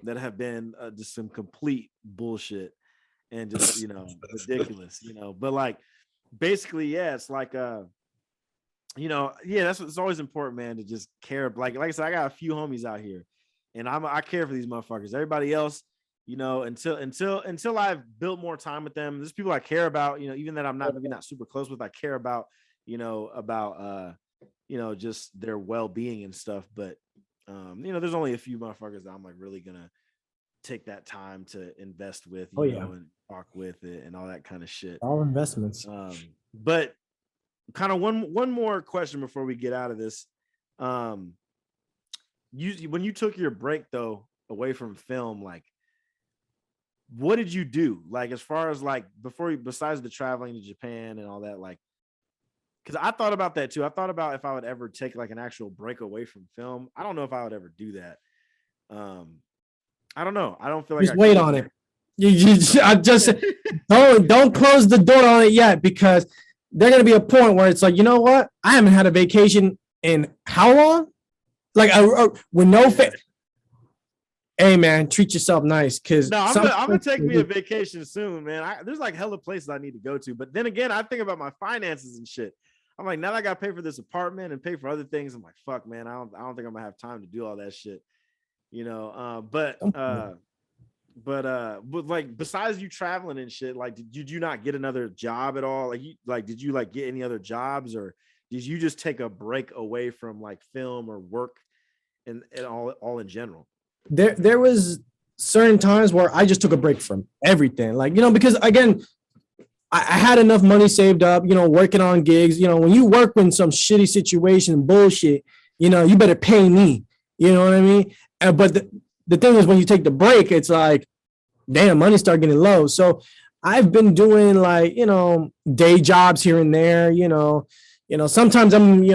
that have been just some complete bullshit and just ridiculous. But like basically, yeah, it's like that's it's always important, man, to just care. Like I said, I got a few homies out here, and I care for these motherfuckers. Everybody else, until I've built more time with them, there's people I care about. Even that I'm maybe not super close with, I care about. Just their well-being and stuff. But there's only a few motherfuckers that I'm like really gonna take that time to invest with, and talk with it and all that kind of shit. All investments. But kind of one more question before we get out of this. When you took your break though away from film, like what did you do? Like as far as like besides the traveling to Japan and all that, like because I thought about that too. I thought about if I would ever take like an actual break away from film. I don't know if I would ever do that. I don't know. I don't feel like just wait on it. I just don't close the door on it yet, because there's gonna be a point where it's like, you know what? I haven't had a vacation in how long? Like with no Hey man, treat yourself nice, because I'm gonna take me a vacation soon, man. There's like hella places I need to go to, but then again, I think about my finances and shit. I'm like, now that I gotta pay for this apartment and pay for other things, I'm like, fuck, man, I don't think I'm gonna have time to do all that shit, But like, besides you traveling and shit, like, did you not get another job at all? Did you like get any other jobs, or did you just take a break away from like film or work and all in general? There was certain times where I just took a break from everything, like, because again, I had enough money saved up, working on gigs. When you work in some shitty situation, bullshit, you better pay me. You know what I mean? But the thing is, when you take the break, it's like, damn, money start getting low. So I've been doing like, day jobs here and there. Sometimes I'm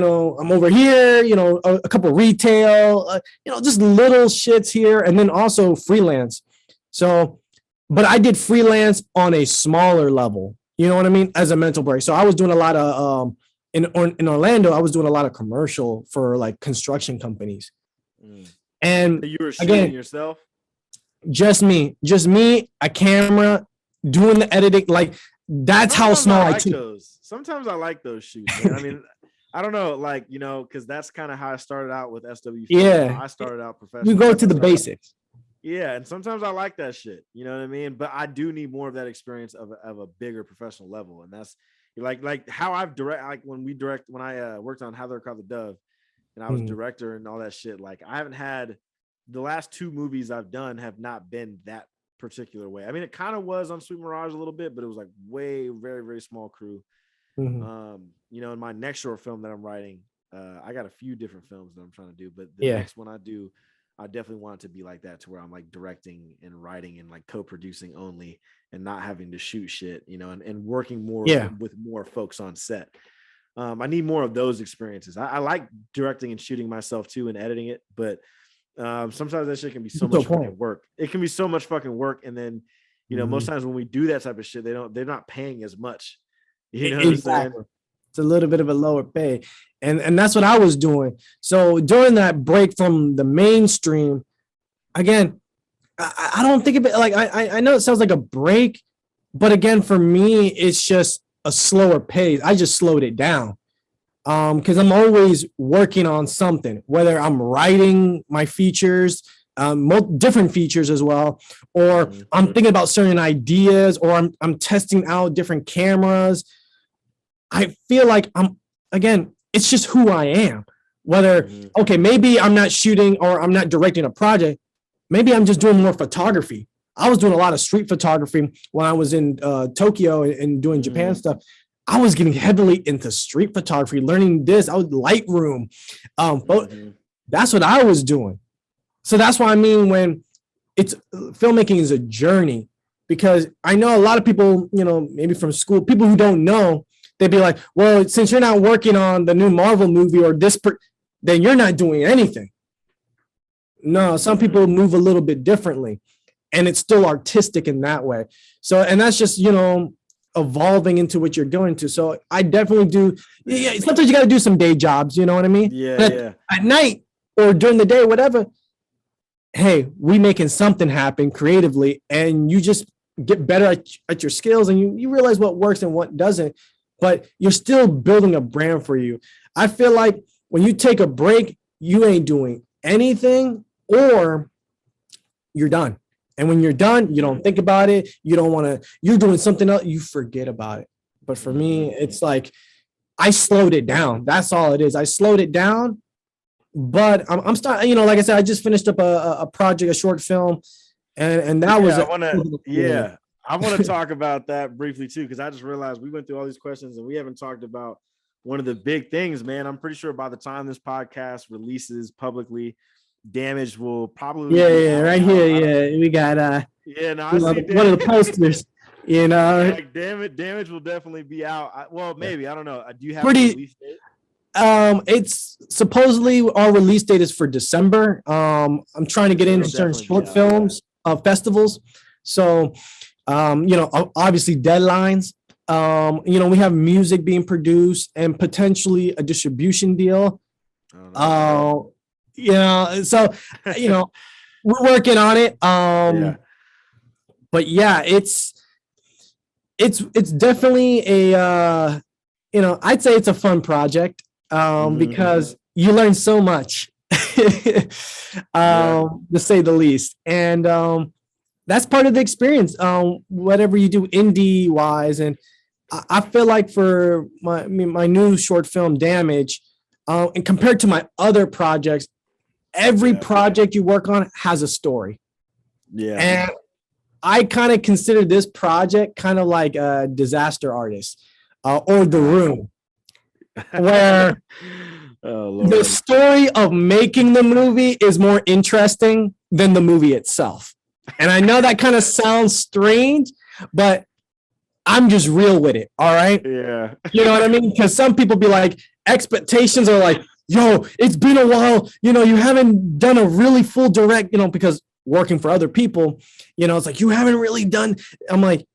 over here, a couple of retail, just little shits here, and then also freelance. So, but I did freelance on a smaller level. You know what I mean? As a mental break. So I was doing a lot of in Orlando, I was doing a lot of commercial for like construction companies. And you were shooting yourself? Just me, a camera, doing the editing. Like that's how small I took those. Sometimes I like those shoots, man. I mean, I don't know, like, because that's kind of how I started out with SW. Yeah. I started out professional. You go to the basics. Yeah, and sometimes I like that shit. You know what I mean? But I do need more of that experience of a bigger professional level, and that's like how I've when I worked on How They Caught the Dove, and I was director and all that shit. Like I haven't had the last two movies I've done have not been that particular way. I mean, it kind of was on Sweet Mirage a little bit, but it was like very, very small crew. In my next short film that I'm writing, I got a few different films that I'm trying to do, but the next one I do, I definitely want it to be like that, to where I'm like directing and writing and like co-producing only, and not having to shoot shit, and working more with more folks on set. I need more of those experiences. I like directing and shooting myself too, and editing it, but sometimes that shit can be so much fucking work. It can be so much fucking work, and then most times when we do that type of shit, they're not paying as much. You know what I'm saying? It's a little bit of a lower pay. And that's what I was doing. So during that break from the mainstream, again, I don't think of it like, I know it sounds like a break, but again, for me, it's just a slower pace. I just slowed it down. Because I'm always working on something, whether I'm writing my features, different features as well, or I'm thinking about certain ideas, or I'm testing out different cameras. I feel like it's just who I am. Whether, okay, maybe I'm not shooting or I'm not directing a project. Maybe I'm just doing more photography. I was doing a lot of street photography when I was in Tokyo and doing Japan stuff. I was getting heavily into street photography, learning this. I was Lightroom. That's what I was doing. So that's why I mean, when it's filmmaking is a journey, because I know a lot of people, maybe from school, people who don't know, they'd be like, well, since you're not working on the new Marvel movie or this, then you're not doing anything. No, some people move a little bit differently, and it's still artistic in that way. So, and that's just, evolving into what you're going to. So I definitely do. Yeah, sometimes you got to do some day jobs, you know what I mean? Yeah. At night or during the day, whatever. Hey, we making something happen creatively, and you just get better at your skills, and you realize what works and what doesn't, but you're still building a brand for you. I feel like when you take a break, you ain't doing anything, or you're done. And when you're done, you don't think about it. You don't want to, you're doing something else, you forget about it. But for me, it's like, I slowed it down. That's all it is. I slowed it down, but I'm starting, like I said, I just finished up a project, a short film. And that was, I want to talk about that briefly too, because I just realized we went through all these questions and we haven't talked about one of the big things, man. I'm pretty sure by the time this podcast releases publicly, Damage will probably right here. We got I see one of the posters. Like Damage will definitely be out. Maybe I don't know. Do you have a release date? It's supposedly our release date is for December. I'm trying to get into certain short films festivals. So obviously deadlines. We have music being produced and potentially a distribution deal. So we're working on it. But yeah, it's definitely a I'd say it's a fun project because you learn so much to say the least. And that's part of the experience, whatever you do indie wise. And I feel like for my new short film Damage, and compared to my other projects, every project you work on has a story. Yeah. And I kind of consider this project kind of like a Disaster Artist or The Room, where the story of making the movie is more interesting than the movie itself. And I know that kind of sounds strange, but I'm just real with it. All right. Yeah. You know what I mean? Because some people be like, expectations are like, yo, it's been a while, you haven't done a really full direct, because working for other people, it's like, you haven't really done. I'm like,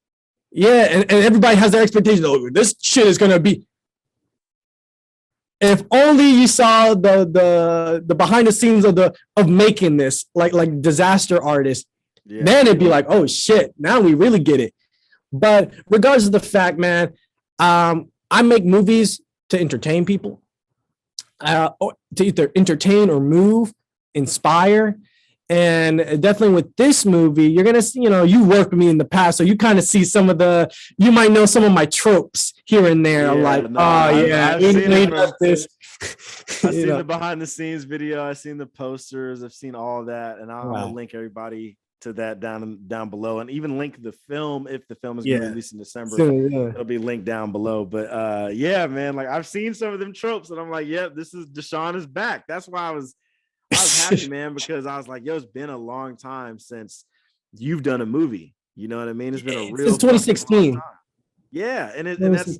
yeah. And everybody has their expectations. Oh, this shit is going to be. If only you saw the behind the scenes of making this, like Disaster Artist, then it'd be like, oh shit, now we really get it. But regardless of the fact, man, I make movies to entertain people. Or to either entertain or move, inspire. And definitely with this movie, you're going to see, you worked with me in the past. So you kind of see you might know some of my tropes here and there. I'm like, I've seen the behind the scenes video. I've seen the posters. I've seen all of that. And I'm going to link everybody to that down below, and even link the film if the film is going to release in December. It'll be linked down below. But man, like I've seen some of them tropes, and I'm like, this is Deshawn is back. That's why I was happy, man, because I was like, it's been a long time since you've done a movie. You know what I mean? It's been a real since 2016. Yeah, and that's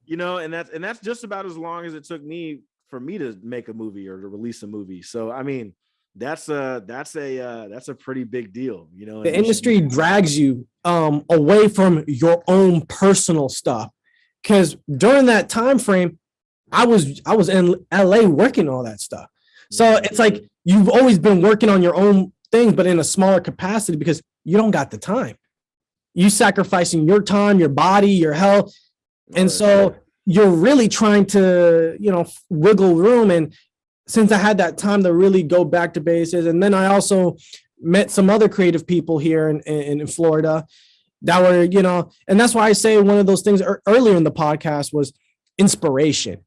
and that's just about as long as it took me for me to make a movie or to release a movie. So I mean, that's a pretty big deal, The industry drags you away from your own personal stuff, because during that time frame, I was in LA working all that stuff. So it's like you've always been working on your own thing, but in a smaller capacity because you don't got the time. You sacrificing your time, your body, your health, and so you're really trying to wiggle room. And since I had that time to really go back to bases, and then I also met some other creative people here in Florida that were, and that's why I say one of those things earlier in the podcast was inspiration.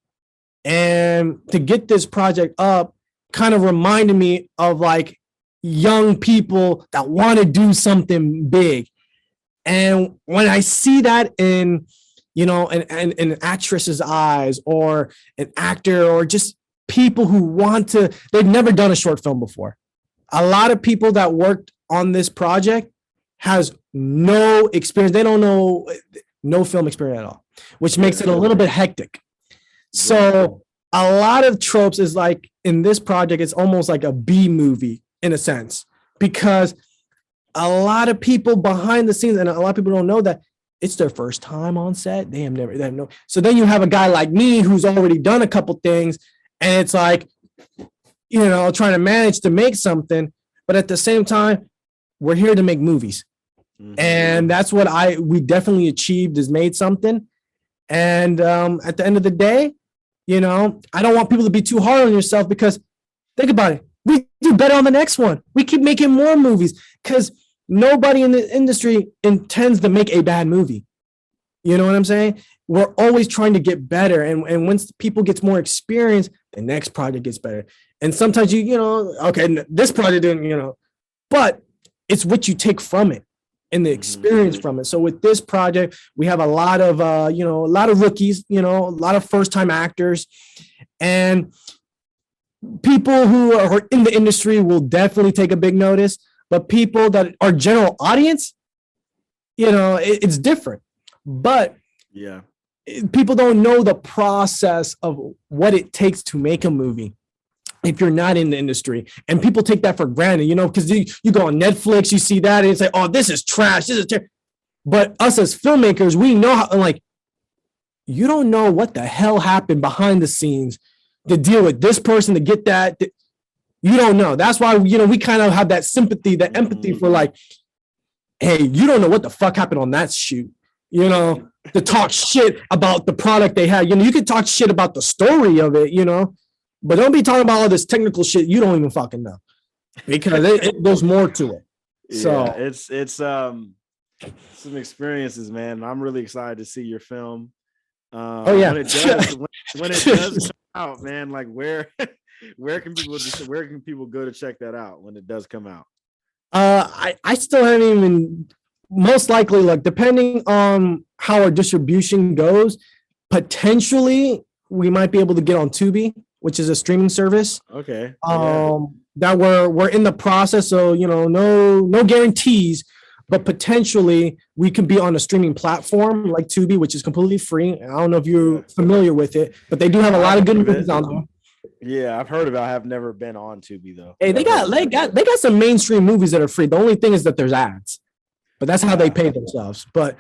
And to get this project up kind of reminded me of like young people that want to do something big. And when I see that in, an actress's eyes or an actor or just people who they've never done a short film before. A lot of people that worked on this project has no experience. They don't know, no film experience at all, which makes it a little bit hectic. So a lot of tropes is like in this project, it's almost like a B movie in a sense, because a lot of people behind the scenes, and a lot of people don't know that it's their first time on set. They have no. So then you have a guy like me who's already done a couple things, and it's like, trying to manage to make something, but at the same time, we're here to make movies. Mm-hmm. And that's what we definitely achieved, is made something. And at the end of the day, I don't want people to be too hard on yourself, because think about it. We do better on the next one. We keep making more movies, because nobody in the industry intends to make a bad movie. You know what I'm saying? We're always trying to get better. And once people get more experience, the next project gets better. And sometimes okay, this project didn't, but it's what you take from it and the experience from it. So with this project, we have a lot of, a lot of rookies, a lot of first-time actors, and people who are in the industry will definitely take a big notice. But people that are general audience, it's different. But yeah, people don't know the process of what it takes to make a movie if you're not in the industry. And people take that for granted, because you go on Netflix, you see that, and it's like, oh, this is trash. This is terrible. But us as filmmakers, we know how, like, you don't know what the hell happened behind the scenes to deal with this person, to get that. You don't know. That's why, we kind of have that sympathy, that empathy for like, hey, you don't know what the fuck happened on that shoot, to talk shit about the product they had. You could talk shit about the story of it, but don't be talking about all this technical shit you don't even fucking know, because there's more to it. So it's some experiences, man. I'm really excited to see your film. Oh yeah. When it does come out, man, like where can people go to check that out when it does come out? I still haven't even, most likely, like, depending on how our distribution goes, potentially we might be able to get on Tubi, which is a streaming service. Okay. That we're in the process. So, no guarantees, but potentially we can be on a streaming platform like Tubi, which is completely free. I don't know if you're familiar with it, but they do have a lot of good movies on there. Yeah, I've heard about it. I have never been on Tubi though. Hey, they got some mainstream movies that are free. The only thing is that there's ads, but that's how they pay themselves. But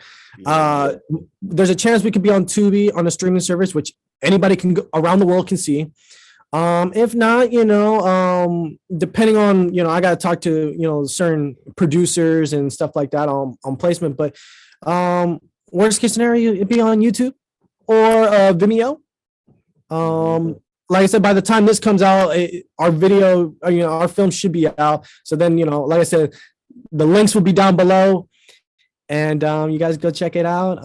there's a chance we could be on Tubi on a streaming service, which anybody can go around the world can see. If not, depending on, I got to talk to, certain producers and stuff like that on placement. But worst case scenario, it'd be on YouTube or Vimeo. Like I said, by the time this comes out, our video, our film should be out. So then, like I said, the links will be down below, and you guys go check it out.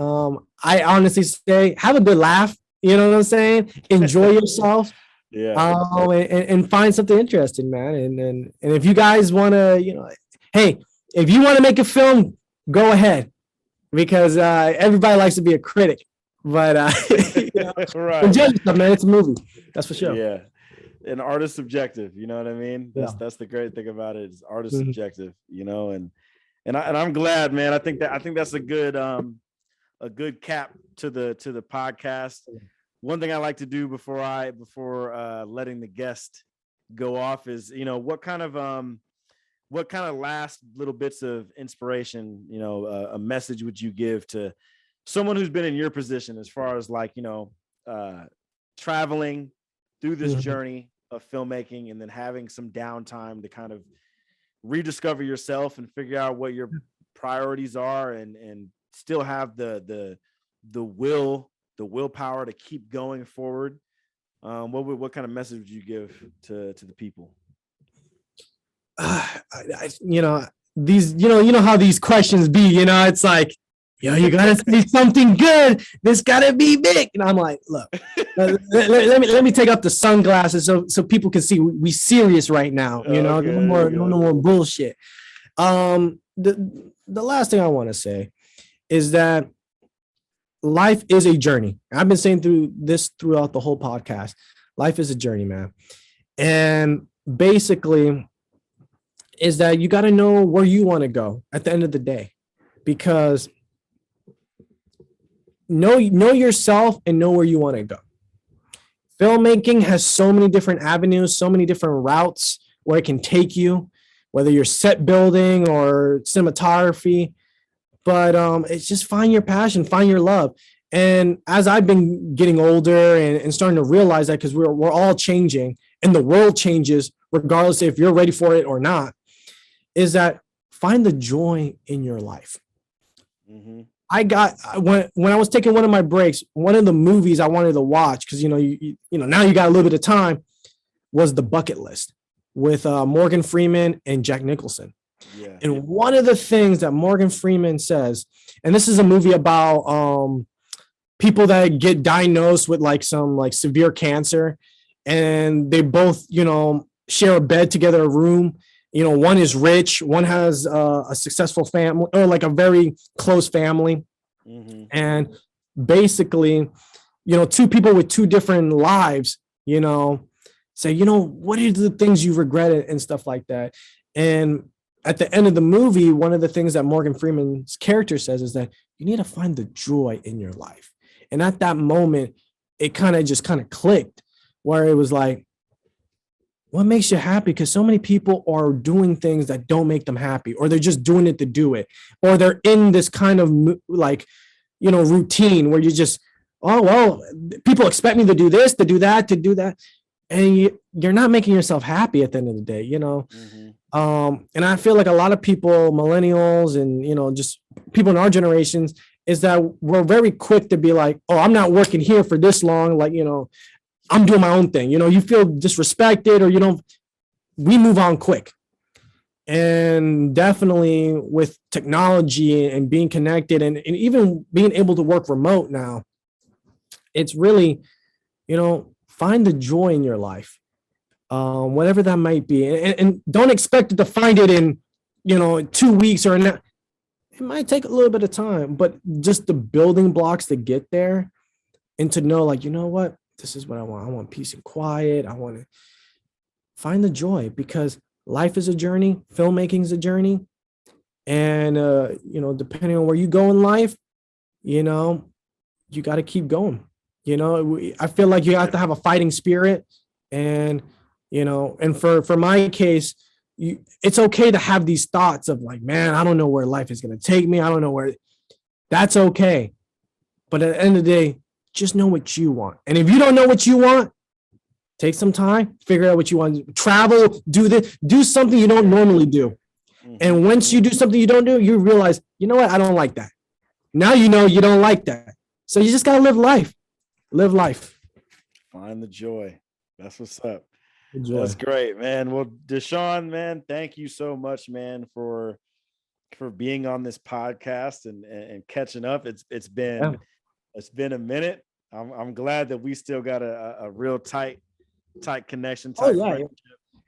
I honestly say, have a good laugh. You know what I'm saying? Enjoy yourself. Yeah. And find something interesting, man. And if you guys want to, hey, if you want to make a film, go ahead, because everybody likes to be a critic. But right. Enjoy yourself, man. It's a movie. That's for sure. Yeah. An artist subjective, you know what I mean? That's the great thing about it, is artist subjective, and I'm glad, man. I think that's a good cap to the podcast. One thing I like to do before letting the guest go off is, what kind of last little bits of inspiration, a message would you give to someone who's been in your position, as far as like, traveling through this journey of filmmaking, and then having some downtime to kind of rediscover yourself and figure out what your priorities are, and still have the willpower to keep going forward. What kind of message would you give to the people? These, how these questions be, it's like, you gotta say something good. This gotta be big. And I'm like, look, let me take up the sunglasses so people can see we serious right now. No more bullshit. The last thing I want to say is that life is a journey. I've been saying throughout the whole podcast. Life is a journey, man. And basically, is that you got to know where you want to go at the end of the day, because know yourself and know where you want to go. Filmmaking has so many different avenues, so many different routes where it can take you, whether you're set building or cinematography. But it's just find your passion, find your love. And as I've been getting older and starting to realize that, because we're all changing and the world changes regardless if you're ready for it or not, is that find the joy in your life. Mm-hmm. When I was taking one of my breaks, one of the movies I wanted to watch, because you know now you got a little bit of time, was The Bucket List with Morgan Freeman and Jack Nicholson. Yeah. And one of the things that Morgan Freeman says, and this is a movie about people that get diagnosed with like some like severe cancer, and they both share a bed together, a room. One is rich, one has a successful family, or like a very close family. Mm-hmm. And basically, two people with two different lives, say, what are the things you regretted and stuff like that. And at the end of the movie, one of the things that Morgan Freeman's character says is that you need to find the joy in your life. And at that moment, it kind of clicked, where it was like, what makes you happy? Because so many people are doing things that don't make them happy, or they're just doing it to do it, or they're in this kind of like, routine where you just, oh, well, people expect me to do this, to do that, to do that. And you're not making yourself happy at the end of the day, Mm-hmm. And I feel like a lot of people, millennials and, just people in our generations, is that we're very quick to be like, oh, I'm not working here for this long. Like, I'm doing my own thing. You feel disrespected, or, we move on quick. And definitely with technology and being connected and even being able to work remote now, it's really, find the joy in your life, whatever that might be. And don't expect to find it in, 2 weeks or not. It might take a little bit of time, but just the building blocks to get there, and to know, like, what? This is what I want. I want peace and quiet. I want to find the joy, because life is a journey. Filmmaking is a journey. And, depending on where you go in life, you got to keep going. I feel like you have to have a fighting spirit. And, and for my case, it's okay to have these thoughts of like, man, I don't know where life is going to take me. I don't know where. That's okay. But at the end of the day, just know what you want. And if you don't know what you want, take some time, figure out what you want. Travel, do this, do something you don't normally do. Mm-hmm. And once you do something you don't do, you realize, you know what? I don't like that. Now you know you don't like that. So you just got to live life. Live life. Find the joy. That's what's up. That's great, man. Well, Deshawn, man, thank you so much, man, for being on this podcast and catching up. It's been a minute. I'm glad that we still got a real tight connection. Friendship.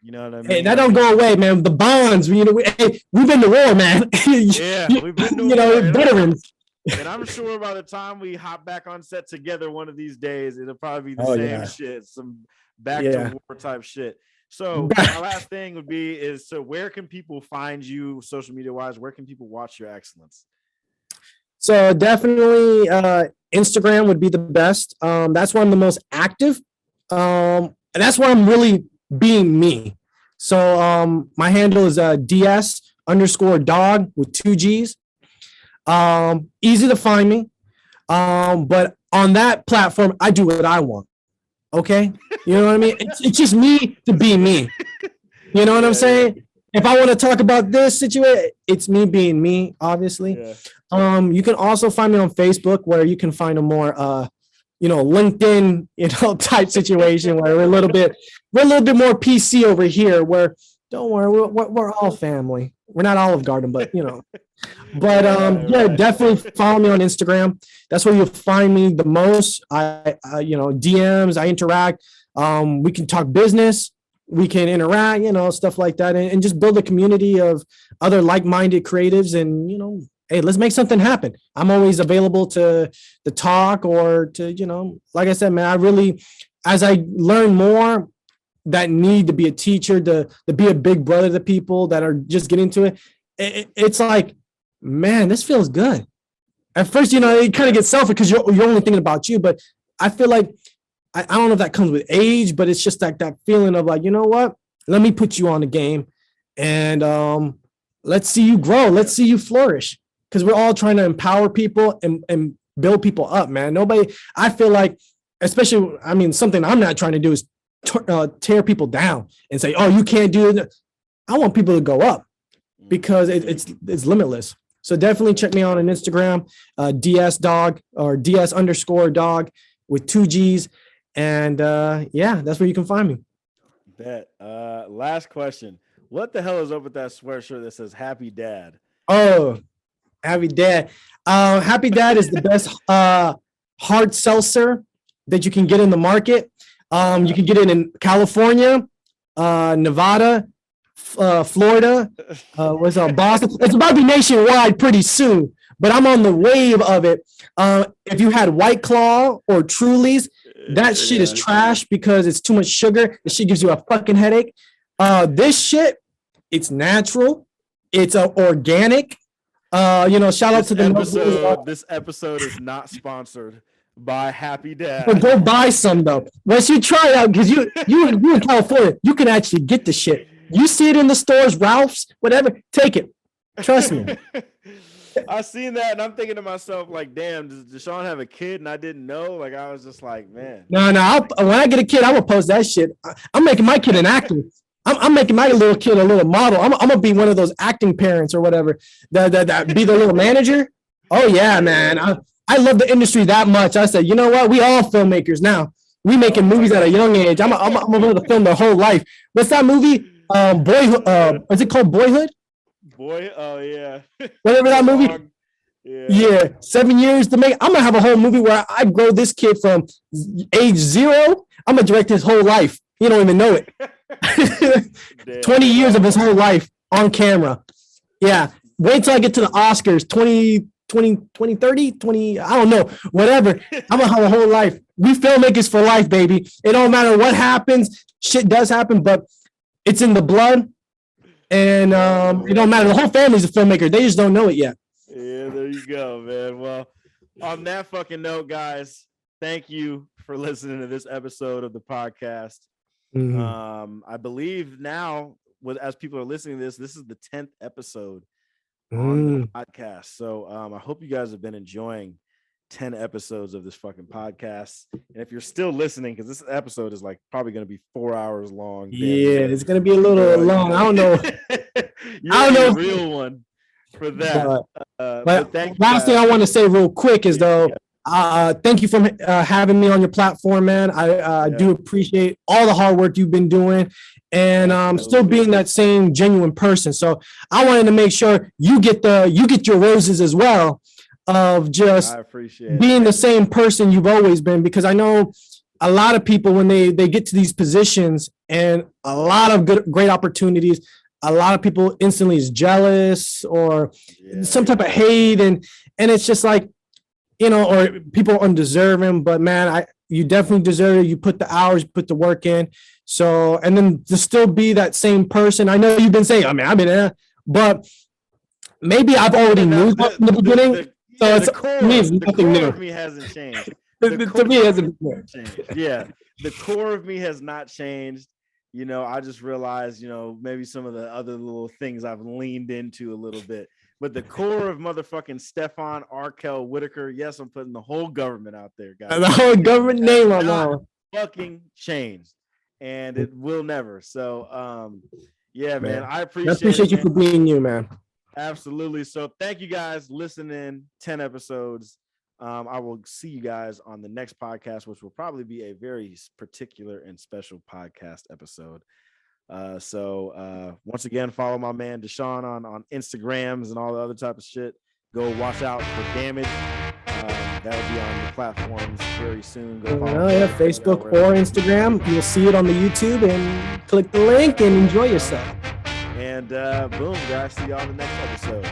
You know what I mean? Hey, that don't go away, man. The bonds, we've been to war, man. Yeah, we've been to war. Veterans. And I'm sure by the time we hop back on set together one of these days, it'll probably be the same shit, some back to war type shit. So my last thing would be so where can people find you social media wise? Where can people watch your excellence? So definitely Instagram would be the best. That's where I'm the most active. And that's where I'm really being me. So my handle is DS_dog with 2 G's. Easy to find me. But on that platform, I do what I want. Okay. You know what I mean? It's just me to be me. You know what I'm saying? If I want to talk about this situation, it's me being me, obviously. Yeah. You can also find me on Facebook, where you can find a more LinkedIn, type situation where we're a little bit more PC over here, where don't worry, we're all family. We're not Olive Garden, but But definitely follow me on Instagram. That's where you'll find me the most. I DMs, I interact. We can talk business, we can interact, stuff like that, and just build a community of other like-minded creatives. And hey, let's make something happen. I'm always available to talk, or to like I said, man. I really, as I learn more, that need to be a teacher, to be a big brother to people that are just getting into it, it's like, man, this feels good. At first, you know, it kind of gets selfish because you're only thinking about you. But I feel like, I don't know if that comes with age, but it's just like that feeling of like, you know what? Let me put you on the game and let's see you grow. Let's see you flourish, because we're all trying to empower people and build people up, man. Nobody, I feel like, especially, I mean, something I'm not trying to do is tear people down and say, oh, you can't do it. I want people to go up because it's limitless. So definitely check me out on Instagram, DS dog or DS_dog with 2 G's. And yeah, that's where you can find me. Bet. Last question. What the hell is up with that sweatshirt that says Happy Dad? Oh, Happy Dad. Happy Dad is the best hard seltzer that you can get in the market. You can get it in California, Nevada, Florida, Boston. It's about to be nationwide pretty soon, but I'm on the wave of it. If you had White Claw or Trulies, that shit is trash because it's too much sugar. The shit gives you a fucking headache. This shit, it's natural. It's organic. Shout out to the This episode is not sponsored by Happy Dad. But go buy some though. Once you try it out, because you in California, you can actually get the shit. You see it in the stores, Ralph's, whatever. Take it. Trust me. I seen that and I'm thinking to myself, like, damn, does Deshawn have a kid? And I didn't know. Like, I was just like, man. No. When I get a kid, I'm gonna post that shit. I'm making my kid an actor. I'm making my little kid a little model. I'm gonna be one of those acting parents or whatever. That be the little manager. Oh yeah, man. I love the industry that much. I said, you know what? We all filmmakers now. We making movies at a young age. I'm able to film their whole life. What's that movie? Boyhood. Is it called Boyhood? Oh yeah. Whatever that movie. Yeah. 7 years to make. I'm gonna have a whole movie where I grow this kid from age 0. I'm gonna direct his whole life. You don't even know it. 20 years of his whole life on camera. Yeah. Wait till I get to the Oscars. 20, I don't know, whatever. I'm gonna have a whole life. We filmmakers for life, baby. It don't matter what happens. Shit does happen, but it's in the blood. And it don't matter. The whole family's a filmmaker. They just don't know it yet. Yeah, there you go, man. Well, on that fucking note, guys, thank you for listening to this episode of the podcast. Mm-hmm. I believe now, as people are listening to this is the 10th episode on the podcast. So I hope you guys have been enjoying 10 episodes of this fucking podcast. And if you're still listening, because this episode is like probably going to be 4 hours long. Yeah, it's going to be a little long. I don't know. I don't know. Real one for that. But last thing I want to say real quick is thank you for having me on your platform, man. I do appreciate all the hard work you've been doing, and still being that same genuine person. So I wanted to make sure you get your roses as well, of just being the same person you've always been, because I know a lot of people, when they get to these positions and a lot of great opportunities, a lot of people instantly is jealous or some type of hate, and it's just like, or people are undeserving. But man, you definitely deserve it. You put the hours, you put the work in. So, and then to still be that same person. I know you've been saying, I've been there, but maybe I've already knew that in the beginning. So it's nothing new. Me hasn't changed. To me, it hasn't changed. Yeah, the core of me has not changed. I just realized, maybe some of the other little things I've leaned into a little bit. But the core of motherfucking STEFON Whitaker, yes, I'm putting the whole government out there, guys. The whole government name on that one. Fucking changed. And it will never. So, yeah, man, I appreciate you for being you, man. Absolutely. So thank you guys listening. 10 episodes. I will see you guys on the next podcast, which will probably be a very particular and special podcast episode. So once again, follow my man Deshawn on Instagrams and all the other type of shit. Go watch out for Damage. That'll be on the platforms very soon. Go follow Facebook or Instagram. You'll see it on the YouTube, and click the link and enjoy yourself. And boom, guys. See y'all in the next episode.